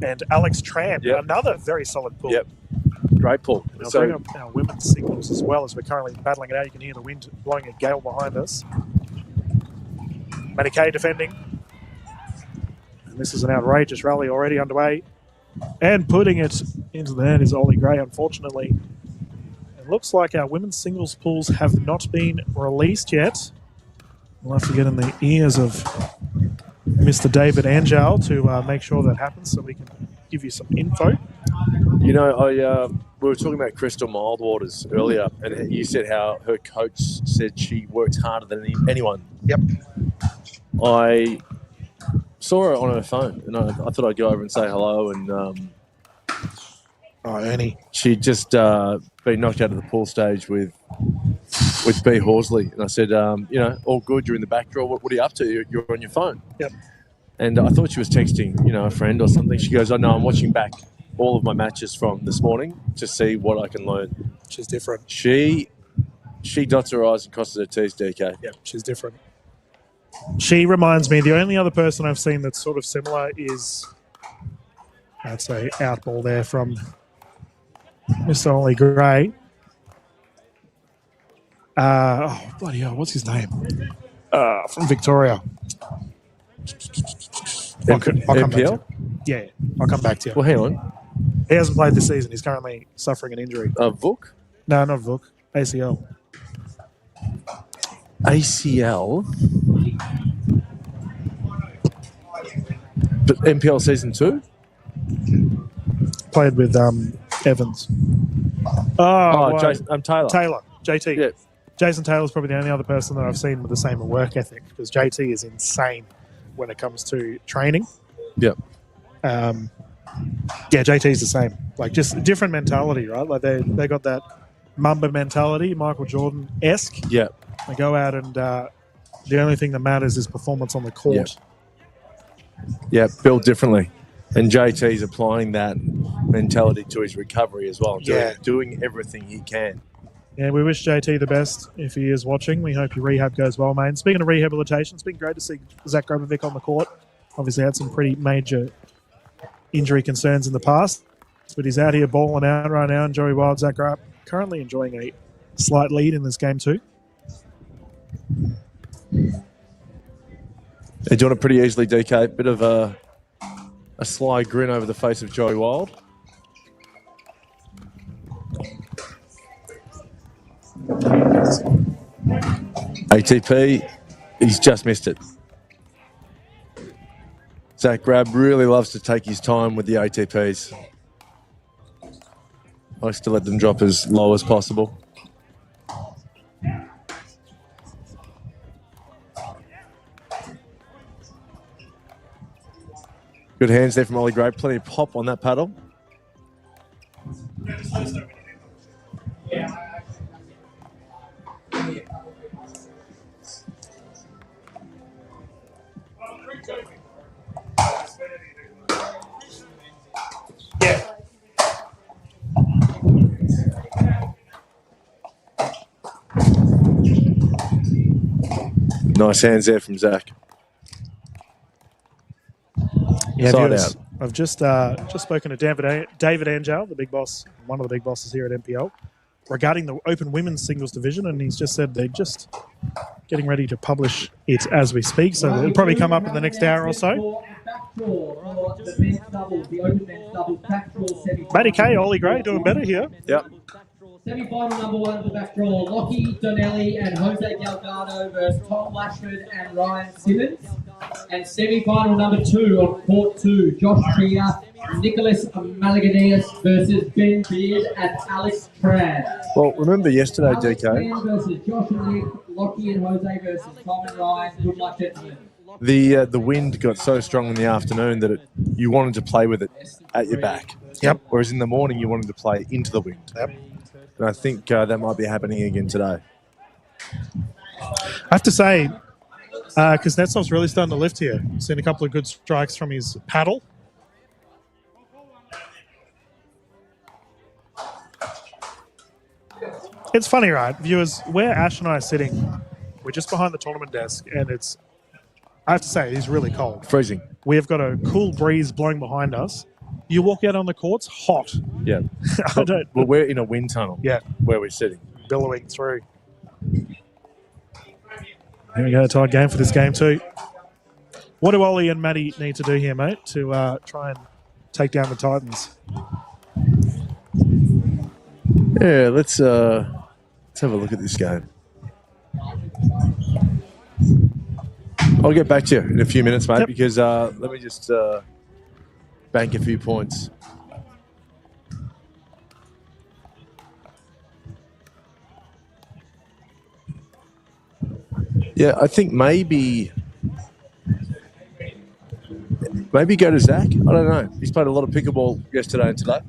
and Alex Tran, another very solid pull. Yep, great pull. I'll bring up our women's singles as well as we're currently battling it out. You can hear the wind blowing a gale behind us. Matty Kay defending. And this is an outrageous rally already underway. And putting it into the net is Ollie Gray, unfortunately. It looks like our women's singles pools have not been released yet. We'll have to get in the ears of Mr. David Angel to make sure that happens so we can give you some info. You know, we were talking about Crystal Mildwaters earlier, and you said how her coach said she works harder than anyone. Yep. I saw her on her phone, and I thought I'd go over and say hello, and Oh, Ernie. She'd just been knocked out of the pool stage with B. Horsley. And I said, all good. You're in the back draw. What are you up to? You're on your phone. Yep. And I thought she was texting, a friend or something. She goes, oh, no, I'm watching back all of my matches from this morning to see what I can learn. She's different. She dots her I's and crosses her T's, DK. Yep, she's different. She reminds me, the only other person I've seen that's sort of similar is, I'd say, outball there from Mr. Ollie Gray. Bloody hell, what's his name? From Victoria. I'll come back to NPL? you. Yeah, I'll come back to you. Well, hang on. He hasn't played this season. He's currently suffering an injury. Vuk? No, not Vuk. ACL. ACL? But NPL season 2? Played with Evans. Jason, Taylor. Taylor. JT. Yeah. Jason Taylor's probably the only other person that I've seen with the same work ethic, because JT is insane when it comes to training. Yep. JT's the same. Like, just a different mentality, right? Like, they got that Mamba mentality, Michael Jordan-esque. Yeah. They go out and the only thing that matters is performance on the court. Yeah, built differently. And JT's applying that mentality to his recovery as well. Doing everything he can. Yeah, we wish JT the best if he is watching. We hope your rehab goes well, mate. Speaking of rehabilitation, it's been great to see Zach Grabovic on the court. Obviously had some pretty major injury concerns in the past, but he's out here balling out right now. And Joey Wild, Zach Grab, currently enjoying a slight lead in this game too. They're doing it pretty easily, DK. Bit of a sly grin over the face of Joey Wild. ATP, he's just missed it. Zach Grab really loves to take his time with the ATPs. Likes to let them drop as low as possible. Good hands there from Ollie Gray. Plenty of pop on that paddle. Nice hands there from Zach. Yeah, Side viewers, out. I've just spoken to David Angel, the big boss, one of the big bosses here at NPL, regarding the Open Women's Singles Division, and he's just said they're just getting ready to publish it as we speak, so it'll probably come up in the next hour or so. Matty K, Ollie Gray doing better here. Yep. Semi-final number 1 of the back draw, Lockie Donnelly and Jose Delgado versus Tom Lashford and Ryan Simmons. And semi-final number 2 on court 2, Josh Trier, Nicholas Malaganias versus Ben Beard and Alex Tran. Well, remember yesterday, Alex DK, Tran versus Josh and Nick, Lockie and Jose versus Tom and Ryan. Good luck, gentlemen. the wind got so strong in the afternoon that you wanted to play with it at your back. Yep. Whereas in the morning, you wanted to play into the wind. Yep. And I think that might be happening again today. I have to say, Kuznetsov's really starting to lift here. Seen a couple of good strikes from his paddle. It's funny, right, viewers, where Ash and I are sitting, we're just behind the tournament desk, and it's, I have to say, it is really cold. Freezing. We have got a cool breeze blowing behind us. You walk out on the courts, hot. Yeah. Well, we're in a wind tunnel. Yeah. Where we're sitting. Billowing through. Here we go, tight game for this game too. What do Ollie and Matty need to do here, mate, to try and take down the Titans? Yeah, let's have a look at this game. I'll get back to you in a few minutes, mate, because let me just bank a few points. Yeah, I think maybe go to Zach. I don't know. He's played a lot of pickleball yesterday and today.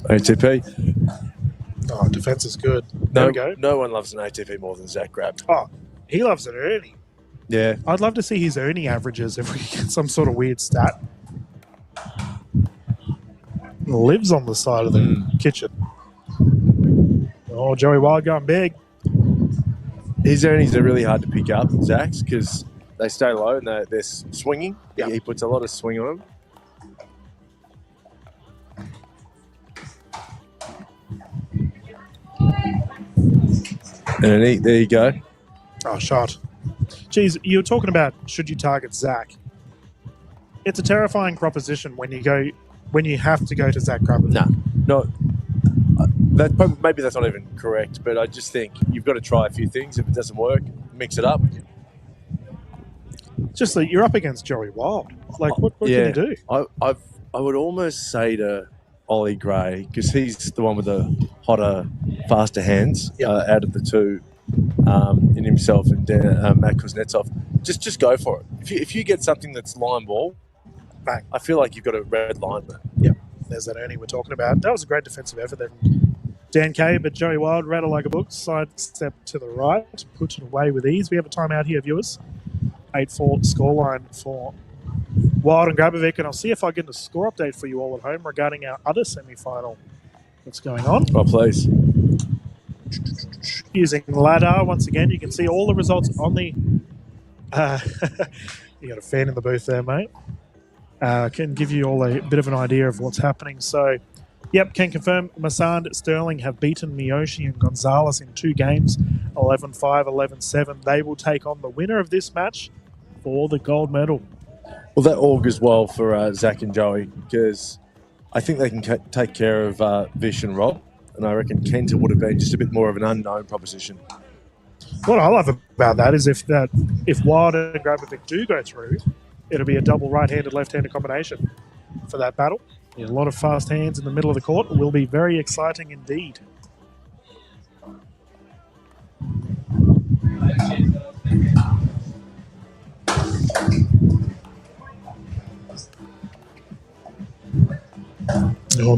ATP. Oh, defense is good. There we go. No one loves an ATP more than Zach Grabb. Oh, he loves an Ernie. Yeah. I'd love to see his Ernie averages if we get some sort of weird stat. Lives on the side of the kitchen. Oh, Joey Wild going big. His earnings are really hard to pick up, Zach's, because they stay low and they're swinging. Yep. He puts a lot of swing on them. And there you go. Oh, shot. Geez, you were talking about should you target Zach. It's a terrifying proposition when you have to go to Zach Grabb. No, maybe that's not even correct, but I just think you've got to try a few things. If it doesn't work, mix it up. Just that you're up against Joey Wild. Like, what can you do? I would almost say to Ollie Gray, because he's the one with the hotter, faster hands out of the two, in himself and Matt Kuznetsov. Just go for it. If you get something that's line ball, bang. I feel like you've got a red line there. Yep. There's that Ernie we're talking about. That was a great defensive effort there from Dan Kay, but Joey Wild, rattle like a book, side step to the right, puts it away with ease. We have a timeout here, viewers. 8-4 scoreline for Wild and Grabovic, and I'll see if I get a score update for you all at home regarding our other semi-final that's going on. Oh, please. Using ladder, once again, you can see all the results on the... you got a fan in the booth there, mate. Can give you all a bit of an idea of what's happening. So, yep, can confirm Masand Sterling have beaten Miyoshi and Gonzalez in 2 games, 11-5, 11-7. They will take on the winner of this match for the gold medal. Well, that augurs well for Zach and Joey, because I think they can take care of Vish and Rob, and I reckon Kenta would have been just a bit more of an unknown proposition. What I love about that is if Wild and Grabovic do go through, it'll be a double right-handed, left-handed combination for that battle. A lot of fast hands in the middle of the court. It will be very exciting indeed.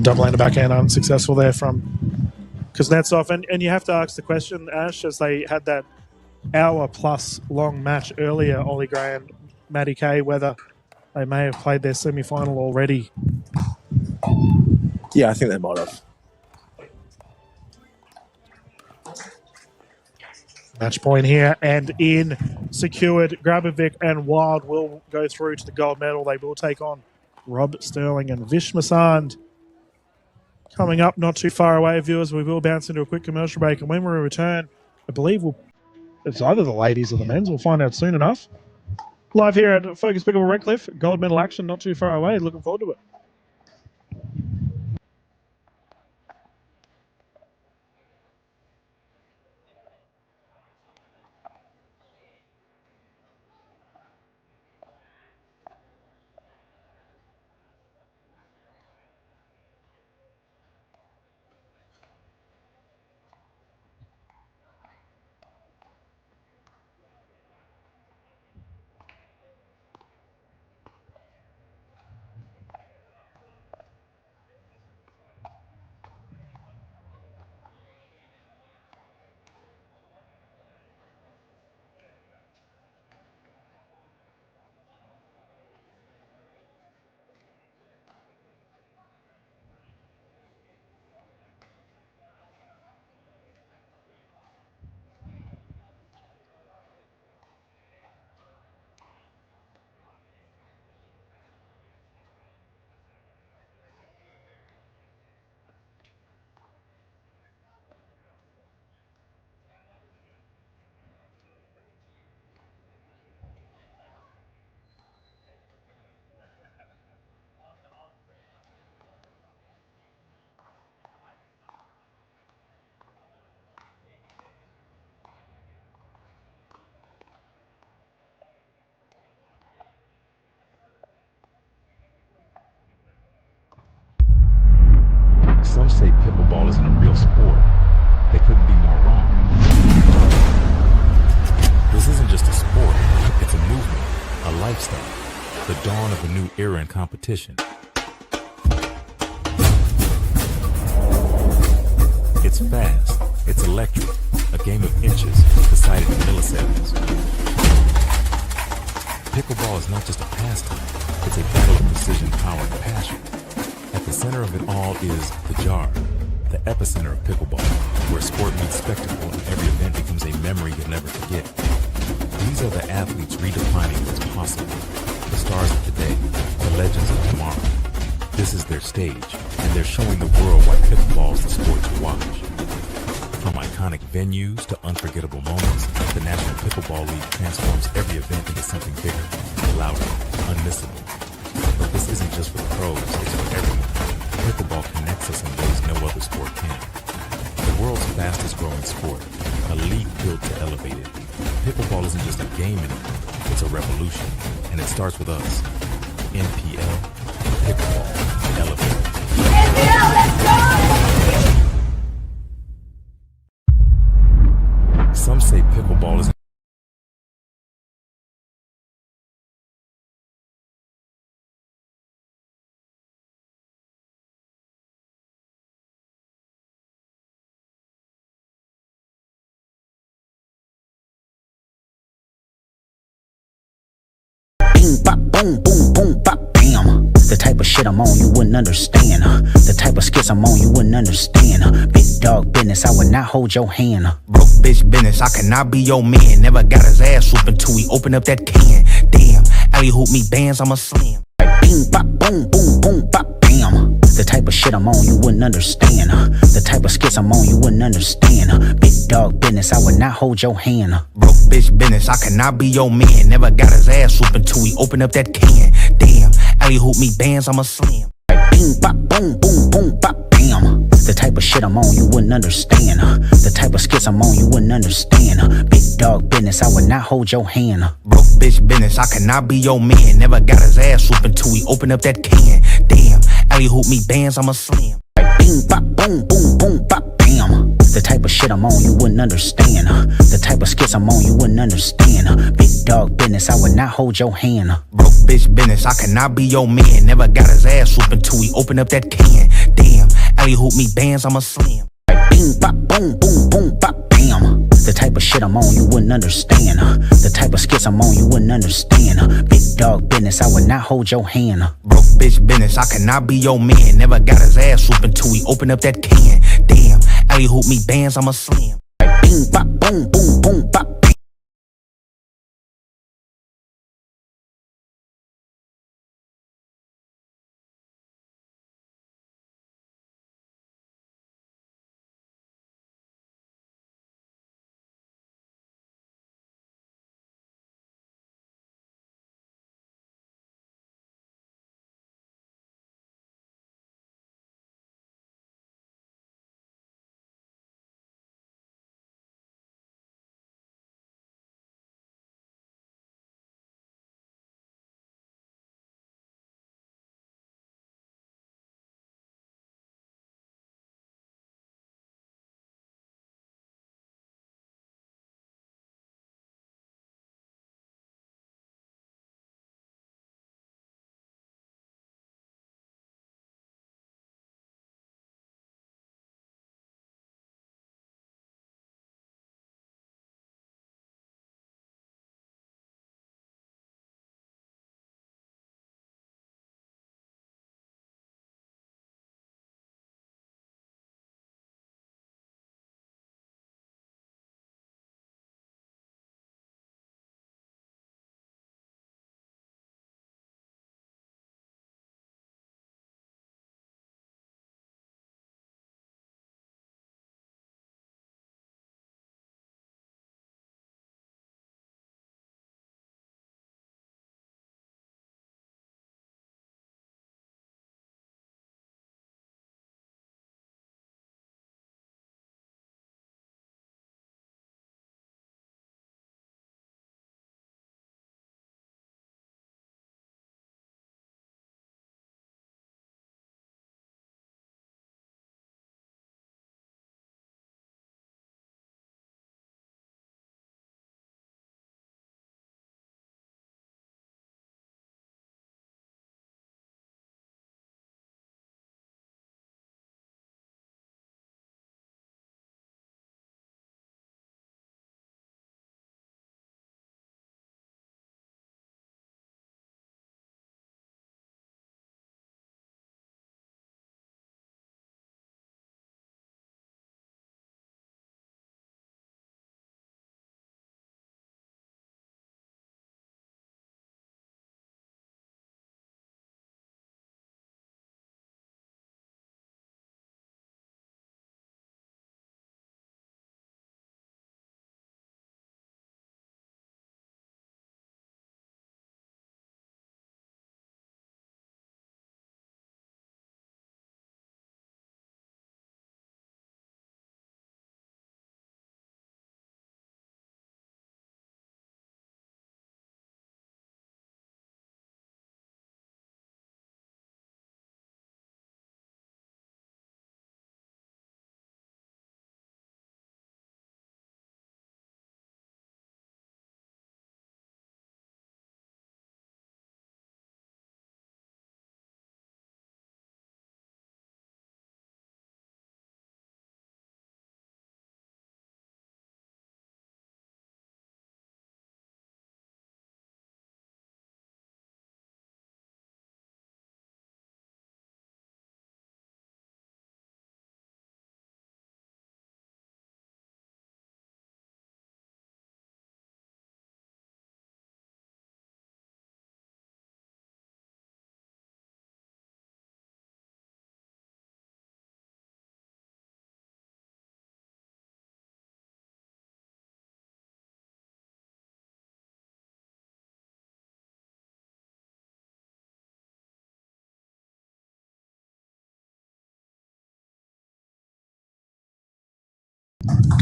Double hand backhand unsuccessful there from Kuznetsov. And you have to ask the question, Ash, as they had that hour-plus long match earlier, Ollie Gray and Matty Kay, whether they may have played their semi-final already. Yeah, I think they might have. Match point here and in. Secured. Grabovic and Wild will go through to the gold medal. They will take on Rob Sterling and Vish Masand. Coming up not too far away, viewers, we will bounce into a quick commercial break. And when we return, I believe it's either the ladies or the men's. We'll find out soon enough. Live here at Focus Pickleball Redcliffe. Gold medal action not too far away. Looking forward to it. Some say pickleball isn't a real sport. They couldn't be more wrong. This isn't just a sport, it's a movement, a lifestyle. the dawn of a new era in competition. It's fast, it's electric, a game of inches decided in milliseconds. Pickleball is not just a pastime, it's a battle of precision, power, and passion. At the center of it all is the jar, the epicenter of pickleball, where sport meets spectacle and every event becomes a memory you'll never forget. These are the athletes redefining what's possible, the stars of today, the legends of tomorrow. This is their stage, and they're showing the world why pickleball is the sport to watch. From iconic venues to unforgettable moments, the National Pickleball League transforms every event into something bigger, louder, unmissable. But this isn't just for the pros, it's for everyone. Pickleball connects us in ways no other sport can. The world's fastest growing sport, a league built to elevate it. Pickleball isn't just a game anymore, it's a revolution, and it starts with us. NPL, Pickleball, Elevate. NPL, let's go! Some say pickleball is Bing, bop, boom, boom, boom, bop, bam. The type of shit I'm on, you wouldn't understand. The type of skits I'm on, you wouldn't understand. Big dog business, I would not hold your hand. Broke bitch business, I cannot be your man. Never got his ass whooping till we open up that can. Damn, alley hoop me bands, I'm a slam. Bing, bop, boom, boom, boom, bop, bam. The type of shit I'm on, you wouldn't understand. The type of skits I'm on, you wouldn't understand. Big dog business, I would not hold your hand. Broke bitch business, I cannot be your man. Never got his ass whooping till we open up that can. Damn, alley hoop me bands, I'm a slam. Bing, bop, boom, boom, boom, bop, bam. The type of shit I'm on, you wouldn't understand. The type of skits I'm on, you wouldn't understand. Big dog business, I would not hold your hand. Broke bitch business, I cannot be your man. Never got his ass whooping till we open up that can. Damn, alley hoop me bands, I'm a slam. Bing, bop, boom, boom, boom, bop, bam. The type of shit I'm on, you wouldn't understand. The type of skits I'm on, you wouldn't understand. Big dog business, I would not hold your hand. Broke bitch business, I cannot be your man. Never got his ass whooping till we open up that can. Damn, alley hoop me bands, I'm a slam. Bing, bop, boom, boom, boom, bop, bam. The type of shit I'm on, you wouldn't understand. The type of skits I'm on, you wouldn't understand. Big dog business, I would not hold your hand. Broke bitch business, I cannot be your man. Never got his ass whooping till we open up that can. Damn, alley hoop me bands, I'm a slam. Bing, bop, boom, boom, boom, bop,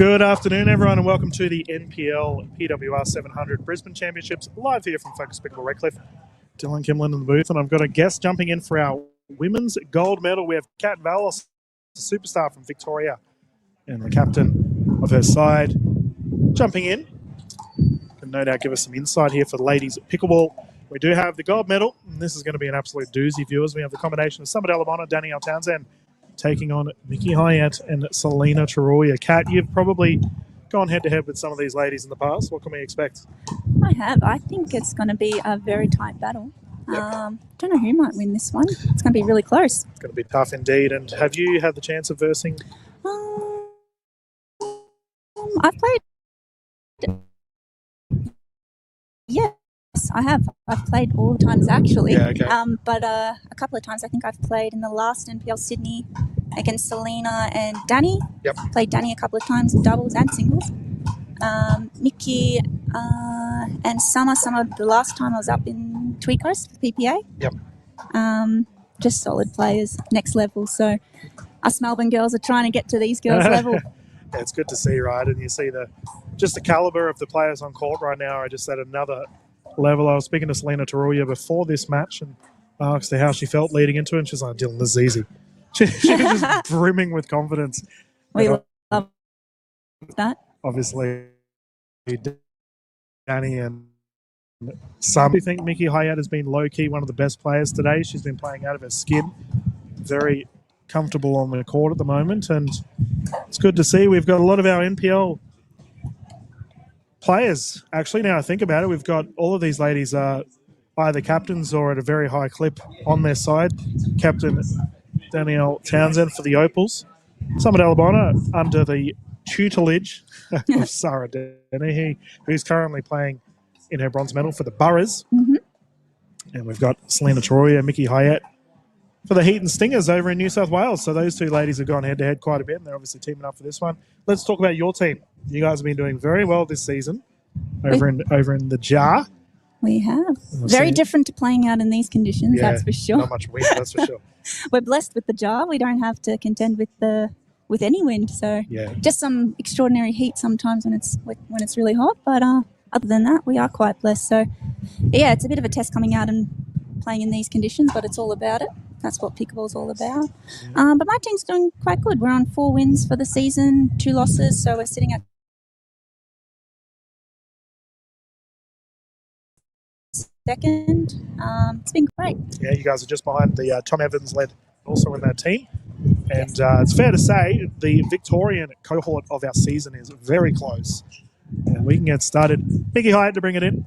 Good afternoon, everyone, and welcome to the NPL PWR 700 Brisbane Championships, live here from Focus Pickleball Redcliffe. Dylan Kimlin in the booth, and I've got a guest jumping in for our women's gold medal. We have Kat Vallis, a superstar from Victoria, and the captain of her side, jumping in. Can no doubt give us some insight here for the ladies at pickleball. We do have the gold medal, and this is going to be an absolute doozy, viewers. We have the combination of Summer Delabona, Danielle Townsend, taking on Mickey Hyatt and Selena Taruya. Kat, you've probably gone head-to-head with some of these ladies in the past. What can we expect? I have. I think it's going to be a very tight battle. Don't know who might win this one. It's going to be really close. It's going to be tough indeed. And have you had the chance of versing? I've played. Yes, I have. I've played all the times actually. Yeah, okay. But a couple of times I think I've played in the last NPL Sydney against Selena and Danny. Yep. Played Danny a couple of times in doubles and singles. Mickey and Summer the last time I was up in Tweed Coast, PPA. Yep. Just solid players, next level. So us Melbourne girls are trying to get to these girls' level. Yeah, it's good to see, right? And you see the caliber of the players on court right now are just at another level. I was speaking to Selena Taruya before this match and asked her how she felt leading into it, and she's like, Dylan, this is easy. She was just brimming with confidence. We love that. Obviously, Danny and some. I think Mickey Hyatt has been low-key one of the best players today. She's been playing out of her skin. Very comfortable on the court at the moment, and it's good to see. We've got a lot of our NPL players. Actually, now I think about it, we've got all of these ladies are either captains or at a very high clip on their side. Captain Danielle Townsend for the Opals. Summer Delabona under the tutelage of Sarah Dennehy, who's currently playing in her bronze medal for the Boroughs. Mm-hmm. And we've got Selena Taruya, Mickey Hyatt for the Heat and Stingers over in New South Wales. So those two ladies have gone head-to-head quite a bit, and they're obviously teaming up for this one. Let's talk about your team. You guys have been doing very well this season over in the jar. We have. Very different to playing out in these conditions, Yeah, that's for sure. not much wind, that's for sure. We're blessed with the jar. We don't have to contend with any wind. So Yeah. just some extraordinary heat sometimes when it's really hot. But other than that, we are quite blessed. So yeah, it's a bit of a test coming out and playing in these conditions, but it's all about it. That's what pickleball's all about. But my team's doing quite good. We're on 4 wins for the season, 2 losses, so we're sitting at second. It's been great. Yeah, you guys are just behind the Tom Evans led also in that team. And it's fair to say the Victorian cohort of our season is very close. And we can get started. Mickey Hyatt to bring it in.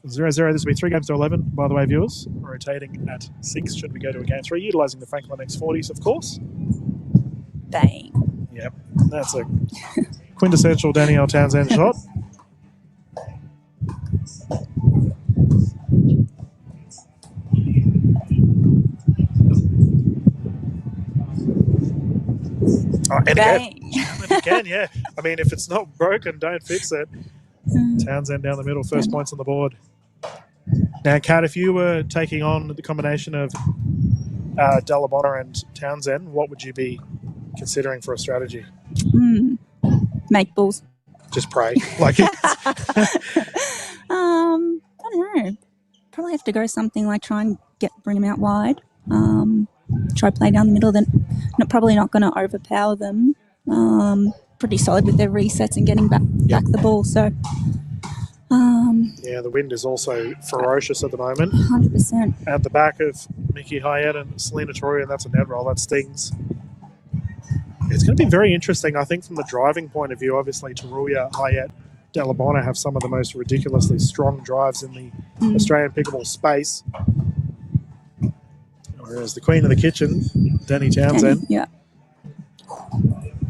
0-0. This will be 3 games to 11, by the way, viewers. Rotating at 6 should we go to a game 3, utilising the Franklin X40s, of course. Bang. Yep. That's a quintessential Danielle Townsend shot. Oh, and again, again, yeah. I mean, if it's not broken, don't fix it. Townsend down the middle, first points on the board. Now, Kat, if you were taking on the combination of Delabona and Townsend, what would you be considering for a strategy? Make balls. Just pray. Like, I don't know. Probably have to go something like try and bring them out wide. Try play down the middle. Then probably not going to overpower them. Pretty solid with their resets and getting back the ball. So. Yeah, the wind is also ferocious at the moment. 100%. At the back of Mickey Hyatt and Selena Taruya, and that's a net roll. That stings. It's going to be very interesting, I think, from the driving point of view. Obviously, Taruya, Hyatt, Delabona have some of the most ridiculously strong drives in the Australian pickleball space. Whereas the queen of the kitchen, Danny Townsend. Yeah.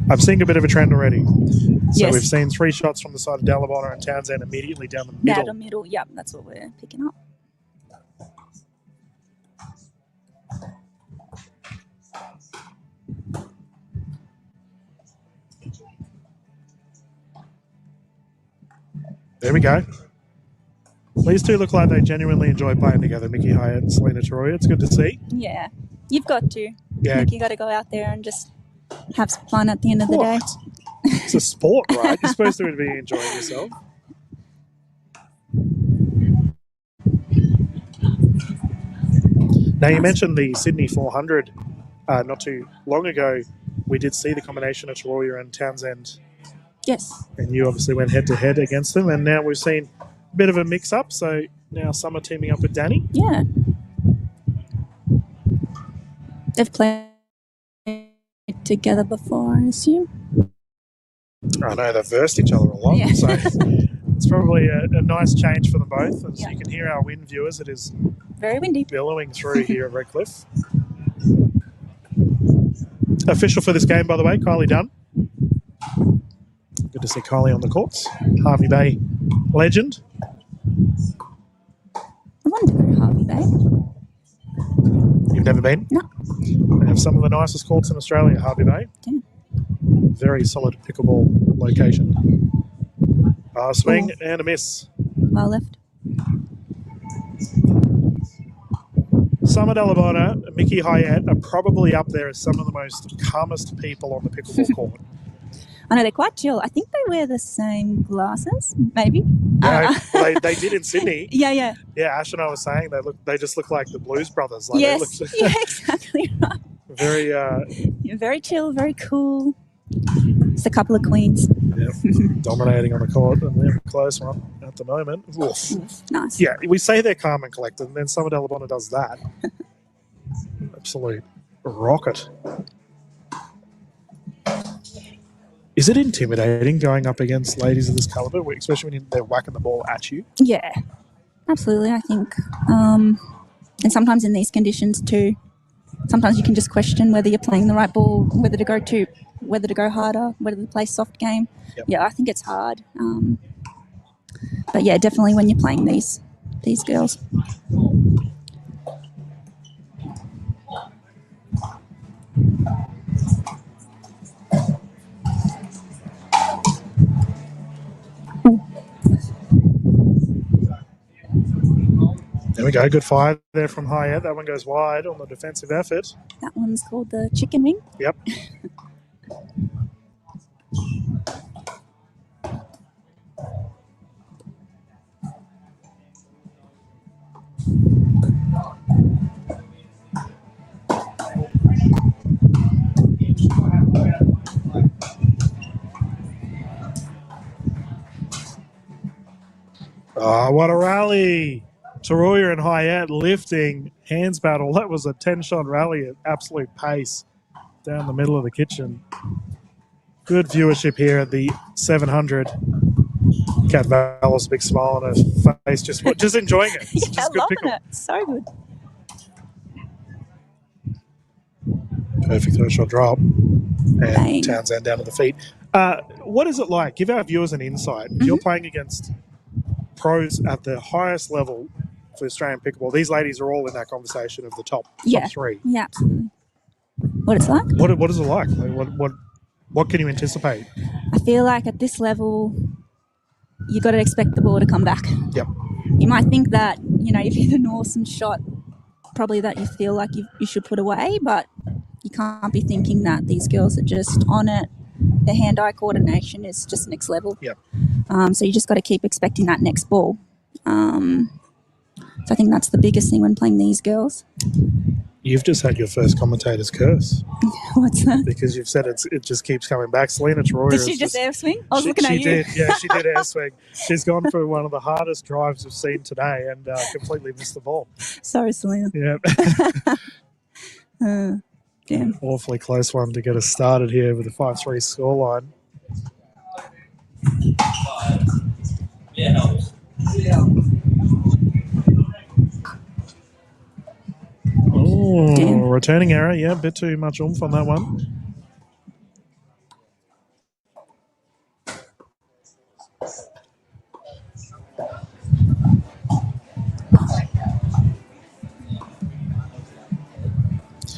I'm seeing a bit of a trend already. So Yes. we've seen 3 shots from the side of Delabona and Townsend immediately down the middle. Down the middle, yep, that's what we're picking up. There we go. These two look like they genuinely enjoy playing together, Mickey Hyatt and Selena Taruya. It's good to see. Yeah, you've got to. Yeah. Like, you got to go out there and just have some fun at the end of the day. It's a sport, right? You're supposed to be enjoying yourself. Now, you mentioned the Sydney 400 not too long ago. We did see the combination of Taroya and Townsend. Yes. And you obviously went head-to-head against them, and now we've seen a bit of a mix-up, so now some are teaming up with Danny. Yeah. They've played together before, I assume. I know they've versed each other a lot, Yeah. so it's probably a nice change for them both. As you can hear our wind, viewers, it is very windy, billowing through here at Redcliffe. Official for this game, by the way, Kylie Dunn. Good to see Kylie on the courts. Harvey Bay legend. I wanted to go to Harvey Bay. You've never been? No. They have some of the nicest courts in Australia, Harvey Bay. Yeah. Very solid pickleball location. Swing and a miss. Well left. Summer Delabona and Mickey Hyatt are probably up there as some of the most calmest people on the pickleball court. I know, they're quite chill. I think they wear the same glasses, maybe. They did in Sydney. Yeah. Yeah, Ash and I were saying they just look like the Blues Brothers. Like Yes, they look yeah, exactly right. very Very chill, very cool. Just a couple of queens. dominating on the court, and they have a close one at the moment. Oof. Nice. Yeah, we say they're calm and collected, and then Summer Delabona does that. Absolute rocket. Is it intimidating going up against ladies of this caliber, especially when they're whacking the ball at you? Yeah, absolutely, I think. And sometimes in these conditions too, sometimes you can just question whether you're playing the right ball, whether to go harder, whether to play soft game. Yep. Yeah, I think it's hard. But yeah, definitely when you're playing these girls. There we go. Good fire there from Hyatt. That one goes wide on the defensive effort. That one's called the chicken wing. Yep. Oh, what a rally. Taroya and Hyatt lifting, hands battle. That was a 10-shot rally at absolute pace down the middle of the kitchen. Good viewership here at the 700. Kat Val's a big smile on her face, just enjoying it. It's just good loving pickle. it. So good. Perfect third-shot drop. And Bang. Townsend down to the feet. What is it like? Give our viewers an insight. If you're playing against pros at the highest level for Australian pickleball, these ladies are all in that conversation of the top three. Yeah, absolutely. What it's like? What is it like? What can you anticipate? I feel like at this level, you got to expect the ball to come back. Yep. You might think that, you've hit an awesome shot, probably that you feel like you should put away, but you can't be thinking that these girls are just on it. Their hand-eye coordination is just next level. Yep. So you just got to keep expecting that next ball. So I think that's the biggest thing when playing these girls. You've just had your first commentator's curse. What's that? Because you've said it just keeps coming back. Selena Taroya. Did she just air swing? I was looking at you. She did. Yeah, she did air swing. She's gone for one of the hardest drives we've seen today and completely missed the ball. Sorry, Selena. Yeah. Damn. Awfully close one to get us started here with a 5-3 scoreline. Oh, returning error. Yeah, a bit too much oomph on that one.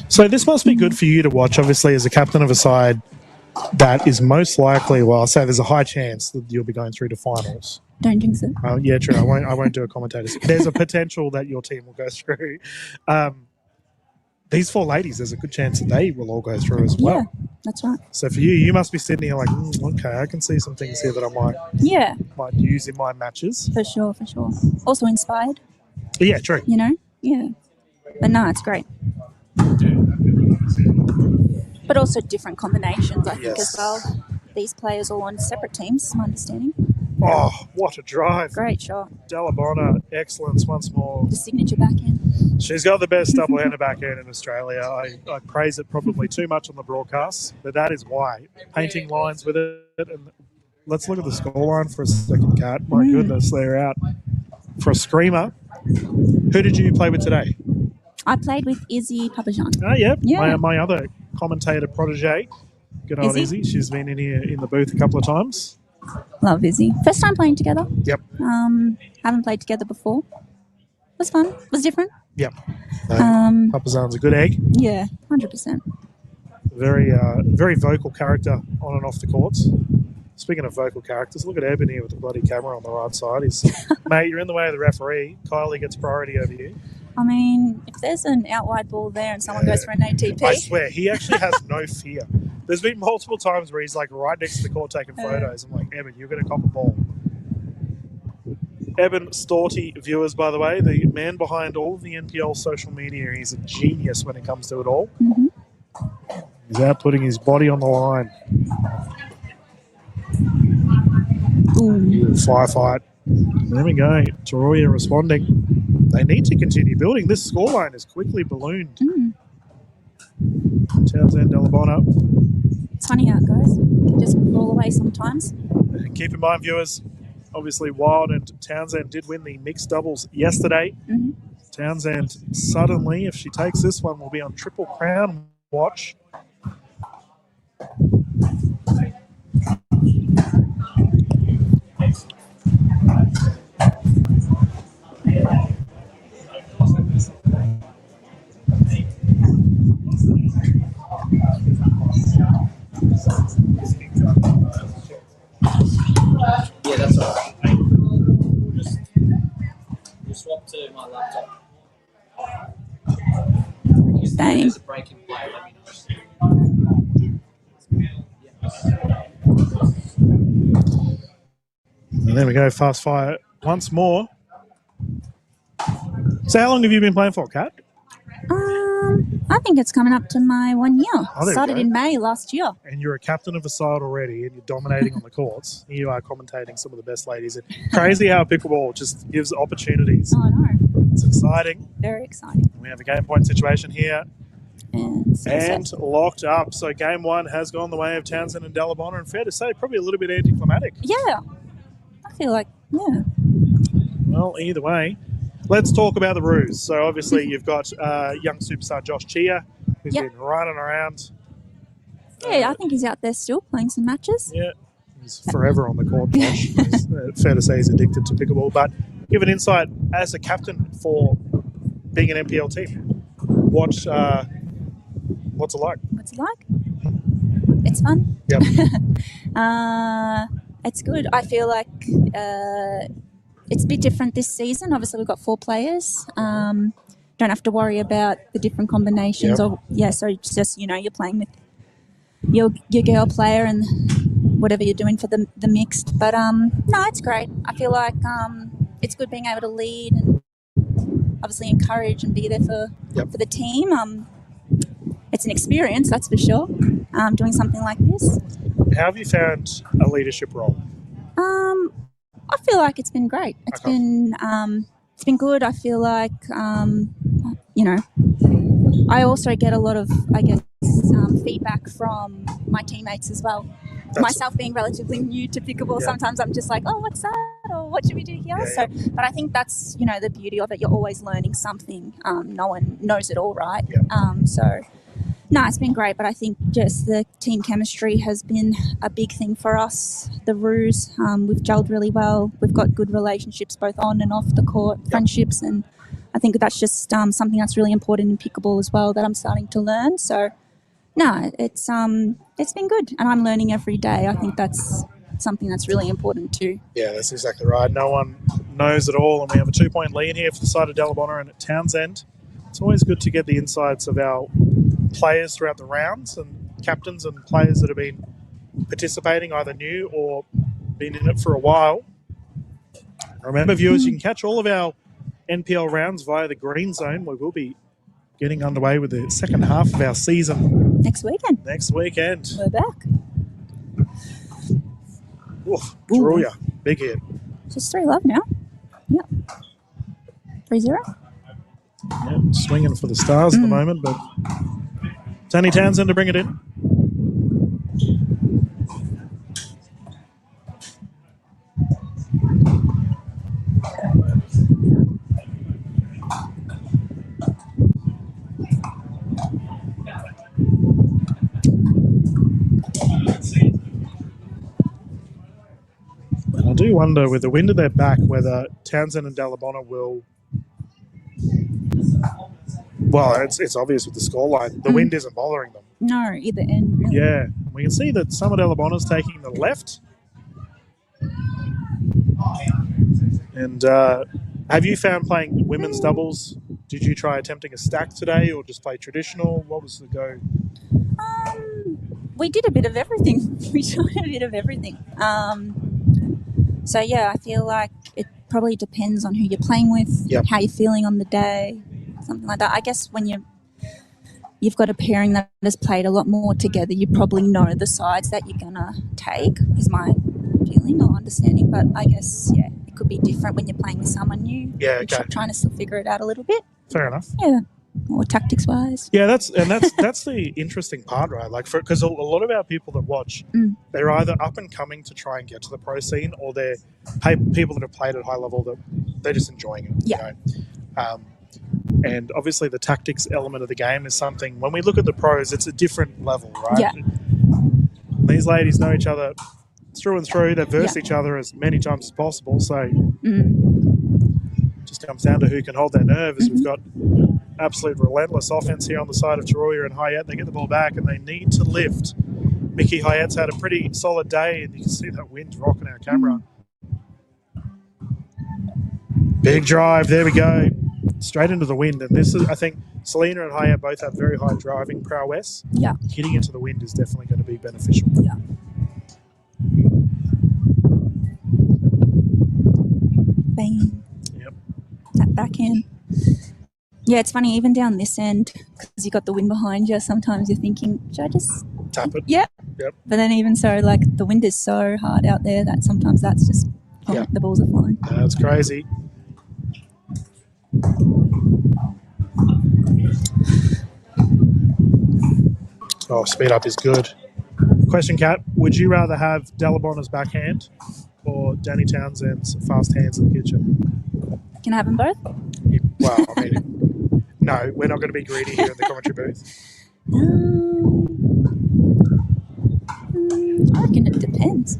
So this must be good for you to watch, obviously, as a captain of a side that is most likely, well, I'll say there's a high chance that you'll be going through to finals. Don't jinx it. Yeah, true. I won't do a commentator. There's a potential that your team will go through. these 4 ladies, there's a good chance that they will all go through as well. Yeah, that's right. So for you must be sitting here like, okay, I can see some things here that I might use in my matches. For sure. Also inspired. Yeah, true. You know? Yeah. But no, it's great. But also different combinations, I think, as well. These players all on separate teams, my understanding. Oh, what a drive. Great shot. Delabonna, excellence once more. The signature backhand. She's got the best double-hander backhand in Australia. I praise it probably too much on the broadcast, but that is why. Painting lines with it. And let's look at the scoreline for a second, Kat. My goodness, they're out for a screamer. Who did you play with today? I played with Izzy Papajan. Oh, yeah. My other commentator protege. Good old Izzy. She's been in here in the booth a couple of times. Love Izzy. First time playing together. Yep. Haven't played together before. Was fun. Was different. Yep. Papajan's a good egg. Yeah, 100%. Very, very vocal character on and off the courts. Speaking of vocal characters, look at Eben here with the bloody camera on the right side. He's, mate, you're in the way of the referee. Kylie gets priority over you. I mean, if there's an out wide ball there and someone goes for an ATP. I swear, he actually has no fear. There's been multiple times where he's like right next to the court taking photos. I'm like, Eben, you're going to cop a ball. Eben Storty, viewers, by the way, the man behind all of the NPL social media. He's a genius when it comes to it all. Mm-hmm. He's out putting his body on the line. Firefight. There we go. Taroya responding. They need to continue building. This scoreline is quickly ballooned. Townsend, Delabonna. It's funny how it goes. You can just fall away sometimes. And keep in mind, viewers, obviously Wild and Townsend did win the mixed doubles yesterday. Mm-hmm. Townsend suddenly, if she takes this one, will be on Triple Crown watch. Yeah, that's all right. We'll swap to my laptop. Dang. There's a break in play, let me And there we go, fast fire once more. So how long have you been playing for, Kat? I think it's coming up to my 1 year. Oh, Started in May last year. And you're a captain of a side already, and you're dominating on the courts. You are commentating some of the best ladies. And crazy how pickleball just gives opportunities. Oh, I know. It's exciting. Very exciting. We have a game point situation here. And locked up. So game one has gone the way of Townsend and Delabonna, and fair to say, probably a little bit anticlimactic. Yeah. I feel like, yeah. Well, either way. Let's talk about the ruse. So obviously you've got young superstar Josh Chia, who's been running around. Yeah, I think he's out there still playing some matches. Yeah, he's forever on the court, Josh. It's fair to say he's addicted to pickleball. But give an insight as a captain for being an NPL team. What's it like? What's it like? It's fun. Yep. It's good. I feel like it's a bit different this season. Obviously, we've got 4 players. Don't have to worry about the different combinations. So it's just, you're playing with your girl player and whatever you're doing for the mixed. But, no, it's great. I feel like it's good being able to lead and obviously encourage and be there for the team. It's an experience, that's for sure, doing something like this. How have you found a leadership role? I feel like it's been great. It's been good. I feel like I also get a lot of, I guess, feedback from my teammates as well. Myself being relatively new to pickleball, sometimes I'm just like, oh, what's that? Or what should we do here? But I think that's, the beauty of it. You're always learning something. No one knows it all, right? No, it's been great, but I think just the team chemistry has been a big thing for us. The ruse, we've gelled really well. We've got good relationships both on and off the court, friendships, and I think that's just something that's really important in pickleball as well that I'm starting to learn. So, no, it's been good, and I'm learning every day. I think that's something that's really important too. Yeah, that's exactly right. No one knows it all, and we have a 2-point lead here for the side of Delabonna and Townsend. It's always good to get the insights of our players throughout the rounds and captains and players that have been participating, either new or been in it for a while. Remember, viewers, you can catch all of our NPL rounds via the Green Zone. We will be getting underway with the second half of our season. Next weekend. Next weekend. We're back. Oof, Julia, big hit. Just 3-love now. Yep. 3-0. Yeah, swinging for the Stars at the moment, but Danny Townsend to bring it in. And I do wonder, with the wind at their back, whether Townsend and Dalabona will... Well, it's obvious with the scoreline. The wind isn't bothering them. No, either end, really. Yeah, we can see that some of Dalabona's taking the left. And have you found playing women's doubles? Did you try attempting a stack today or just play traditional? What was the go? We did a bit of everything. We tried a bit of everything. So, yeah, I feel like it probably depends on who you're playing with, how you're feeling on the day, something like that. I guess when you've got a pairing that has played a lot more together, you probably know the sides that you're going to take, is my feeling or understanding. But I guess, yeah, it could be different when you're playing with someone new. Yeah, okay. Trying to still figure it out a little bit. Fair enough. Yeah, or tactics-wise. Yeah, that's the interesting part, right? Like, because a lot of our people that watch, they're either up and coming to try and get to the pro scene, or they're people that have played at high level that they're just enjoying it. Yeah. You know? And obviously the tactics element of the game is something, when we look at the pros, it's a different level, right? Yeah. These ladies know each other through and through. They've versed each other as many times as possible. So just comes down to who can hold their nerve. As we've got absolute relentless offense here on the side of Taroya and Hayat. They get the ball back and they need to lift. Mickey Hayat's had a pretty solid day, and you can see that wind rocking our camera. Big drive. There we go. Straight into the wind. And this is, I think, Selena and Hayat both have very high driving prowess. Yeah. Hitting into the wind is definitely going to be beneficial. Yeah. Bang. Yep. That backhand. Yeah, it's funny, even down this end, because you got the wind behind you, sometimes you're thinking, should I just tap it? Yeah. Yep. But then even so, like, the wind is so hard out there that sometimes that's just the balls are flying. That's crazy. Oh, speed up is good. Question, Kat, would you rather have Dalabona's backhand or Danny Townsend's fast hands in the kitchen? Can I have them both? Well, I mean, no, we're not going to be greedy here in the commentary booth. I reckon it depends.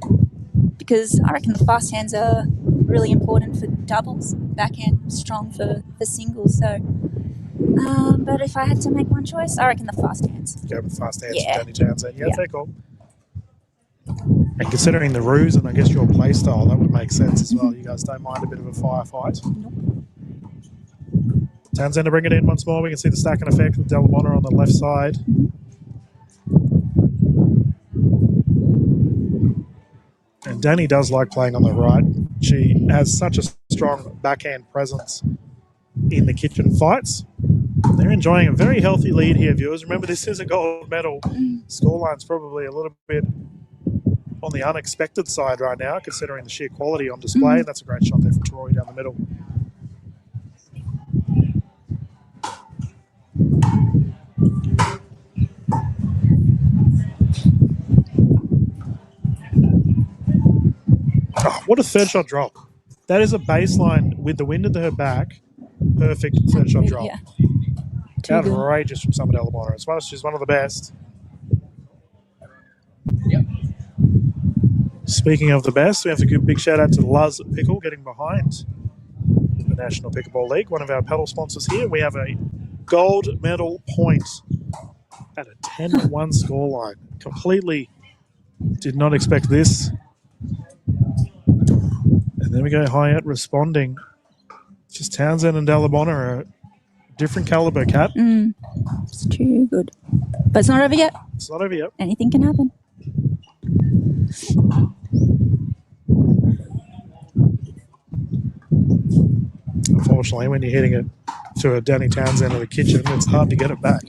Because I reckon the fast hands are really important for doubles, backhand strong for singles. So, but if I had to make one choice, I reckon the fast hands. Go with fast hands Yeah. for Danny Townsend. Yeah, fair call. And considering the ruse and I guess your play style, that would make sense as well. You guys don't mind a bit of a firefight. Nope. Townsend to bring it in once more. We can see the stacking effect with Dalabona on the left side. And Danny does like playing on the right. She has such a strong backhand presence in the kitchen fights. They're enjoying a very healthy lead here, viewers. Remember, this is a gold medal. Scoreline's probably a little bit on the unexpected side right now, considering the sheer quality on display. That's a great shot there from Troy down the middle. Oh, what a third shot drop. That is a baseline with the wind into her back. Perfect third shot drop. Yeah. Outrageous from Summer Dalabona. As well as she's one of the best. Yep. Speaking of the best, we have to give a big shout out to Luz Pickle getting behind the National Pickleball League, one of our pedal sponsors here. We have a gold medal point at a 10-1 scoreline. Completely did not expect this. And there we go, Hyatt responding. Just Townsend and Dalabona are different caliber, Cat. It's too good. But it's not over yet. It's not over yet. Anything can happen. Unfortunately, when you're hitting it to a Danny Townsend of the kitchen, it's hard to get it back.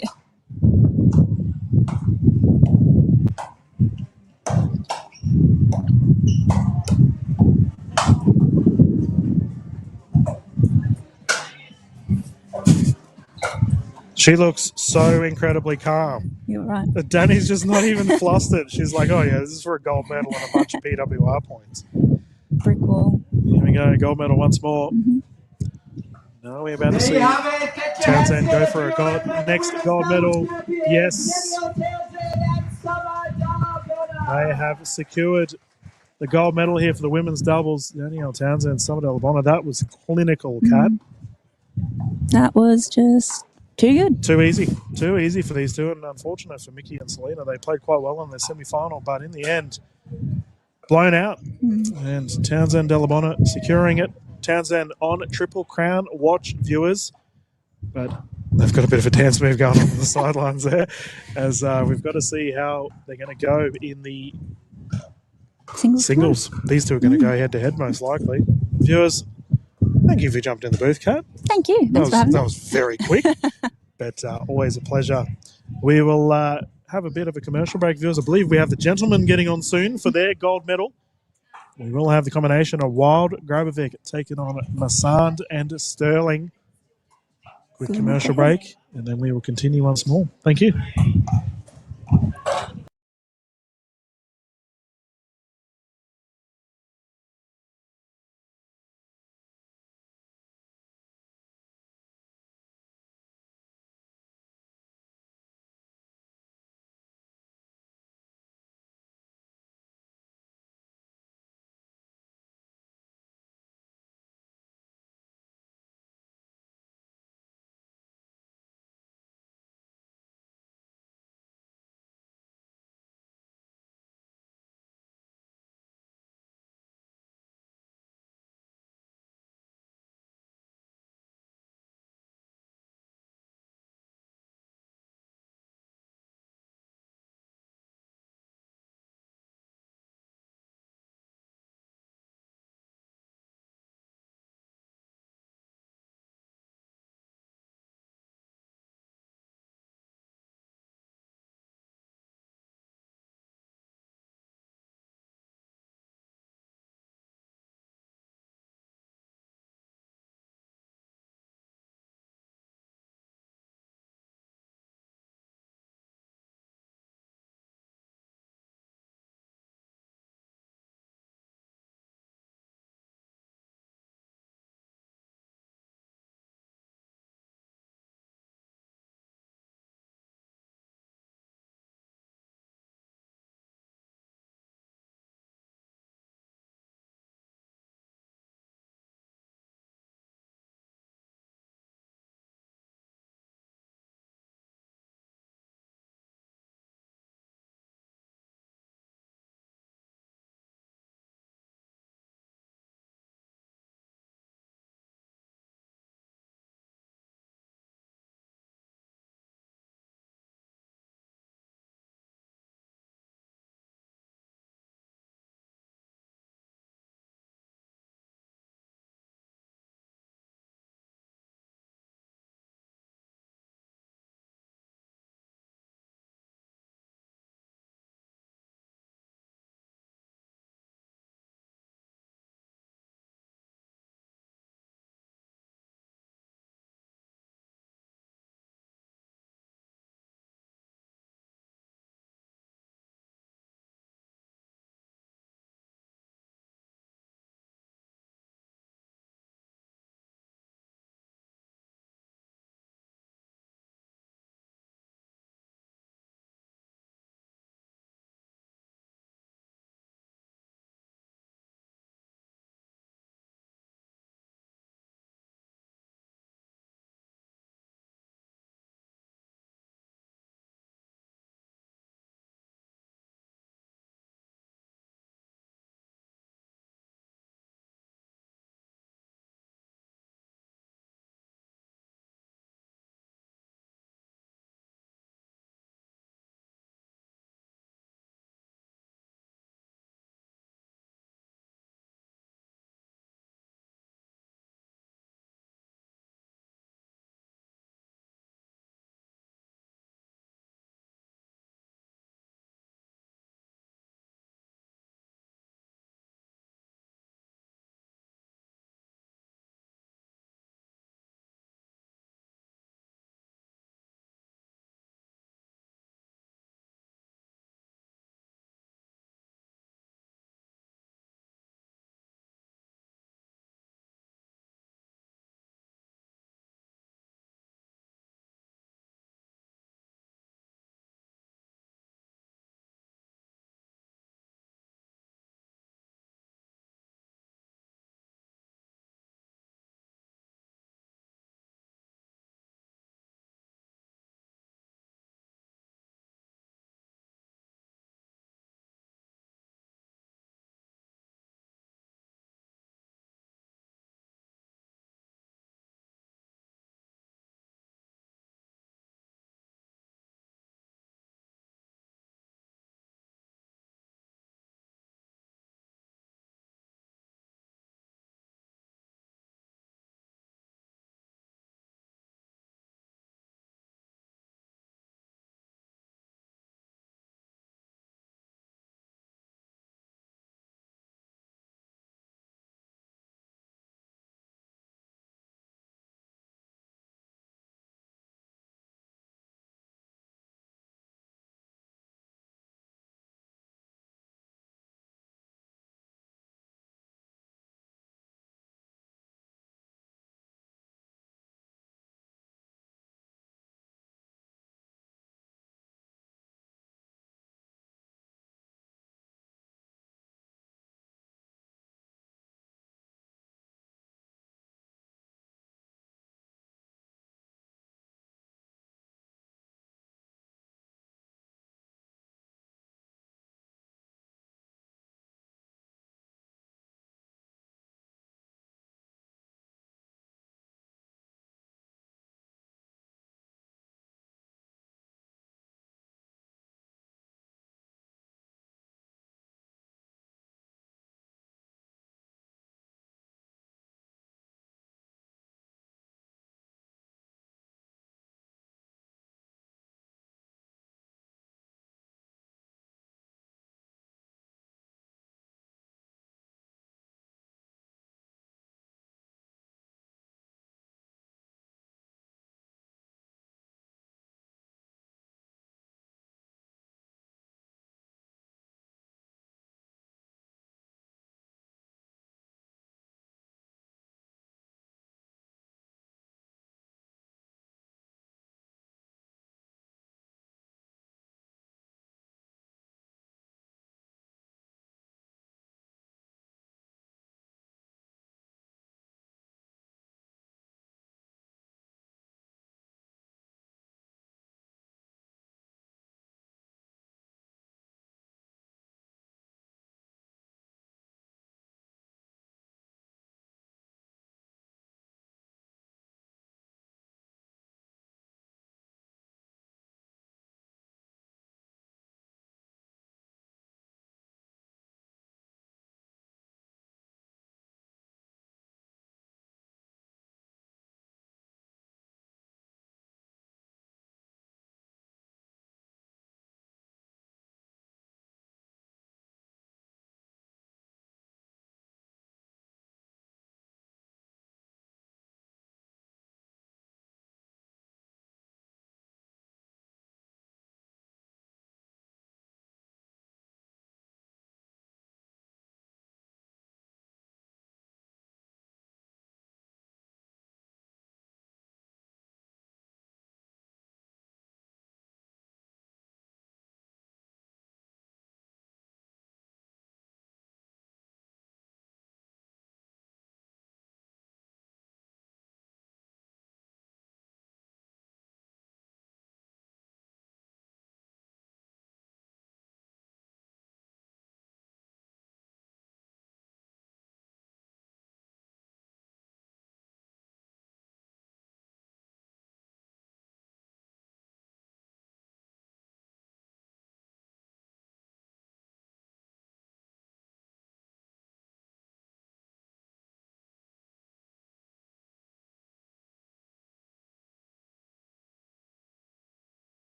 She looks so incredibly calm. You're right. Danny's just not even flustered. She's like, oh, yeah, this is for a gold medal and a bunch of PWR points. Brick wall. Here we go, gold medal once more. Now we're about to see Townsend go for a next gold medal. Yes. They have secured the gold medal here for the women's doubles. Danielle Townsend, Summer Delabona. That was clinical, Kat. That was just too good. Too easy. Too easy for these two, and unfortunate for Mickey and Selena. They played quite well in their semi-final, but in the end, blown out. And Townsend Delabona securing it. Townsend on Triple Crown watch, viewers. But they've got a bit of a dance move going on the sidelines there, as we've got to see how they're going to go in the singles. These two are going to go head-to-head most likely. Viewers, thank you for jumping in the booth, Kat. Thank you. Thanks for having me. That was very quick, but always a pleasure. We will have a bit of a commercial break, viewers. I believe we have the gentlemen getting on soon for their gold medal. We will have the combination of Wild Grabovic taking on Massand and Sterling. Quick commercial break, and then we will continue once more. Thank you.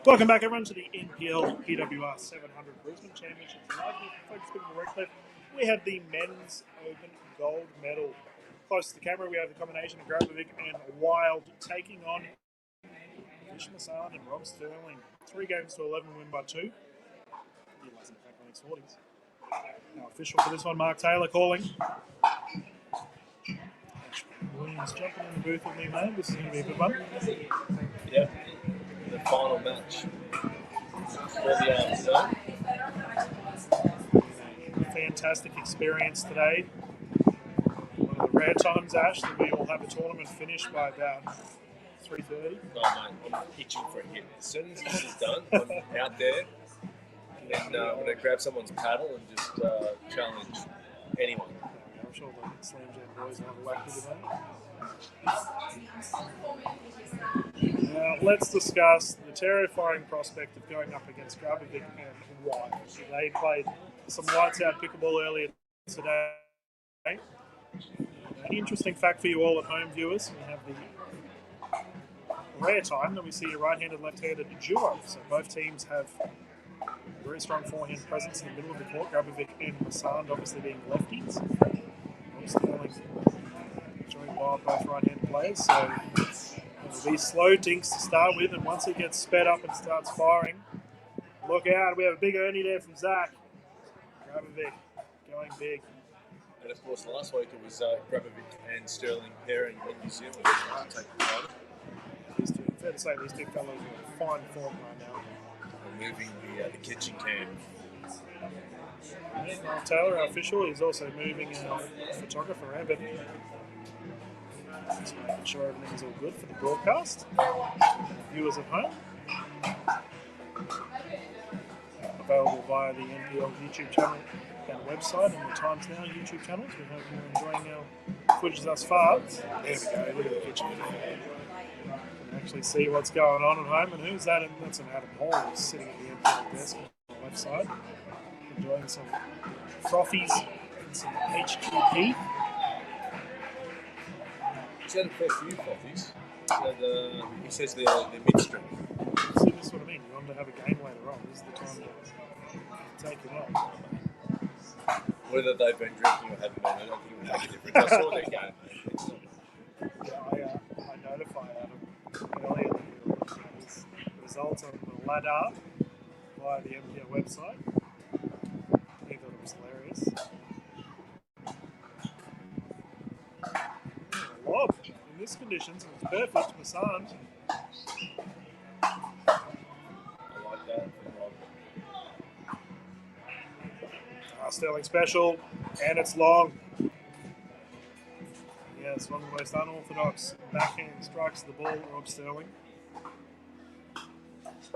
Welcome back, everyone, to the NPL PWR 700 Brisbane Championship. Tonight, Focus Pickleball Redcliffe, we have the men's open gold medal. Close to the camera, we have the combination of Grabovic and Wild taking on Vish Massan and Rob Sterling. 3 games to 11, win by 2. He wasn't back on his 40s. Now, official for this one, Mark Taylor calling. Williams jumping in the booth with me, mate. This is going to be a good one. Yeah, the final match for the afternoon. Fantastic experience today. One of the rare times, Ash, that we will have a tournament finished by about 3:30. Oh, mate, I'm itching for a hit. As soon as this is done, I'm out there and I'm going to grab someone's paddle and just challenge anyone. I'm sure the Slam Jam boys will have a whack with it. Now, let's discuss the terrifying prospect of going up against Grabovic and White. So they played some lights out pickleball earlier today. Interesting fact for you all at home viewers, we have the rare time that we see a right-handed, left-handed duo. So both teams have very strong forehand presence in the middle of the court. Grabovic and Massan obviously being lefties. Sterling enjoying Wild, both right-handed players. So it'll be slow dinks to start with, and once it gets sped up and starts firing, look out, we have a big Ernie there from Zach. Grabovic going big. And of course, last week it was Grabovic and Sterling pairing in New Zealand to take the title. Fair to say these two fellows are in fine form right now. Moving the kitchen can. Yeah, Mark Taylor, our official, is also moving our photographer, Evan. Just making sure everything is all good for the broadcast. Viewers at home. Available via the NPL YouTube channel and website and the Times Now YouTube channels. We hope you're enjoying our footage thus far. There we go, look at the kitchen. You can actually see what's going on at home. And who's that? That's an Adam Hall who's sitting at the NPL desk on the left side, enjoying some frothies and some HQP. He's had a fair few frothies. He says they're mid-strength. See, this is what I mean. You want to have a game later on. This is the time to take it on. Whether they've been drinking or haven't been, I don't think it will make a difference. I saw their game. Yeah, I notified Adam earlier that his results on the ladder via the NPL website. He thought it was hilarious. Lob in this conditions, it was perfect. Massan. I like that. Sterling special, and it's long. Yeah, it's one of the most unorthodox backhand strikes of the ball, Rob Sterling.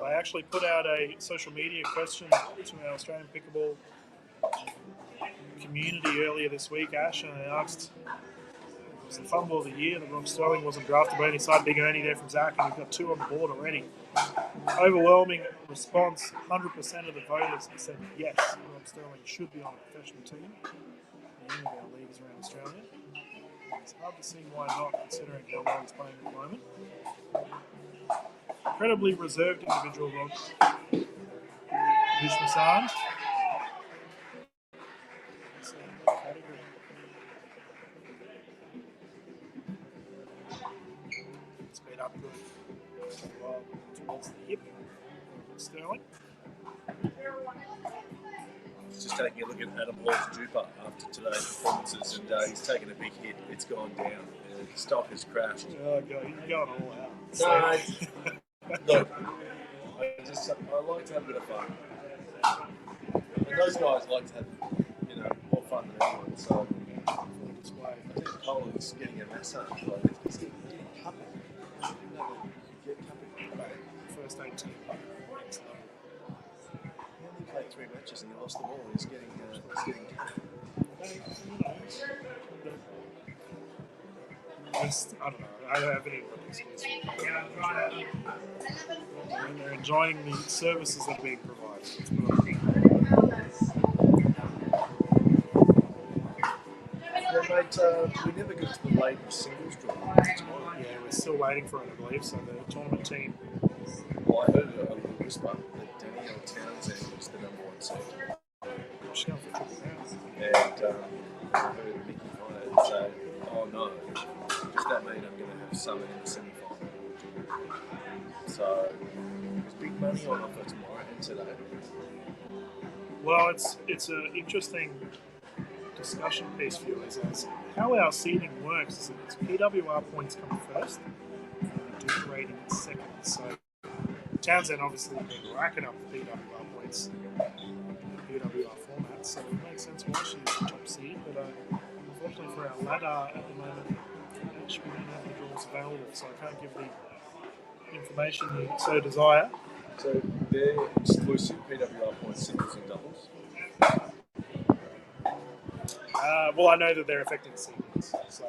I actually put out a social media question to our Australian Pickleball community earlier this week, Ash, and I asked, it was the fumble of the year that Rob Sterling wasn't drafted by any side. Big Ernie there from Zach, and we've got 2 on the board already. Overwhelming response, 100% of the voters said yes, Rob Sterling should be on a professional team. Many of our leagues around Australia. It's hard to see why not, considering how well he's playing at the moment. Incredibly reserved individual, Rob. Vish Massan. Speed up good. Towards the hip. Sterling. Just taking a look at Adam Hall's Jupa after today's performances, and he's taken a big hit. It's gone down. The stock has crashed. Oh, God, you're going all out. No, look, I like to have a bit of fun. And those guys like to have, more fun than anyone. So I think Cole is getting a massage. He's getting a cup. First 18. He played 3 matches and he lost them all. He's getting I don't know. I don't have any excuse. And they're enjoying the services that are being provided. Yeah, mate, we never got to the late singles draw tomorrow. Yeah, we're still waiting for it, I believe. So the tournament team Well, I heard a little whisper that Danielle Townsend was the number 1 seed. And I heard Mickey kind of say, oh no, does that mean I'm going to have Summer in the semi-final? So, there's big money on offer tomorrow and today. Well, it's an interesting discussion piece for you as how our seeding works is that it's PWR points come first, and we do rating second. So Townsend obviously been racking up the PWR points in the PWR format, so it makes sense why she's the top seed. But unfortunately for our ladder at the moment, we don't have the draws available, so I can't give the information you so desire. So they're exclusive PWR points, singles and doubles. Well, I know that they're affecting seedings, so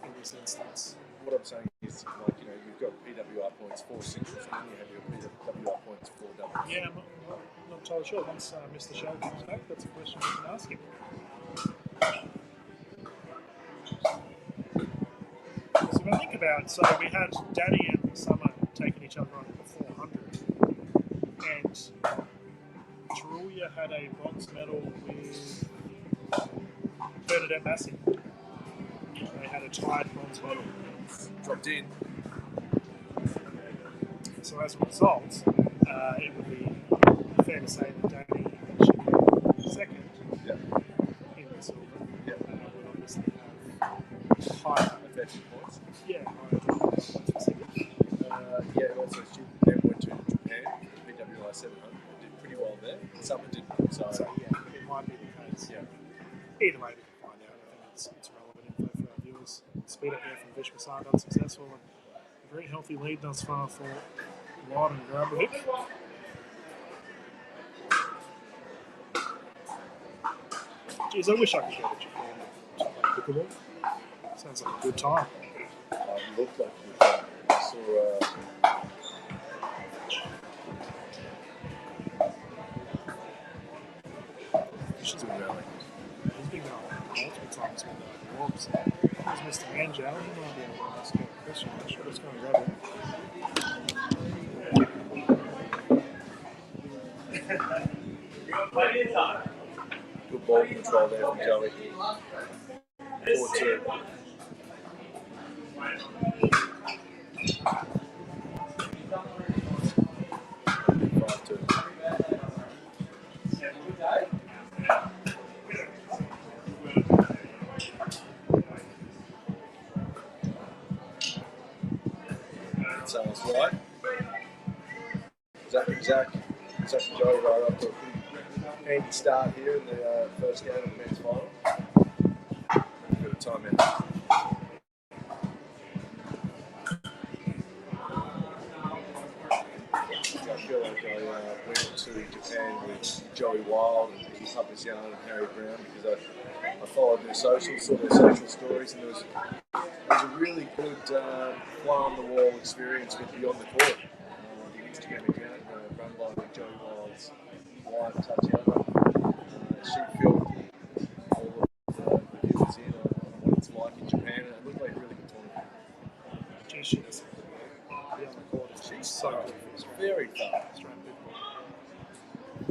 in this instance. What I'm saying is, like, you know, you've got PWR points for singles, and then you have your PWR points for doubles. Yeah, I'm not entirely sure. Once Mr. Shell comes back, that's a question we can ask him. So if I think about it, so we had Danny and Summer taking each other on the 400, and Tarulia had a bronze medal with Bernadette Massey. They had a tied bronze medal. Dropped in. So as a result, it would be fair to say that Danny should be second in the silver. Would obviously have higher affection points. Yeah, higher points for second. Also she then went to Japan, PWI 700, did pretty well there. Summer didn't. So yeah, it might be the case. Yeah. Either way, we can find out. I think it's relevant info for our viewers. Speed up there from Vish Masad, unsuccessful, and a very healthy lead thus far for Lyon and Grabovic. Geez, I wish I could go to Japan to play pickleball. Sounds like a good time. Looked like a good time. I saw She's been rallying. He's been going multiple times with the Wolves. Here's Mr. Angel. He might be able to ask a question. I'm sure it's going to grab him. good ball control there from Joey. 4-2. Sounds right. Zach and Joey right up to a pretty handy start here in the first game of the men's final. Bit of time in. I feel like I went to Japan with Joey Wild and Papazian and Harry Brown because I followed their socials, saw their social stories, and there was a really good fly-on-the-wall experience with Beyond the Court. The Instagram account run by Joey Wild's wife, Tatiana. She filmed all of the viewers in on what it's like in Japan, and it looked like a really good tournament. Geez, she does Beyond the Court. She's so good. It's very fast.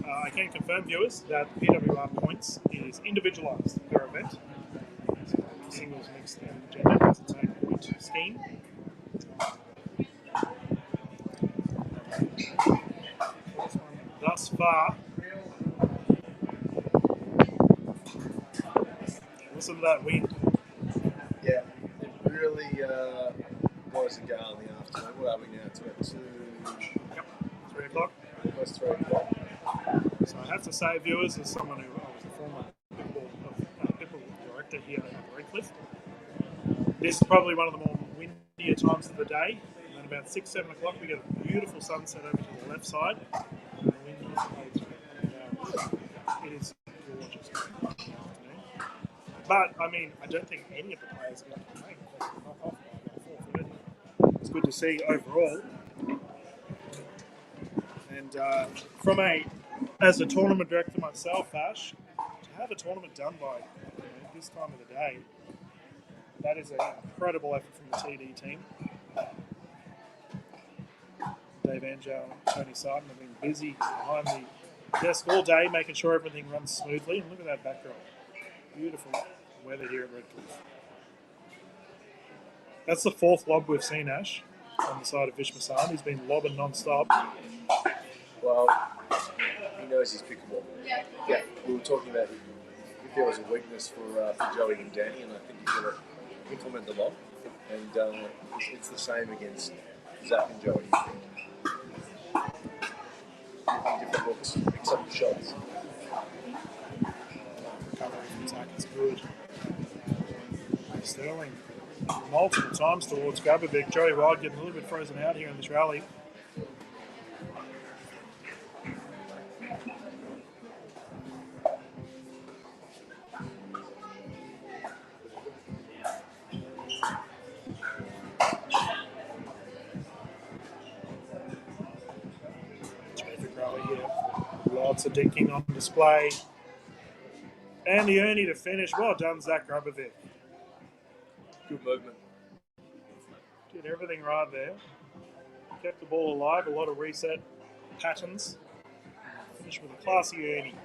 I can confirm, viewers, that PWR points is individualised per event. So singles, mixed, and gender has its own point scheme. Thus far, listen to that wind. Yeah, it really blows a gale in the afternoon. What are we now? It's about 3 o'clock. Almost 3 o'clock. So I have to say, viewers, as someone who was a former pickleball director here at Redcliffe, this is probably one of the more windier times of the day. And then about 6, 7 o'clock, we get a beautiful sunset over to the left side. And the wind dissipates it is gorgeous in the afternoon. But, I mean, I don't think any of the players are going to complain. Knock off by 4:30. It's good to see overall. And as a tournament director myself, Ash, to have a tournament done by this time of the day, that is an incredible effort from the TD team. Dave Angel and Tony Sarton have been busy behind the desk all day, making sure everything runs smoothly. And look at that backdrop. Beautiful weather here at Redcliffe. That's the fourth lob we've seen, Ash, on the side of Vish Massan. He's been lobbing non-stop. Well, he knows his pickleball. Yeah, we were talking about if there was a weakness for Joey and Danny, and I think he's going to implement the lob. And it's the same against Zach and Joey. Different looks, mix up the shots. Recovery from Zach is good. Sterling multiple times towards Grabovic. Joey Wild getting a little bit frozen out here in this rally. Terrific rally here. Lots of dinking on display. And the Ernie to finish. Well done, Zach Grabovic. Good movement. Did everything right there. Kept the ball alive, a lot of reset patterns. Finished with a classy Ernie.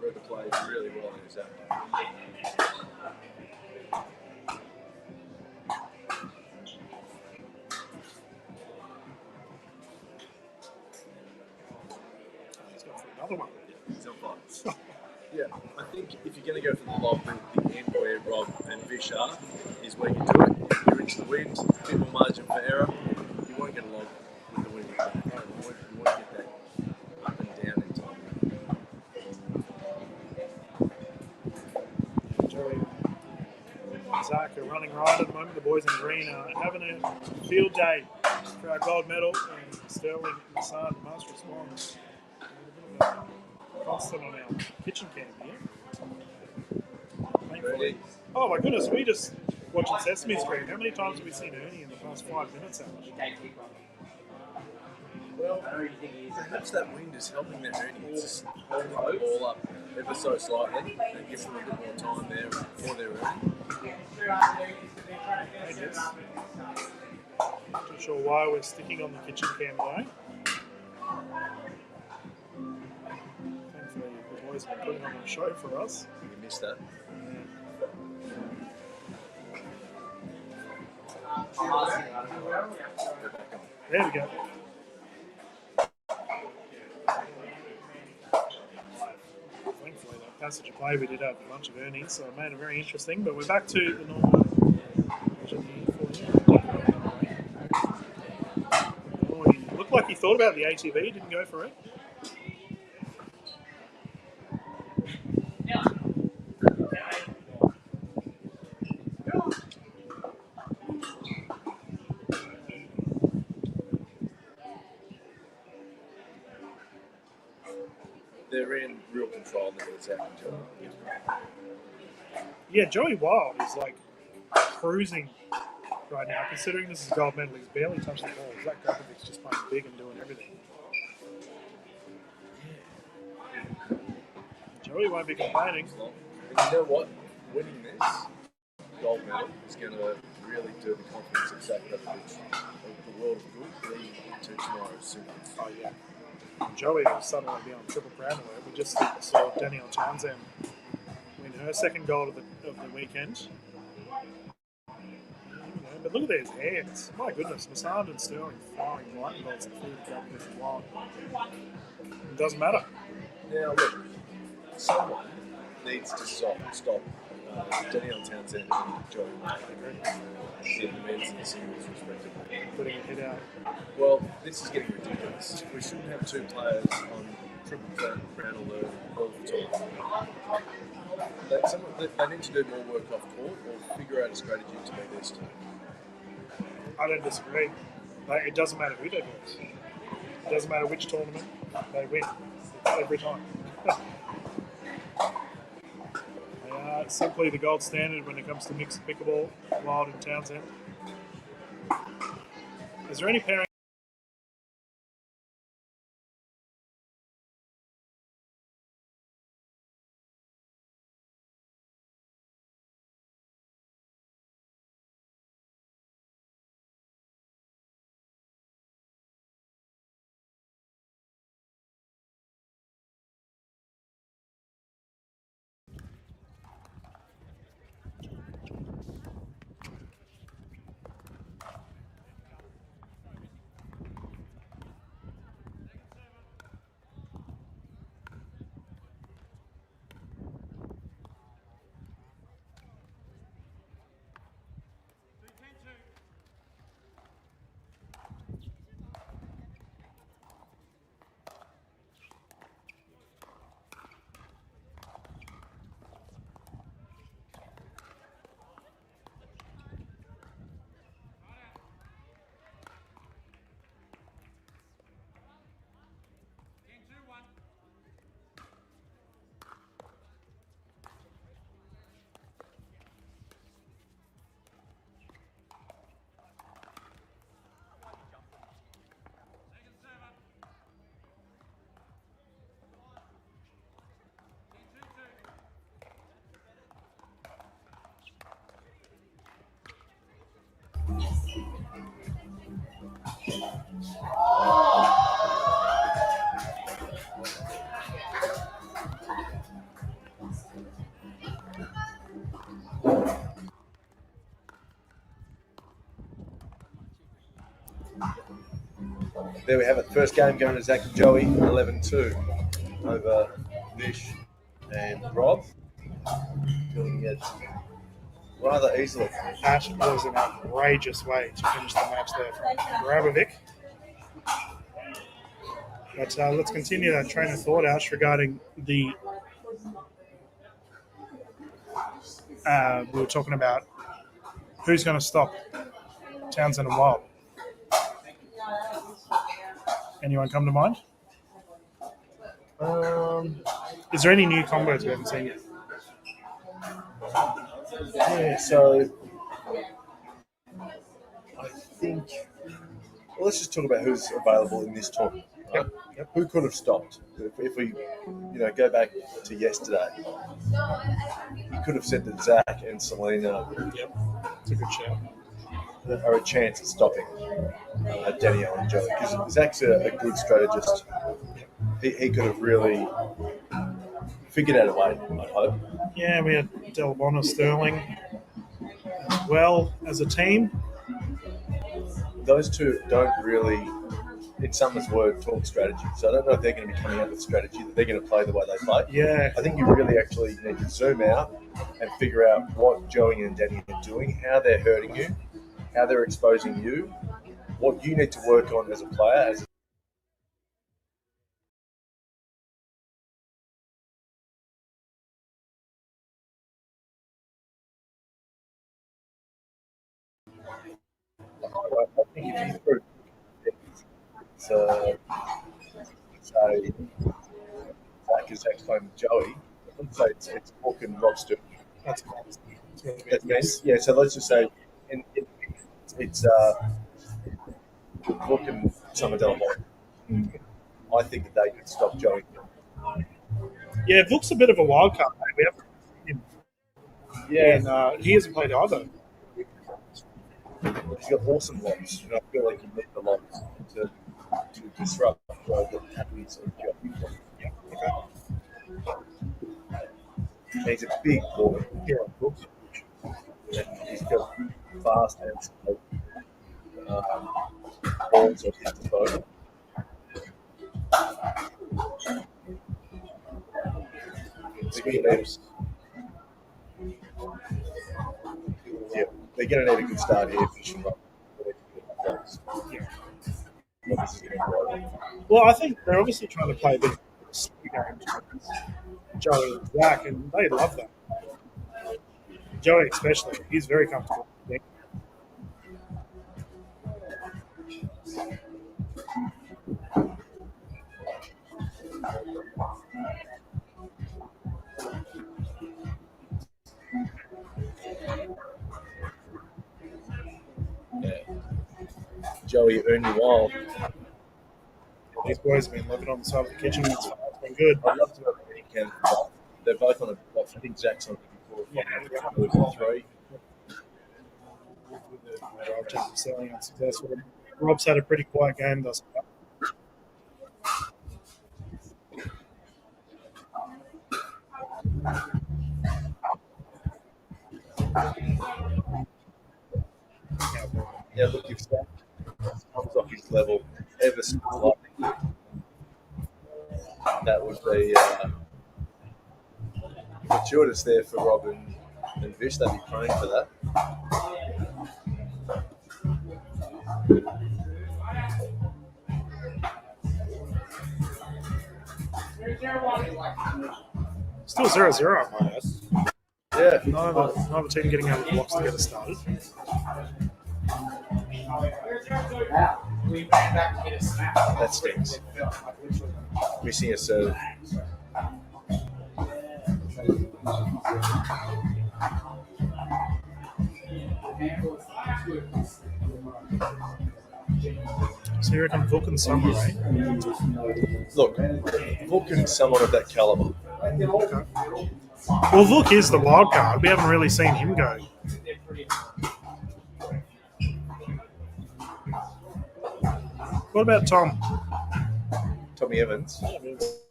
Read the plays really well in his own. He's gone for another one. Yeah, he's on fire. Yeah, I think if you're going to go for the lob, the end where Rob and Vish are is where you do it. You're into the wind, a bit more margin for error. You won't get a lob with the wind. You want to get that up and down in time. Joey and Zach are running right at the moment. The boys in green are having a field day for our gold medal. And Sterling and Massan must respond. Constant on our kitchen cam here. Thankfully. Oh my goodness, we just watching Sesame Street. How many times have we seen Ernie in the past 5 minutes? Well, perhaps that wind is helping that Ernie. It's just holding the ball up ever so slightly and gives them a bit more time there for their Ernie. I guess. Not sure why we're sticking on the kitchen cam though. Thankfully, the boys have been putting on a show for us. You missed that. There we go. Thankfully, that passage of play we did have a bunch of earnings, so it made it very interesting. But we're back to the normal version here for you. Oh, he looked like he thought about the ATV, didn't go for it. They're in real control of what's happening to them. Yeah, Joey Wild is like cruising right now, considering this is a gold medal. He's barely touched the ball. Zach Grapovic's just playing big and doing everything. Joey won't be complaining. And you know what? Winning this gold medal is going to really do the confidence of Zach Grapovic of the world of good leading into tomorrow's Super. Oh, yeah. Joey will suddenly be on triple crown alert. We just saw Danielle Townsend win her second gold of the weekend. Yeah, but look at these hands. My goodness, Massan and Sterling firing lightning bolts at food Grapovic and Wild. It doesn't matter. Now, look, someone needs to stop Danielle Townsend and Joey in the men's and the singles, respectively. Putting a hit out. Well, this is getting ridiculous. We shouldn't have two players on triple crown alert all the time. They need to do more work off court or figure out a strategy to beat these two. I don't disagree. It doesn't matter who they beat. It doesn't matter which tournament they win. Every time. They are simply the gold standard when it comes to mixed pickleball, Wild and Townsend. Is there any pairing There we have it. First game going to Zach and Joey, 11-2 over Vish and Rob. Doing it rather easily. Ash was an outrageous way to finish the match there from Grabovic. But let's continue that train of thought, Ash, regarding the... we were talking about who's going to stop Townsend and Wild. Anyone come to mind? Is there any new combos we haven't seen yet? Yeah, so I think... Well, let's just talk about who's available in this tournament. Right? Yep. Who could have stopped? If we, go back to yesterday, you could have said that Zach and Selena It's a good shout. are a chance at stopping Danielle and Joey, because Zach's a good strategist. He could have really figured out a way, I hope. Yeah, we had Del Bonner, Sterling as well as a team. Those two don't really, in Summer's word, talk strategy. So I don't know if they're going to be coming up with strategy that they're going to play the way they play. Yeah. I think you really actually need to zoom out and figure out what Joey and Danny are doing, how they're hurting you, how they're exposing you, what you need to work on as a player. I think if you threw say Zach's playing with Joey, let's say it's Book and Rob Stewart. That's Yeah, so let's just say it's Book and Summer Delmont. I think that they could stop Joey. Yeah, Book's a bit of a wild card, mate. We haven't seen him. Yeah. And he hasn't played either. He's got awesome lobs, and I feel like you need the lobs to disrupt the happiness of Joey. Yeah, okay. He's a big boy. Yeah, Book's he's got fast and slow balls at his disposal. They're going to need a good start here. Well, I think they're obviously trying to play a bit of game, Joey and Zach, and they love that. Joey especially, he's very comfortable. Joey, earn your wild. These boys have been living on the side of the kitchen. It's been good. I'd love to know if any can. They're both on I think Zach's on before. Yeah, 3. I've just selling unsuccessful. Rob's had a pretty quiet game thus far. Yeah, look, if Zach comes off his level ever so slightly, that would be fortuitous there for Rob and Vish. They'd be praying for that. Still 0-0 on my head. Yeah. Neither team getting out of the blocks to get us started. That stinks. Missing a serve. So you reckon Vuk and Summer, right? Look, Vuk and someone of that caliber. Okay. Well, Vuk is the wild card. We haven't really seen him go. What about Tom? Tommy Evans.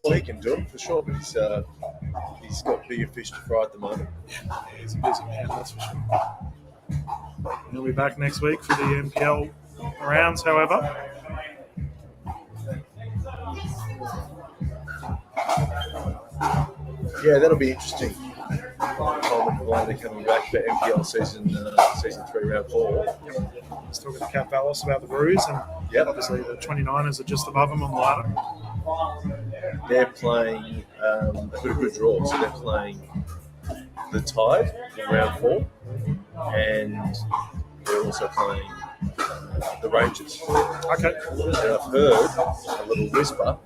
Well, he can do it for sure, but he's got bigger fish to fry at the moment. He's a busy man, that's for sure. He'll be back next week for the NPL rounds, however. Yeah, that'll be interesting. Coleman and Valena coming back for NPL season 3, round 4. Let's talk to Cat Vallis about the Brews, and obviously the 29ers are just above them on the ladder. They're playing they've got a good draw, so they're playing the Tide in round 4, and they're also playing the Rangers. Okay. And I've heard a little whisper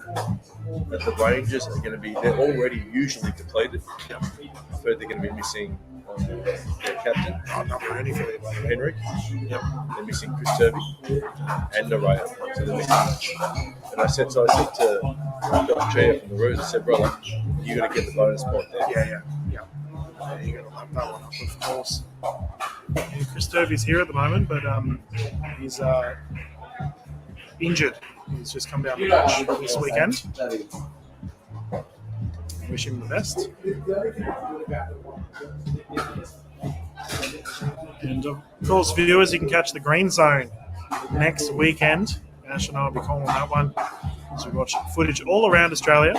that the Rangers are going to be, they're already usually depleted. I've heard they're going to be missing their captain, Henrik. They're missing Chris Turvey and Naraya. So they're missing. And I said to Josh Chia from the Roos, I said, brother, you got to get the bonus point there. Yeah. You got to lap that one up, of course. And Chris Turvey's here at the moment, but he's injured. He's just come down the bench this weekend. Wish him the best. And of course, viewers, you can catch the Green Zone next weekend. Ash and I will be calling that one as we watch footage all around Australia.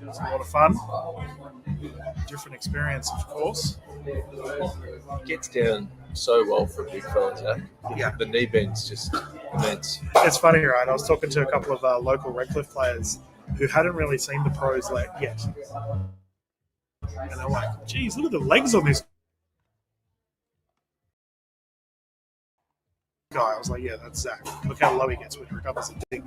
It's a lot of fun. Different experience, of course. Gets down so well for a big fella, Zach. Yeah. The knee bend's just immense. It's funny, right? I was talking to a couple of local Redcliffe players who hadn't really seen the pros yet. And they're like, geez, look at the legs on this guy. I was like, yeah, that's Zach. Look how low he gets when he recovers a dig.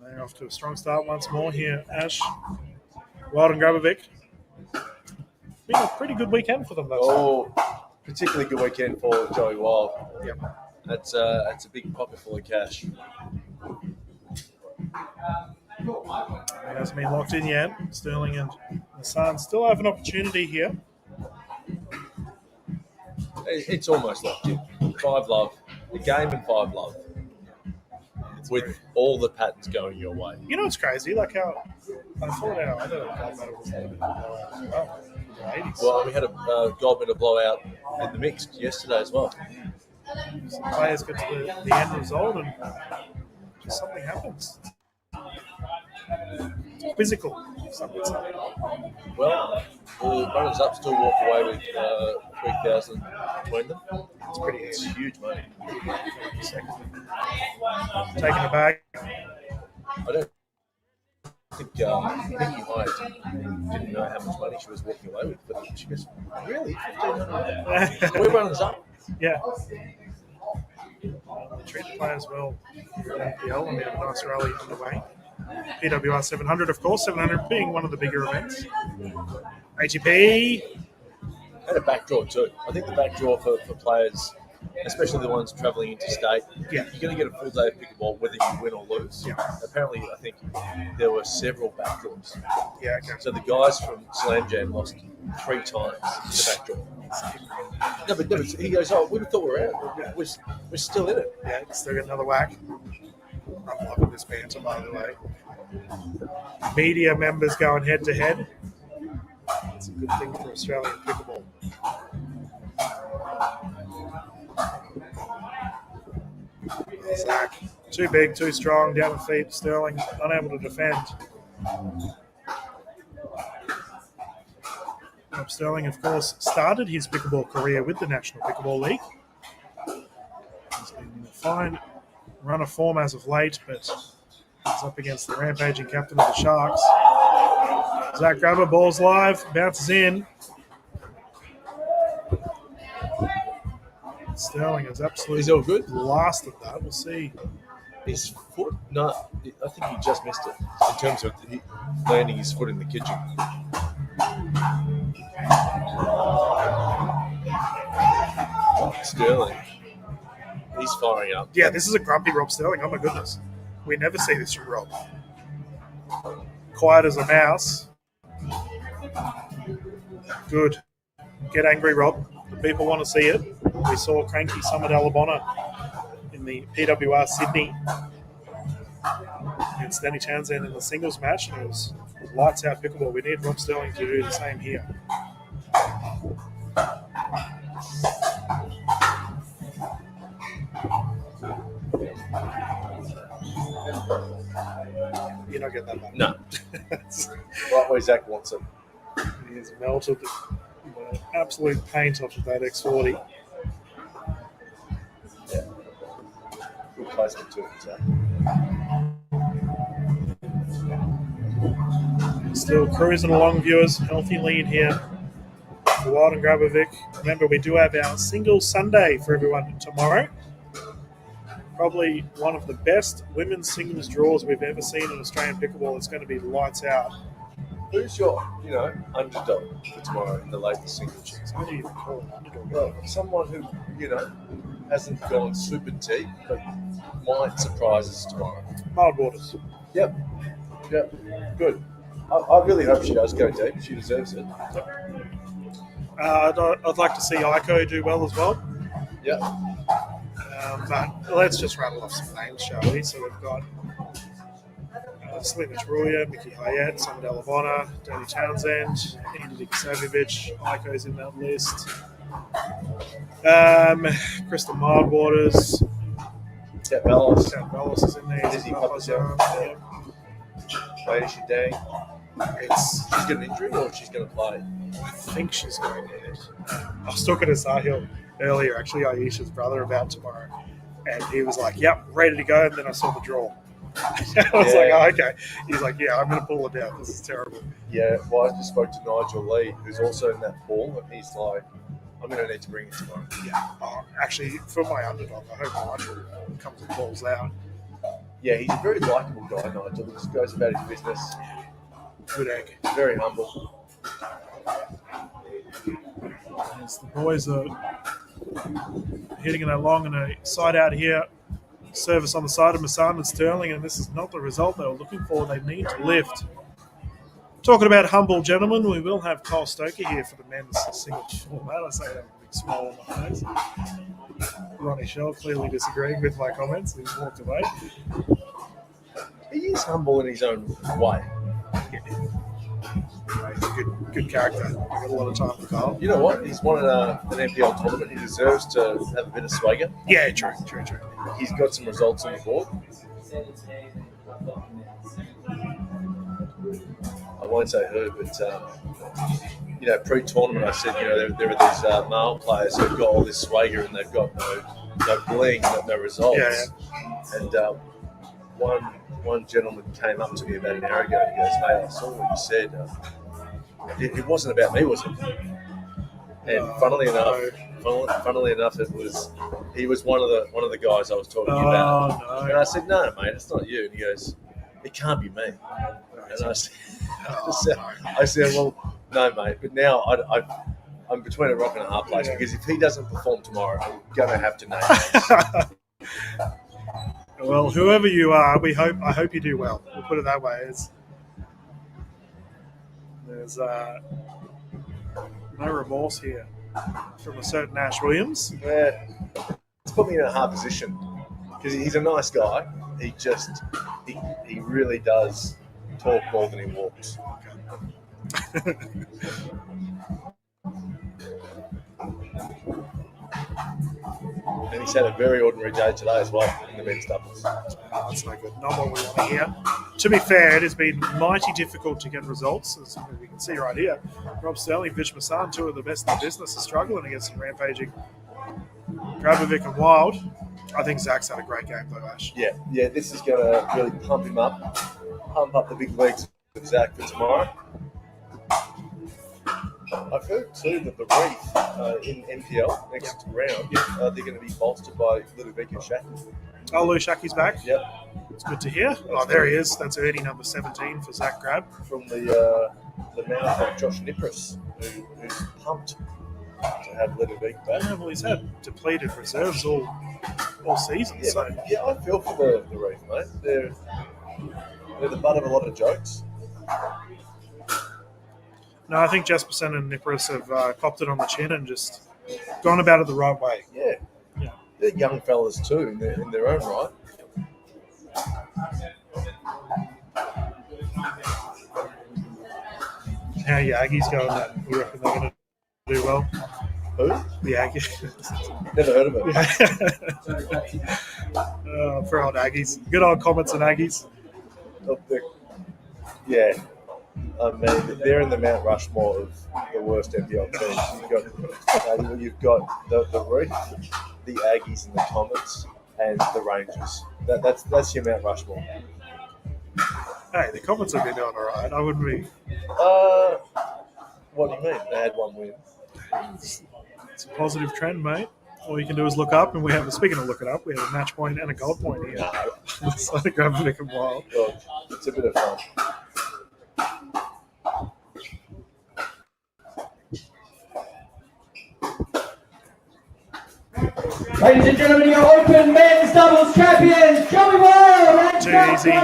They're off to a strong start once more here, Ash. Wild and Grabovic. Been a pretty good weekend for them, though. Particularly good weekend for Joey Wild. Yep. That's a big pocket full of cash. It hasn't been locked in yet. Sterling and Hassan still have an opportunity here. It's almost locked in. 5 love. The game in 5 love. With all the patterns going your way. You know what's crazy? Like how I thought our other gold medal was in the 80s. Well, we had a gold medal blowout in the mixed yesterday as well. Some players get to the end result and just something happens. It's quizzical, some would say. Well, the runners-up still walk away with 3,000 between them. It's huge money. Taking it back. I don't think Nikki Hyatt didn't know how much money she was walking away with, but she goes, really? 1,500? We're runners-up. Yeah. They treat the players well here at NPL, and we have a nice rally underway. PWR 700, of course, 700 being one of the bigger events. ATP. And a back draw too. I think the back draw for players especially the ones travelling interstate, Yeah. you're going to get a full day of pickleball whether you win or lose. Yeah. Apparently, I think there were several backdraws. Yeah, okay. So the guys from Slam Jam lost 3 times the backdraw. No, but he goes, oh, we thought we were out. We're still in it. Yeah, still get another whack. I'm loving this banter, by the way. Media members going head to head. It's a good thing for Australian pickleball. Zach, too big, too strong, down the feet. Sterling unable to defend. Rob Sterling, of course, started his pickleball career with the National Pickleball League. He's been in a fine run of form as of late, but he's up against the rampaging captain of the Sharks. Zach Grabber, ball's live, bounces in. Sterling is absolutely all good. blasted that. We'll see. His foot? No, I think he just missed it in terms of landing his foot in the kitchen. Sterling. He's firing up. Yeah, this is a grumpy Rob Sterling. Oh my goodness. We never see this from Rob. Quiet as a mouse. Good. Get angry, Rob. The people want to see it. We saw cranky Summit Alabama in the PWR Sydney against Danny Townsend in the singles match, and it was lights out pickleball. We need Rob Sterling to do the same here. You're not getting that back. No. Right where Zach wants it. He has melted absolute paint off of that X40. Yeah. Good placement to it, Zach. Still cruising along, viewers. Healthy lead here for Wild and Grabovic. Remember, we do have our single Sunday for everyone tomorrow. Probably one of the best women's singles draws we've ever seen in Australian pickleball. It's going to be lights out. Who's your, underdog for tomorrow in the latest singles? How do you even call it underdog? Well, someone who, hasn't gone super deep, but might surprise us tomorrow. Mild Waters. Yep. Good. I really hope she does go deep. She deserves it. I'd like to see Aiko do well as well. Yep. But let's just rattle off some names, shall we? So we've got Selena Trulia, Mickey Hayet, Summit Alabama, Danny Townsend, Andy Savovich, Aiko's in that list. Kristen Mildwaters. Kat Bellis. Kat Bellis is in there. Lizzie Papazan. Lady Shadang. She's got an injury or she's going to play? I think she's going to it. I was talking to Sahil earlier, actually, Aisha's brother, about tomorrow. And he was like, yep, ready to go. And then I saw the draw. I was like, oh, okay. He's like, yeah, I'm going to pull it out. This is terrible. Yeah, well, I just spoke to Nigel Lee, who's also in that pool, and he's like, I'm going to need to bring it tomorrow. Yeah. Actually, for my underdog, I hope Nigel comes and balls out. Yeah, he's a very likeable guy, Nigel. He just goes about his business. Good egg. Very humble. As the boys are hitting it along and a side out here. Service on the side of Massan and Sterling, and this is not the result they were looking for. They need to lift. Talking about humble gentlemen, we will have Kyle Stoker here for the men's singles format. I say that with a big smile on my face. Ronnie Shell clearly disagreeing with my comments. He's walked away. He is humble in his own way. He's a good character. I've got a lot of time for Kyle. You know what? He's won an NPL tournament. He deserves to have a bit of swagger. Yeah, true. He's got some results on the board. I won't say who, but pre-tournament, I said, there are these male players who've got all this swagger and they've got no bling, no results. Yeah. And one gentleman came up to me about an hour ago and he goes, "Hey, I saw what you said. It wasn't about me, was it?" And funnily enough, he was one of the guys I was talking about. No. And I said, "No, mate, it's not you." And he goes, "It can't be me." And I said, "Well, no, mate. But now I I'm between a rock and a hard place because if he doesn't perform tomorrow, I'm gonna have to name him. Well, whoever you are, I hope you do well. We'll put it that way. There's no remorse here from a certain Ash Williams. Yeah, it's put me in a hard position because he's a nice guy. He really does talk more than he walks. And he's had a very ordinary day today as well in the men's doubles. Oh, that's no good. Not what we want to hear. To be fair, it has been mighty difficult to get results, as we can see right here. Rob Sterling, Vish Masan, two of the best in the business, are struggling against some rampaging Grabovic and Wild. I think Zach's had a great game though, Ash. Yeah, this is going to really pump him up, pump up the big legs of Zach for tomorrow. I've heard too that the Reef in NPL next round, they're going to be bolstered by Ludovic and Shaki. Oh, Lou Shaki's back? Yep. It's good to hear. Oh, there he is. That's early number 17 for Zach Grab. From the mouth of Josh Nipris, who's pumped to have Ludovic back. Yeah, well, he's had depleted reserves all season. Yeah, so. I feel for the Reef, mate. They're the butt of a lot of jokes. No, I think Jesperson and Nipris have popped it on the chin and just gone about it the right way. Yeah. They're young fellas too in their own right. How are your Aggies going? You reckon they're going to do well? Who? The Aggies. Never heard of it. For old Aggies. Good old Comets and Aggies. Yeah. I mean, they're in the Mount Rushmore of the worst NPL teams. You've got the Reef, the Aggies and the Comets, and the Rangers. That's your Mount Rushmore. Hey, the Comets have been doing all right. I wouldn't be... What do you mean? They had one win. It's a positive trend, mate. All you can do is look up, and we have, speaking of looking up, we have a match point and a gold point here. So I think Grabovic and Wild. Look, it's a bit of fun. Ladies and gentlemen, your Open Men's Doubles Champions, Joey Ward and Too easy.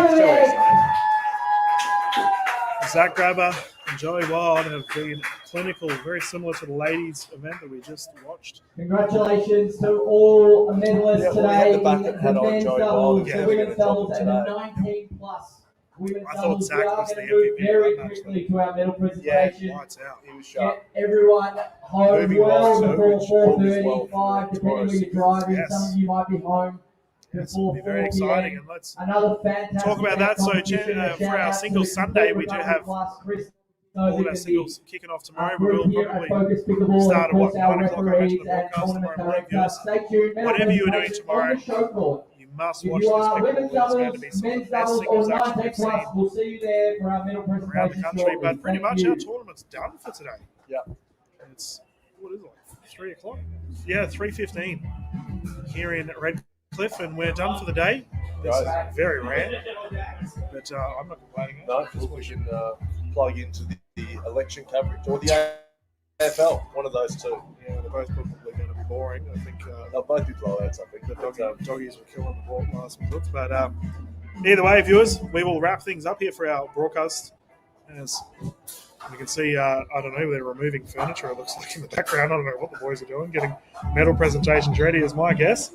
Zach Grabber and Joey Wild have been clinical, very similar to the ladies' event that we just watched. Congratulations to all medalists today in the men's doubles, the women's doubles, and the 19 plus. I thought Zach was the MVP. Very quickly to our medal presentation. Get everyone home well before 4:35, depending where you're driving. Some of you might be home before 4 very exciting. p.m. And let's Another fantastic talk about that. So for our singles Sunday, we do have all of our singles kicking off tomorrow. We will probably start at 9 o'clock. I imagine the broadcast tomorrow morning. Whatever you are doing tomorrow, must watch this Pickleball. It's going to be some of the best singles action we've seen we'll see you there for our medal presentation around the country. shortly. But pretty much our tournament's done for today. Yeah. It's, what is it, like 3 o'clock? Yeah, 3:15 here in Redcliffe, and we're done for the day. This is very rare, but I'm not complaining. No, because we can plug into the election coverage or the AFL, one of those two. Yeah, they're both probably going to be boring. I think they'll both be blowouts. I think the doggies were killing the ball last minute. But either way, viewers, we will wrap things up here for our broadcast. As you can see, I don't know, they're removing furniture. It looks like in the background. I don't know what the boys are doing. Getting medal presentations ready is my guess.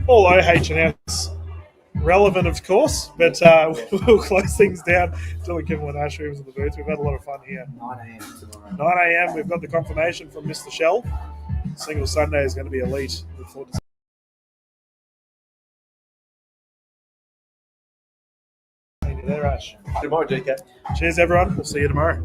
All OH&S relevant, of course, but we'll close things down until we give them an Ash Williams in the booth. We've had a lot of fun here. 9 a.m. tomorrow. 9 a.m. We've got the confirmation from Mr. Shell. Single Sunday is going to be elite. Look forward to seeing you there, Ash. Tomorrow, DK. Cheers, everyone. We'll see you tomorrow.